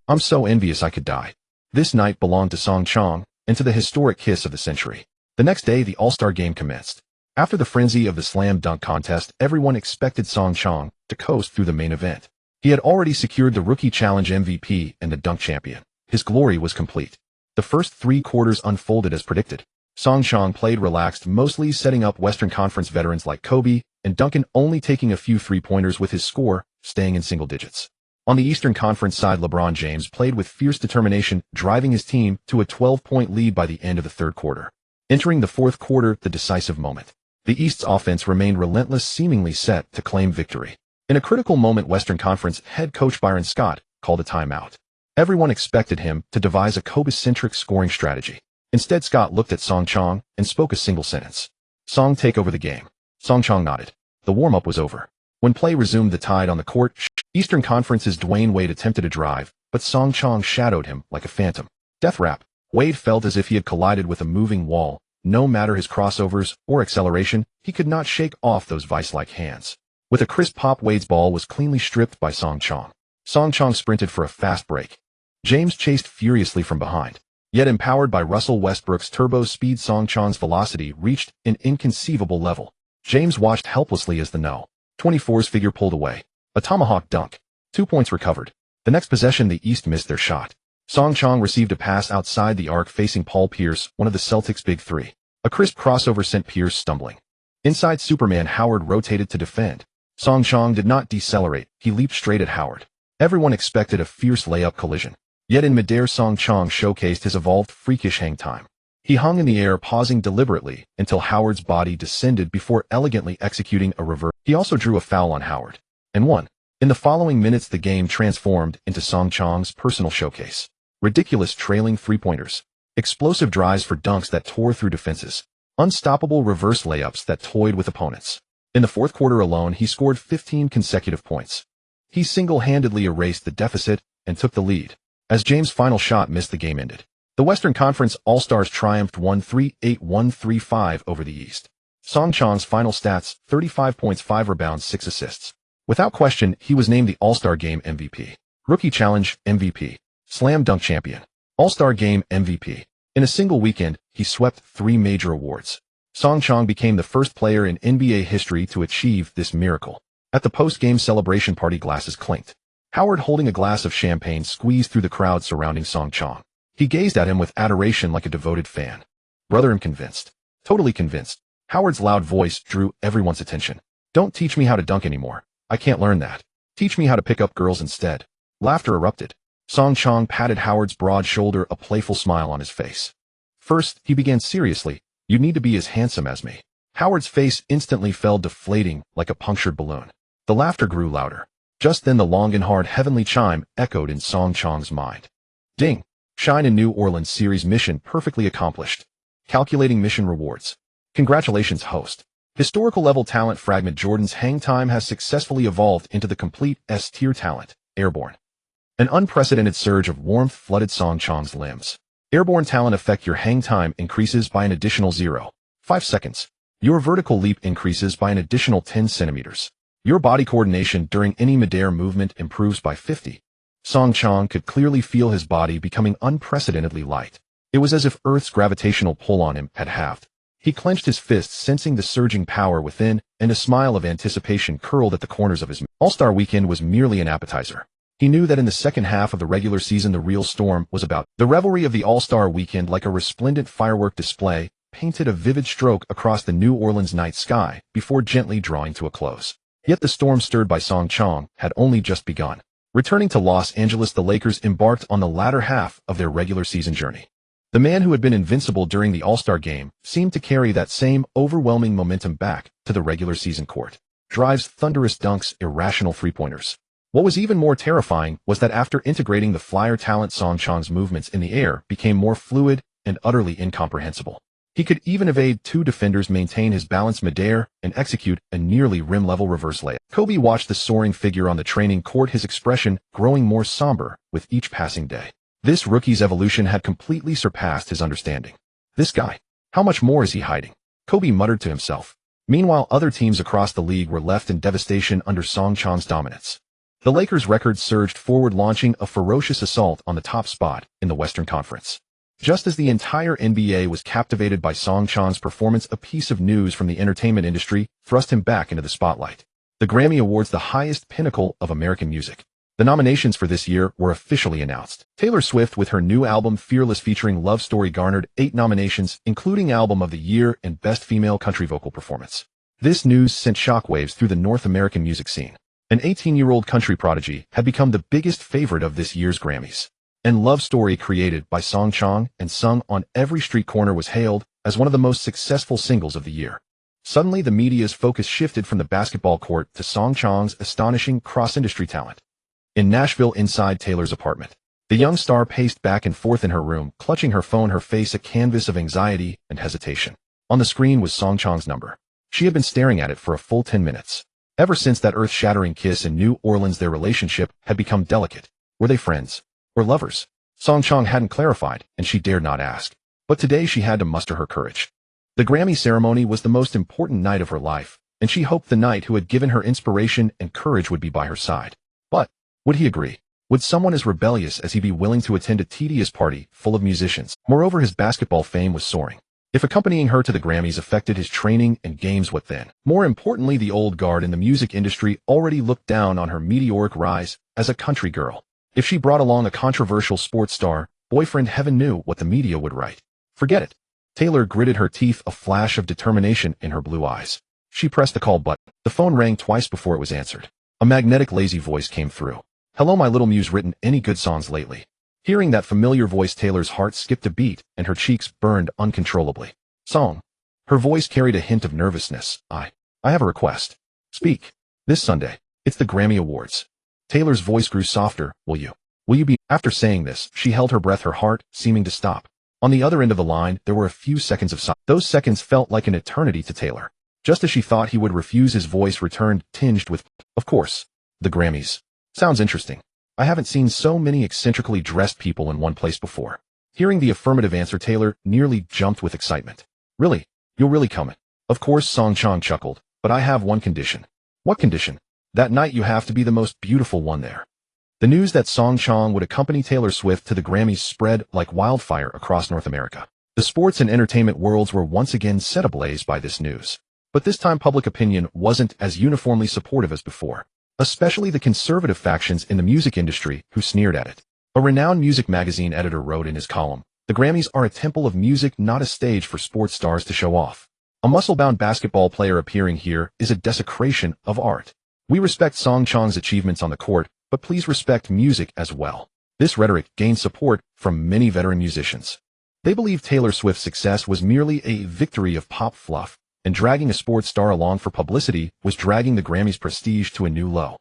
I'm so envious I could die. This night belonged to Song Chong, and to the historic kiss of the century. The next day, the All-Star game commenced. After the frenzy of the slam dunk contest, everyone expected Song Chong to coast through the main event. He had already secured the Rookie Challenge MVP and the dunk champion. His glory was complete. The first 3 quarters unfolded as predicted. Song Chong played relaxed, mostly setting up Western Conference veterans like Kobe and Duncan, only taking a few three-pointers, with his score staying in single digits. On the Eastern Conference side, LeBron James played with fierce determination, driving his team to a 12-point lead by the end of the third quarter. Entering the fourth quarter, the decisive moment. The East's offense remained relentless, seemingly set to claim victory. In a critical moment, Western Conference head coach Byron Scott called a timeout. Everyone expected him to devise a Kobe-centric scoring strategy. Instead, Scott looked at Song Chong and spoke a single sentence. "Song, take over the game." Song Chong nodded. The warm-up was over. When play resumed, the Tide on the court, Eastern Conference's Dwayne Wade attempted a drive, but Song Chong shadowed him like a phantom. Death rap. Wade felt as if he had collided with a moving wall. No matter his crossovers or acceleration, he could not shake off those vice-like hands. With a crisp pop, Wade's ball was cleanly stripped by Song Chong. Song Chong sprinted for a fast break. James chased furiously from behind. Yet empowered by Russell Westbrook's turbo speed, Song Chong's velocity reached an inconceivable level. James watched helplessly as the No. 24's figure pulled away. A tomahawk dunk. 2 points recovered. The next possession, the East missed their shot. Song Chong received a pass outside the arc facing Paul Pierce, one of the Celtics' big three. A crisp crossover sent Pierce stumbling. Inside Superman Howard rotated to defend. Song Chong did not decelerate, he leaped straight at Howard. Everyone expected a fierce layup collision. Yet in midair, Song Chong showcased his evolved freakish hang time. He hung in the air, pausing deliberately until Howard's body descended before elegantly executing a reverse. He also drew a foul on Howard, and won. In the following minutes, the game transformed into Song Chong's personal showcase. Ridiculous trailing three-pointers. Explosive drives for dunks that tore through defenses. Unstoppable reverse layups that toyed with opponents. In the fourth quarter alone, he scored 15 consecutive points. He single-handedly erased the deficit and took the lead. As James' final shot missed, the game ended. The Western Conference All-Stars triumphed 138-135 over the East. Song Chong's final stats: 35 points, 5 rebounds, 6 assists. Without question, he was named the All-Star Game MVP. Rookie Challenge MVP. Slam Dunk Champion. All-Star Game MVP. In a single weekend, he swept 3 major awards. Song Chong became the first player in NBA history to achieve this miracle. At the post-game celebration party, glasses clinked. Howard, holding a glass of champagne, squeezed through the crowd surrounding Song Chong. He gazed at him with adoration like a devoted fan. "Brother, I'm convinced. Totally convinced." Howard's loud voice drew everyone's attention. "Don't teach me how to dunk anymore. I can't learn that. Teach me how to pick up girls instead." Laughter erupted. Song Chong patted Howard's broad shoulder, a playful smile on his face. "First," he began seriously, "you need to be as handsome as me." Howard's face instantly fell, deflating like a punctured balloon. The laughter grew louder. Just then, the long and hard heavenly chime echoed in Song Chong's mind. Ding! Shine in New Orleans series mission perfectly accomplished. Calculating mission rewards. Congratulations, host. Historical level talent fragment. Jordan's hang time has successfully evolved into the complete S-tier talent, airborne. An unprecedented surge of warmth flooded Song Chong's limbs. Airborne talent effect: your hang time increases by an additional 0.5 seconds. Your vertical leap increases by an additional 10 centimeters. Your body coordination during any midair movement improves by 50. Song Chong could clearly feel his body becoming unprecedentedly light. It was as if Earth's gravitational pull on him had halved. He clenched his fists, sensing the surging power within, and a smile of anticipation curled at the corners of his mouth. All-Star Weekend was merely an appetizer. He knew that in the second half of the regular season, the real storm was about. The revelry of the All-Star Weekend, like a resplendent firework display, painted a vivid stroke across the New Orleans night sky before gently drawing to a close. Yet the storm stirred by Song Chong had only just begun. Returning to Los Angeles, the Lakers embarked on the latter half of their regular season journey. The man who had been invincible during the All-Star game seemed to carry that same overwhelming momentum back to the regular season court. Drives, thunderous dunks, irrational three-pointers. What was even more terrifying was that after integrating the flyer talent, Song Chong's movements in the air became more fluid and utterly incomprehensible. He could even evade two defenders, maintain his balance midair, and execute a nearly rim-level reverse layup. Kobe watched the soaring figure on the training court, his expression growing more somber with each passing day. This rookie's evolution had completely surpassed his understanding. This guy, how much more is he hiding? Kobe muttered to himself. Meanwhile, other teams across the league were left in devastation under Song Chong's dominance. The Lakers' record surged forward, launching a ferocious assault on the top spot in the Western Conference. Just as the entire NBA was captivated by Song Chong's performance, a piece of news from the entertainment industry thrust him back into the spotlight. The Grammy Awards, the highest pinnacle of American music. The nominations for this year were officially announced. Taylor Swift, with her new album Fearless featuring Love Story, garnered 8 nominations, including Album of the Year and Best Female Country Vocal Performance. This news sent shockwaves through the North American music scene. An 18-year-old country prodigy had become the biggest favorite of this year's Grammys. And Love Story, created by Song Chong and sung on every street corner, was hailed as one of the most successful singles of the year. Suddenly, the media's focus shifted from the basketball court to Song Chong's astonishing cross-industry talent. In Nashville, inside Taylor's apartment, the young star paced back and forth in her room, clutching her phone, her face a canvas of anxiety and hesitation. On the screen was Song Chong's number. She had been staring at it for a full 10 minutes. Ever since that earth-shattering kiss in New Orleans, their relationship had become delicate. Were they friends? Or lovers? Song Chong hadn't clarified, and she dared not ask. But today she had to muster her courage. The Grammy ceremony was the most important night of her life, and she hoped the knight who had given her inspiration and courage would be by her side. But would he agree? Would someone as rebellious as he be willing to attend a tedious party full of musicians? Moreover, his basketball fame was soaring. If accompanying her to the Grammys affected his training and games, what then? More importantly, the old guard in the music industry already looked down on her meteoric rise as a country girl. If she brought along a controversial sports star boyfriend, heaven knew what the media would write. Forget it. Taylor gritted her teeth, a flash of determination in her blue eyes. She pressed the call button. The phone rang twice before it was answered. A magnetic, lazy voice came through. "Hello, my little muse, written any good songs lately?" Hearing that familiar voice, Taylor's heart skipped a beat and her cheeks burned uncontrollably. "Song." Her voice carried a hint of nervousness. I have a request." "Speak." "This Sunday. It's the Grammy Awards." Taylor's voice grew softer. Will you be?" After saying this, she held her breath, her heart seeming to stop. On the other end of the line, there were a few seconds of silence. Those seconds felt like an eternity to Taylor. Just as she thought he would refuse, his voice returned, tinged with, "Of course. The Grammys. Sounds interesting. I haven't seen so many eccentrically dressed people in one place before." Hearing the affirmative answer, Taylor nearly jumped with excitement. "Really? You'll really come?" "Of course," Song Chong chuckled, "but I have one condition." "What condition?" "That night you have to be the most beautiful one there." The news that Song Chong would accompany Taylor Swift to the Grammys spread like wildfire across North America. The sports and entertainment worlds were once again set ablaze by this news. But this time public opinion wasn't as uniformly supportive as before, especially the conservative factions in the music industry who sneered at it. A renowned music magazine editor wrote in his column, "The Grammys are a temple of music, not a stage for sports stars to show off. A muscle-bound basketball player appearing here is a desecration of art. We respect Song Chong's achievements on the court, but please respect music as well." This rhetoric gained support from many veteran musicians. They believed Taylor Swift's success was merely a victory of pop fluff, and dragging a sports star along for publicity was dragging the Grammys' prestige to a new low.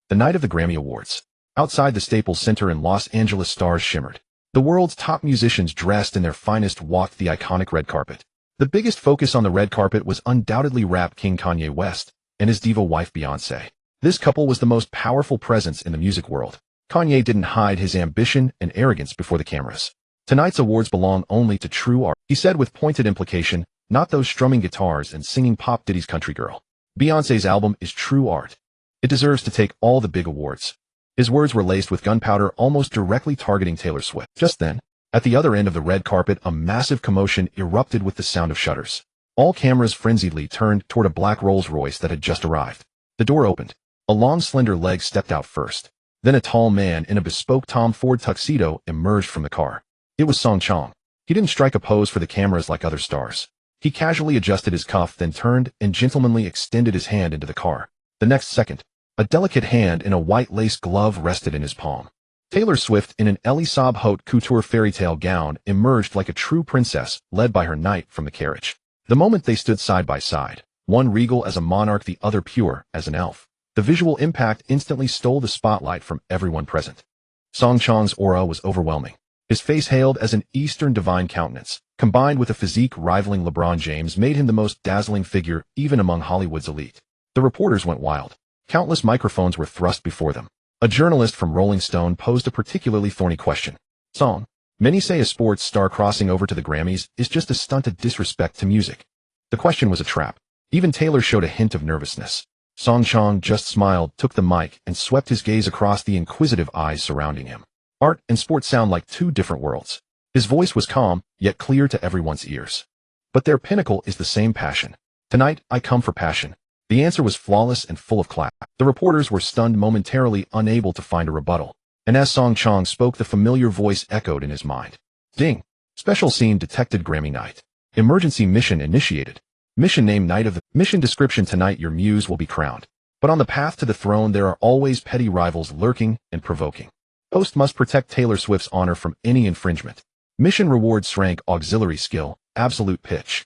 The night of the Grammy Awards. Outside the Staples Center in Los Angeles, stars shimmered. The world's top musicians, dressed in their finest, walked the iconic red carpet. The biggest focus on the red carpet was undoubtedly rap king Kanye West and his diva wife Beyoncé. This couple was the most powerful presence in the music world. Kanye didn't hide his ambition and arrogance before the cameras. "Tonight's awards belong only to true art," he said with pointed implication, "not those strumming guitars and singing pop ditties, country girl. Beyoncé's album is true art. It deserves to take all the big awards." His words were laced with gunpowder, almost directly targeting Taylor Swift. Just then, at the other end of the red carpet, a massive commotion erupted with the sound of shutters. All cameras frenziedly turned toward a black Rolls-Royce that had just arrived. The door opened. A long, slender leg stepped out first. Then a tall man in a bespoke Tom Ford tuxedo emerged from the car. It was Song Chong. He didn't strike a pose for the cameras like other stars. He casually adjusted his cuff, then turned and gentlemanly extended his hand into the car. The next second, a delicate hand in a white lace glove rested in his palm. Taylor Swift, in an Elisabeth Haute couture fairytale gown, emerged like a true princess, led by her knight from the carriage. The moment they stood side by side, one regal as a monarch, the other pure as an elf, the visual impact instantly stole the spotlight from everyone present. Song Chong's aura was overwhelming. His face hailed as an Eastern divine countenance, combined with a physique rivaling LeBron James, made him the most dazzling figure even among Hollywood's elite. The reporters went wild. Countless microphones were thrust before them. A journalist from Rolling Stone posed a particularly thorny question. Song. Many say a sports star crossing over to the Grammys is just a stunt of disrespect to music. The question was a trap. Even Taylor showed a hint of nervousness. Song Chong just smiled, took the mic, and swept his gaze across the inquisitive eyes surrounding him. Art and sports sound like two different worlds. His voice was calm, yet clear to everyone's ears. But their pinnacle is the same passion. Tonight, I come for passion. The answer was flawless and full of class. The reporters were stunned, momentarily unable to find a rebuttal. And as Song Chong spoke, the familiar voice echoed in his mind. Ding! Special scene detected, Grammy night. Emergency mission initiated. Mission name, night of the mission description, tonight your muse will be crowned. But on the path to the throne there are always petty rivals lurking and provoking. Host must protect Taylor Swift's honor from any infringement. Mission rewards rank, auxiliary skill, absolute pitch.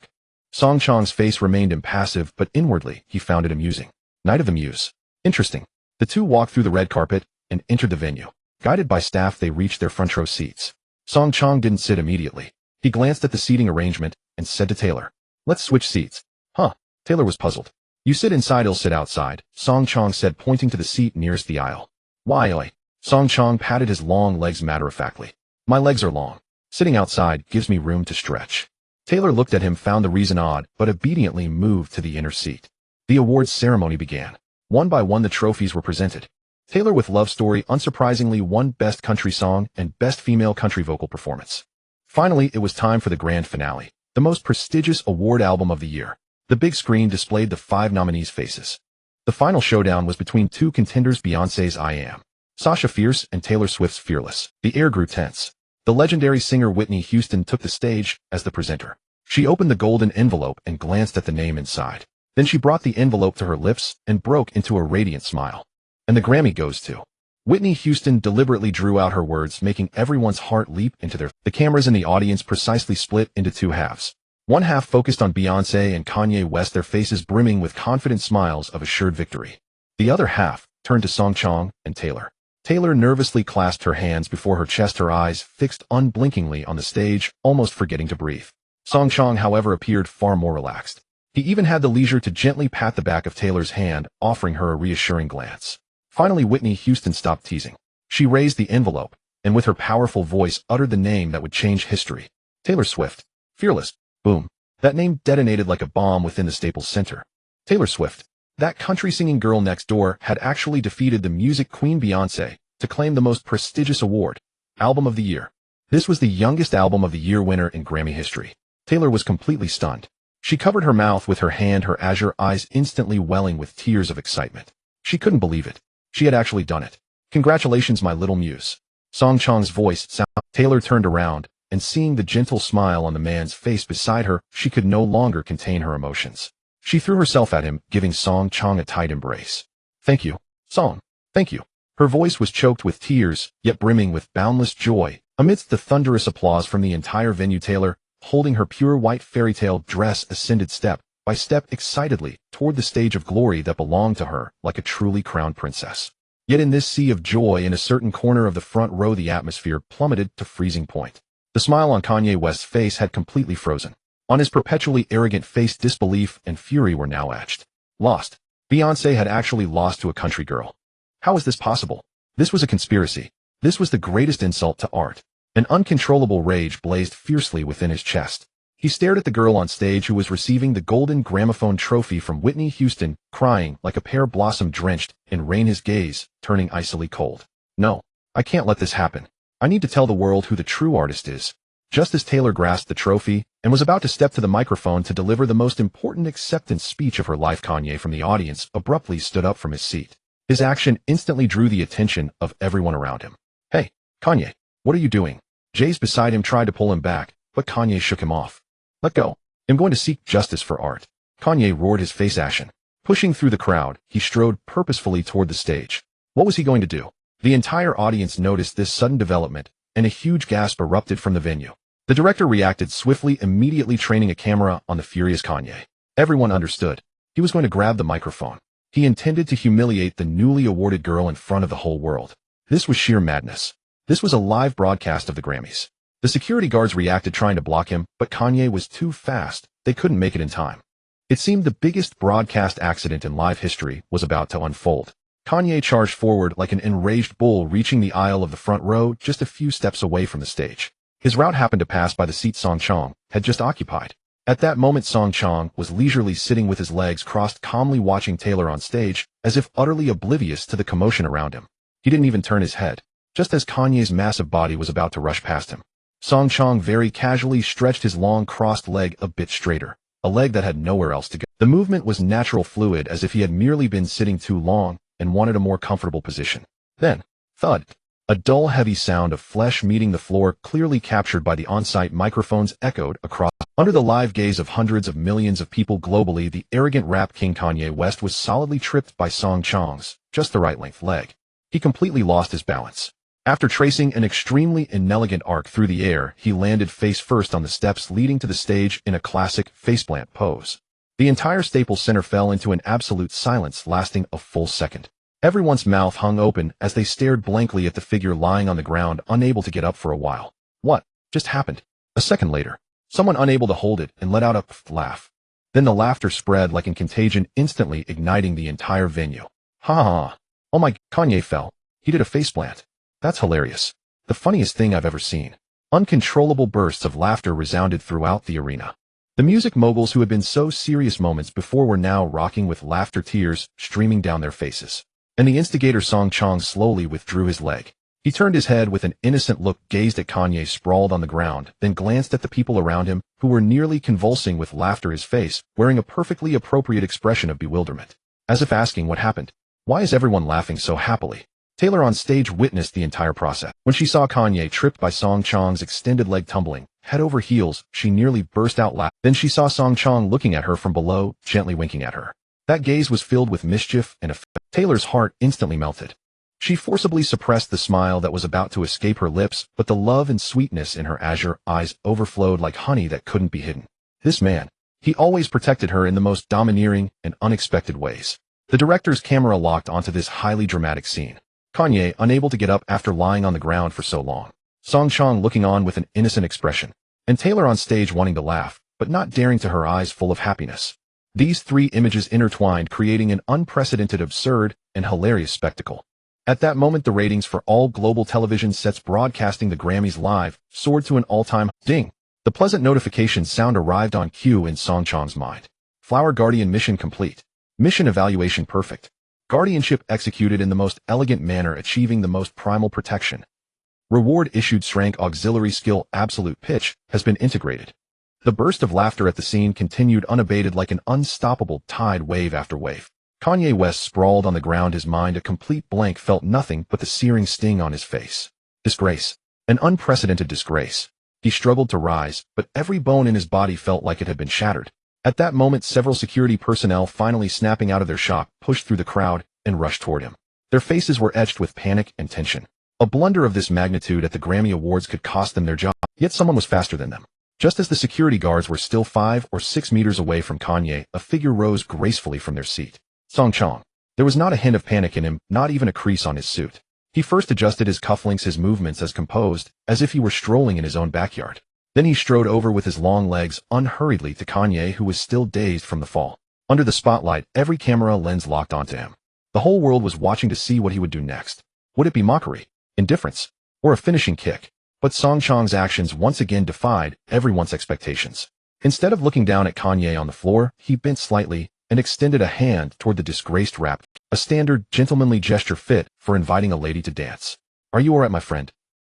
Song Chong's face remained impassive, but inwardly he found it amusing. Night of the Muse. Interesting. The two walked through the red carpet and entered the venue. Guided by staff, they reached their front row seats. Song Chong didn't sit immediately. He glanced at the seating arrangement and said to Taylor, "Let's switch seats." Huh. Taylor was puzzled. "You sit inside, I'll sit outside," Song Chong said, pointing to the seat nearest the aisle. "Why?" Song Chong patted his long legs matter-of-factly. "My legs are long. Sitting outside gives me room to stretch." Taylor looked at him, found the reason odd, but obediently moved to the inner seat. The awards ceremony began. One by one the trophies were presented. Taylor, with Love Story, unsurprisingly won Best Country Song and Best Female Country Vocal Performance. Finally, it was time for the grand finale, the most prestigious award, Album of the Year. The big screen displayed the 5 nominees' faces. The final showdown was between two contenders, Beyoncé's I Am, Sasha Fierce, and Taylor Swift's Fearless. The air grew tense. The legendary singer Whitney Houston took the stage as the presenter. She opened the golden envelope and glanced at the name inside. Then she brought the envelope to her lips and broke into a radiant smile. "And the Grammy goes to..." Whitney Houston deliberately drew out her words, making everyone's heart leap into their... The cameras in the audience precisely split into two halves. One half focused on Beyoncé and Kanye West, their faces brimming with confident smiles of assured victory. The other half turned to Song Chong and Taylor. Taylor nervously clasped her hands before her chest, her eyes fixed unblinkingly on the stage, almost forgetting to breathe. Song Chong, however, appeared far more relaxed. He even had the leisure to gently pat the back of Taylor's hand, offering her a reassuring glance. Finally, Whitney Houston stopped teasing. She raised the envelope, and with her powerful voice uttered the name that would change history. Taylor Swift. Fearless. Boom. That name detonated like a bomb within the Staples Center. Taylor Swift. That country-singing girl next door had actually defeated the music queen Beyoncé to claim the most prestigious award, Album of the Year. This was the youngest Album of the Year winner in Grammy history. Taylor was completely stunned. She covered her mouth with her hand, her azure eyes instantly welling with tears of excitement. She couldn't believe it. She had actually done it. "Congratulations, my little muse." Song Chong's voice sounded. Taylor turned around, and seeing the gentle smile on the man's face beside her, she could no longer contain her emotions. She threw herself at him, giving Song Chong a tight embrace. "Thank you, Song. Thank you." Her voice was choked with tears, yet brimming with boundless joy. Amidst the thunderous applause from the entire venue, Taylor, holding her pure white fairytale dress, ascended step by step excitedly toward the stage of glory that belonged to her, like a truly crowned princess. Yet in this sea of joy, in a certain corner of the front row, the atmosphere plummeted to freezing point. The smile on Kanye West's face had completely frozen. On his perpetually arrogant face, disbelief and fury were now etched. Lost. Beyoncé had actually lost to a country girl. How is this possible? This was a conspiracy. This was the greatest insult to art. An uncontrollable rage blazed fiercely within his chest. He stared at the girl on stage who was receiving the golden gramophone trophy from Whitney Houston, crying like a pear blossom drenched in rain, his gaze turning icily cold. "No, I can't let this happen. I need to tell the world who the true artist is." Just as Taylor grasped the trophy and was about to step to the microphone to deliver the most important acceptance speech of her life, Kanye from the audience abruptly stood up from his seat. His action instantly drew the attention of everyone around him. "Hey, Kanye, what are you doing?" Jays beside him tried to pull him back, but Kanye shook him off. "Let go. I'm going to seek justice for art." Kanye roared, his face ashen. Pushing through the crowd, he strode purposefully toward the stage. What was he going to do? The entire audience noticed this sudden development, and a huge gasp erupted from the venue. The director reacted swiftly, immediately training a camera on the furious Kanye. Everyone understood. He was going to grab the microphone. He intended to humiliate the newly awarded girl in front of the whole world. This was sheer madness. This was a live broadcast of the Grammys. The security guards reacted trying to block him, but Kanye was too fast. They couldn't make it in time. It seemed the biggest broadcast accident in live history was about to unfold. Kanye charged forward like an enraged bull, reaching the aisle of the front row just a few steps away from the stage. His route happened to pass by the seat Song Chong had just occupied. At that moment, Song Chong was leisurely sitting with his legs crossed, calmly watching Taylor on stage, as if utterly oblivious to the commotion around him. He didn't even turn his head, just as Kanye's massive body was about to rush past him. Song Chong very casually stretched his long crossed leg a bit straighter, a leg that had nowhere else to go. The movement was natural, fluid, as if he had merely been sitting too long and wanted a more comfortable position. Then, thud. A dull, heavy sound of flesh meeting the floor, clearly captured by the on-site microphones, echoed across. Under the live gaze of hundreds of millions of people globally, the arrogant rap king Kanye West was solidly tripped by Song Chong's just the right length leg. He completely lost his balance. After tracing an extremely inelegant arc through the air, he landed face first on the steps leading to the stage in a classic faceplant pose. The entire Staples Center fell into an absolute silence lasting a full second. Everyone's mouth hung open as they stared blankly at the figure lying on the ground, unable to get up for a while. What just happened? A second later, someone unable to hold it and let out a laugh. Then the laughter spread like a contagion, instantly igniting the entire venue. Ha ha. Oh my, Kanye fell. He did a faceplant. That's hilarious. The funniest thing I've ever seen. Uncontrollable bursts of laughter resounded throughout the arena. The music moguls who had been so serious moments before were now rocking with laughter, tears streaming down their faces. And the instigator Song Chong slowly withdrew his leg. He turned his head with an innocent look, gazed at Kanye sprawled on the ground, then glanced at the people around him, who were nearly convulsing with laughter, his face wearing a perfectly appropriate expression of bewilderment, as if asking what happened. Why is everyone laughing so happily? Taylor on stage witnessed the entire process. When she saw Kanye tripped by Song Chong's extended leg tumbling, head over heels, she nearly burst out laughing. Then she saw Song Chong looking at her from below, gently winking at her. That gaze was filled with mischief and affect. Taylor's heart instantly melted. She forcibly suppressed the smile that was about to escape her lips, but the love and sweetness in her azure eyes overflowed like honey that couldn't be hidden. This man, he always protected her in the most domineering and unexpected ways. The director's camera locked onto this highly dramatic scene. Kanye unable to get up after lying on the ground for so long. Song Chong looking on with an innocent expression. And Taylor on stage wanting to laugh, but not daring to, her eyes full of happiness. These three images intertwined, creating an unprecedented, absurd, and hilarious spectacle. At that moment, the ratings for all global television sets broadcasting the Grammys live soared to an all-time ding. The pleasant notification sound arrived on cue in Song Chong's mind. Flower Guardian mission complete. Mission evaluation perfect. Guardianship executed in the most elegant manner, achieving the most primal protection. Reward issued. Strength auxiliary skill absolute pitch has been integrated. The burst of laughter at the scene continued unabated like an unstoppable tide, wave after wave. Kanye West sprawled on the ground, his mind a complete blank, felt nothing but the searing sting on his face. Disgrace. An unprecedented disgrace. He struggled to rise, but every bone in his body felt like it had been shattered. At that moment, several security personnel, finally snapping out of their shock, pushed through the crowd and rushed toward him. Their faces were etched with panic and tension. A blunder of this magnitude at the Grammy Awards could cost them their job, yet someone was faster than them. Just as the security guards were still 5 or 6 meters away from Kanye, a figure rose gracefully from their seat. Song Chong. There was not a hint of panic in him, not even a crease on his suit. He first adjusted his cufflinks, his movements as composed as if he were strolling in his own backyard. Then he strode over with his long legs unhurriedly to Kanye, who was still dazed from the fall. Under the spotlight, every camera lens locked onto him. The whole world was watching to see what he would do next. Would it be mockery, indifference, or a finishing kick? But Song Chong's actions once again defied everyone's expectations. Instead of looking down at Kanye on the floor, he bent slightly and extended a hand toward the disgraced rap, a standard, gentlemanly gesture fit for inviting a lady to dance. Are you all right, my friend?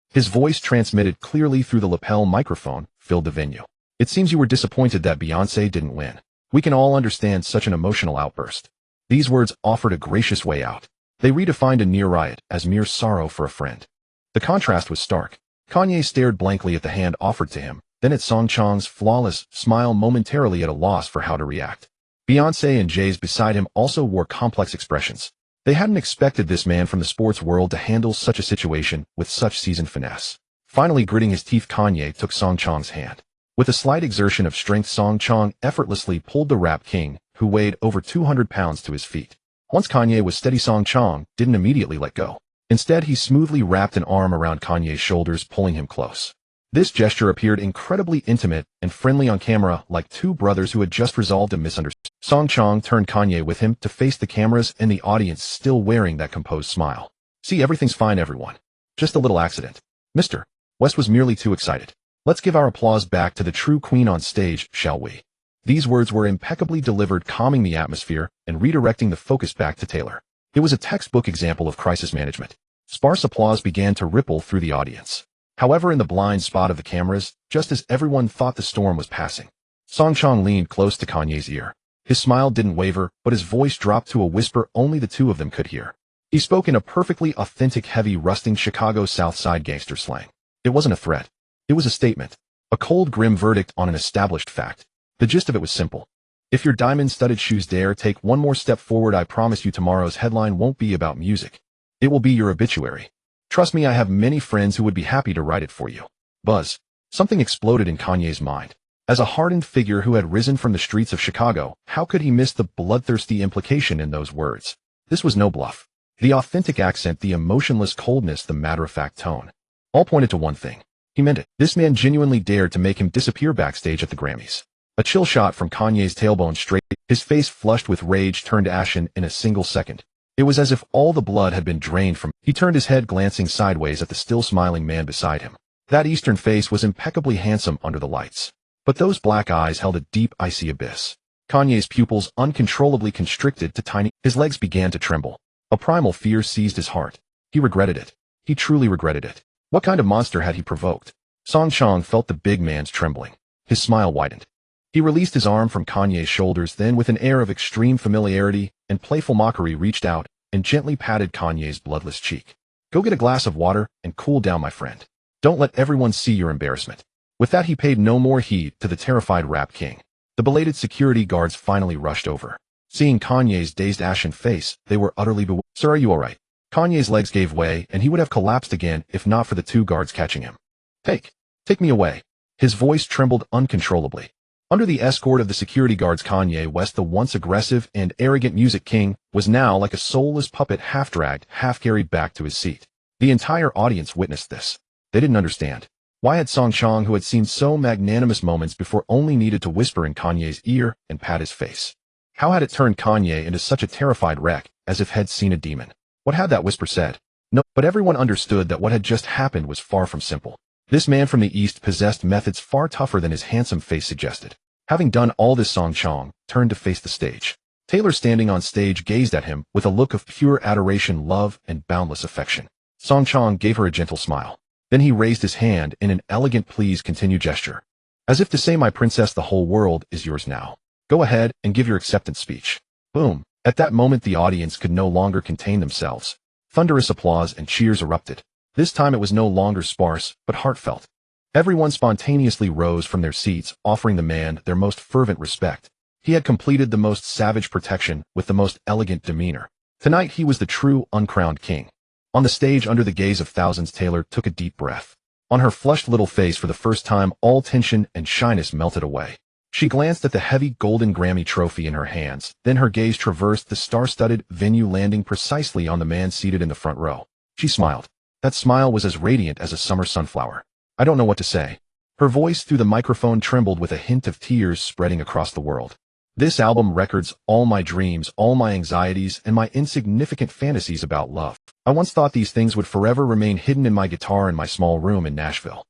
His voice, transmitted clearly through the lapel microphone, filled the venue. It seems you were disappointed that Beyoncé didn't win. We can all understand such an emotional outburst. These words offered a gracious way out. They redefined a near riot as mere sorrow for a friend. The contrast was stark. Kanye stared blankly at the hand offered to him, then at Song Chong's flawless smile, momentarily at a loss for how to react. Beyoncé and Jay's beside him also wore complex expressions. They hadn't expected this man from the sports world to handle such a situation with such seasoned finesse. Finally, gritting his teeth, Kanye took Song Chong's hand. With a slight exertion of strength, Song Chong effortlessly pulled the rap king, who weighed over 200 pounds, to his feet. Once Kanye was steady, Song Chong didn't immediately let go. Instead, he smoothly wrapped an arm around Kanye's shoulders, pulling him close. This gesture appeared incredibly intimate and friendly on camera, like two brothers who had just resolved a misunderstanding. Song Chong turned Kanye with him to face the cameras and the audience, still wearing that composed smile. "See, everything's fine, everyone. Just a little accident. Mr. West was merely too excited. Let's give our applause back to the true queen on stage, shall we?" These words were impeccably delivered, calming the atmosphere and redirecting the focus back to Taylor. It was a textbook example of crisis management. Sparse applause began to ripple through the audience. However, in the blind spot of the cameras, just as everyone thought the storm was passing, Song Chong leaned close to Kanye's ear. His smile didn't waver, but his voice dropped to a whisper only the two of them could hear. He spoke in a perfectly authentic, heavy, rusting Chicago South Side gangster slang. It wasn't a threat. It was a statement. A cold, grim verdict on an established fact. The gist of it was simple. If your diamond-studded shoes dare take one more step forward, I promise you tomorrow's headline won't be about music. It will be your obituary. Trust me, I have many friends who would be happy to write it for you. Buzz. Something exploded in Kanye's mind. As a hardened figure who had risen from the streets of Chicago, how could he miss the bloodthirsty implication in those words? This was no bluff. The authentic accent, the emotionless coldness, the matter-of-fact tone. All pointed to one thing. He meant it. This man genuinely dared to make him disappear backstage at the Grammys. A chill shot from Kanye's tailbone straight, his face flushed with rage turned ashen in a single second. It was as if all the blood had been drained from him. He turned his head, glancing sideways at the still smiling man beside him. That Eastern face was impeccably handsome under the lights. But those black eyes held a deep, icy abyss. Kanye's pupils uncontrollably constricted to tiny. His legs began to tremble. A primal fear seized his heart. He regretted it. He truly regretted it. What kind of monster had he provoked? Song Chong felt the big man's trembling. His smile widened. He released his arm from Kanye's shoulders, then with an air of extreme familiarity and playful mockery reached out and gently patted Kanye's bloodless cheek. "Go get a glass of water and cool down, my friend. Don't let everyone see your embarrassment." With that, he paid no more heed to the terrified rap king. The belated security guards finally rushed over. Seeing Kanye's dazed, ashen face, they were utterly bewildered. "Sir, are you all right?" Kanye's legs gave way, and he would have collapsed again if not for the two guards catching him. Take me away." His voice trembled uncontrollably. Under the escort of the security guards, Kanye West, the once aggressive and arrogant music king, was now like a soulless puppet, half dragged, half carried back to his seat. The entire audience witnessed this. They didn't understand. Why had Song Chong, who had seen so magnanimous moments before, only needed to whisper in Kanye's ear and pat his face? How had it turned Kanye into such a terrified wreck, as if he'd seen a demon? What had that whisper said? No, but everyone understood that what had just happened was far from simple. This man from the East possessed methods far tougher than his handsome face suggested. Having done all this, Song Chong turned to face the stage. Taylor, standing on stage, gazed at him with a look of pure adoration, love, and boundless affection. Song Chong gave her a gentle smile. Then he raised his hand in an elegant "please continue" gesture. As if to say, "My princess, the whole world is yours now. Go ahead and give your acceptance speech." Boom. At that moment, the audience could no longer contain themselves. Thunderous applause and cheers erupted. This time it was no longer sparse, but heartfelt. Everyone spontaneously rose from their seats, offering the man their most fervent respect. He had completed the most savage protection with the most elegant demeanor. Tonight he was the true, uncrowned king. On the stage, under the gaze of thousands, Taylor took a deep breath. On her flushed little face, for the first time, all tension and shyness melted away. She glanced at the heavy golden Grammy trophy in her hands, then her gaze traversed the star-studded venue, landing precisely on the man seated in the front row. She smiled. That smile was as radiant as a summer sunflower. "I don't know what to say." Her voice through the microphone trembled with a hint of tears spreading across the world. "This album records all my dreams, all my anxieties, and my insignificant fantasies about love. I once thought these things would forever remain hidden in my guitar in my small room in Nashville.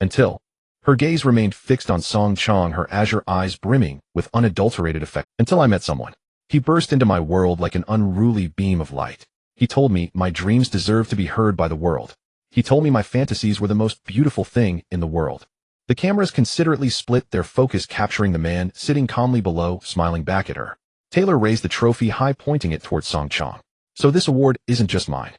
Until..." Her gaze remained fixed on Song Chong, her azure eyes brimming with unadulterated affection. "Until I met someone. He burst into my world like an unruly beam of light. He told me my dreams deserved to be heard by the world. He told me my fantasies were the most beautiful thing in the world." The cameras considerately split their focus, capturing the man sitting calmly below, smiling back at her. Taylor raised the trophy high, pointing it towards Song Chong. "So this award isn't just mine."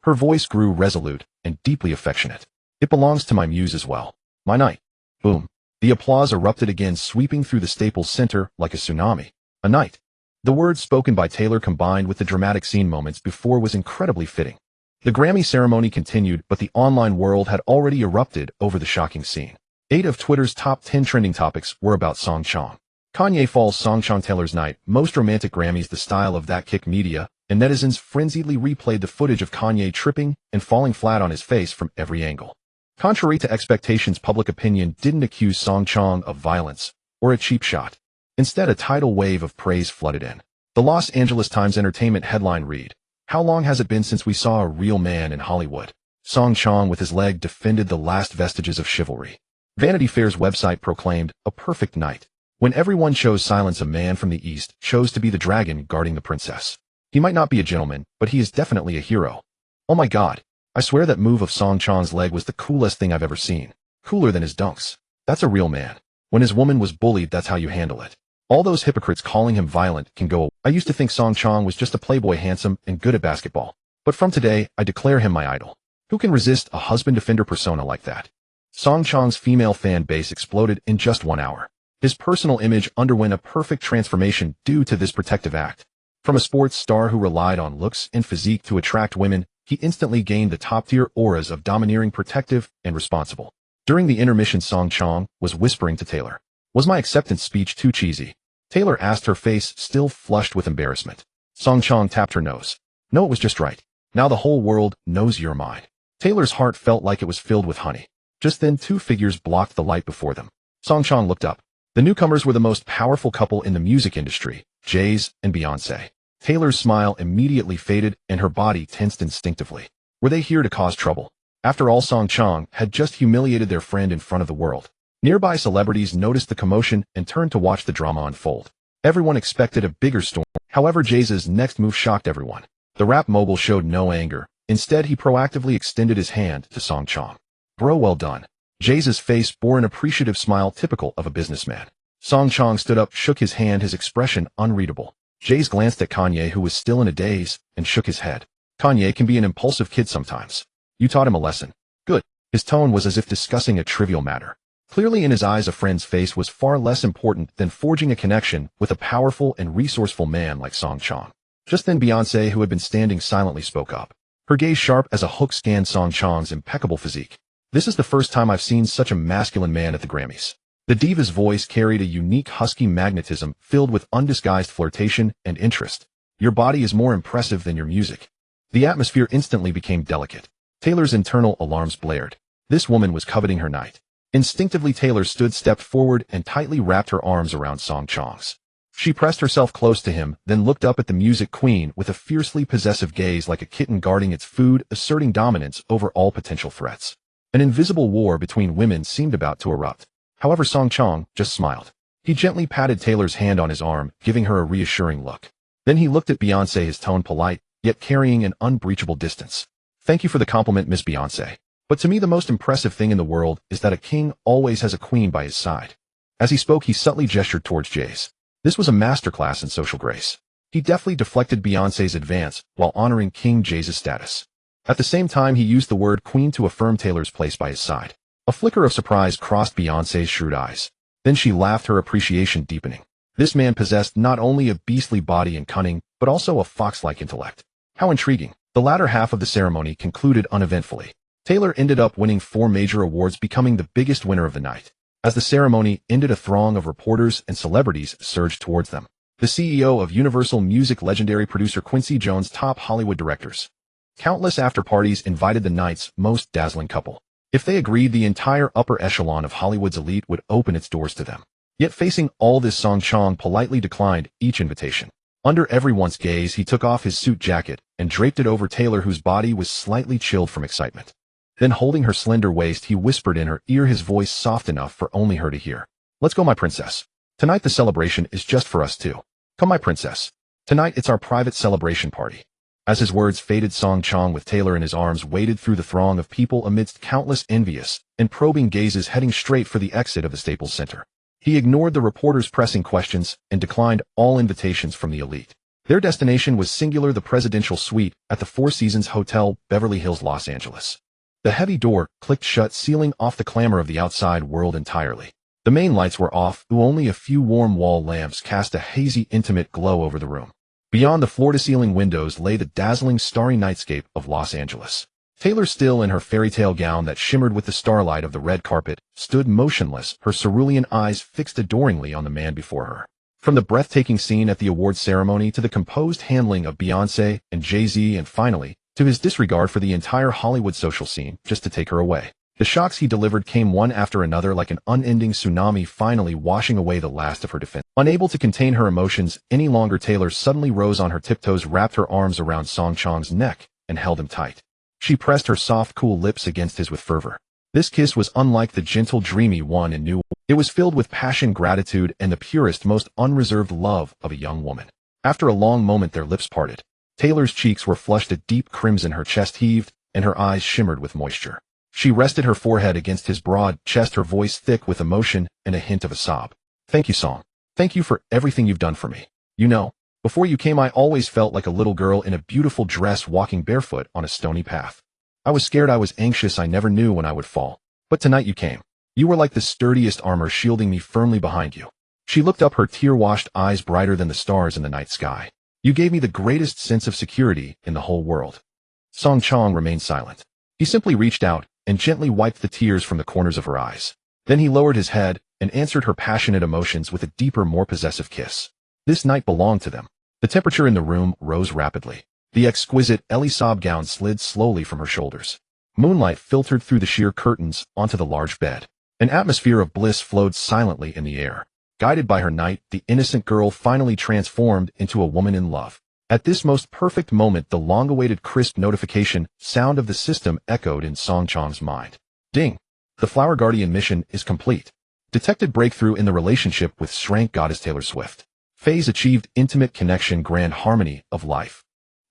Her voice grew resolute and deeply affectionate. "It belongs to my muse as well. My night." Boom. The applause erupted again, sweeping through the Staples Center like a tsunami. A night. The words spoken by Taylor, combined with the dramatic scene moments before, was incredibly fitting. The Grammy ceremony continued, but the online world had already erupted over the shocking scene. 8 of Twitter's top 10 trending topics were about Song Chong. Kanye falls Song Chong, Taylor's night, most romantic Grammys, the style of that kick media, and netizens frenziedly replayed the footage of Kanye tripping and falling flat on his face from every angle. Contrary to expectations, public opinion didn't accuse Song Chong of violence or a cheap shot. Instead, a tidal wave of praise flooded in. The Los Angeles Times Entertainment headline read, "How long has it been since we saw a real man in Hollywood?" Song Chong with his leg defended the last vestiges of chivalry. Vanity Fair's website proclaimed, "A perfect night. When everyone chose silence, a man from the East chose to be the dragon guarding the princess. He might not be a gentleman, but he is definitely a hero. Oh my god. I swear that move of Song Chong's leg was the coolest thing I've ever seen. Cooler than his dunks. That's a real man. When his woman was bullied, that's how you handle it. All those hypocrites calling him violent can go away. I used to think Song Chong was just a playboy, handsome and good at basketball. But from today, I declare him my idol. Who can resist a husband defender persona like that?" Song Chong's female fan base exploded in just 1 hour. His personal image underwent a perfect transformation due to this protective act. From a sports star who relied on looks and physique to attract women, he instantly gained the top-tier auras of domineering, protective, and responsible. During the intermission, Song Chong was whispering to Taylor, "Was my acceptance speech too cheesy?" Taylor asked, her face still flushed with embarrassment. Song Chong tapped her nose. "No, it was just right. Now the whole world knows you're mine." Taylor's heart felt like it was filled with honey. Just then, two figures blocked the light before them. Song Chong looked up. The newcomers were the most powerful couple in the music industry, Jay-Z and Beyoncé. Taylor's smile immediately faded and her body tensed instinctively. Were they here to cause trouble? After all, Song Chong had just humiliated their friend in front of the world. Nearby celebrities noticed the commotion and turned to watch the drama unfold. Everyone expected a bigger storm. However, Jay-Z's next move shocked everyone. The rap mogul showed no anger. Instead, he proactively extended his hand to Song Chong. "Bro, well done." Jay-Z's face bore an appreciative smile typical of a businessman. Song Chong stood up, shook his hand, his expression unreadable. Jay-Z glanced at Kanye, who was still in a daze, and shook his head. "Kanye can be an impulsive kid sometimes. You taught him a lesson. Good." His tone was as if discussing a trivial matter. Clearly in his eyes, a friend's face was far less important than forging a connection with a powerful and resourceful man like Song Chong. Just then, Beyoncé, who had been standing silently, spoke up. Her gaze sharp as a hook scanned Song Chong's impeccable physique. "This is the first time I've seen such a masculine man at the Grammys." The diva's voice carried a unique husky magnetism filled with undisguised flirtation and interest. "Your body is more impressive than your music." The atmosphere instantly became delicate. Taylor's internal alarms blared. This woman was coveting her night. Instinctively, Taylor stepped forward and tightly wrapped her arms around Song Chong's. She pressed herself close to him, then looked up at the music queen with a fiercely possessive gaze, like a kitten guarding its food, asserting dominance over all potential threats. An invisible war between women seemed about to erupt. However, Song Chong just smiled. He gently patted Taylor's hand on his arm, giving her a reassuring look. Then he looked at Beyoncé, his tone polite, yet carrying an unbreachable distance. "Thank you for the compliment, Miss Beyoncé. But to me, the most impressive thing in the world is that a king always has a queen by his side." As he spoke, he subtly gestured towards Jay-Z. This was a masterclass in social grace. He deftly deflected Beyoncé's advance while honoring King Jay-Z's status. At the same time, he used the word queen to affirm Taylor's place by his side. A flicker of surprise crossed Beyoncé's shrewd eyes. Then she laughed, her appreciation deepening. This man possessed not only a beastly body and cunning, but also a fox-like intellect. How intriguing. The latter half of the ceremony concluded uneventfully. Taylor ended up winning 4 major awards, becoming the biggest winner of the night. As the ceremony ended, a throng of reporters and celebrities surged towards them. The CEO of Universal Music, legendary producer Quincy Jones, top Hollywood directors. Countless after-parties invited the night's most dazzling couple. If they agreed, the entire upper echelon of Hollywood's elite would open its doors to them. Yet facing all this, Song Chong politely declined each invitation. Under everyone's gaze, he took off his suit jacket and draped it over Taylor, whose body was slightly chilled from excitement. Then, holding her slender waist, he whispered in her ear, his voice soft enough for only her to hear. "Let's go, my princess. Tonight the celebration is just for us two. Come, my princess. Tonight it's our private celebration party." As his words faded, Song Chong, with Taylor in his arms, waded through the throng of people amidst countless envious and probing gazes, heading straight for the exit of the Staples Center. He ignored the reporters' pressing questions and declined all invitations from the elite. Their destination was singular: the presidential suite at the Four Seasons Hotel, Beverly Hills, Los Angeles. The heavy door clicked shut, sealing off the clamor of the outside world entirely. The main lights were off, though only a few warm wall lamps cast a hazy, intimate glow over the room. Beyond the floor-to-ceiling windows lay the dazzling, starry nightscape of Los Angeles. Taylor, still in her fairy tale gown that shimmered with the starlight of the red carpet, stood motionless, her cerulean eyes fixed adoringly on the man before her. From the breathtaking scene at the awards ceremony to the composed handling of Beyoncé and Jay-Z, and finally, to his disregard for the entire Hollywood social scene just to take her away, The shocks he delivered came one after another like an unending tsunami, finally washing away the last of her defense. Unable to contain her emotions any longer, Taylor suddenly rose on her tiptoes, wrapped her arms around Song Chong's neck, and held him tight. She pressed her soft, cool lips against his with fervor. This kiss was unlike the gentle, dreamy one in New. It was filled with passion, gratitude, and the purest, most unreserved love of a young woman. After a long moment, their lips parted. Taylor's cheeks were flushed a deep crimson, her chest heaved, and her eyes shimmered with moisture. She rested her forehead against his broad chest, her voice thick with emotion and a hint of a sob. Thank you, Song. Thank you for everything you've done for me. You know, before you came, I always felt like a little girl in a beautiful dress walking barefoot on a stony path. I was scared, I was anxious, I never knew when I would fall. But tonight you came. You were like the sturdiest armor, shielding me firmly behind you. She looked up, her tear-washed eyes brighter than the stars in the night sky. You gave me the greatest sense of security in the whole world. Song Chong remained silent. He simply reached out and gently wiped the tears from the corners of her eyes. Then he lowered his head and answered her passionate emotions with a deeper, more possessive kiss. This night belonged to them. The temperature in the room rose rapidly. The exquisite Elisab gown slid slowly from her shoulders. Moonlight filtered through the sheer curtains onto the large bed. An atmosphere of bliss flowed silently in the air. Guided by her knight, the innocent girl finally transformed into a woman in love. At this most perfect moment, the long-awaited crisp notification sound of the system echoed in Song Chong's mind. Ding! The Flower Guardian mission is complete. Detected breakthrough in the relationship with Shrank Goddess Taylor Swift. Phase achieved, intimate connection, grand harmony of life.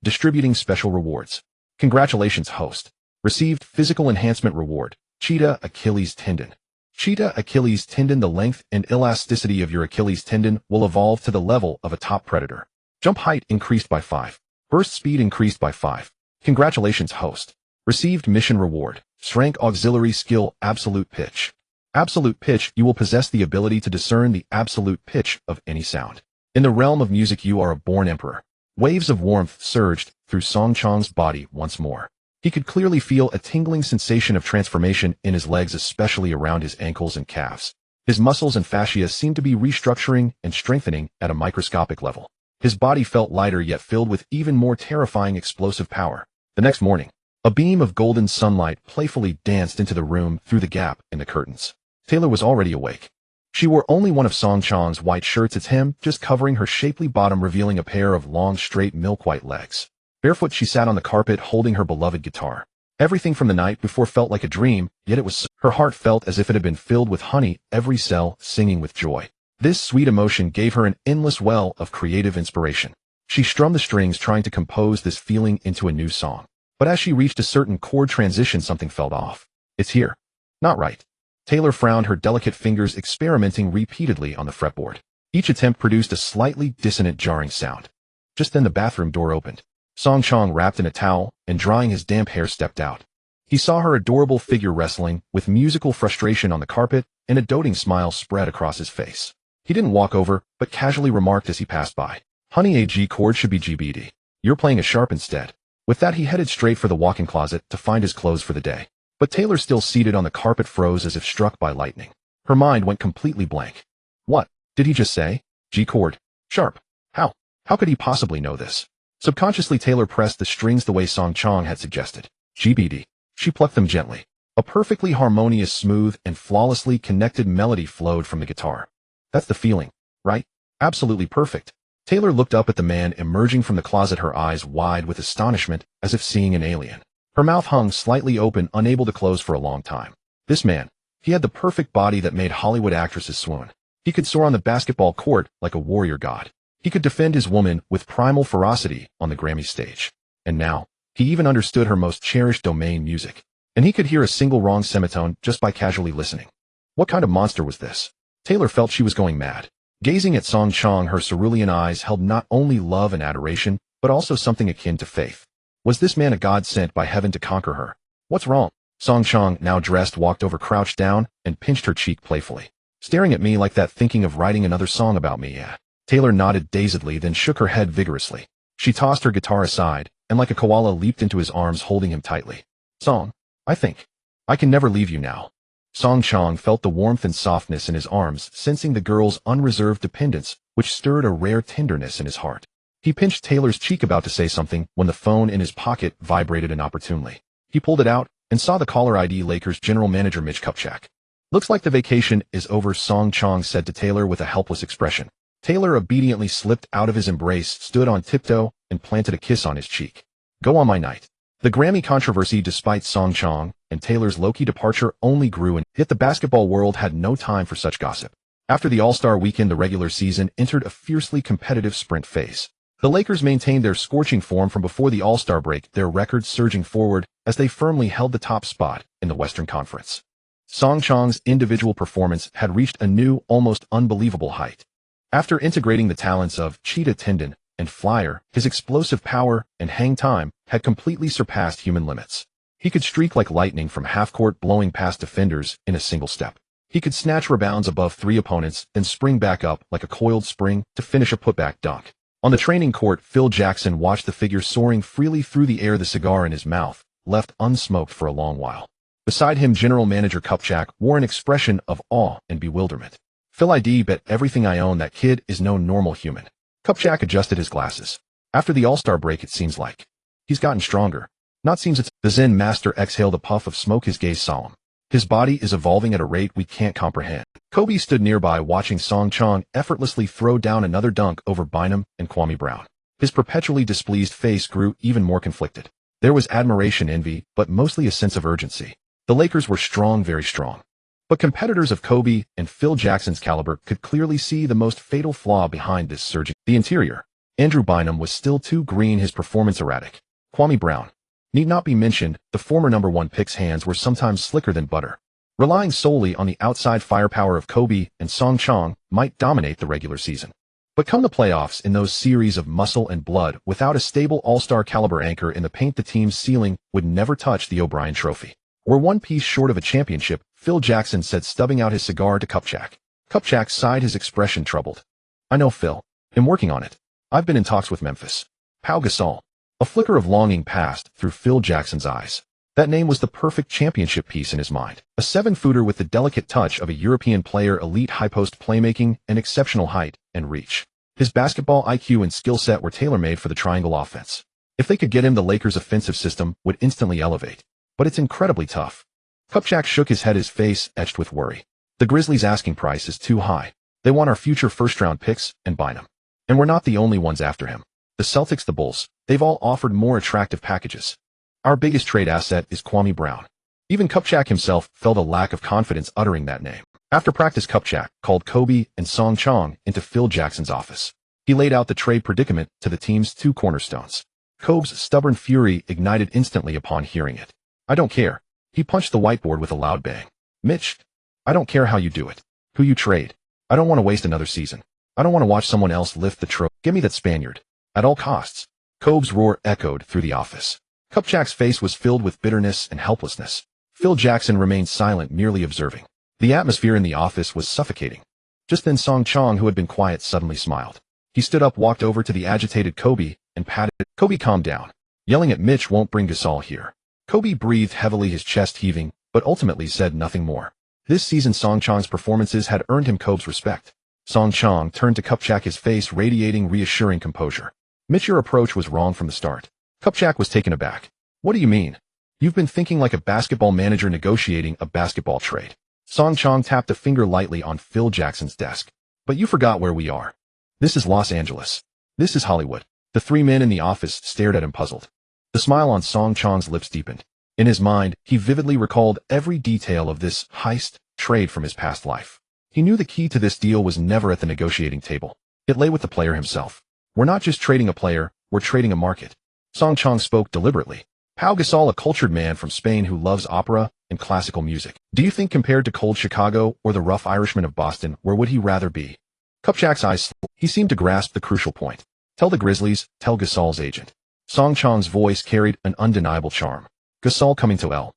Distributing special rewards. Congratulations, host. Received physical enhancement reward. Cheetah Achilles tendon. Cheetah Achilles tendon. The length and elasticity of your Achilles tendon will evolve to the level of a top predator. Jump height increased by 5. Burst speed increased by 5. Congratulations, host. Received mission reward. Shrank auxiliary skill, absolute pitch. Absolute pitch. You will possess the ability to discern the absolute pitch of any sound. In the realm of music, you are a born emperor. Waves of warmth surged through Song Chong's body once more. He could clearly feel a tingling sensation of transformation in his legs, especially around his ankles and calves. His muscles and fascia seemed to be restructuring and strengthening at a microscopic level. His body felt lighter, yet filled with even more terrifying explosive power. The next morning, a beam of golden sunlight playfully danced into the room through the gap in the curtains. Taylor was already awake. She wore only one of Song Chong's white shirts, its hem just covering her shapely bottom, revealing a pair of long, straight, milk-white legs. Barefoot, she sat on the carpet holding her beloved guitar. Everything from the night before felt like a dream, yet it was. Her heart felt as if it had been filled with honey, every cell singing with joy. This sweet emotion gave her an endless well of creative inspiration. She strummed the strings, trying to compose this feeling into a new song. But as she reached a certain chord transition, something felt off. It's here. Not right. Taylor frowned, her delicate fingers experimenting repeatedly on the fretboard. Each attempt produced a slightly dissonant, jarring sound. Just then the bathroom door opened. Song Chong, wrapped in a towel and drying his damp hair, stepped out. He saw her adorable figure wrestling with musical frustration on the carpet, and a doting smile spread across his face. He didn't walk over, but casually remarked as he passed by, "Honey, a G chord should be GBD. You're playing a sharp instead." With that, he headed straight for the walk-in closet to find his clothes for the day. But Taylor, still seated on the carpet, froze as if struck by lightning. Her mind went completely blank. What did he just say? G chord. Sharp. How? How could he possibly know this? Subconsciously, Taylor pressed the strings the way Song Chong had suggested. GBD. She plucked them gently. A perfectly harmonious, smooth, and flawlessly connected melody flowed from the guitar. That's the feeling, right? Absolutely perfect. Taylor looked up at the man emerging from the closet, her eyes wide with astonishment, as if seeing an alien. Her mouth hung slightly open, unable to close for a long time. This man, he had the perfect body that made Hollywood actresses swoon. He could soar on the basketball court like a warrior god. He could defend his woman with primal ferocity on the Grammy stage. And now, he even understood her most cherished domain, music. And he could hear a single wrong semitone just by casually listening. What kind of monster was this? Taylor felt she was going mad. Gazing at Song Chong, her cerulean eyes held not only love and adoration, but also something akin to faith. Was this man a god sent by heaven to conquer her? What's wrong? Song Chong, now dressed, walked over, crouched down, and pinched her cheek playfully. Staring at me like that, thinking of writing another song about me, yeah. Taylor nodded dazedly, then shook her head vigorously. She tossed her guitar aside, and like a koala leaped into his arms, holding him tightly. Song, I think I can never leave you now. Song Chong felt the warmth and softness in his arms, sensing the girl's unreserved dependence, which stirred a rare tenderness in his heart. He pinched Taylor's cheek, about to say something, when the phone in his pocket vibrated inopportunely. He pulled it out, and saw the caller ID Lakers general manager Mitch Kupchak. "Looks like the vacation is over," Song Chong said to Taylor with a helpless expression. Taylor obediently slipped out of his embrace, stood on tiptoe, and planted a kiss on his cheek. "Go on my night." The Grammy controversy, despite Song Chong and Taylor's low-key departure, only grew, and yet the basketball world had no time for such gossip. After the All-Star weekend, the regular season entered a fiercely competitive sprint phase. The Lakers maintained their scorching form from before the All-Star break, their record surging forward as they firmly held the top spot in the Western Conference. Song Chong's individual performance had reached a new, almost unbelievable height. After integrating the talents of Cheetah Tendon and Flyer, his explosive power and hang time had completely surpassed human limits. He could streak like lightning from half-court, blowing past defenders in a single step. He could snatch rebounds above 3 opponents, then spring back up like a coiled spring to finish a putback dunk. On the training court, Phil Jackson watched the figure soaring freely through the air, the cigar in his mouth, left unsmoked for a long while. Beside him, general manager Kupchak wore an expression of awe and bewilderment. "Phil, I bet everything I own that kid is no normal human." Kupchak adjusted his glasses. "After the All-Star break, it seems like he's gotten stronger." "Not seems it's..." The Zen master exhaled a puff of smoke, his gaze solemn. "His body is evolving at a rate we can't comprehend." Kobe stood nearby, watching Song Chong effortlessly throw down another dunk over Bynum and Kwame Brown. His perpetually displeased face grew even more conflicted. There was admiration, envy, but mostly a sense of urgency. The Lakers were strong, very strong. But competitors of Kobe and Phil Jackson's caliber could clearly see the most fatal flaw behind this surging. The interior. Andrew Bynum was still too green, his performance erratic. Kwame Brown need not be mentioned. The former #1 pick's hands were sometimes slicker than butter. Relying solely on the outside firepower of Kobe and Song Chong might dominate the regular season. But come the playoffs, in those series of muscle and blood, without a stable all-star caliber anchor in the paint, the team's ceiling would never touch the O'Brien Trophy. "We're one piece short of a championship," Phil Jackson said, stubbing out his cigar to Kupchak. Kupchak sighed, his expression troubled. "I know, Phil. I'm working on it. I've been in talks with Memphis." Pau Gasol. A flicker of longing passed through Phil Jackson's eyes. That name was the perfect championship piece in his mind. A 7-footer with the delicate touch of a European player, elite high-post playmaking, and exceptional height and reach. His basketball IQ and skill set were tailor-made for the triangle offense. If they could get him, the Lakers' offensive system would instantly elevate. But it's incredibly tough. Kupchak shook his head, his face etched with worry. "The Grizzlies' asking price is too high. They want our future first-round picks and Bynum. And we're not the only ones after him. The Celtics, the Bulls, they've all offered more attractive packages. Our biggest trade asset is Kwame Brown." Even Kupchak himself felt a lack of confidence uttering that name. After practice, Kupchak called Kobe and Song Chong into Phil Jackson's office. He laid out the trade predicament to the team's 2 cornerstones. Kobe's stubborn fury ignited instantly upon hearing it. "I don't care." He punched the whiteboard with a loud bang. "Mitch, I don't care how you do it, who you trade. I don't want to waste another season. I don't want to watch someone else lift the trophy. Give me that Spaniard. At all costs." Kobe's roar echoed through the office. Kupchak's face was filled with bitterness and helplessness. Phil Jackson remained silent, merely observing. The atmosphere in the office was suffocating. Just then Song Chong, who had been quiet, suddenly smiled. He stood up, walked over to the agitated Kobe, and patted it. Kobe calmed down. Yelling at Mitch won't bring Gasol here. Kobe breathed heavily, his chest heaving, but ultimately said nothing more. This season, Song Chong's performances had earned him Kobe's respect. Song Chong turned to Kupchak, his face radiating reassuring composure. "Mitch, your approach was wrong from the start." Kupchak was taken aback. "What do you mean? You've been thinking like a basketball manager negotiating a basketball trade." Song Chong tapped a finger lightly on Phil Jackson's desk. "But you forgot where we are. This is Los Angeles. This is Hollywood." The 3 men in the office stared at him, puzzled. The smile on Song Chong's lips deepened. In his mind, he vividly recalled every detail of this heist trade from his past life. He knew the key to this deal was never at the negotiating table. It lay with the player himself. "We're not just trading a player, we're trading a market." Song Chong spoke deliberately. Pau Gasol, a cultured man from Spain who loves opera and classical music. "Do you think, compared to cold Chicago or the rough Irishman of Boston, where would he rather be?" Kupchak's eyes slowed. He seemed to grasp the crucial point. "Tell the Grizzlies, tell Gasol's agent." Song Chong's voice carried an undeniable charm. "Gasol coming to L.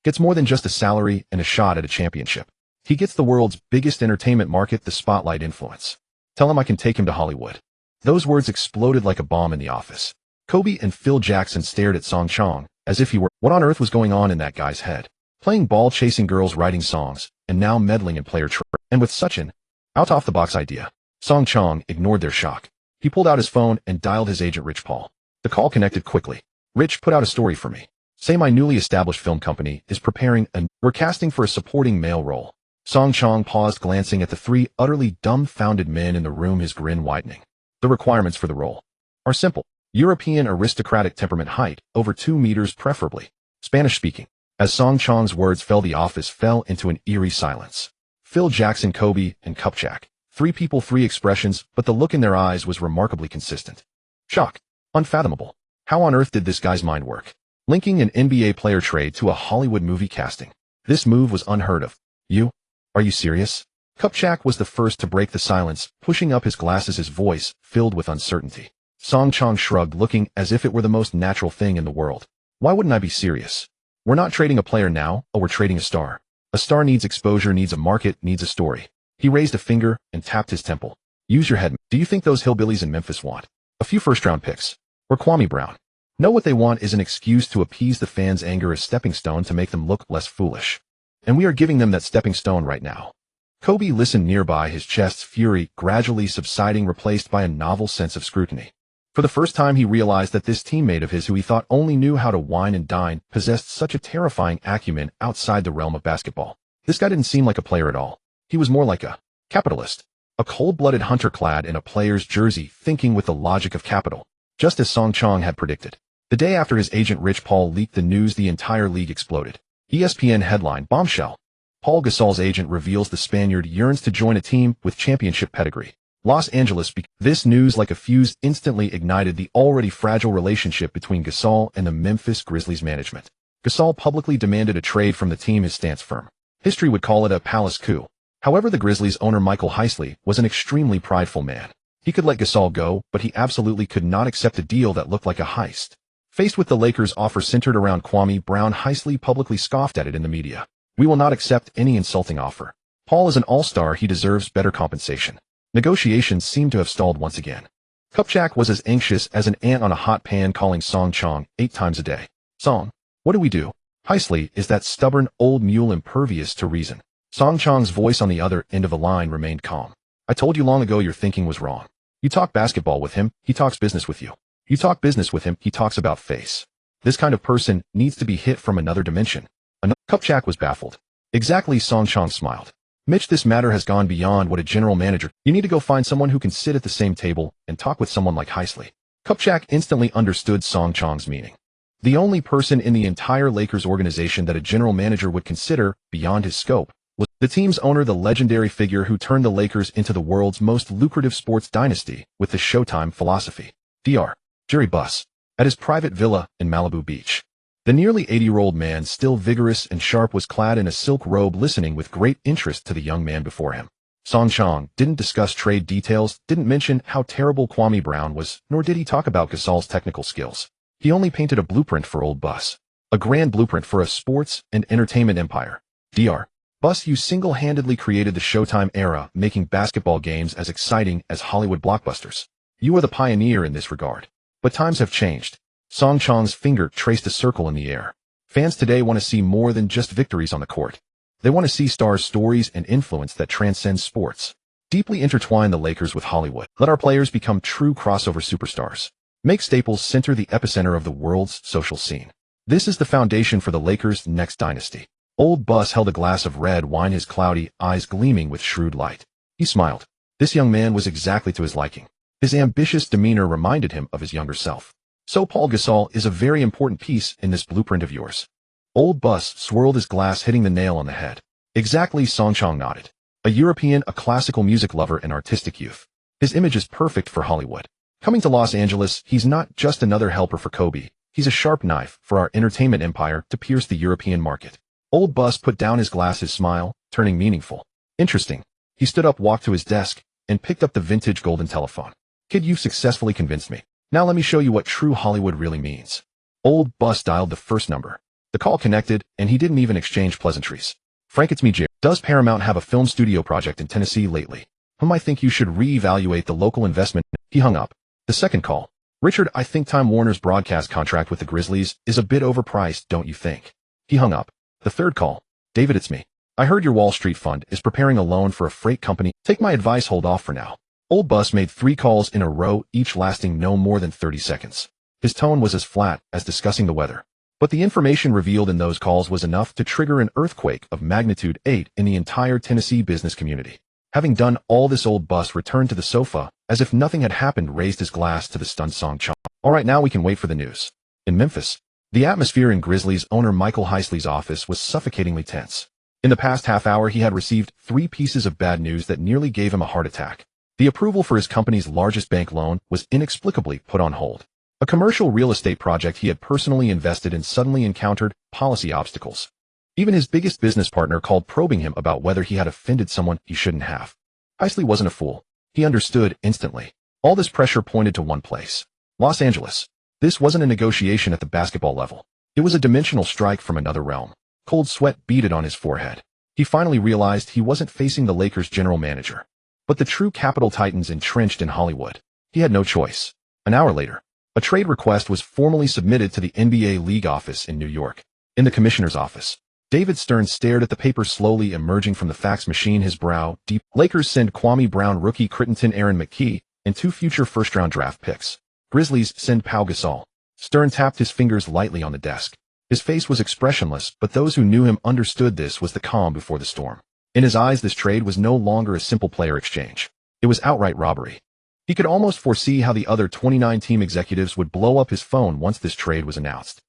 Gets more than just a salary and a shot at a championship. He gets the world's biggest entertainment market, the spotlight influence. Tell him I can take him to Hollywood." Those words exploded like a bomb in the office. Kobe and Phil Jackson stared at Song Chong as if he were, what on earth was going on in that guy's head? Playing ball, chasing girls, writing songs, and now meddling in player trade. And with such an out-off-the-box idea. Song Chong ignored their shock. He pulled out his phone and dialed his agent, Rich Paul. The call connected quickly. "Rich, put out a story for me." Say my newly established film company is preparing and we're casting for a supporting male role. Song Chong paused, glancing at the three utterly dumbfounded men in the room, his grin widening. The requirements for the role are simple. European aristocratic temperament, height, over 2 meters preferably. Spanish speaking. As Song Chong's words fell, the office fell into an eerie silence. Phil Jackson, Kobe, and Kupchak. 3 people, 3 expressions, but the look in their eyes was remarkably consistent. Shock. Unfathomable. How on earth did this guy's mind work? Linking an NBA player trade to a Hollywood movie casting. This move was unheard of. You? Are you serious? Kupchak was the first to break the silence, pushing up his glasses, his voice filled with uncertainty. Song Chong shrugged, looking as if it were the most natural thing in the world. Why wouldn't I be serious? We're not trading a player now, we're trading a star. A star needs exposure, needs a market, needs a story. He raised a finger and tapped his temple. Use your head. Do you think those hillbillies in Memphis want a few first-round picks? Or Kwame Brown? No, what they want is an excuse to appease the fans' anger, a stepping stone to make them look less foolish. And we are giving them that stepping stone right now. Kobe listened nearby, his chest's fury gradually subsiding, replaced by a novel sense of scrutiny. For the first time, he realized that this teammate of his, who he thought only knew how to wine and dine, possessed such a terrifying acumen outside the realm of basketball. This guy didn't seem like a player at all. He was more like a capitalist, a cold-blooded hunter clad in a player's jersey, thinking with the logic of capital, just as Song Chong had predicted. The day after his agent Rich Paul leaked the news, the entire league exploded. ESPN headline: Bombshell. Paul Gasol's agent reveals the Spaniard yearns to join a team with championship pedigree. Los Angeles. This news, like a fuse, instantly ignited the already fragile relationship between Gasol and the Memphis Grizzlies management. Gasol publicly demanded a trade from the team, his stance firm. History would call it a palace coup. However, the Grizzlies owner Michael Heisley was an extremely prideful man. He could let Gasol go, but he absolutely could not accept a deal that looked like a heist. Faced with the Lakers' offer centered around Kwame Brown, Heisley publicly scoffed at it in the media. We will not accept any insulting offer. Paul is an all-star, he deserves better compensation. Negotiations seemed to have stalled once again. Kupchak was as anxious as an ant on a hot pan, calling Song Chong 8 times a day. Song, what do we do? Heisley is that stubborn old mule, impervious to reason. Song Chong's voice on the other end of the line remained calm. I told you long ago your thinking was wrong. You talk basketball with him, he talks business with you. You talk business with him, he talks about face. This kind of person needs to be hit from another dimension. Kupchak was baffled. Exactly, Song Chong smiled. Mitch, this matter has gone beyond what a general manager. You need to go find someone who can sit at the same table and talk with someone like Heisley. Kupchak instantly understood Song Chong's meaning. The only person in the entire Lakers organization that a general manager would consider beyond his scope was the team's owner, the legendary figure who turned the Lakers into the world's most lucrative sports dynasty with the Showtime philosophy. Dr. Jerry Buss, at his private villa in Malibu Beach. The nearly 80-year-old man, still vigorous and sharp, was clad in a silk robe, listening with great interest to the young man before him. Song Chong didn't discuss trade details, didn't mention how terrible Kwame Brown was, nor did he talk about Gasol's technical skills. He only painted a blueprint for old Buss. A grand blueprint for a sports and entertainment empire. Dr. Buss, you single-handedly created the Showtime era, making basketball games as exciting as Hollywood blockbusters. You are the pioneer in this regard. But times have changed. Song Chong's finger traced a circle in the air. Fans today want to see more than just victories on the court. They want to see stars, stories, and influence that transcend sports. Deeply intertwine the Lakers with Hollywood. Let our players become true crossover superstars. Make Staples Center the epicenter of the world's social scene. This is the foundation for the Lakers' next dynasty. Old Buss held a glass of red wine, his cloudy eyes gleaming with shrewd light. He smiled. This young man was exactly to his liking. His ambitious demeanor reminded him of his younger self. So Paul Gasol is a very important piece in this blueprint of yours. Old Buss swirled his glass, hitting the nail on the head. Exactly, Song Chong nodded. A European, a classical music lover, and artistic youth. His image is perfect for Hollywood. Coming to Los Angeles, he's not just another helper for Kobe. He's a sharp knife for our entertainment empire to pierce the European market. Old Buss put down his glass, his smile turning meaningful. Interesting. He stood up, walked to his desk, and picked up the vintage golden telephone. Kid, you've successfully convinced me. Now let me show you what true Hollywood really means. Old Buss dialed the first number. The call connected, and he didn't even exchange pleasantries. Frank, it's me, Jerry. Does Paramount have a film studio project in Tennessee lately? I think you should reevaluate the local investment. He hung up. The second call. Richard, I think Time Warner's broadcast contract with the Grizzlies is a bit overpriced, don't you think? He hung up. The third call. David, it's me. I heard your Wall Street fund is preparing a loan for a freight company. Take my advice, hold off for now. Old Buss made 3 calls in a row, each lasting no more than 30 seconds. His tone was as flat as discussing the weather. But the information revealed in those calls was enough to trigger an earthquake of magnitude 8 in the entire Tennessee business community. Having done all this, old Bus returned to the sofa, as if nothing had happened, raised his glass to the stunned Song Chong. All right, now we can wait for the news. In Memphis, the atmosphere in Grizzlies owner Michael Heisley's office was suffocatingly tense. In the past half hour, he had received 3 pieces of bad news that nearly gave him a heart attack. The approval for his company's largest bank loan was inexplicably put on hold. A commercial real estate project he had personally invested in suddenly encountered policy obstacles. Even his biggest business partner called, probing him about whether he had offended someone he shouldn't have. Heisley wasn't a fool. He understood instantly. All this pressure pointed to one place: Los Angeles. This wasn't a negotiation at the basketball level. It was a dimensional strike from another realm. Cold sweat beaded on his forehead. He finally realized he wasn't facing the Lakers' general manager, but the true capital titans entrenched in Hollywood. He had no choice. An hour later, a trade request was formally submitted to the NBA league office in New York. In the commissioner's office, David Stern stared at the paper slowly emerging from the fax machine, his brow deep. Lakers send Kwame Brown, rookie Crittenton, Aaron McKee, and 2 future first-round draft picks. Grizzlies send Pau Gasol. Stern tapped his fingers lightly on the desk. His face was expressionless, but those who knew him understood this was the calm before the storm. In his eyes, this trade was no longer a simple player exchange. It was outright robbery. He could almost foresee how the other 29 team executives would blow up his phone once this trade was announced.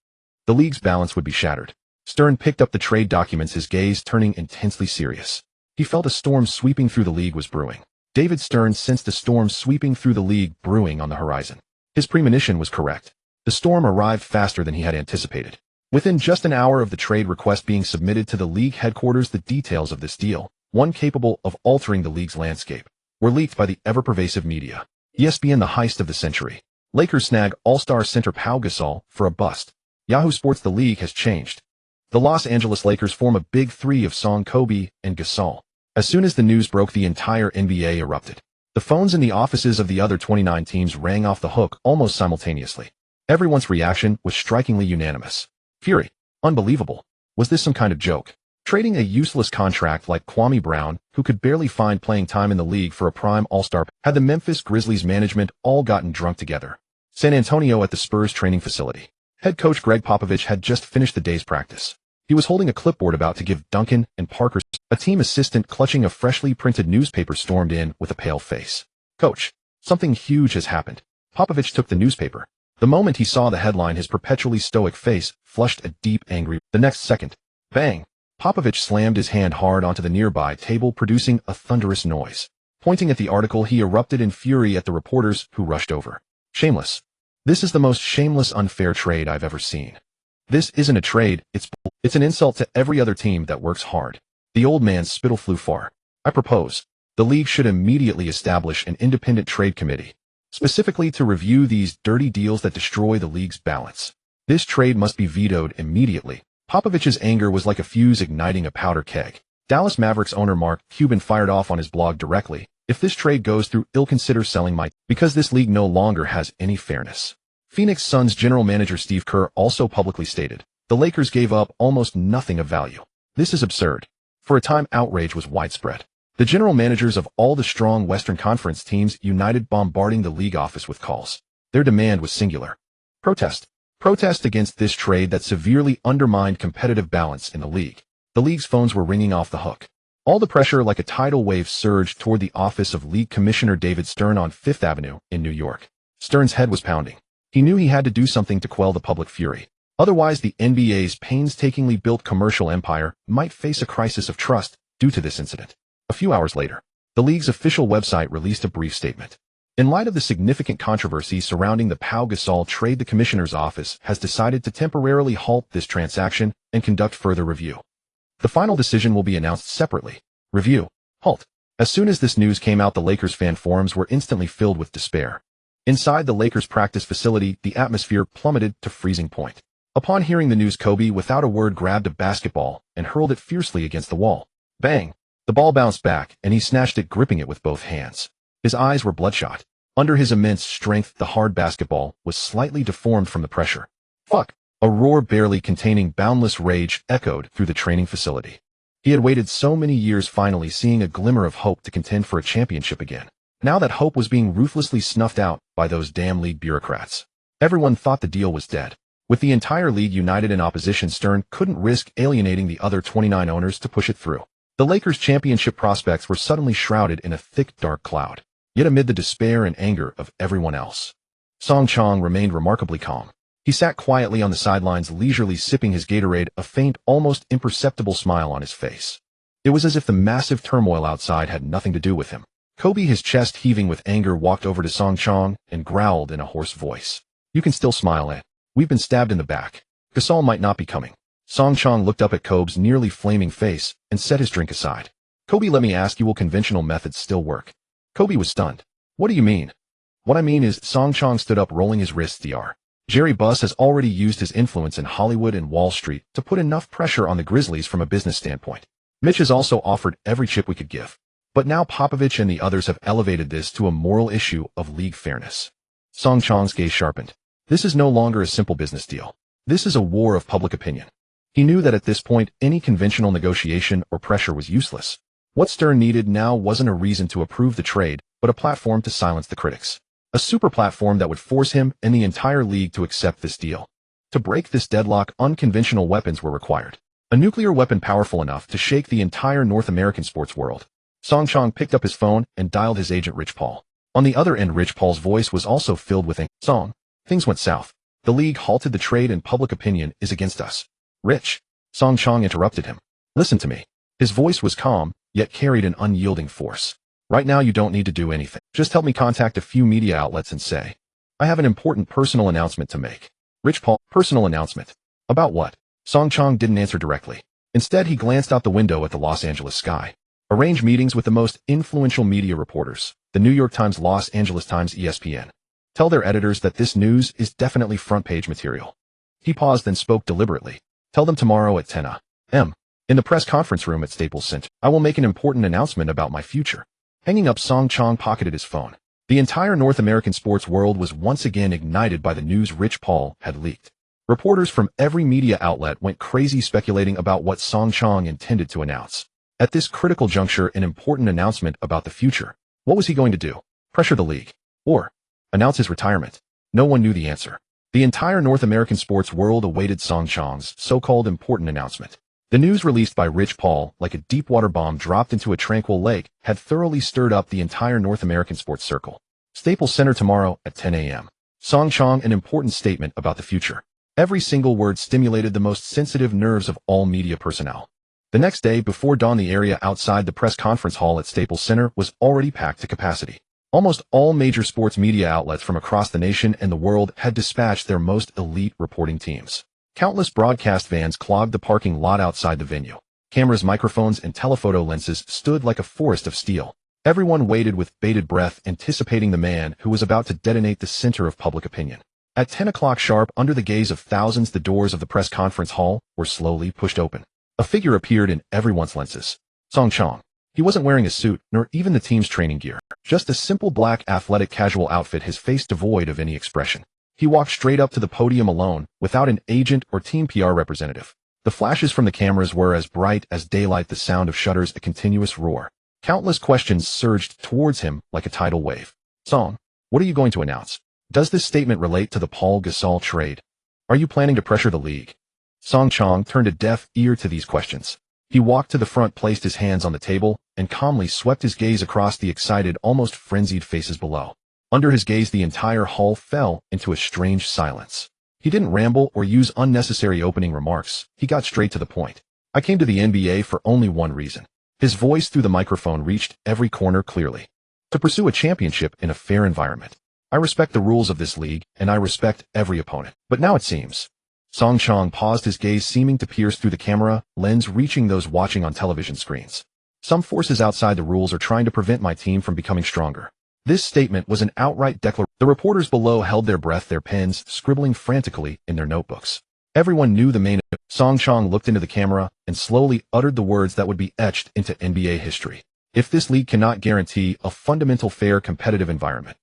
The league's balance would be shattered. Stern picked up the trade documents, his gaze turning intensely serious. He felt a storm sweeping through the league was brewing. David Stern sensed a storm sweeping through the league brewing on the horizon. His premonition was correct. The storm arrived faster than he had anticipated. Within just an hour of the trade request being submitted to the league headquarters, the details of this deal, one capable of altering the league's landscape, were leaked by the ever-pervasive media. ESPN: the heist of the century. Lakers snag all-star center Pau Gasol for a bust. Yahoo Sports: the league has changed. The Los Angeles Lakers form a big three of Song, Kobe, and Gasol. As soon as the news broke, the entire NBA erupted. The phones in the offices of the other 29 teams rang off the hook almost simultaneously. Everyone's reaction was strikingly unanimous. Fury. Unbelievable. Was this some kind of joke? Trading a useless contract like Kwame Brown, who could barely find playing time in the league, for a prime all-star? Had the Memphis Grizzlies management all gotten drunk together? San Antonio, at the Spurs training facility. Head coach Greg Popovich had just finished the day's practice. He was holding a clipboard about to give Duncan and Parker. A team assistant clutching a freshly printed newspaper stormed in with a pale face. "Coach, something huge has happened." Popovich took the newspaper. The moment he saw the headline, his perpetually stoic face flushed a deep, angry. The next second, bang! Popovich slammed his hand hard onto the nearby table, producing a thunderous noise. Pointing at the article, he erupted in fury at the reporters who rushed over. "Shameless. This is the most shameless, unfair trade I've ever seen. This isn't a trade, it's an insult to every other team that works hard." The old man's spittle flew far. "I propose the league should immediately establish an independent trade committee, specifically to review these dirty deals that destroy the league's balance. This trade must be vetoed immediately." Popovich's anger was like a fuse igniting a powder keg. Dallas Mavericks owner Mark Cuban fired off on his blog directly, "If this trade goes through, I'll consider selling my because this league no longer has any fairness." Phoenix Suns general manager Steve Kerr also publicly stated, "The Lakers gave up almost nothing of value. This is absurd." For a time, outrage was widespread. The general managers of all the strong Western Conference teams united, bombarding the league office with calls. Their demand was singular: protest. Protest against this trade that severely undermined competitive balance in the league. The league's phones were ringing off the hook. All the pressure, like a tidal wave, surged toward the office of League Commissioner David Stern on Fifth Avenue in New York. Stern's head was pounding. He knew he had to do something to quell the public fury. Otherwise, the NBA's painstakingly built commercial empire might face a crisis of trust due to this incident. A few hours later, the league's official website released a brief statement. In light of the significant controversy surrounding the Pau Gasol trade, the commissioner's office has decided to temporarily halt this transaction and conduct further review. The final decision will be announced separately. Review. Halt. As soon as this news came out, the Lakers fan forums were instantly filled with despair. Inside the Lakers practice facility, the atmosphere plummeted to freezing point. Upon hearing the news, Kobe, without a word, grabbed a basketball and hurled it fiercely against the wall. Bang! The ball bounced back, and he snatched it, gripping it with both hands. His eyes were bloodshot. Under his immense strength, the hard basketball was slightly deformed from the pressure. Fuck! A roar barely containing boundless rage echoed through the training facility. He had waited so many years, finally seeing a glimmer of hope to contend for a championship again. Now that hope was being ruthlessly snuffed out by those damn league bureaucrats. Everyone thought the deal was dead. With the entire league united in opposition, Stern couldn't risk alienating the other 29 owners to push it through. The Lakers' championship prospects were suddenly shrouded in a thick, dark cloud. Yet amid the despair and anger of everyone else, Song Chong remained remarkably calm. He sat quietly on the sidelines, leisurely sipping his Gatorade, a faint, almost imperceptible smile on his face. It was as if the massive turmoil outside had nothing to do with him. Kobe, his chest heaving with anger, walked over to Song Chong and growled in a hoarse voice. "You can still smile, eh? We've been stabbed in the back. Gasol might not be coming." Song Chong looked up at Kobe's nearly flaming face and set his drink aside. "Kobe, let me ask you, will conventional methods still work?" Kobe was stunned. "What do you mean?" "What I mean is," Song Chong stood up, rolling his wrists, "Dr. Jerry Buss has already used his influence in Hollywood and Wall Street to put enough pressure on the Grizzlies from a business standpoint. Mitch has also offered every chip we could give. But now Popovich and the others have elevated this to a moral issue of league fairness." Song Chong's gaze sharpened. This is no longer a simple business deal. This is a war of public opinion. He knew that at this point, any conventional negotiation or pressure was useless. What Stern needed now wasn't a reason to approve the trade, but a platform to silence the critics. A super platform that would force him and the entire league to accept this deal. To break this deadlock, unconventional weapons were required. A nuclear weapon powerful enough to shake the entire North American sports world. Song Chong picked up his phone and dialed his agent Rich Paul. On the other end, Rich Paul's voice was also filled with anger. "Song, things went south. The league halted the trade and public opinion is against us." "Rich," Song Chong interrupted him. "Listen to me." His voice was calm, yet carried an unyielding force. "Right now you don't need to do anything. Just help me contact a few media outlets and say, I have an important personal announcement to make." Rich Paul, personal announcement. About what? Song Chong didn't answer directly. Instead, he glanced out the window at the Los Angeles sky. Arrange meetings with the most influential media reporters, the New York Times, Los Angeles Times, ESPN. Tell their editors that this news is definitely front-page material. He paused and spoke deliberately. Tell them tomorrow at 10 a.m. in the press conference room at Staples Center, I will make an important announcement about my future. Hanging up, Song Chong pocketed his phone. The entire North American sports world was once again ignited by the news Rich Paul had leaked. Reporters from every media outlet went crazy speculating about what Song Chong intended to announce. At this critical juncture, an important announcement about the future. What was he going to do? Pressure the league? Or announce his retirement? No one knew the answer. The entire North American sports world awaited Song Chong's so-called important announcement. The news released by Rich Paul, like a deep-water bomb dropped into a tranquil lake, had thoroughly stirred up the entire North American sports circle. Staples Center tomorrow at 10 a.m. Song Chong, an important statement about the future. Every single word stimulated the most sensitive nerves of all media personnel. The next day, before dawn, the area outside the press conference hall at Staples Center was already packed to capacity. Almost all major sports media outlets from across the nation and the world had dispatched their most elite reporting teams. Countless broadcast vans clogged the parking lot outside the venue. Cameras, microphones, and telephoto lenses stood like a forest of steel. Everyone waited with bated breath, anticipating the man who was about to detonate the center of public opinion. At 10 o'clock sharp, under the gaze of thousands, the doors of the press conference hall were slowly pushed open. A figure appeared in everyone's lenses. Song Chong. He wasn't wearing a suit, nor even the team's training gear. Just a simple black athletic casual outfit, his face devoid of any expression. He walked straight up to the podium alone, without an agent or team PR representative. The flashes from the cameras were as bright as daylight, the sound of shutters a continuous roar. Countless questions surged towards him like a tidal wave. "Song, what are you going to announce? Does this statement relate to the Paul Gasol trade? Are you planning to pressure the league?" Song Chong turned a deaf ear to these questions. He walked to the front, placed his hands on the table, and calmly swept his gaze across the excited, almost frenzied faces below. Under his gaze, the entire hall fell into a strange silence. He didn't ramble or use unnecessary opening remarks. He got straight to the point. "I came to the NBA for only one reason." His voice through the microphone reached every corner clearly. "To pursue a championship in a fair environment. I respect the rules of this league, and I respect every opponent. But now it seems..." Song Chong paused, his gaze seeming to pierce through the camera lens, reaching those watching on television screens. "Some forces outside the rules are trying to prevent my team from becoming stronger." This statement was an outright declaration. The reporters below held their breath, their pens scribbling frantically in their notebooks. Everyone knew the main. Song Chong looked into the camera and slowly uttered the words that would be etched into NBA history. "If this league cannot guarantee a fundamental, fair, competitive environment,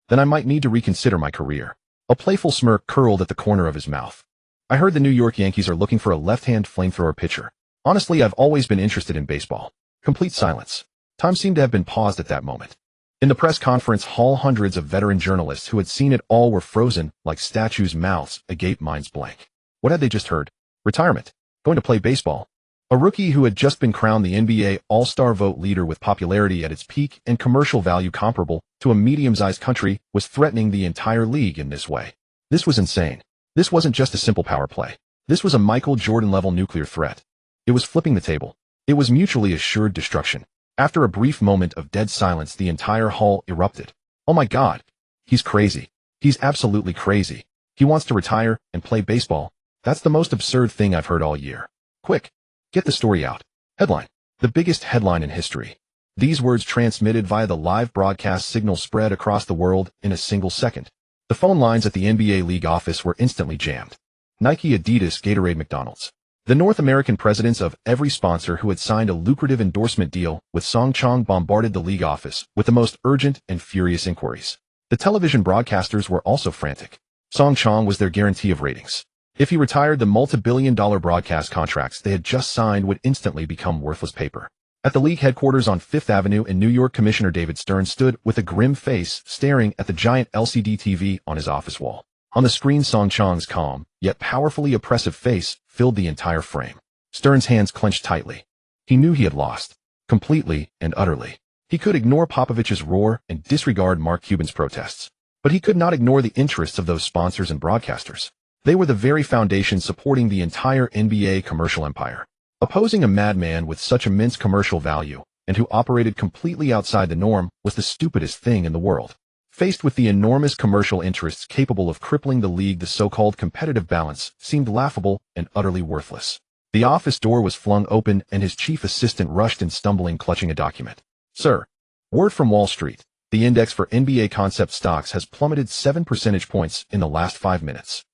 then I might need to reconsider my career." A playful smirk curled at the corner of his mouth. "I heard the New York Yankees are looking for a left-hand flamethrower pitcher. Honestly, I've always been interested in baseball." Complete silence. Time seemed to have been paused at that moment. In the press conference hall, hundreds of veteran journalists who had seen it all were frozen, like statues' mouths agape, minds blank. What had they just heard? Retirement. Going to play baseball. A rookie who had just been crowned the NBA All-Star vote leader with popularity at its peak and commercial value comparable to a medium-sized country was threatening the entire league in this way. This was insane. This wasn't just a simple power play. This was a Michael Jordan-level nuclear threat. It was flipping the table. It was mutually assured destruction. After a brief moment of dead silence, the entire hall erupted. Oh my God. He's crazy. He's absolutely crazy. He wants to retire and play baseball. That's the most absurd thing I've heard all year. Quick. Get the story out. Headline. The biggest headline in history. These words transmitted via the live broadcast signal spread across the world in a single second. The phone lines at the NBA league office were instantly jammed. Nike, Adidas, Gatorade, McDonald's. The North American presidents of every sponsor who had signed a lucrative endorsement deal with Song Chong bombarded the league office with the most urgent and furious inquiries. The television broadcasters were also frantic. Song Chong was their guarantee of ratings. If he retired, the multi-billion-dollar broadcast contracts they had just signed would instantly become worthless paper. At the league headquarters on Fifth Avenue in New York, Commissioner David Stern stood with a grim face staring at the giant LCD TV on his office wall. On the screen, Song Chong's calm, yet powerfully oppressive face filled the entire frame. Stern's hands clenched tightly. He knew he had lost. Completely and utterly. He could ignore Popovich's roar and disregard Mark Cuban's protests. But he could not ignore the interests of those sponsors and broadcasters. They were the very foundation supporting the entire NBA commercial empire. Opposing a madman with such immense commercial value, and who operated completely outside the norm, was the stupidest thing in the world. Faced with the enormous commercial interests capable of crippling the league, the so-called competitive balance seemed laughable and utterly worthless. The office door was flung open and his chief assistant rushed in, stumbling, clutching a document. Sir. Word from Wall Street. The index for NBA concept stocks has plummeted 7 percentage points in the last 5 minutes.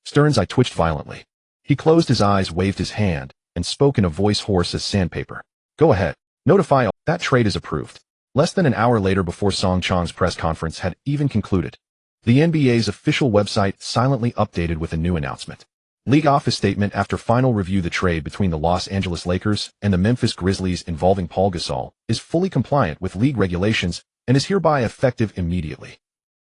Stern's eye twitched violently. He closed his eyes, waved his hand, and spoke in a voice hoarse as sandpaper. Go ahead. Notify all. That trade is approved. Less than an hour later, before Song Chong's press conference had even concluded, the NBA's official website silently updated with a new announcement. League office statement: after final review, the trade between the Los Angeles Lakers and the Memphis Grizzlies involving Paul Gasol is fully compliant with league regulations and is hereby effective immediately.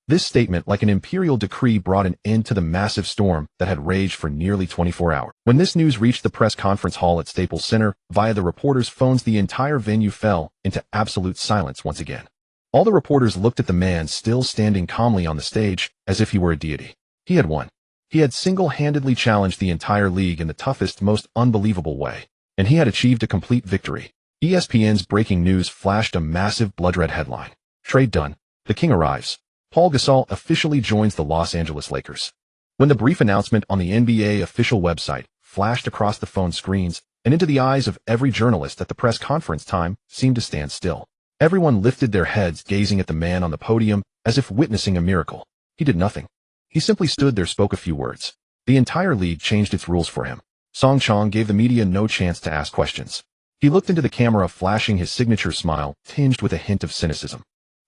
This statement, like an imperial decree, brought an end to the massive storm that had raged for nearly 24 hours. When this news reached the press conference hall at Staples Center via the reporters' phones, the entire venue fell into absolute silence once again. All the reporters looked at the man still standing calmly on the stage, as if he were a deity. He had won. He had single-handedly challenged the entire league in the toughest, most unbelievable way. And he had achieved a complete victory. ESPN's breaking news flashed a massive blood-red headline. Trade done. The king arrives. Paul Gasol officially joins the Los Angeles Lakers. When the brief announcement on the NBA official website flashed across the phone screens and into the eyes of every journalist at the press conference, time seemed to stand still. Everyone lifted their heads, gazing at the man on the podium as if witnessing a miracle. He did nothing. He simply stood there, spoke a few words. The entire league changed its rules for him. Song Chong gave the media no chance to ask questions. He looked into the camera, flashing his signature smile, tinged with a hint of cynicism.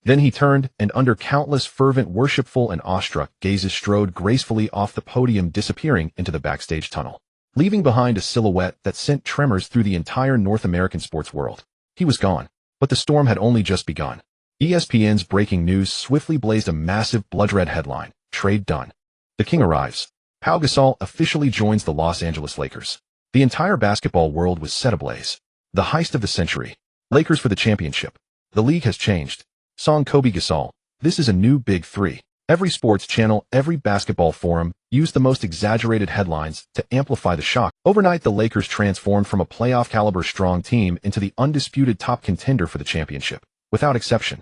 Then he turned, and under countless fervent, worshipful, and awestruck gazes strode gracefully off the podium, disappearing into the backstage tunnel, leaving behind a silhouette that sent tremors through the entire North American sports world. He was gone, but the storm had only just begun. ESPN's breaking news swiftly blazed a massive blood-red headline. Trade done. The king arrives. Pau Gasol officially joins the Los Angeles Lakers. The entire basketball world was set ablaze. The heist of the century. Lakers for the championship. The league has changed. Song Kobe Gasol. This is a new big three. Every sports channel, every basketball forum used the most exaggerated headlines to amplify the shock. Overnight, the Lakers transformed from a playoff-caliber strong team into the undisputed top contender for the championship, without exception.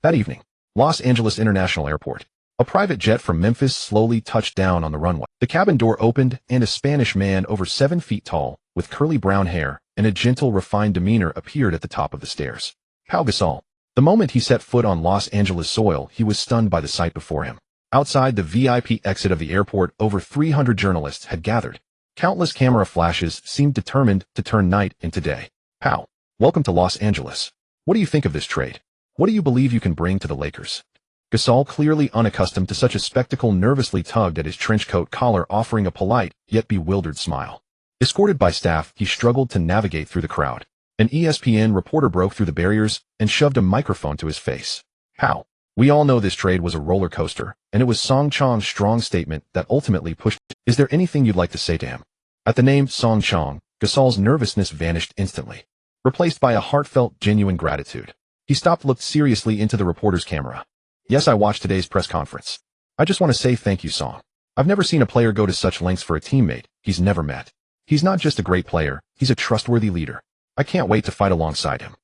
That evening, Los Angeles International Airport. A private jet from Memphis slowly touched down on the runway. The cabin door opened, and a Spanish man over 7 feet tall, with curly brown hair and a gentle, refined demeanor, appeared at the top of the stairs. Pau Gasol. The moment he set foot on Los Angeles soil, he was stunned by the sight before him. Outside the VIP exit of the airport, over 300 journalists had gathered. Countless camera flashes seemed determined to turn night into day. Pau, welcome to Los Angeles. What do you think of this trade? What do you believe you can bring to the Lakers? Gasol, clearly unaccustomed to such a spectacle, nervously tugged at his trench coat collar, offering a polite, yet bewildered smile. Escorted by staff, he struggled to navigate through the crowd. An ESPN reporter broke through the barriers and shoved a microphone to his face. How? We all know this trade was a roller coaster, and it was Song Chong's strong statement that ultimately pushed. Is there anything you'd like to say to him? At the name Song Chong, Gasol's nervousness vanished instantly, replaced by a heartfelt, genuine gratitude. He stopped, looked seriously into the reporter's camera. Yes, I watched today's press conference. I just want to say thank you, Song. I've never seen a player go to such lengths for a teammate he's never met. He's not just a great player, he's a trustworthy leader. I can't wait to fight alongside him.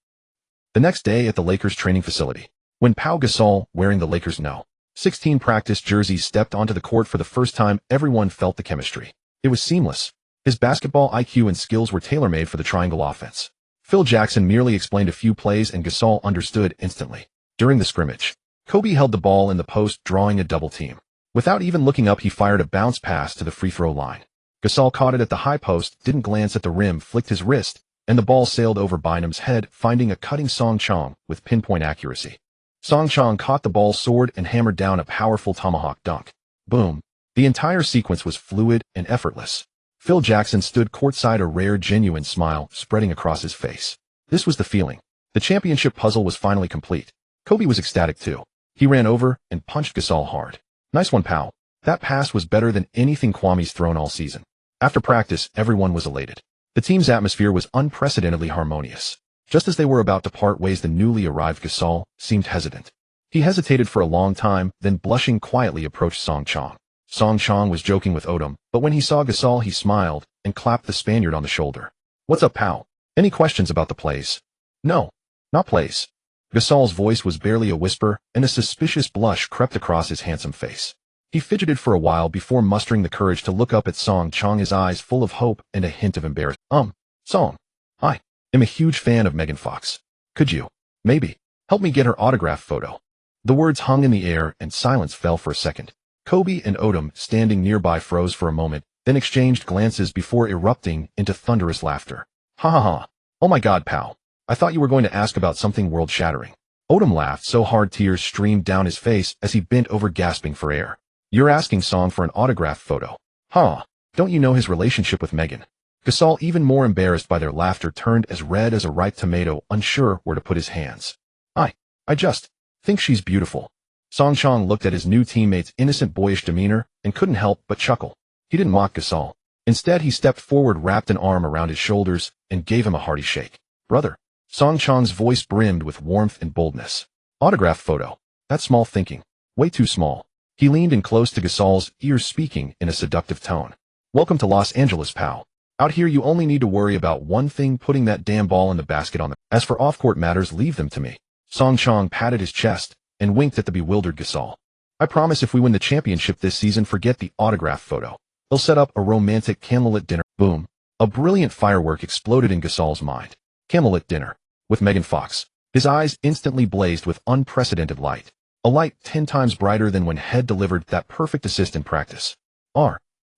The next day at the Lakers training facility, when Pau Gasol, wearing the Lakers' No. 16 practice jersey, stepped onto the court for the first time, everyone felt the chemistry. It was seamless. His basketball IQ and skills were tailor-made for the triangle offense. Phil Jackson merely explained a few plays and Gasol understood instantly. During the scrimmage, Kobe held the ball in the post, drawing a double team. Without even looking up, he fired a bounce pass to the free throw line. Gasol caught it at the high post, didn't glance at the rim, flicked his wrist, and the ball sailed over Bynum's head, finding a cutting Song Chong with pinpoint accuracy. Song Chong caught the ball, soared, and hammered down a powerful tomahawk dunk. Boom. The entire sequence was fluid and effortless. Phil Jackson stood courtside, a rare, genuine smile spreading across his face. This was the feeling. The championship puzzle was finally complete. Kobe was ecstatic too. He ran over and punched Gasol hard. Nice one, Pau. That pass was better than anything Kwame's thrown all season. After practice, everyone was elated. The team's atmosphere was unprecedentedly harmonious. Just as they were about to part ways, the newly arrived Gasol seemed hesitant. He hesitated for a long time, then blushing quietly approached Song Chong. Song Chong was joking with Odom, but when he saw Gasol, he smiled and clapped the Spaniard on the shoulder. What's up, Pau? Any questions about the plays? No, not plays. Gasol's voice was barely a whisper, and a suspicious blush crept across his handsome face. He fidgeted for a while before mustering the courage to look up at Song Chong, his eyes full of hope and a hint of embarrassment. Song. I am a huge fan of Megan Fox. Could you, maybe, help me get her autograph photo? The words hung in the air and silence fell for a second. Kobe and Odom, standing nearby, froze for a moment, then exchanged glances before erupting into thunderous laughter. Ha ha ha. Oh my God, Pau. I thought you were going to ask about something world-shattering. Odom laughed so hard tears streamed down his face as he bent over, gasping for air. You're asking Song for an autograph photo? Huh. Don't you know his relationship with Megan? Gasol, even more embarrassed by their laughter, turned as red as a ripe tomato, unsure where to put his hands. I just think she's beautiful. Song Chong looked at his new teammate's innocent, boyish demeanor and couldn't help but chuckle. He didn't mock Gasol. Instead, he stepped forward, wrapped an arm around his shoulders, and gave him a hearty shake. Brother. Song Chong's voice brimmed with warmth and boldness. Autograph photo. That's small thinking. Way too small. He leaned in close to Gasol's ear, speaking in a seductive tone. Welcome to Los Angeles, Pau. Out here you only need to worry about one thing, putting that damn ball in the basket on the. As for off-court matters, leave them to me. Song Chong patted his chest and winked at the bewildered Gasol. I promise if we win the championship this season, forget the autograph photo. They'll set up a romantic candlelit dinner. Boom. A brilliant firework exploded in Gasol's mind. Candlelit dinner. With Megan Fox. His eyes instantly blazed with unprecedented light. A light 10 times brighter than when Head delivered that perfect assist in practice.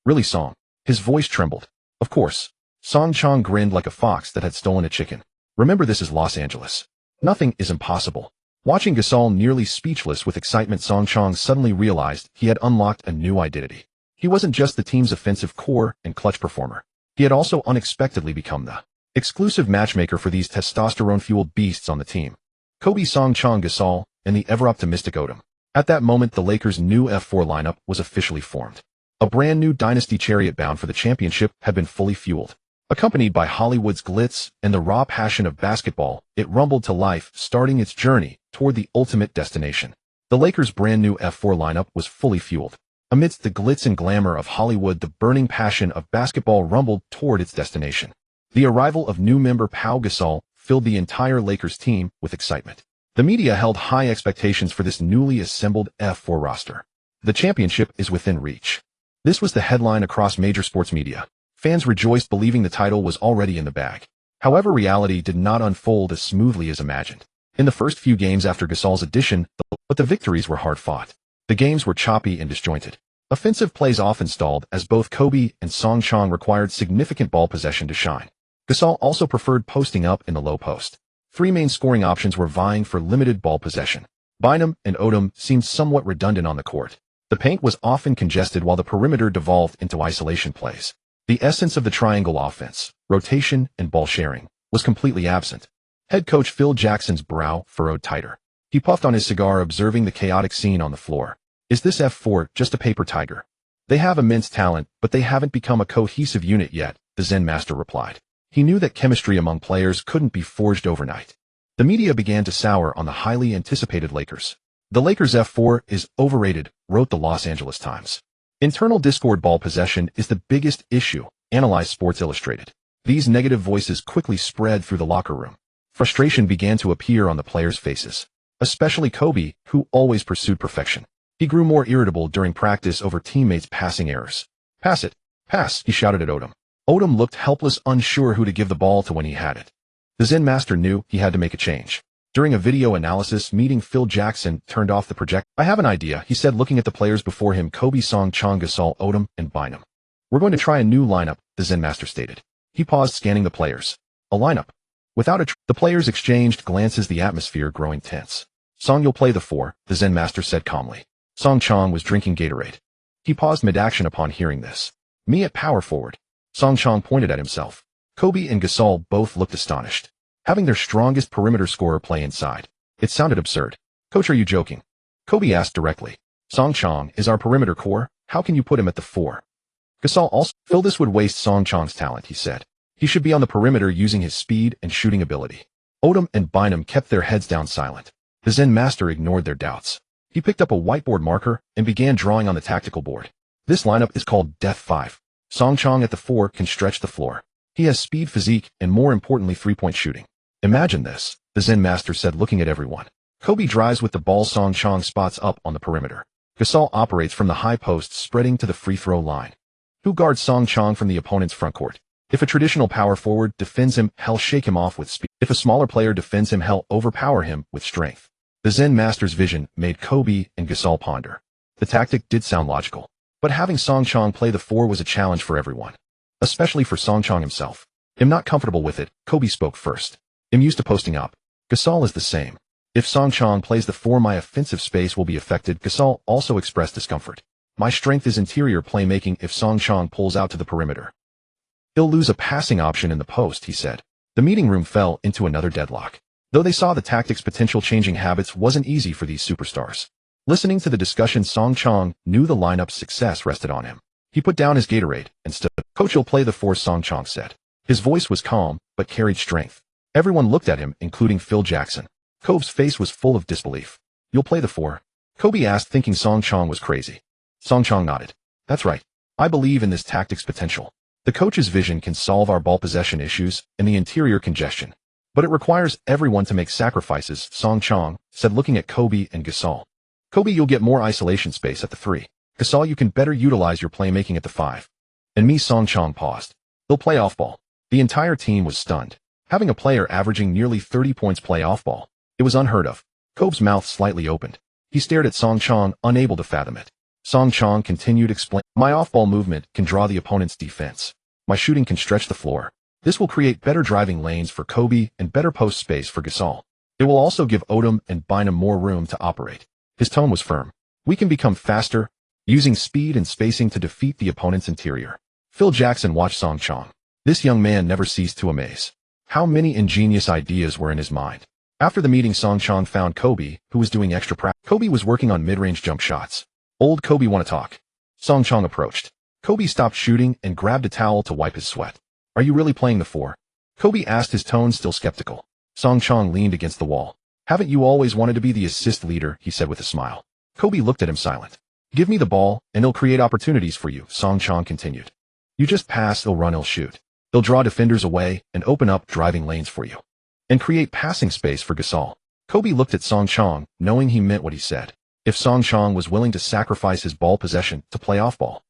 Really, Song? His voice trembled. Of course. Song Chong grinned like a fox that had stolen a chicken. Remember, this is Los Angeles. Nothing is impossible. Watching Gasol nearly speechless with excitement, Song Chong suddenly realized he had unlocked a new identity. He wasn't just the team's offensive core and clutch performer. He had also unexpectedly become the exclusive matchmaker for these testosterone-fueled beasts on the team. Kobe, Song Chong, Gasol, and the ever-optimistic Odom. At that moment, the Lakers' new F4 lineup was officially formed. A brand new dynasty chariot bound for the championship had been fully fueled. Accompanied by Hollywood's glitz and the raw passion of basketball, it rumbled to life, starting its journey toward the ultimate destination. The Lakers' brand new F4 lineup was fully fueled. Amidst the glitz and glamour of Hollywood, the burning passion of basketball rumbled toward its destination. The arrival of new member Pau Gasol filled the entire Lakers team with excitement. The media held high expectations for this newly assembled F4 roster. The championship is within reach. This was the headline across major sports media. Fans rejoiced, believing the title was already in the bag. However, reality did not unfold as smoothly as imagined. In the first few games after Gasol's addition, but the victories were hard-fought. The games were choppy and disjointed. Offensive plays often stalled, as both Kobe and Song Chong required significant ball possession to shine. Gasol also preferred posting up in the low post. Three main scoring options were vying for limited ball possession. Bynum and Odom seemed somewhat redundant on the court. The paint was often congested while the perimeter devolved into isolation plays. The essence of the triangle offense, rotation and ball sharing, was completely absent. Head coach Phil Jackson's brow furrowed tighter. He puffed on his cigar, observing the chaotic scene on the floor. Is this F4 just a paper tiger? They have immense talent, but they haven't become a cohesive unit yet, the Zen master replied. He knew that chemistry among players couldn't be forged overnight. The media began to sour on the highly anticipated Lakers. The Lakers' F4 is overrated, wrote the Los Angeles Times. Internal discord. Ball possession is the biggest issue, analyzed Sports Illustrated. These negative voices quickly spread through the locker room. Frustration began to appear on the players' faces, especially Kobe, who always pursued perfection. He grew more irritable during practice over teammates' passing errors. Pass it, pass, he shouted at Odom. Odom looked helpless, unsure who to give the ball to when he had it. The Zen master knew he had to make a change. During a video analysis meeting, Phil Jackson turned off the projector. I have an idea, he said, looking at the players before him: Kobe, Song, Chong, Gasol, Odom, and Bynum. We're going to try a new lineup, the Zen master stated. He paused, scanning the players. A lineup. The players exchanged glances, the atmosphere growing tense. Song, you'll play the 4, the Zen master said calmly. Song Chong was drinking Gatorade. He paused mid-action upon hearing this. Me at power forward. Song Chong pointed at himself. Kobe and Gasol both looked astonished. Having their strongest perimeter scorer play inside. It sounded absurd. Coach, are you joking? Kobe asked directly. Song Chong is our perimeter core. How can you put him at the 4? Gasol also. Phil, this would waste Song Chong's talent, he said. He should be on the perimeter using his speed and shooting ability. Odom and Bynum kept their heads down, silent. The Zen master ignored their doubts. He picked up a whiteboard marker and began drawing on the tactical board. This lineup is called Death 5. Song Chong at the 4 can stretch the floor. He has speed, physique, and more importantly, three-point shooting. Imagine this, the Zen master said, looking at everyone. Kobe drives with the ball. Song Chong spots up on the perimeter. Gasol operates from the high post, spreading to the free throw line. Who guards Song Chong from the opponent's front court? If a traditional power forward defends him, hell, shake him off with speed. If a smaller player defends him, hell, overpower him with strength. The Zen master's vision made Kobe and Gasol ponder. The tactic did sound logical, but having Song Chong play the 4 was a challenge for everyone, especially for Song Chong himself. I'm not comfortable with it, Kobe spoke first. I'm used to posting up. Gasol is the same. If Song Chong plays the 4, my offensive space will be affected. Gasol also expressed discomfort. My strength is interior playmaking. If Song Chong pulls out to the perimeter, he'll lose a passing option in the post, he said. The meeting room fell into another deadlock. Though they saw the tactics' potential, changing habits wasn't easy for these superstars. Listening to the discussion, Song Chong knew the lineup's success rested on him. He put down his Gatorade and stood. Coach, you'll play the 4, Song Chong said. His voice was calm, but carried strength. Everyone looked at him, including Phil Jackson. Kobe's face was full of disbelief. You'll play the 4? Kobe asked, thinking Song Chong was crazy. Song Chong nodded. That's right. I believe in this tactic's potential. The coach's vision can solve our ball possession issues and the interior congestion. But it requires everyone to make sacrifices, Song Chong said, looking at Kobe and Gasol. Kobe, you'll get more isolation space at the 3. Gasol, you can better utilize your playmaking at the 5. And me, Song Chong paused. They'll play off ball. The entire team was stunned. Having a player averaging nearly 30 points play off ball. It was unheard of. Kobe's mouth slightly opened. He stared at Song Chong, unable to fathom it. Song Chong continued, explaining, my off-ball movement can draw the opponent's defense. My shooting can stretch the floor. This will create better driving lanes for Kobe and better post space for Gasol. It will also give Odom and Bynum more room to operate. His tone was firm. We can become faster, using speed and spacing to defeat the opponent's interior. Phil Jackson watched Song Chong. This young man never ceased to amaze. How many ingenious ideas were in his mind. After the meeting, Song Chong found Kobe, who was doing extra practice. Kobe was working on mid-range jump shots. Old Kobe, want to talk? Song Chong approached. Kobe stopped shooting and grabbed a towel to wipe his sweat. Are you really playing the 4? Kobe asked, his tone still skeptical. Song Chong leaned against the wall. Haven't you always wanted to be the assist leader? He said with a smile. Kobe looked at him, silent. Give me the ball, and it'll create opportunities for you, Song Chong continued. You just pass, he'll run, he'll shoot. He'll draw defenders away and open up driving lanes for you. And create passing space for Gasol. Kobe looked at Song Chong, knowing he meant what he said. If Song Chong was willing to sacrifice his ball possession to play off ball,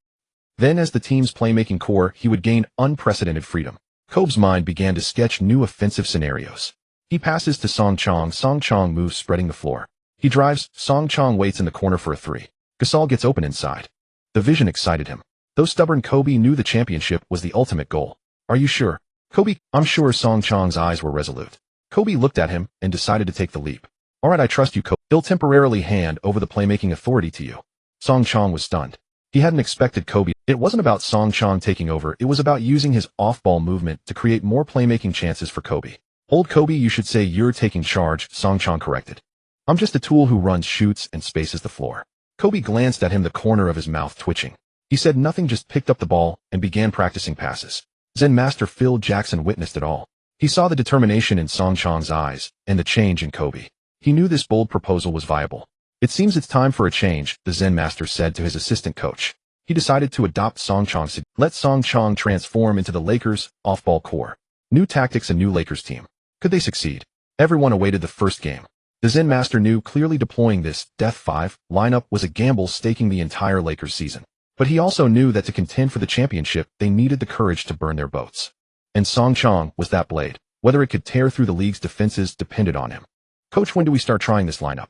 then as the team's playmaking core, he would gain unprecedented freedom. Kobe's mind began to sketch new offensive scenarios. He passes to Song Chong. Song Chong moves, spreading the floor. He drives. Song Chong waits in the corner for a 3. Gasol gets open inside. The vision excited him. Though stubborn, Kobe knew the championship was the ultimate goal. Are you sure? Kobe, I'm sure. Song Chong's eyes were resolute. Kobe looked at him and decided to take the leap. All right, I trust you, Kobe. He'll temporarily hand over the playmaking authority to you. Song Chong was stunned. He hadn't expected Kobe. It wasn't about Song Chong taking over. It was about using his off-ball movement to create more playmaking chances for Kobe. Old Kobe, you should say you're taking charge, Song Chong corrected. I'm just a tool who runs, shoots, and spaces the floor. Kobe glanced at him, the corner of his mouth twitching. He said nothing, just picked up the ball and began practicing passes. Zen Master Phil Jackson witnessed it all. He saw the determination in Song Chong's eyes and the change in Kobe. He knew this bold proposal was viable. It seems it's time for a change, the Zen Master said to his assistant coach. He decided to adopt Song Chong's. Let Song Chong transform into the Lakers' off-ball core. New tactics, a new Lakers team. Could they succeed? Everyone awaited the first game. The Zen Master knew clearly deploying this Death 5 lineup was a gamble, staking the entire Lakers season. But he also knew that to contend for the championship, they needed the courage to burn their boats. And Song Chong was that blade. Whether it could tear through the league's defenses depended on him. Coach, when do we start trying this lineup?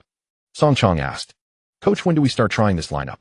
Song Chong asked. Coach, when do we start trying this lineup?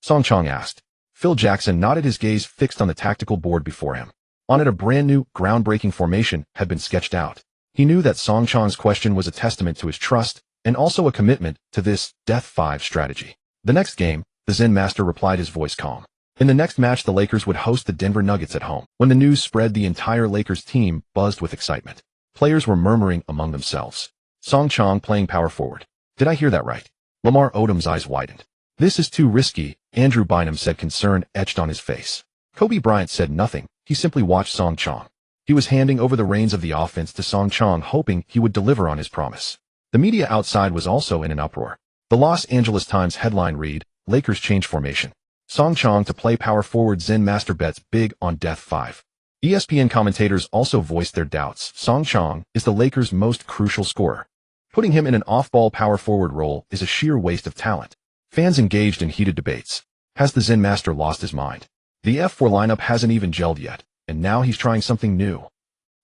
Song Chong asked. Phil Jackson nodded, his gaze fixed on the tactical board before him. On it, a brand new, groundbreaking formation had been sketched out. He knew that Song Chong's question was a testament to his trust, and also a commitment to this Death 5 strategy. The next game, the Zen Master replied, his voice calm. In the next match, the Lakers would host the Denver Nuggets at home. When the news spread, the entire Lakers team buzzed with excitement. Players were murmuring among themselves. Song Chong playing power forward. Did I hear that right? Lamar Odom's eyes widened. This is too risky, Andrew Bynum said, concern etched on his face. Kobe Bryant said nothing. He simply watched Song Chong. He was handing over the reins of the offense to Song Chong, hoping he would deliver on his promise. The media outside was also in an uproar. The Los Angeles Times headline read, Lakers change formation. Song Chong to play power forward, Zen Master bets big on Death 5. ESPN commentators also voiced their doubts. Song Chong is the Lakers' most crucial scorer. Putting him in an off-ball power forward role is a sheer waste of talent. Fans engaged in heated debates. Has the Zen Master lost his mind? The F4 lineup hasn't even gelled yet, and now he's trying something new.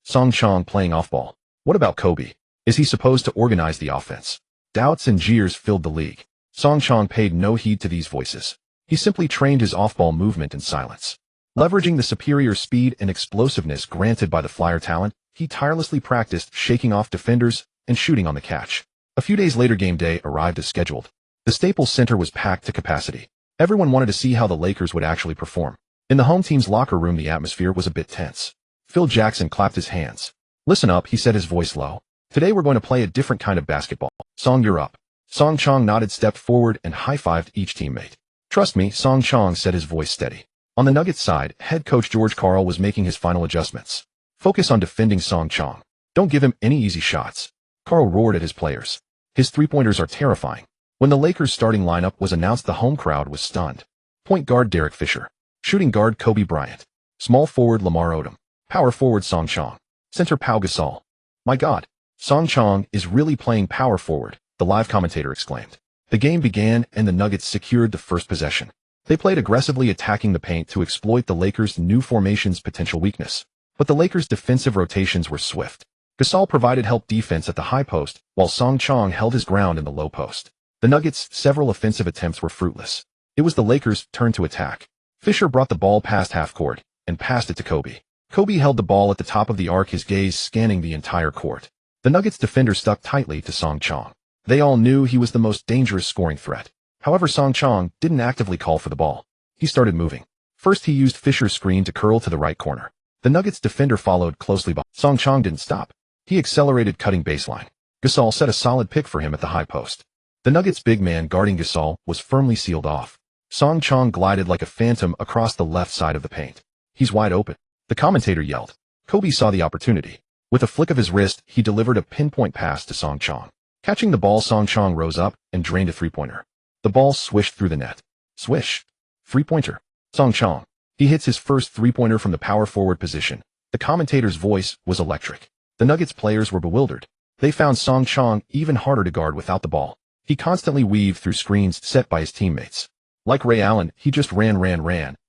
Song Chong playing off-ball. What about Kobe? Is he supposed to organize the offense? Doubts and jeers filled the league. Song Chong paid no heed to these voices. He simply trained his off-ball movement in silence. Leveraging the superior speed and explosiveness granted by the Flyer talent, he tirelessly practiced shaking off defenders and shooting on the catch. A few days later, game day arrived as scheduled. The Staples Center was packed to capacity. Everyone wanted to see how the Lakers would actually perform. In the home team's locker room, the atmosphere was a bit tense. Phil Jackson clapped his hands. Listen up, he said, his voice low. Today we're going to play a different kind of basketball. Song, you're up. Song Chong nodded, stepped forward, and high-fived each teammate. Trust me, Song Chong said, his voice steady. On the Nuggets side, head coach George Karl was making his final adjustments. Focus on defending Song Chong. Don't give him any easy shots. Karl roared at his players. His three-pointers are terrifying. When the Lakers' starting lineup was announced, the home crowd was stunned. Point guard Derek Fisher. Shooting guard Kobe Bryant. Small forward Lamar Odom. Power forward Song Chong. Center Pau Gasol. My God. Song Chong is really playing power forward, the live commentator exclaimed. The game began and the Nuggets secured the first possession. They played aggressively, attacking the paint to exploit the Lakers' new formation's potential weakness. But the Lakers' defensive rotations were swift. Gasol provided help defense at the high post, while Song Chong held his ground in the low post. The Nuggets' several offensive attempts were fruitless. It was the Lakers' turn to attack. Fisher brought the ball past half court and passed it to Kobe. Kobe held the ball at the top of the arc, his gaze scanning the entire court. The Nuggets defender stuck tightly to Song Chong. They all knew he was the most dangerous scoring threat. However, Song Chong didn't actively call for the ball. He started moving. First, he used Fisher's screen to curl to the right corner. The Nuggets defender followed closely behind. Song Chong didn't stop. He accelerated, cutting baseline. Gasol set a solid pick for him at the high post. The Nuggets' big man guarding Gasol was firmly sealed off. Song Chong glided like a phantom across the left side of the paint. He's wide open. The commentator yelled. Kobe saw the opportunity. With a flick of his wrist, he delivered a pinpoint pass to Song Chong. Catching the ball, Song Chong rose up and drained a three-pointer. The ball swished through the net. Swish. Three-pointer. Song Chong. He hits his first three-pointer from the power forward position. The commentator's voice was electric. The Nuggets players were bewildered. They found Song Chong even harder to guard without the ball. He constantly weaved through screens set by his teammates. Like Ray Allen, he just ran,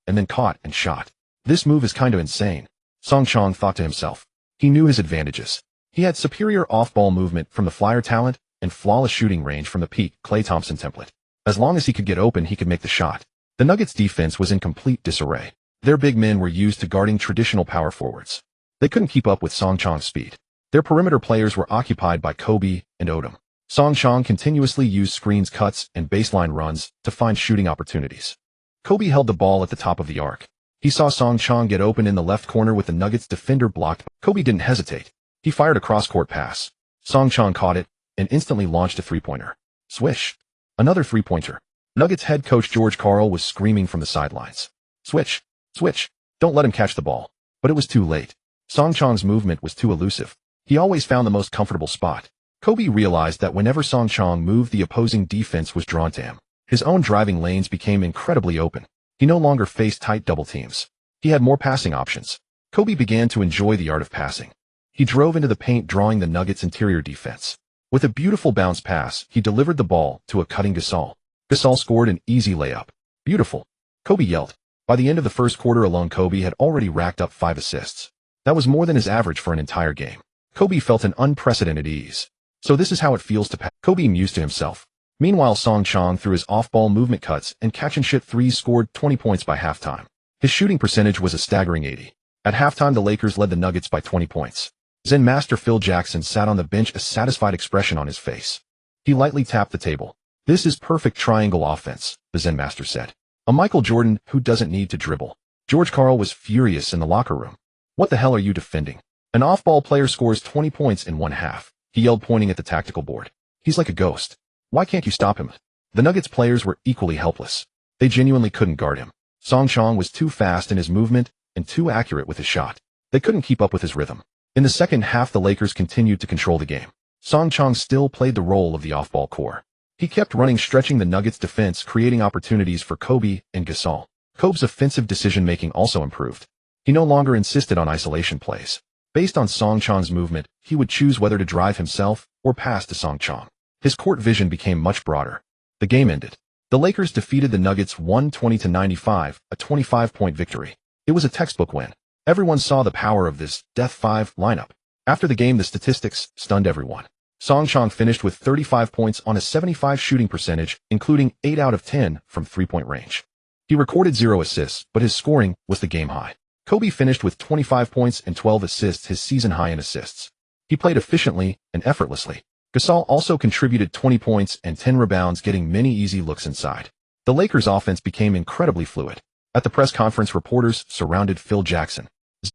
and then caught and shot. This move is kind of insane, Song Chong thought to himself. He knew his advantages. He had superior off-ball movement from the Flyer talent and flawless shooting range from the peak Klay Thompson template. As long as he could get open, he could make the shot. The Nuggets' defense was in complete disarray. Their big men were used to guarding traditional power forwards. They couldn't keep up with Song Chong's speed. Their perimeter players were occupied by Kobe and Odom. Song Chong continuously used screens, cuts, and baseline runs to find shooting opportunities. Kobe held the ball at the top of the arc. He saw Song Chong get open in the left corner with the Nuggets defender blocked. Kobe didn't hesitate. He fired a cross-court pass. Song Chong caught it and instantly launched a three-pointer. Swish. Another three-pointer. Nuggets head coach George Karl was screaming from the sidelines. Switch. Switch. Don't let him catch the ball. But it was too late. Song Chong's movement was too elusive. He always found the most comfortable spot. Kobe realized that whenever Song Chong moved, the opposing defense was drawn to him. His own driving lanes became incredibly open. He no longer faced tight double teams. He had more passing options. Kobe began to enjoy the art of passing. He drove into the paint, drawing the Nuggets' interior defense. With a beautiful bounce pass, he delivered the ball to a cutting Gasol. Gasol scored an easy layup. Beautiful. Kobe yelled. By the end of the first quarter alone, Kobe had already racked up 5 assists. That was more than his average for an entire game. Kobe felt an unprecedented ease. So this is how it feels to pass. Kobe mused to himself. Meanwhile, Song Chong, through his off-ball movement cuts and catch-and-shoot threes, scored 20 points by halftime. His shooting percentage was a staggering 80. At halftime, the Lakers led the Nuggets by 20 points. Zen master Phil Jackson sat on the bench, a satisfied expression on his face. He lightly tapped the table. This is perfect triangle offense, the Zen master said. A Michael Jordan who doesn't need to dribble. George Karl was furious in the locker room. What the hell are you defending? An off-ball player scores 20 points in one half, he yelled, pointing at the tactical board. He's like a ghost. Why can't you stop him? The Nuggets players were equally helpless. They genuinely couldn't guard him. Song Chong was too fast in his movement and too accurate with his shot. They couldn't keep up with his rhythm. In the second half, the Lakers continued to control the game. Song Chong still played the role of the off-ball core. He kept running, stretching the Nuggets' defense, creating opportunities for Kobe and Gasol. Kobe's offensive decision-making also improved. He no longer insisted on isolation plays. Based on Song Chong's movement, he would choose whether to drive himself or pass to Song Chong. His court vision became much broader. The game ended. The Lakers defeated the Nuggets 120-95, a 25-point victory. It was a textbook win. Everyone saw the power of this Death 5 lineup. After the game, the statistics stunned everyone. Song Chong finished with 35 points on a 75 shooting percentage, including 8 out of 10 from three-point range. He recorded 0 assists, but his scoring was the game high. Kobe finished with 25 points and 12 assists, his season high in assists. He played efficiently and effortlessly. Gasol also contributed 20 points and 10 rebounds, getting many easy looks inside. The Lakers' offense became incredibly fluid. At the press conference, reporters surrounded Phil Jackson.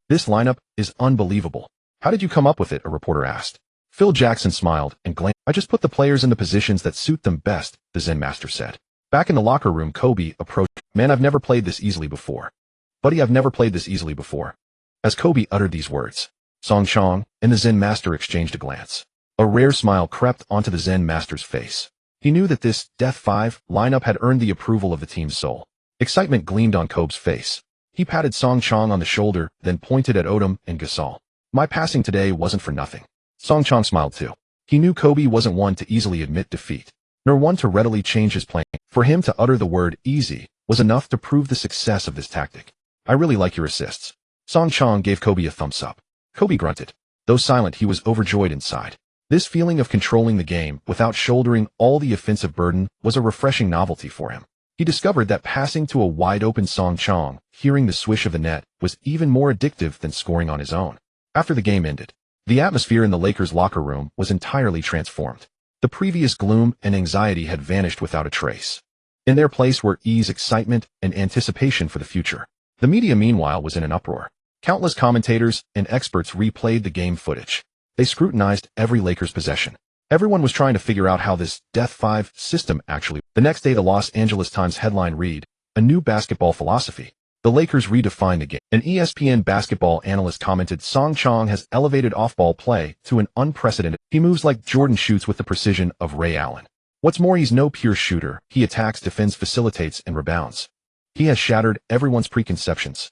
This lineup is unbelievable. How did you come up with it? A reporter asked. Phil Jackson smiled and glanced. I just put the players in the positions that suit them best, the Zen master said. Back in the locker room, Kobe approached. Man, I've never played this easily before. Buddy, I've never played this easily before. As Kobe uttered these words, Song Chong and the Zen master exchanged a glance. A rare smile crept onto the Zen master's face. He knew that this Death 5 lineup had earned the approval of the team's soul. Excitement gleamed on Kobe's face. He patted Song Chong on the shoulder, then pointed at Odom and Gasol. My passing today wasn't for nothing. Song Chong smiled too. He knew Kobe wasn't one to easily admit defeat, nor one to readily change his plan. For him to utter the word easy was enough to prove the success of this tactic. I really like your assists. Song Chong gave Kobe a thumbs up. Kobe grunted. Though silent, he was overjoyed inside. This feeling of controlling the game without shouldering all the offensive burden was a refreshing novelty for him. He discovered that passing to a wide-open Song Chong, hearing the swish of the net, was even more addictive than scoring on his own. After the game ended, the atmosphere in the Lakers' locker room was entirely transformed. The previous gloom and anxiety had vanished without a trace. In their place were ease, excitement, and anticipation for the future. The media, meanwhile, was in an uproar. Countless commentators and experts replayed the game footage. They scrutinized every Lakers possession. Everyone was trying to figure out how this Death 5 system actually. The next day, the Los Angeles Times headline read, "A new basketball philosophy. The Lakers redefine the game." An ESPN basketball analyst commented, Song Chong has elevated off-ball play to an unprecedented. He moves like Jordan, shoots with the precision of Ray Allen. What's more, he's no pure shooter. He attacks, defends, facilitates, and rebounds. He has shattered everyone's preconceptions.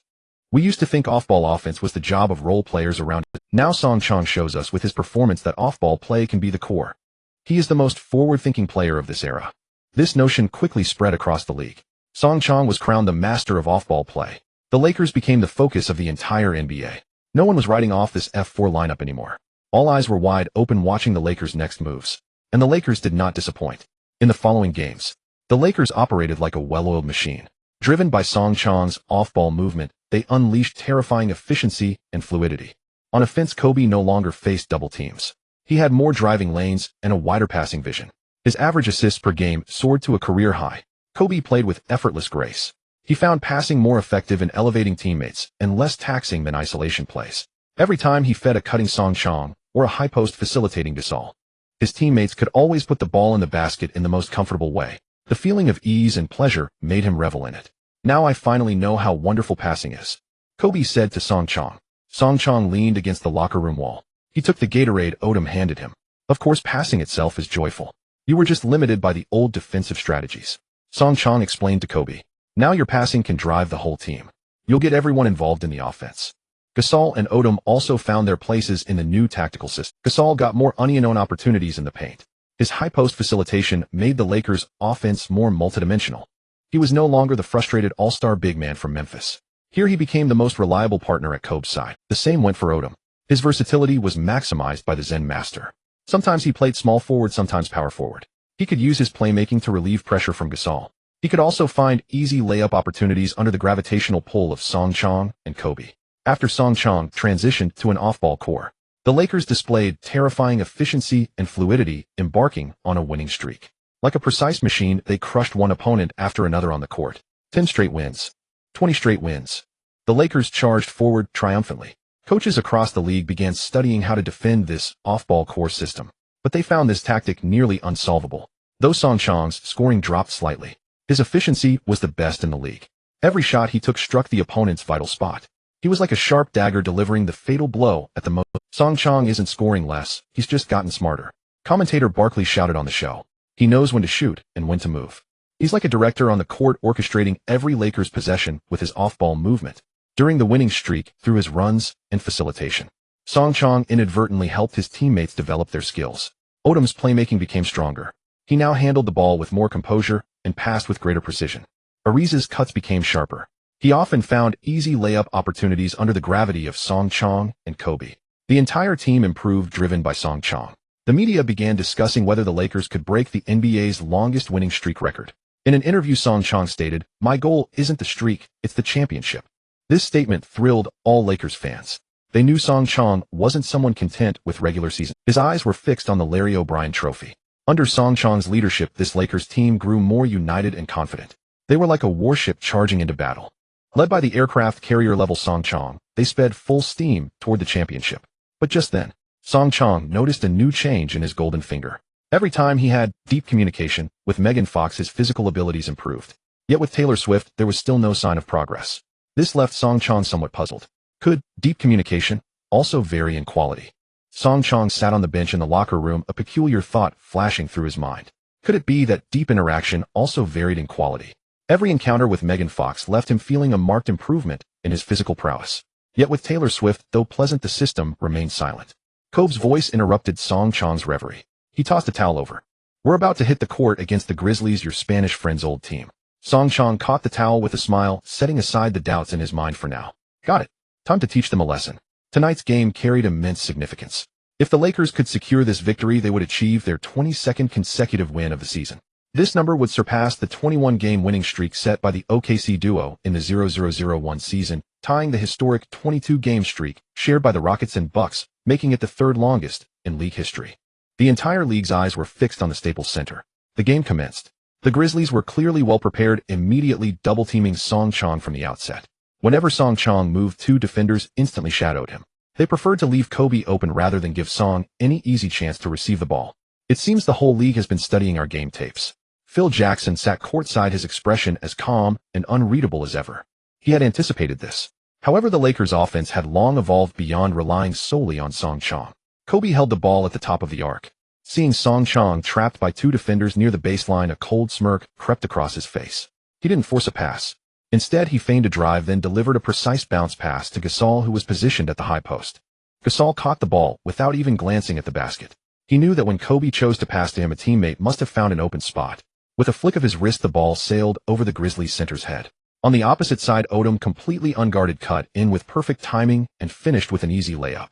We used to think off-ball offense was the job of role players around it. Now Song Chong shows us with his performance that off-ball play can be the core. He is the most forward-thinking player of this era. This notion quickly spread across the league. Song Chong was crowned the master of off-ball play. The Lakers became the focus of the entire NBA. No one was writing off this F4 lineup anymore. All eyes were wide open watching the Lakers' next moves. And the Lakers did not disappoint. In the following games, the Lakers operated like a well-oiled machine. Driven by Song Chong's off-ball movement, they unleashed terrifying efficiency and fluidity. On offense, Kobe no longer faced double teams. He had more driving lanes and a wider passing vision. His average assists per game soared to a career high. Kobe played with effortless grace. He found passing more effective in elevating teammates and less taxing than isolation plays. Every time he fed a cutting Song Chong or a high post facilitating Gasol, His teammates could always put the ball in the basket in the most comfortable way. The feeling of ease and pleasure made him revel in it. Now I finally know how wonderful passing is, Kobe said to Song Chong. Song Chong leaned against the locker room wall. He took the Gatorade Odom handed him. Of course, passing itself is joyful. You were just limited by the old defensive strategies, Song Chong explained to Kobe. Now your passing can drive the whole team. You'll get everyone involved in the offense. Gasol and Odom also found their places in the new tactical system. Gasol got more unknown opportunities in the paint. His high-post facilitation made the Lakers' offense more multidimensional. He was no longer the frustrated all-star big man from Memphis. Here he became the most reliable partner at Kobe's side. The same went for Odom. His versatility was maximized by the Zen master. Sometimes he played small forward, sometimes power forward. He could use his playmaking to relieve pressure from Gasol. He could also find easy layup opportunities under the gravitational pull of Song Chong and Kobe. After Song Chong transitioned to an off-ball core, the Lakers displayed terrifying efficiency and fluidity, embarking on a winning streak. Like a precise machine, they crushed one opponent after another on the court. 10 straight wins. 20 straight wins. The Lakers charged forward triumphantly. Coaches across the league began studying how to defend this off-ball core system, but they found this tactic nearly unsolvable. Though Song Chong's scoring dropped slightly, his efficiency was the best in the league. Every shot he took struck the opponent's vital spot. He was like a sharp dagger delivering the fatal blow at the moment. Song Chong isn't scoring less, he's just gotten smarter. Commentator Barkley shouted on the show. He knows when to shoot and when to move. He's like a director on the court orchestrating every Lakers possession with his off-ball movement. During the winning streak, through his runs and facilitation, Song Chong inadvertently helped his teammates develop their skills. Odom's playmaking became stronger. He now handled the ball with more composure and passed with greater precision. Ariza's cuts became sharper. He often found easy layup opportunities under the gravity of Song Chong and Kobe. The entire team improved, driven by Song Chong. The media began discussing whether the Lakers could break the NBA's longest winning streak record. In an interview, Song Chong stated, "My goal isn't the streak, it's the championship." This statement thrilled all Lakers fans. They knew Song Chong wasn't someone content with regular season. His eyes were fixed on the Larry O'Brien trophy. Under Song Chong's leadership, this Lakers team grew more united and confident. They were like a warship charging into battle. Led by the aircraft carrier-level Song Chong, they sped full steam toward the championship. But just then, Song Chong noticed a new change in his golden finger. Every time he had deep communication with Megan Fox, his physical abilities improved. Yet with Taylor Swift, there was still no sign of progress. This left Song Chong somewhat puzzled. Could deep communication also vary in quality? Song Chong sat on the bench in the locker room, a peculiar thought flashing through his mind. Could it be that deep interaction also varied in quality? Every encounter with Megan Fox left him feeling a marked improvement in his physical prowess. Yet with Taylor Swift, though pleasant, the system remained silent. Kobe's voice interrupted Song Chong's reverie. He tossed a towel over. "We're about to hit the court against the Grizzlies, your Spanish friend's old team." Song Chong caught the towel with a smile, setting aside the doubts in his mind for now. Got it. Time to teach them a lesson. Tonight's game carried immense significance. If the Lakers could secure this victory, they would achieve their 22nd consecutive win of the season. This number would surpass the 21-game winning streak set by the OKC duo in the 00-01 season, tying the historic 22-game streak shared by the Rockets and Bucks, making it the third longest in league history. The entire league's eyes were fixed on the Staples Center. The game commenced. The Grizzlies were clearly well prepared, immediately double-teaming Song Chong from the outset. Whenever Song Chong moved, two defenders instantly shadowed him. They preferred to leave Kobe open rather than give Song any easy chance to receive the ball. "It seems the whole league has been studying our game tapes." Phil Jackson sat courtside, his expression as calm and unreadable as ever. He had anticipated this. However, the Lakers' offense had long evolved beyond relying solely on Song Chong. Kobe held the ball at the top of the arc. Seeing Song Chong trapped by two defenders near the baseline, a cold smirk crept across his face. He didn't force a pass. Instead, he feigned a drive, then delivered a precise bounce pass to Gasol, who was positioned at the high post. Gasol caught the ball without even glancing at the basket. He knew that when Kobe chose to pass to him, a teammate must have found an open spot. With a flick of his wrist, the ball sailed over the Grizzlies' center's head. On the opposite side, Odom, completely unguarded, cut in with perfect timing and finished with an easy layup.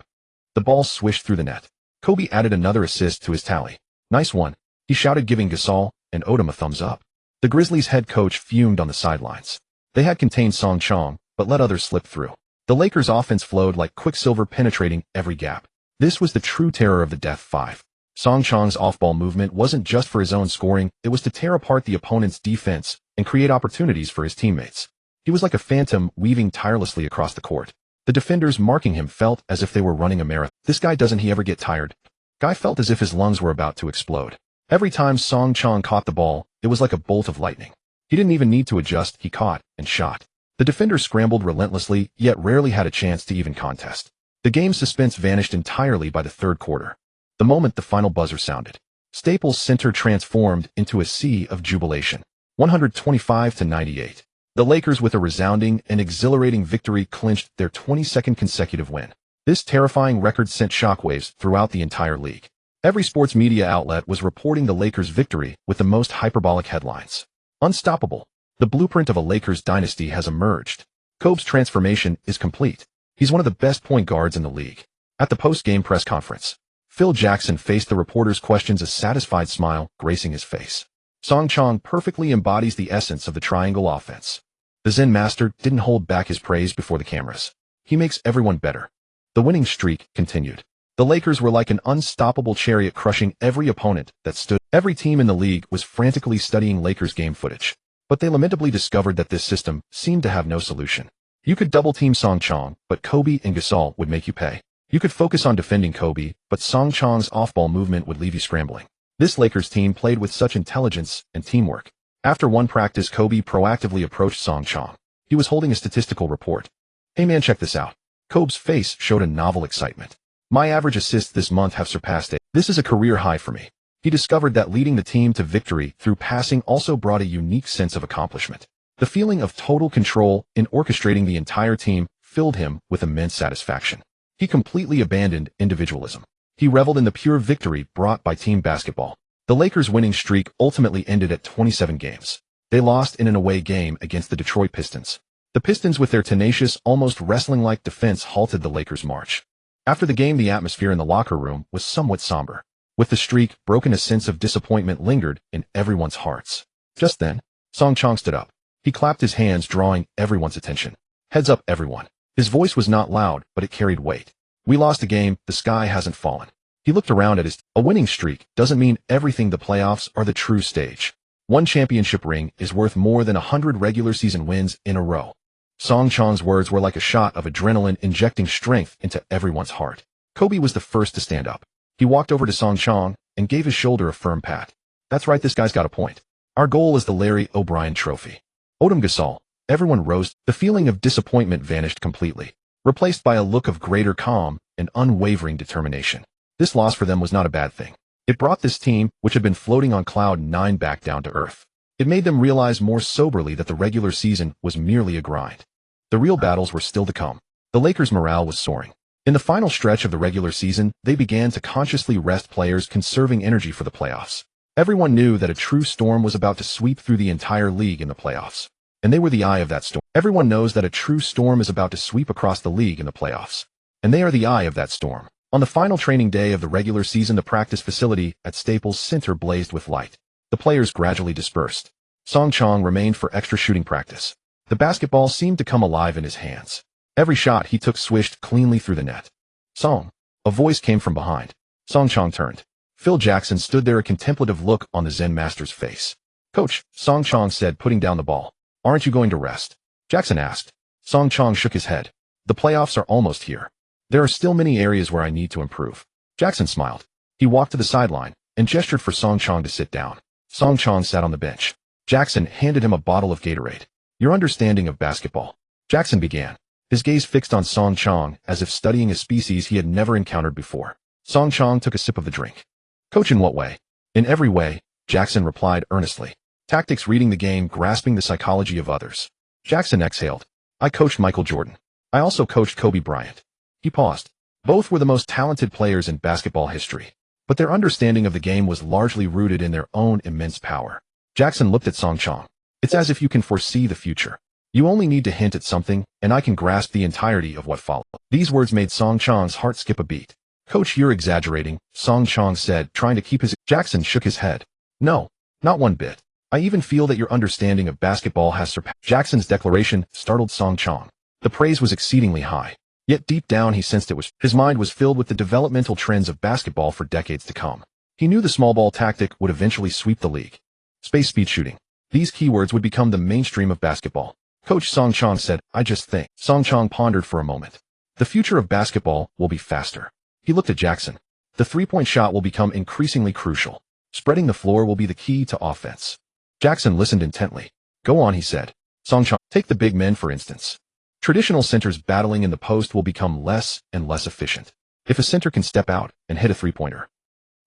The ball swished through the net. Kobe added another assist to his tally. "Nice one," he shouted, giving Gasol and Odom a thumbs up. The Grizzlies' head coach fumed on the sidelines. They had contained Song Chong, but let others slip through. The Lakers' offense flowed like quicksilver, penetrating every gap. This was the true terror of the Death Five. Song Chong's off-ball movement wasn't just for his own scoring, it was to tear apart the opponent's defense and create opportunities for his teammates. He was like a phantom weaving tirelessly across the court. The defenders marking him felt as if they were running a marathon. "This guy, doesn't he ever get tired?" Guy felt as if his lungs were about to explode. Every time Song Chong caught the ball, it was like a bolt of lightning. He didn't even need to adjust, he caught and shot. The defender scrambled relentlessly, yet rarely had a chance to even contest. The game's suspense vanished entirely by the third quarter. The moment the final buzzer sounded, Staples Center transformed into a sea of jubilation. 125-98. The Lakers, with a resounding and exhilarating victory, clinched their 22nd consecutive win. This terrifying record sent shockwaves throughout the entire league. Every sports media outlet was reporting the Lakers' victory with the most hyperbolic headlines. Unstoppable. The blueprint of a Lakers dynasty has emerged. Kobe's transformation is complete. He's one of the best point guards in the league. At the post-game press conference, Phil Jackson faced the reporters' questions, a satisfied smile gracing his face. Song Chong perfectly embodies the essence of the triangle offense. The Zen master didn't hold back his praise before the cameras. He makes everyone better. The winning streak continued. The Lakers were like an unstoppable chariot, crushing every opponent that stood. Every team in the league was frantically studying Lakers game footage, but they lamentably discovered that this system seemed to have no solution. You could double-team Song Chong, but Kobe and Gasol would make you pay. You could focus on defending Kobe, but Song Chong's off-ball movement would leave you scrambling. This Lakers team played with such intelligence and teamwork. After one practice, Kobe proactively approached Song Chong. He was holding a statistical report. "Hey man, check this out." Kobe's face showed a novel excitement. "My average assists this month have surpassed 8. This is a career high for me." He discovered that leading the team to victory through passing also brought a unique sense of accomplishment. The feeling of total control in orchestrating the entire team filled him with immense satisfaction. He completely abandoned individualism. He reveled in the pure victory brought by team basketball. The Lakers' winning streak ultimately ended at 27 games. They lost in an away game against the Detroit Pistons. The Pistons, with their tenacious, almost wrestling-like defense, halted the Lakers' march. After the game, the atmosphere in the locker room was somewhat somber. With the streak broken, a sense of disappointment lingered in everyone's hearts. Just then, Song Chong stood up. He clapped his hands, drawing everyone's attention. "Heads up, everyone." His voice was not loud, but it carried weight. "We lost a game, the sky hasn't fallen." He looked around at a winning streak doesn't mean everything. The playoffs are the true stage. One championship ring is worth more than 100 regular season wins in a row. Song Chong's words were like a shot of adrenaline, injecting strength into everyone's heart. Kobe was the first to stand up. He walked over to Song Chong and gave his shoulder a firm pat. "That's right, this guy's got a point. Our goal is the Larry O'Brien Trophy." Odom Gasol. Everyone rose. The feeling of disappointment vanished completely, replaced by a look of greater calm and unwavering determination. This loss for them was not a bad thing. It brought this team, which had been floating on cloud 9, back down to earth. It made them realize more soberly that the regular season was merely a grind. The real battles were still to come. The Lakers' morale was soaring. In the final stretch of the regular season, they began to consciously rest players, conserving energy for the playoffs. Everyone knew that a true storm was about to sweep through the entire league in the playoffs, and they were the eye of that storm. Everyone knows that a true storm is about to sweep across the league in the playoffs, and they are the eye of that storm. On the final training day of the regular season, the practice facility at Staples Center blazed with light. The players gradually dispersed. Song Chong remained for extra shooting practice. The basketball seemed to come alive in his hands. Every shot he took swished cleanly through the net. "Song." A voice came from behind. Song Chong turned. Phil Jackson stood there, a contemplative look on the Zen master's face. "Coach," Song Chong said, putting down the ball. "Aren't you going to rest?" Jackson asked. Song Chong shook his head. "The playoffs are almost here. There are still many areas where I need to improve." Jackson smiled. He walked to the sideline and gestured for Song Chong to sit down. Song Chong sat on the bench. Jackson handed him a bottle of Gatorade. "Your understanding of basketball," Jackson began, his gaze fixed on Song Chong as if studying a species he had never encountered before. Song Chong took a sip of the drink. "Coach, in what way?" "In every way," Jackson replied earnestly. "Tactics, reading the game, grasping the psychology of others." Jackson exhaled. "I coached Michael Jordan. I also coached Kobe Bryant." He paused. Both were the most talented players in basketball history, but their understanding of the game was largely rooted in their own immense power. Jackson looked at Song Chong. "It's as if you can foresee the future. You only need to hint at something, and I can grasp the entirety of what followed." These words made Song Chong's heart skip a beat. "Coach, you're exaggerating," Song Chong said, trying to keep his... Jackson shook his head. "No, not one bit. I even feel that your understanding of basketball has surpassed." Jackson's declaration startled Song Chong. The praise was exceedingly high. Yet deep down he sensed it was. His mind was filled with the developmental trends of basketball for decades to come. He knew the small ball tactic would eventually sweep the league. Space speed shooting. These keywords would become the mainstream of basketball. Coach, Song Chong said, "I just think." Song Chong pondered for a moment. "The future of basketball will be faster." He looked at Jackson. The three-point shot will become increasingly crucial. Spreading the floor will be the key to offense. Jackson listened intently. Go on, he said. Songchang, take the big men for instance. Traditional centers battling in the post will become less and less efficient. If a center can step out and hit a three-pointer,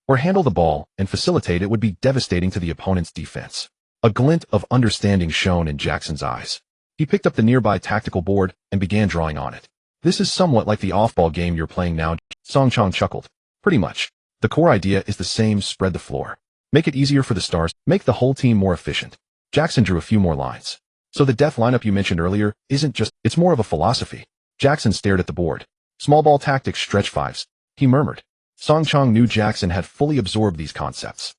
or handle the ball and facilitate, it would be devastating to the opponent's defense. A glint of understanding shone in Jackson's eyes. He picked up the nearby tactical board and began drawing on it. This is somewhat like the off-ball game you're playing now. Songchang chuckled. Pretty much. The core idea is the same: spread the floor. Make it easier for the stars, make the whole team more efficient. Jackson drew a few more lines. So the death lineup you mentioned earlier isn't just, it's more of a philosophy. Jackson stared at the board. Small ball tactics, stretch fives. He murmured. Songchang knew Jackson had fully absorbed these concepts.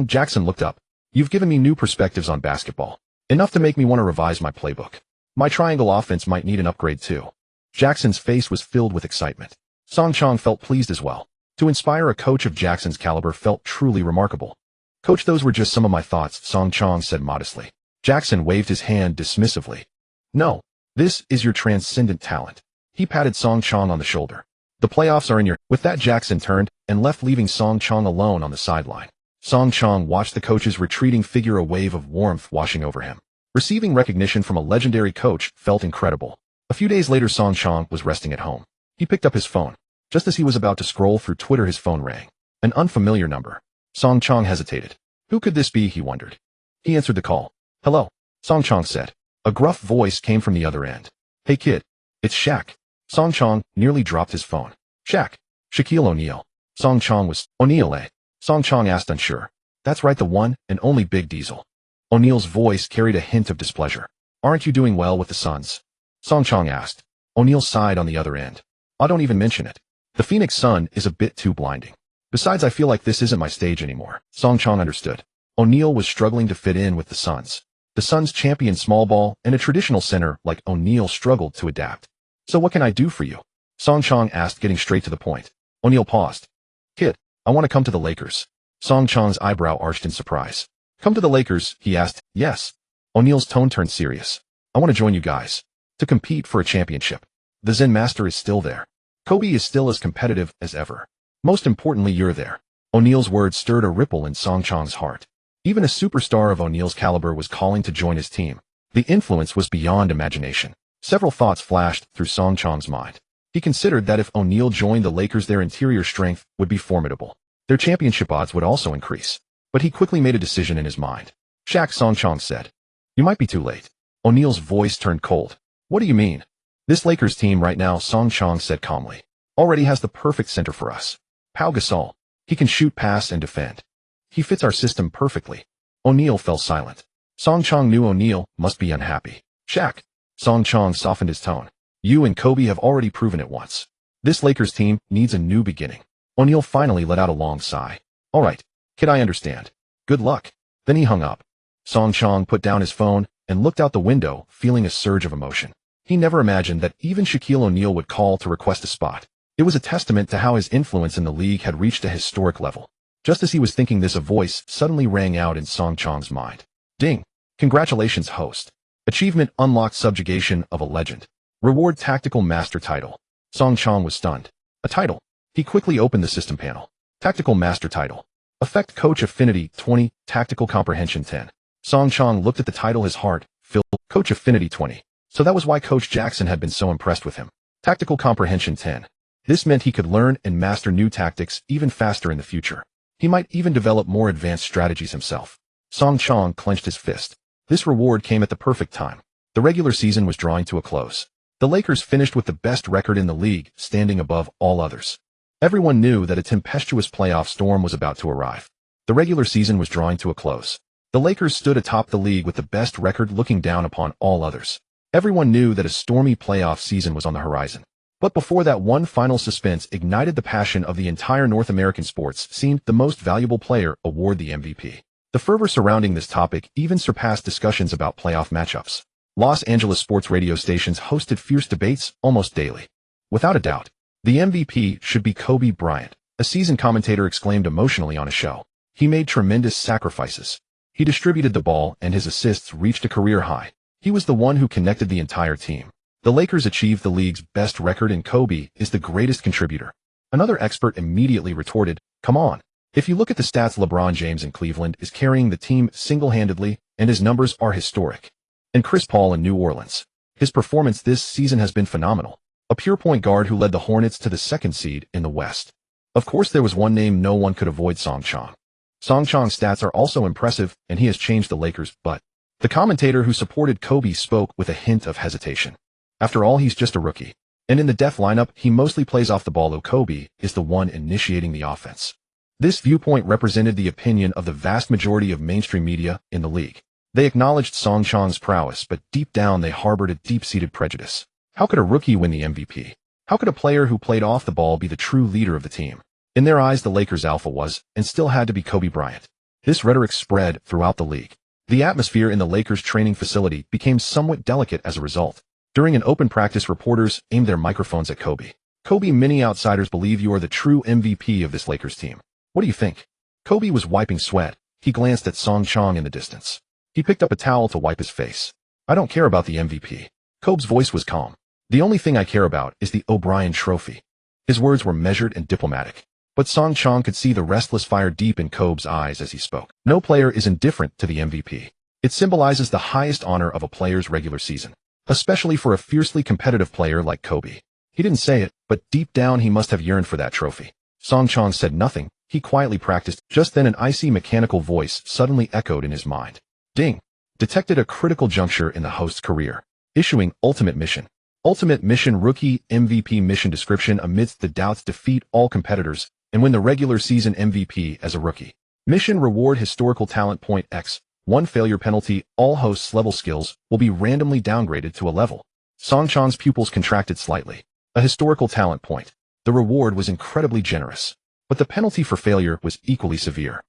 Jackson looked up. You've given me new perspectives on basketball. Enough to make me want to revise my playbook. My triangle offense might need an upgrade too. Jackson's face was filled with excitement. Songchang felt pleased as well. To inspire a coach of Jackson's caliber felt truly remarkable. Coach, those were just some of my thoughts, Songchang said modestly. Jackson waved his hand dismissively. No, this is your transcendent talent. He patted Songchang on the shoulder. The playoffs are in your... With that, Jackson turned and left, leaving Songchang alone on the sideline. Songchang watched the coach's retreating figure, a wave of warmth washing over him. Receiving recognition from a legendary coach felt incredible. A few days later, Songchang was resting at home. He picked up his phone. Just as he was about to scroll through Twitter, his phone rang. An unfamiliar number. Songchang hesitated. Who could this be, he wondered. He answered the call. Hello, Songchang said. A gruff voice came from the other end. Hey kid, it's Shaq. Songchang nearly dropped his phone. Shaq. Shaquille O'Neal. Songchang was... O'Neal, eh? Songchang asked, unsure. That's right, the one and only Big Diesel. O'Neal's voice carried a hint of displeasure. Aren't you doing well with the Suns? Songchang asked. O'Neal sighed on the other end. I don't even mention it. The Phoenix Sun is a bit too blinding. Besides, I feel like this isn't my stage anymore. Songchang understood. O'Neal was struggling to fit in with the Suns. The Suns championed small ball, and a traditional center like O'Neal struggled to adapt. So what can I do for you? Songchang asked, getting straight to the point. O'Neal paused. Kid, I want to come to the Lakers. Songchang's eyebrow arched in surprise. Come to the Lakers, he asked. Yes. O'Neal's tone turned serious. I want to join you guys. To compete for a championship. The Zen Master is still there. Kobe is still as competitive as ever. Most importantly, you're there. O'Neal's words stirred a ripple in Songchang's heart. Even a superstar of O'Neal's caliber was calling to join his team. The influence was beyond imagination. Several thoughts flashed through Songchang's mind. He considered that if O'Neal joined the Lakers, their interior strength would be formidable. Their championship odds would also increase. But he quickly made a decision in his mind. Shaq, Songchang said. You might be too late. O'Neal's voice turned cold. What do you mean? This Lakers team right now, Songchang said calmly, already has the perfect center for us. Pau Gasol. He can shoot, pass, and defend. He fits our system perfectly. O'Neal fell silent. Songchang knew O'Neal must be unhappy. Shaq. Songchang softened his tone. You and Kobe have already proven it once. This Lakers team needs a new beginning. O'Neal finally let out a long sigh. All right, kid, I understand. Good luck. Then he hung up. Songchang put down his phone and looked out the window, feeling a surge of emotion. He never imagined that even Shaquille O'Neal would call to request a spot. It was a testament to how his influence in the league had reached a historic level. Just as he was thinking this, a voice suddenly rang out in Songchang's mind. Ding! Congratulations, host. Achievement unlocked, subjugation of a legend. Reward tactical master title. Songchang was stunned. A title. He quickly opened the system panel. Tactical master title. Effect coach affinity 20, tactical comprehension 10. Songchang looked at the title, his heart filled. Coach affinity 20. So that was why Coach Jackson had been so impressed with him. Tactical comprehension 10. This meant he could learn and master new tactics even faster in the future. He might even develop more advanced strategies himself. Songchang clenched his fist. This reward came at the perfect time. The regular season was drawing to a close. The Lakers finished with the best record in the league, standing above all others. Everyone knew that a tempestuous playoff storm was about to arrive. The regular season was drawing to a close. The Lakers stood atop the league with the best record, looking down upon all others. Everyone knew that a stormy playoff season was on the horizon. But before that, one final suspense ignited the passion of the entire North American sports scene: the most valuable player award, the MVP. The fervor surrounding this topic even surpassed discussions about playoff matchups. Los Angeles sports radio stations hosted fierce debates almost daily. Without a doubt, the MVP should be Kobe Bryant, a seasoned commentator exclaimed emotionally on a show. He made tremendous sacrifices. He distributed the ball, and his assists reached a career high. He was the one who connected the entire team. The Lakers achieved the league's best record, and Kobe is the greatest contributor. Another expert immediately retorted, "Come on. If you look at the stats, LeBron James in Cleveland is carrying the team single-handedly, and his numbers are historic. And Chris Paul in New Orleans. His performance this season has been phenomenal. A pure point guard who led the Hornets to the second seed in the West." Of course, there was one name no one could avoid: Song Chong. Song Chong's stats are also impressive, and he has changed the Lakers, but the commentator who supported Kobe spoke with a hint of hesitation. After all, he's just a rookie. And in the def lineup, he mostly plays off the ball, though Kobe is the one initiating the offense. This viewpoint represented the opinion of the vast majority of mainstream media in the league. They acknowledged Song Chong's prowess, but deep down they harbored a deep-seated prejudice. How could a rookie win the MVP? How could a player who played off the ball be the true leader of the team? In their eyes, the Lakers' alpha was, and still had to be, Kobe Bryant. This rhetoric spread throughout the league. The atmosphere in the Lakers' training facility became somewhat delicate as a result. During an open practice, reporters aimed their microphones at Kobe. "Kobe, many outsiders believe you are the true MVP of this Lakers team. What do you think?" Kobe was wiping sweat. He glanced at Song Chong in the distance. He picked up a towel to wipe his face. "I don't care about the MVP." Kobe's voice was calm. "The only thing I care about is the O'Brien Trophy." His words were measured and diplomatic. But Song Chong could see the restless fire deep in Kobe's eyes as he spoke. "No player is indifferent to the MVP. It symbolizes the highest honor of a player's regular season, especially for a fiercely competitive player like Kobe." He didn't say it, but deep down he must have yearned for that trophy. Song Chong said nothing. He quietly practiced. Just then an icy mechanical voice suddenly echoed in his mind. Ding! Detected a critical juncture in the host's career. Issuing Ultimate Mission. Ultimate Mission Rookie MVP Mission Description: amidst the doubts, defeat all competitors and win the regular season MVP as a rookie. Mission reward: historical talent point X. 1 failure penalty: all hosts' level skills will be randomly downgraded to a level. Song Chong's pupils contracted slightly. A historical talent point. The reward was incredibly generous, but the penalty for failure was equally severe.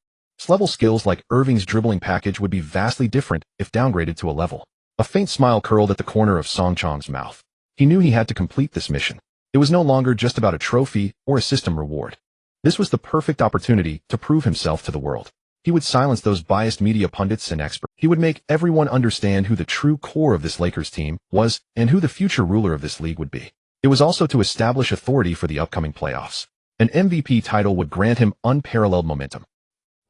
Level skills like Irving's dribbling package would be vastly different if downgraded to a level. A faint smile curled at the corner of Song Chong's mouth. He knew he had to complete this mission. It was no longer just about a trophy or a system reward. This was the perfect opportunity to prove himself to the world. He would silence those biased media pundits and experts. He would make everyone understand who the true core of this Lakers team was and who the future ruler of this league would be. It was also to establish authority for the upcoming playoffs. An MVP title would grant him unparalleled momentum.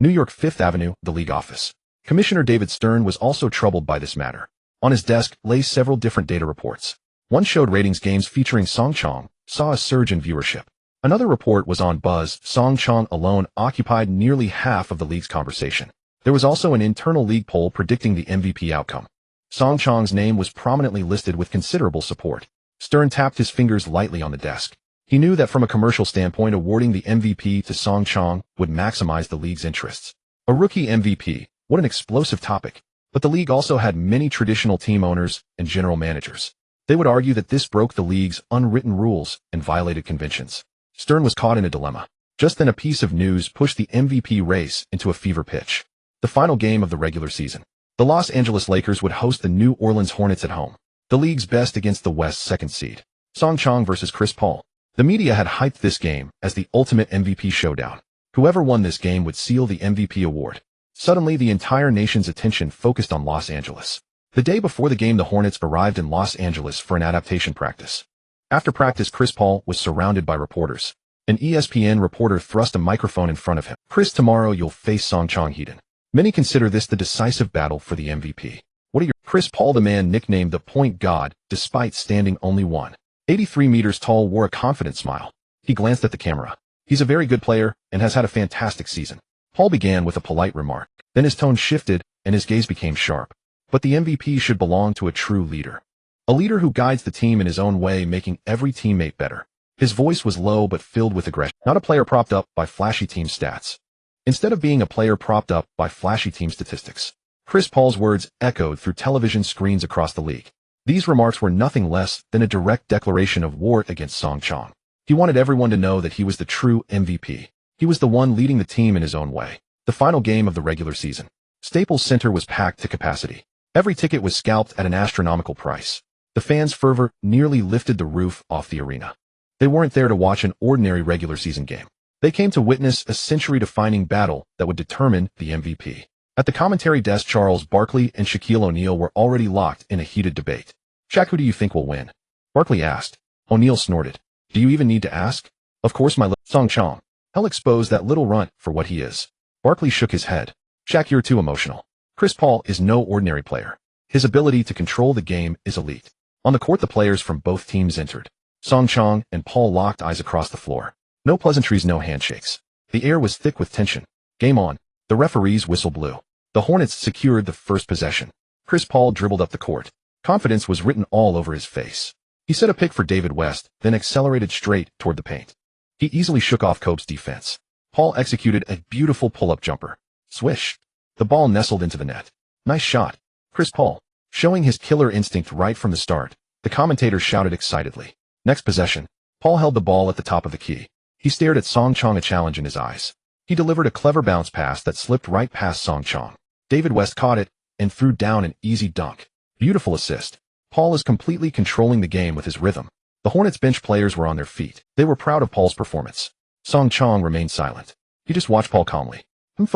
New York, Fifth Avenue, the league office. Commissioner David Stern was also troubled by this matter. On his desk lay several different data reports. One showed ratings games featuring Song Chong saw a surge in viewership. Another report was on buzz. Song Chong alone occupied nearly half of the league's conversation. There was also an internal league poll predicting the MVP outcome. Song Chong's name was prominently listed with considerable support. Stern tapped his fingers lightly on the desk. He knew that from a commercial standpoint, awarding the MVP to Song Chong would maximize the league's interests. A rookie MVP, what an explosive topic. But the league also had many traditional team owners and general managers. They would argue that this broke the league's unwritten rules and violated conventions. Stern was caught in a dilemma. Just then a piece of news pushed the MVP race into a fever pitch. The final game of the regular season. The Los Angeles Lakers would host the New Orleans Hornets at home. The league's best against the West's second seed. Song Chong versus Chris Paul. The media had hyped this game as the ultimate MVP showdown. Whoever won this game would seal the MVP award. Suddenly, the entire nation's attention focused on Los Angeles. The day before the game, the Hornets arrived in Los Angeles for an adaptation practice. After practice, Chris Paul was surrounded by reporters. An ESPN reporter thrust a microphone in front of him. "Chris, tomorrow you'll face Song Chong Heaton. Many consider this the decisive battle for the MVP. What are your..." Chris Paul, the man nicknamed the Point God, despite standing only 183 meters tall, wore a confident smile. He glanced at the camera. "He's a very good player and has had a fantastic season." Paul began with a polite remark. Then his tone shifted and his gaze became sharp. "But the MVP should belong to a true leader. A leader who guides the team in his own way, making every teammate better." His voice was low but filled with aggression. Not a player propped up by flashy team stats. Instead of being a player propped up by flashy team statistics. Chris Paul's words echoed through television screens across the league. These remarks were nothing less than a direct declaration of war against Song Chong. He wanted everyone to know that he was the true MVP. He was the one leading the team in his own way. The final game of the regular season. Staples Center was packed to capacity. Every ticket was scalped at an astronomical price. The fans' fervor nearly lifted the roof off the arena. They weren't there to watch an ordinary regular season game. They came to witness a century-defining battle that would determine the MVP. At the commentary desk, Charles Barkley and Shaquille O'Neal were already locked in a heated debate. "Shaq, who do you think will win?" Barkley asked. O'Neal snorted. "Do you even need to ask? Of course my Song Chong. Hell expose that little runt for what he is. Barkley shook his head. Shaq, you're too emotional. Chris Paul is no ordinary player. His ability to control the game is elite. On the court the players from both teams entered. Song Chong and Paul locked eyes across the floor. No pleasantries, no handshakes. The air was thick with tension. Game on. The referee's whistle blew. The Hornets secured the first possession. Chris Paul dribbled up the court. Confidence was written all over his face. He set a pick for David West, then accelerated straight toward the paint. He easily shook off Kobe's defense. Paul executed a beautiful pull-up jumper. Swish. The ball nestled into the net. Nice shot. Chris Paul. Showing his killer instinct right from the start, the commentator shouted excitedly. Next possession. Paul held the ball at the top of the key. He stared at Song Chong, a challenge in his eyes. He delivered a clever bounce pass that slipped right past Song Chong. David West caught it and threw down an easy dunk. Beautiful assist. Paul is completely controlling the game with his rhythm. The Hornets bench players were on their feet. They were proud of Paul's performance. Song Chong remained silent. He just watched Paul calmly.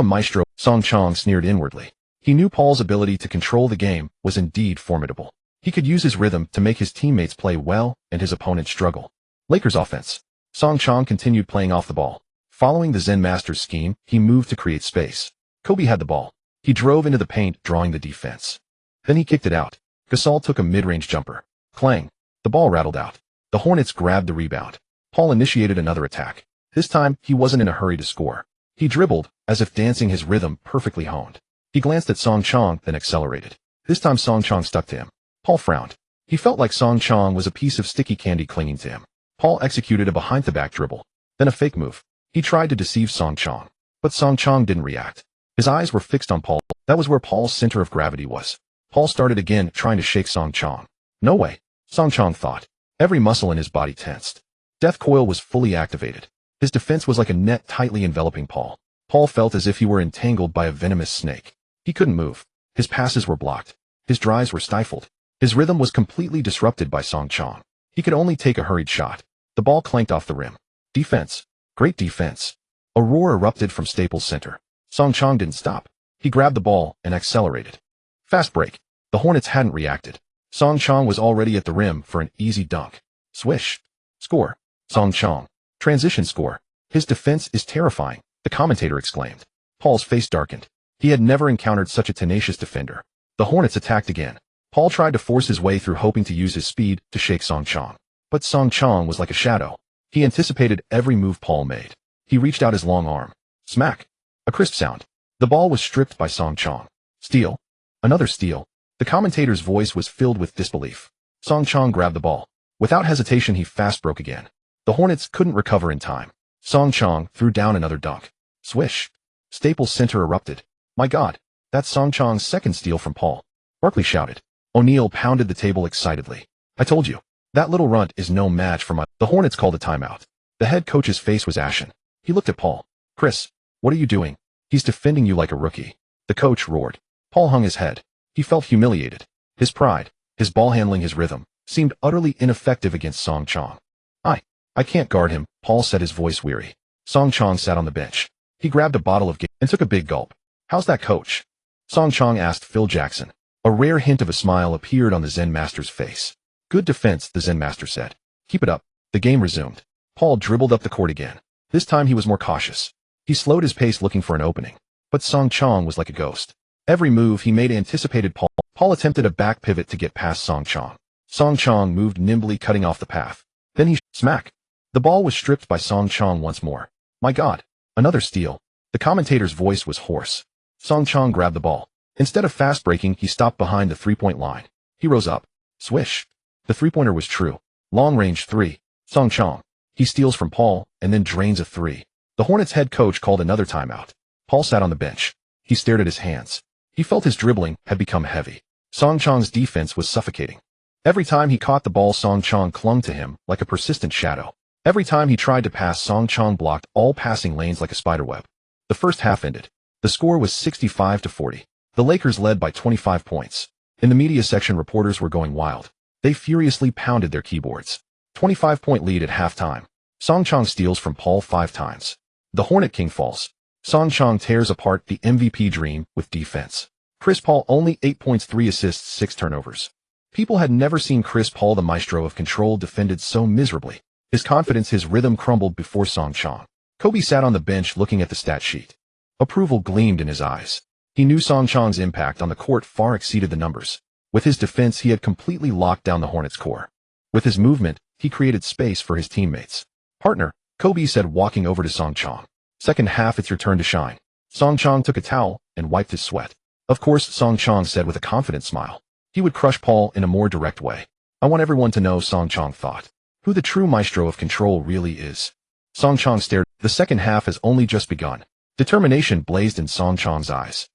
Maestro. Song Chong sneered inwardly. He knew Paul's ability to control the game was indeed formidable. He could use his rhythm to make his teammates play well and his opponents struggle. Lakers offense. Song Chong continued playing off the ball. Following the Zen Master's scheme, he moved to create space. Kobe had the ball. He drove into the paint, drawing the defense. Then he kicked it out. Gasol took a mid-range jumper. Clang. The ball rattled out. The Hornets grabbed the rebound. Paul initiated another attack. This time, he wasn't in a hurry to score. He dribbled, as if dancing his rhythm perfectly honed. He glanced at Song Chong, then accelerated. This time Song Chong stuck to him. Paul frowned. He felt like Song Chong was a piece of sticky candy clinging to him. Paul executed a behind-the-back dribble. Then a fake move. He tried to deceive Song Chong. But Song Chong didn't react. His eyes were fixed on Paul. That was where Paul's center of gravity was. Paul started again, trying to shake Song Chong. No way. Song Chong thought. Every muscle in his body tensed. Death Coil was fully activated. His defense was like a net tightly enveloping Paul. Paul felt as if he were entangled by a venomous snake. He couldn't move. His passes were blocked. His drives were stifled. His rhythm was completely disrupted by Song Chong. He could only take a hurried shot. The ball clanked off the rim. Defense. Great defense. A roar erupted from Staples Center. Song Chong didn't stop. He grabbed the ball and accelerated. Fast break. The Hornets hadn't reacted. Song Chong was already at the rim for an easy dunk. Swish. Score. Song Chong. Transition score. His defense is terrifying, the commentator exclaimed. Paul's face darkened. He had never encountered such a tenacious defender. The Hornets attacked again. Paul tried to force his way through, hoping to use his speed to shake Song Chong. But Song Chong was like a shadow. He anticipated every move Paul made. He reached out his long arm. Smack. A crisp sound. The ball was stripped by Song Chong. Steal. Another steal. The commentator's voice was filled with disbelief. Song Chong grabbed the ball. Without hesitation, he fast broke again. The Hornets couldn't recover in time. Song Chong threw down another dunk. Swish. Staples Center erupted. My God, that's Song Chong's second steal from Paul. Barkley shouted. O'Neal pounded the table excitedly. I told you, that little runt is no match for my... The Hornets called a timeout. The head coach's face was ashen. He looked at Paul. Chris, what are you doing? He's defending you like a rookie. The coach roared. Paul hung his head. He felt humiliated. His pride, his ball handling, his rhythm, seemed utterly ineffective against Song Chong. I can't guard him, Paul said, his voice weary. Song Chong sat on the bench. He grabbed a bottle of and took a big gulp. How's that, coach? Song Chong asked Phil Jackson. A rare hint of a smile appeared on the Zen Master's face. Good defense, the Zen Master said. Keep it up. The game resumed. Paul dribbled up the court again. This time he was more cautious. He slowed his pace, looking for an opening. But Song Chong was like a ghost. Every move he made anticipated Paul. Paul attempted a back pivot to get past Song Chong. Song Chong moved nimbly, cutting off the path. Then he smack. The ball was stripped by Song Chong once more. My God. Another steal. The commentator's voice was hoarse. Song Chong grabbed the ball. Instead of fast breaking, he stopped behind the three-point line. He rose up. Swish. The three-pointer was true. Long-range three. Song Chong. He steals from Paul and then drains a three. The Hornets head coach called another timeout. Paul sat on the bench. He stared at his hands. He felt his dribbling had become heavy. Song Chong's defense was suffocating. Every time he caught the ball, Song Chong clung to him like a persistent shadow. Every time he tried to pass, Song Chong blocked all passing lanes like a spiderweb. The first half ended. The score was 65-40. The Lakers led by 25 points. In the media section, reporters were going wild. They furiously pounded their keyboards. 25-point lead at halftime. Song Chong steals from Paul 5 times. The Hornet King falls. Song Chong tears apart the MVP dream with defense. Chris Paul only 8 points, 3 assists, 6 turnovers. People had never seen Chris Paul, the maestro of control, defended so miserably. His confidence, his rhythm crumbled before Song Chong. Kobe sat on the bench looking at the stat sheet. Approval gleamed in his eyes. He knew Song Chong's impact on the court far exceeded the numbers. With his defense, he had completely locked down the Hornets' core. With his movement, he created space for his teammates. "Partner," Kobe said, walking over to Song Chong. "Second half, it's your turn to shine." Song Chong took a towel and wiped his sweat. "Of course," Song Chong said with a confident smile. He would crush Paul in a more direct way. "I want everyone to know," Song Chong thought, "who the true maestro of control really is." Song Chong stared. The second half has only just begun. Determination blazed in Song Chong's eyes.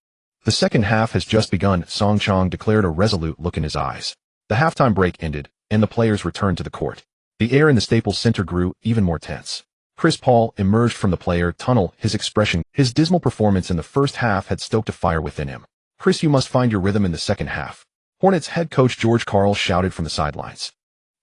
"The second half has just begun," Song Chong declared, a resolute look in his eyes. The halftime break ended, and the players returned to the court. The air in the Staples Center grew even more tense. Chris Paul emerged from the player tunnel, his dismal performance in the first half had stoked a fire within him. "Chris, you must find your rhythm in the second half," Hornets head coach George Karl shouted from the sidelines.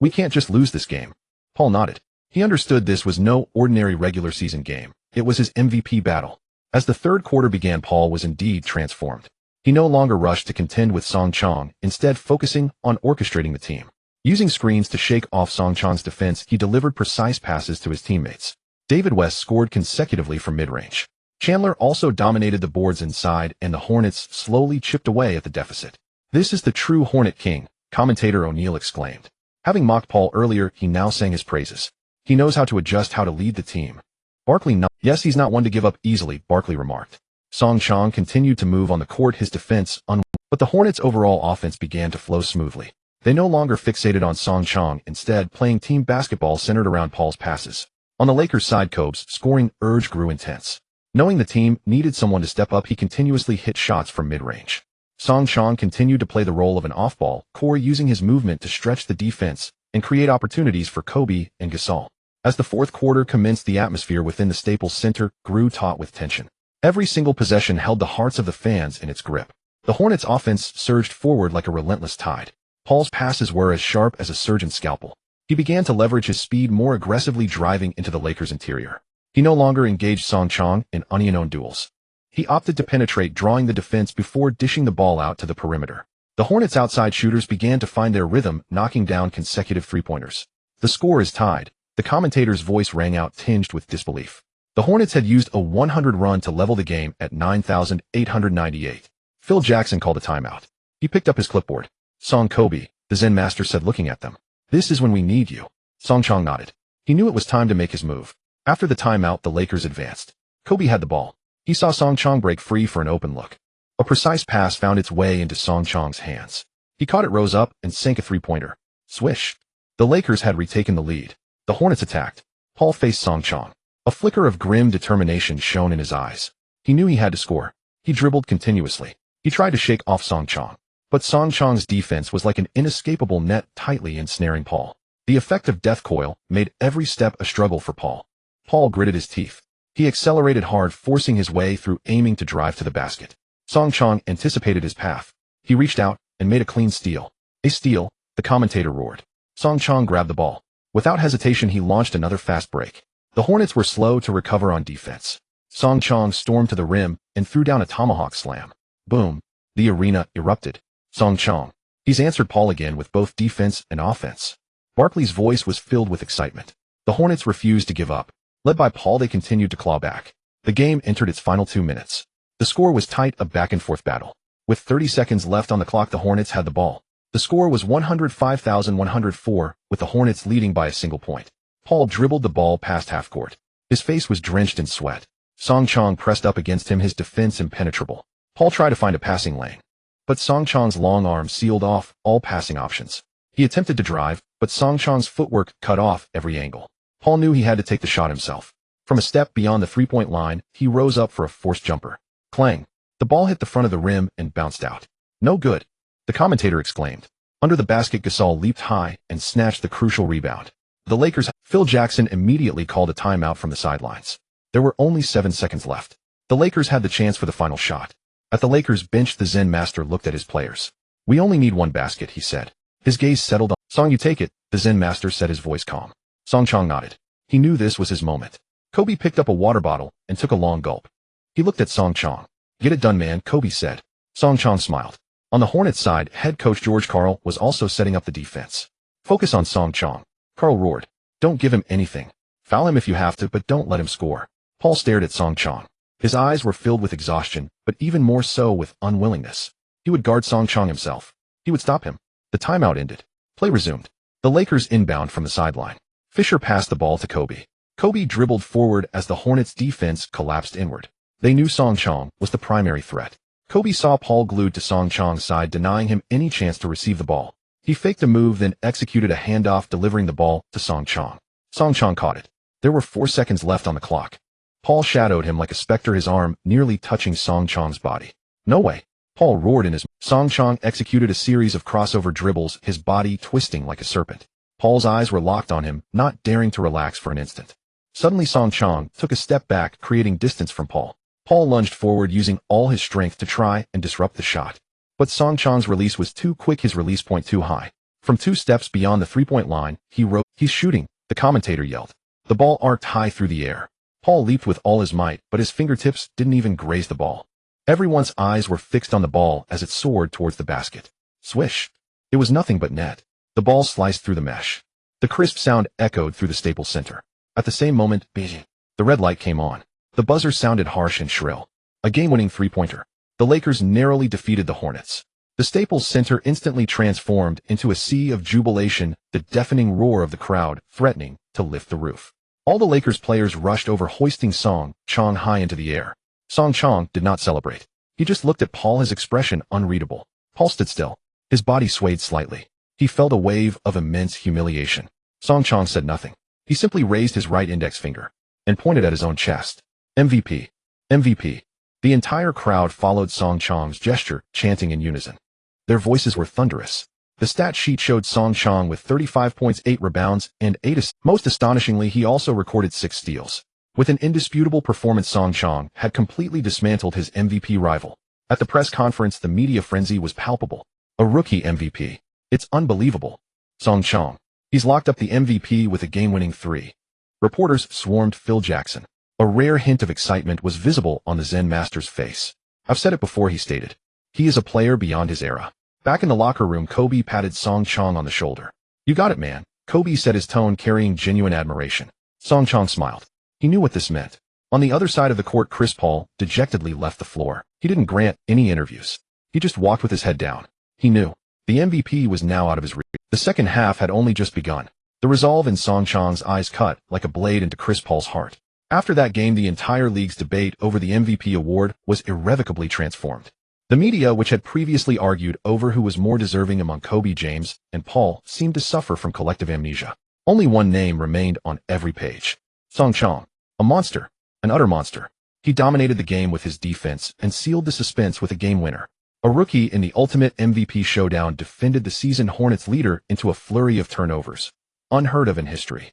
"We can't just lose this game." Paul nodded. He understood this was no ordinary regular season game. It was his MVP battle. As the third quarter began, Paul was indeed transformed. He no longer rushed to contend with Song Chong, instead focusing on orchestrating the team. Using screens to shake off Song Chong's defense, he delivered precise passes to his teammates. David West scored consecutively from mid-range. Chandler also dominated the boards inside, and the Hornets slowly chipped away at the deficit. "This is the true Hornet King," commentator O'Neal exclaimed. Having mocked Paul earlier, he now sang his praises. "He knows how to adjust, how to lead the team." Barkley nodded. "Yes, he's not one to give up easily," Barkley remarked. Song Chong continued to move on the court, his defense but the Hornets' overall offense began to flow smoothly. They no longer fixated on Song Chong, instead playing team basketball centered around Paul's passes. On the Lakers' side, Kobe's scoring urge grew intense. Knowing the team needed someone to step up, he continuously hit shots from mid-range. Song Chong continued to play the role of an off-ball core, using his movement to stretch the defense and create opportunities for Kobe and Gasol. As the fourth quarter commenced, the atmosphere within the Staples Center grew taut with tension. Every single possession held the hearts of the fans in its grip. The Hornets' offense surged forward like a relentless tide. Paul's passes were as sharp as a surgeon's scalpel. He began to leverage his speed more aggressively, driving into the Lakers' interior. He no longer engaged Song Chong in unknown duels. He opted to penetrate, drawing the defense before dishing the ball out to the perimeter. The Hornets' outside shooters began to find their rhythm, knocking down consecutive three-pointers. "The score is tied," the commentator's voice rang out, tinged with disbelief. The Hornets had used a 100 run to level the game at 9,898. Phil Jackson called a timeout. He picked up his clipboard. "Song, Kobe," the Zen master said, looking at them. "This is when we need you." Song Chong nodded. He knew it was time to make his move. After the timeout, the Lakers advanced. Kobe had the ball. He saw Song Chong break free for an open look. A precise pass found its way into Song Chong's hands. He caught it, rose up, and sank a three-pointer. Swish. The Lakers had retaken the lead. The Hornets attacked. Paul faced Song Chong. A flicker of grim determination shone in his eyes. He knew he had to score. He dribbled continuously. He tried to shake off Song Chong. But Song Chong's defense was like an inescapable net, tightly ensnaring Paul. The effect of death coil made every step a struggle for Paul. Paul gritted his teeth. He accelerated hard, forcing his way through, aiming to drive to the basket. Song Chong anticipated his path. He reached out and made a clean steal. "A steal," the commentator roared. Song Chong grabbed the ball. Without hesitation, he launched another fast break. The Hornets were slow to recover on defense. Song Chong stormed to the rim and threw down a tomahawk slam. Boom. The arena erupted. "Song Chong. He's answered Paul again with both defense and offense." Barkley's voice was filled with excitement. The Hornets refused to give up. Led by Paul, they continued to claw back. The game entered its final 2 minutes. The score was tight, a back-and-forth battle. With 30 seconds left on the clock, the Hornets had the ball. The score was 105,104, with the Hornets leading by a single point. Paul dribbled the ball past half-court. His face was drenched in sweat. Song Chong pressed up against him, his defense impenetrable. Paul tried to find a passing lane. But Song Chong's long arm sealed off all passing options. He attempted to drive, but Song Chong's footwork cut off every angle. Paul knew he had to take the shot himself. From a step beyond the three-point line, he rose up for a forced jumper. Clang. The ball hit the front of the rim and bounced out. "No good," the commentator exclaimed. Under the basket, Gasol leaped high and snatched the crucial rebound. The Lakers. Phil Jackson immediately called a timeout from the sidelines. There were only 7 seconds left. The Lakers had the chance for the final shot. At the Lakers bench, the Zen master looked at his players. "We only need one basket," he said. His gaze settled on Song. "You take it," the Zen master said, his voice calm. Song Chong nodded. He knew this was his moment. Kobe picked up a water bottle and took a long gulp. He looked at Song Chong. "Get it done, man," Kobe said. Song Chong smiled. On the Hornets' side, head coach George Karl was also setting up the defense. "Focus on Song Chong," Karl roared. Don't give him anything. Foul him if you have to, but don't let him score. Paul stared at Song Chong. His eyes were filled with exhaustion, but even more so with unwillingness. He would guard Song Chong himself. He would stop him. The timeout ended. Play resumed. The Lakers inbound from the sideline. Fisher passed the ball to Kobe. Kobe dribbled forward as the Hornets' defense collapsed inward. They knew Song Chong was the primary threat. Kobe saw Paul glued to Song Chong's side, denying him any chance to receive the ball. He faked a move, then executed a handoff, delivering the ball to Song Chong. Song Chong caught it. There were 4 seconds left on the clock. Paul shadowed him like a specter, his arm nearly touching Song Chong's body. No way. Paul roared in his mouth. Song Chong executed a series of crossover dribbles, his body twisting like a serpent. Paul's eyes were locked on him, not daring to relax for an instant. Suddenly Song Chong took a step back, creating distance from Paul. Paul lunged forward, using all his strength to try and disrupt the shot. But Song Chong's release was too quick, his release point too high. From 2 steps beyond the three-point line, he wrote, "He's shooting," the commentator yelled. The ball arced high through the air. Paul leaped with all his might, but his fingertips didn't even graze the ball. Everyone's eyes were fixed on the ball as it soared towards the basket. Swish! It was nothing but net. The ball sliced through the mesh. The crisp sound echoed through the Staples Center. At the same moment, the red light came on. The buzzer sounded harsh and shrill. A game-winning three-pointer. The Lakers narrowly defeated the Hornets. The Staples Center instantly transformed into a sea of jubilation, the deafening roar of the crowd threatening to lift the roof. All the Lakers players rushed over, hoisting Song Chong high into the air. Song Chong did not celebrate. He just looked at Paul, his expression unreadable. Paul stood still. His body swayed slightly. He felt a wave of immense humiliation. Song Chong said nothing. He simply raised his right index finger and pointed at his own chest. MVP. MVP. The entire crowd followed Song Chong's gesture, chanting in unison. Their voices were thunderous. The stat sheet showed Song Chong with 35 points, 8 rebounds, and 8 assists. Most astonishingly, he also recorded 6 steals. With an indisputable performance, Song Chong had completely dismantled his MVP rival. At the press conference, the media frenzy was palpable. A rookie MVP. It's unbelievable. Song Chong. He's locked up the MVP with a game-winning 3. Reporters swarmed Phil Jackson. A rare hint of excitement was visible on the Zen master's face. I've said it before, he stated. He is a player beyond his era. Back in the locker room, Kobe patted Song Chong on the shoulder. You got it, man, Kobe said, his tone carrying genuine admiration. Song Chong smiled. He knew what this meant. On the other side of the court, Chris Paul dejectedly left the floor. He didn't grant any interviews. He just walked with his head down. He knew. The MVP was now out of his reach. The second half had only just begun. The resolve in Song Chong's eyes cut like a blade into Chris Paul's heart. After that game, the entire league's debate over the MVP award was irrevocably transformed. The media, which had previously argued over who was more deserving among Kobe, James, and Paul, seemed to suffer from collective amnesia. Only one name remained on every page. Song Chong. A monster. An utter monster. He dominated the game with his defense and sealed the suspense with a game winner. A rookie in the ultimate MVP showdown defended the season Hornets leader into a flurry of turnovers. Unheard of in history.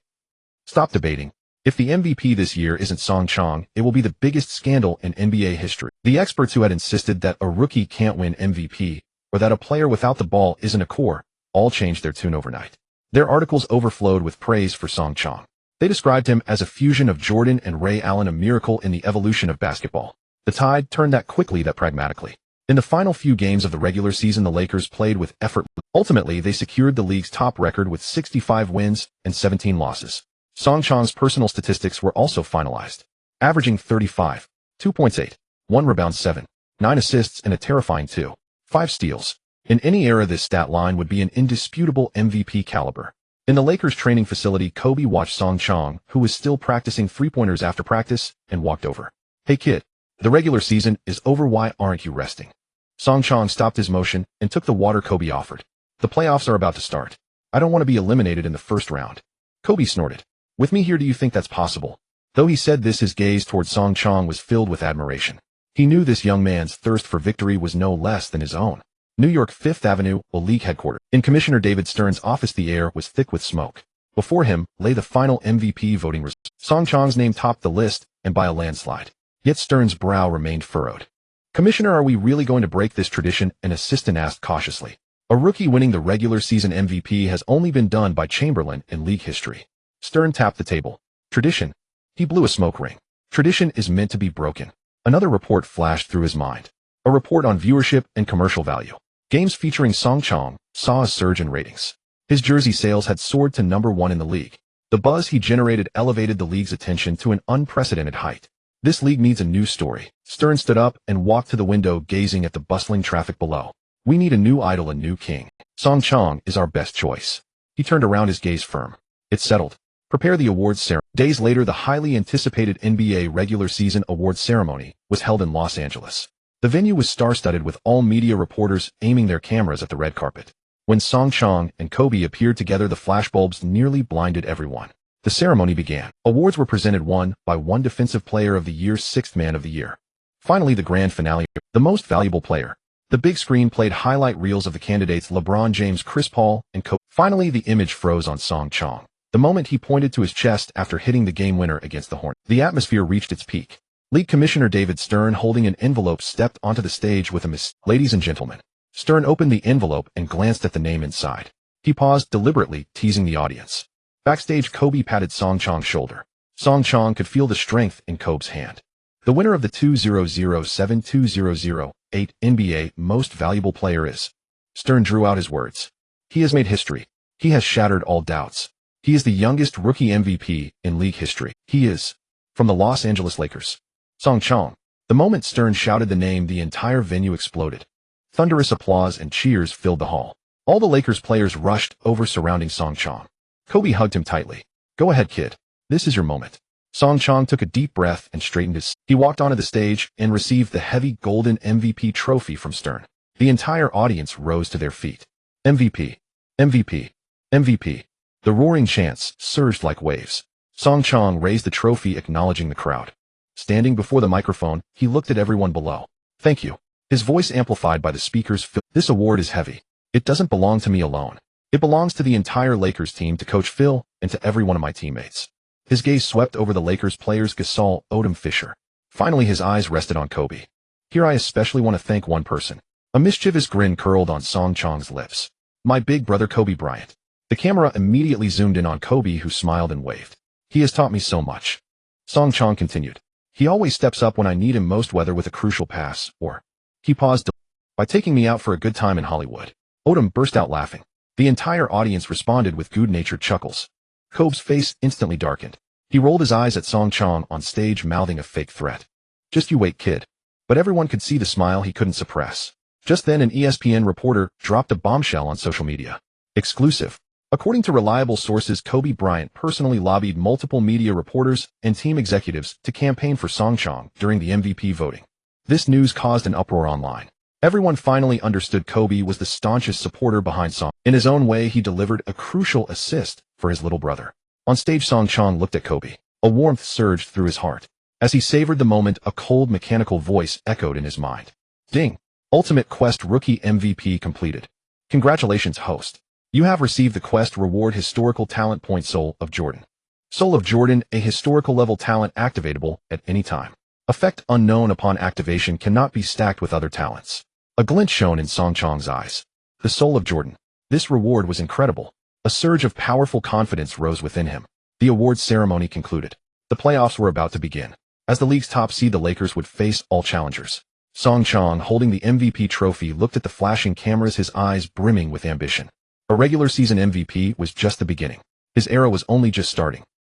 Stop debating. If the MVP this year isn't Song Chong, it will be the biggest scandal in NBA history. The experts who had insisted that a rookie can't win MVP, or that a player without the ball isn't a core, all changed their tune overnight. Their articles overflowed with praise for Song Chong. They described him as a fusion of Jordan and Ray Allen, a miracle in the evolution of basketball. The tide turned that quickly, that pragmatically. In the final few games of the regular season, the Lakers played with effort. Ultimately, they secured the league's top record with 65 wins and 17 losses. Song Chong's personal statistics were also finalized, averaging 35, 2.8, 1 rebound, 7, 9 assists, and a terrifying 2.5 steals. In any era, this stat line would be an indisputable MVP caliber. In the Lakers training facility, Kobe watched Song Chong, who was still practicing three-pointers after practice, and walked over. Hey kid, the regular season is over, why aren't you resting? Song Chong stopped his motion and took the water Kobe offered. The playoffs are about to start. I don't want to be eliminated in the first round. Kobe snorted. With me here, do you think that's possible? Though he said this, his gaze toward Song Chong was filled with admiration. He knew this young man's thirst for victory was no less than his own. New York, Fifth Avenue, a league headquarters. In Commissioner David Stern's office, the air was thick with smoke. Before him lay the final MVP voting results. Song Chong's name topped the list, and by a landslide. Yet Stern's brow remained furrowed. Commissioner, are we really going to break this tradition? An assistant asked cautiously. A rookie winning the regular season MVP has only been done by Chamberlain in league history. Stern tapped the table. Tradition? He blew a smoke ring. Tradition is meant to be broken. Another report flashed through his mind. A report on viewership and commercial value. Games featuring Song Chong saw a surge in ratings. His jersey sales had soared to #1 in the league. The buzz he generated elevated the league's attention to an unprecedented height. This league needs a new story. Stern stood up and walked to the window, gazing at the bustling traffic below. We need a new idol, a new king. Song Chong is our best choice. He turned around, his gaze firm. It's settled. Prepare the awards ceremony. Days later, the highly anticipated NBA regular season awards ceremony was held in Los Angeles. The venue was star-studded, with all media reporters aiming their cameras at the red carpet. When Song Chong and Kobe appeared together, the flashbulbs nearly blinded everyone. The ceremony began. Awards were presented one by one: Defensive Player of the Year, Sixth Man of the Year. Finally, the grand finale, the Most Valuable Player. The big screen played highlight reels of the candidates: LeBron James, Chris Paul, and Kobe. Finally, the image froze on Song Chong. The moment he pointed to his chest after hitting the game winner against the Hornets. The atmosphere reached its peak. League Commissioner David Stern, holding an envelope, stepped onto the stage with a Ladies and gentlemen. Stern opened the envelope and glanced at the name inside. He paused, deliberately teasing the audience. Backstage, Kobe patted Song Chong's shoulder. Song Chong could feel the strength in Kobe's hand. The winner of the 2007-2008 NBA Most Valuable Player is. Stern drew out his words. He has made history. He has shattered all doubts. He is the youngest rookie MVP in league history. He is from the Los Angeles Lakers. Song Chong. The moment Stern shouted the name, the entire venue exploded. Thunderous applause and cheers filled the hall. All the Lakers players rushed over, surrounding Song Chong. Kobe hugged him tightly. Go ahead, kid. This is your moment. Song Chong took a deep breath and straightened his. He walked onto the stage and received the heavy golden MVP trophy from Stern. The entire audience rose to their feet. MVP. MVP. MVP. The roaring chants surged like waves. Song Chong raised the trophy, acknowledging the crowd. Standing before the microphone, he looked at everyone below. Thank you. His voice amplified by the speakers. This award is heavy. It doesn't belong to me alone. It belongs to the entire Lakers team, to Coach Phil, and to every one of my teammates. His gaze swept over the Lakers players: Gasol, Odom, Fisher. Finally, his eyes rested on Kobe. Here, I especially want to thank one person. A mischievous grin curled on Song Chong's lips. My big brother, Kobe Bryant. The camera immediately zoomed in on Kobe, who smiled and waved. He has taught me so much. Song Chong continued. He always steps up when I need him most, whether with a crucial pass or... He paused. By taking me out for a good time in Hollywood. Odom burst out laughing. The entire audience responded with good-natured chuckles. Kobe's face instantly darkened. He rolled his eyes at Song Chong on stage, mouthing a fake threat. Just you wait, kid. But everyone could see the smile he couldn't suppress. Just then, an ESPN reporter dropped a bombshell on social media. Exclusive. According to reliable sources, Kobe Bryant personally lobbied multiple media reporters and team executives to campaign for Song Chong during the MVP voting. This news caused an uproar online. Everyone finally understood Kobe was the staunchest supporter behind Song. In his own way, he delivered a crucial assist for his little brother. On stage, Song Chong looked at Kobe. A warmth surged through his heart. As he savored the moment, a cold, mechanical voice echoed in his mind. Ding! Ultimate Quest Rookie MVP completed. Congratulations, host. You have received the Quest Reward Historical Talent Point. Soul of Jordan. Soul of Jordan, a historical level talent activatable at any time. Effect unknown upon activation, cannot be stacked with other talents. A glint shone in Song Chong's eyes. The Soul of Jordan. This reward was incredible. A surge of powerful confidence rose within him. The awards ceremony concluded. The playoffs were about to begin. As the league's top seed, the Lakers would face all challengers. Song Chong, holding the MVP trophy, looked at the flashing cameras, his eyes brimming with ambition. A regular season MVP was just the beginning. His era was only just starting.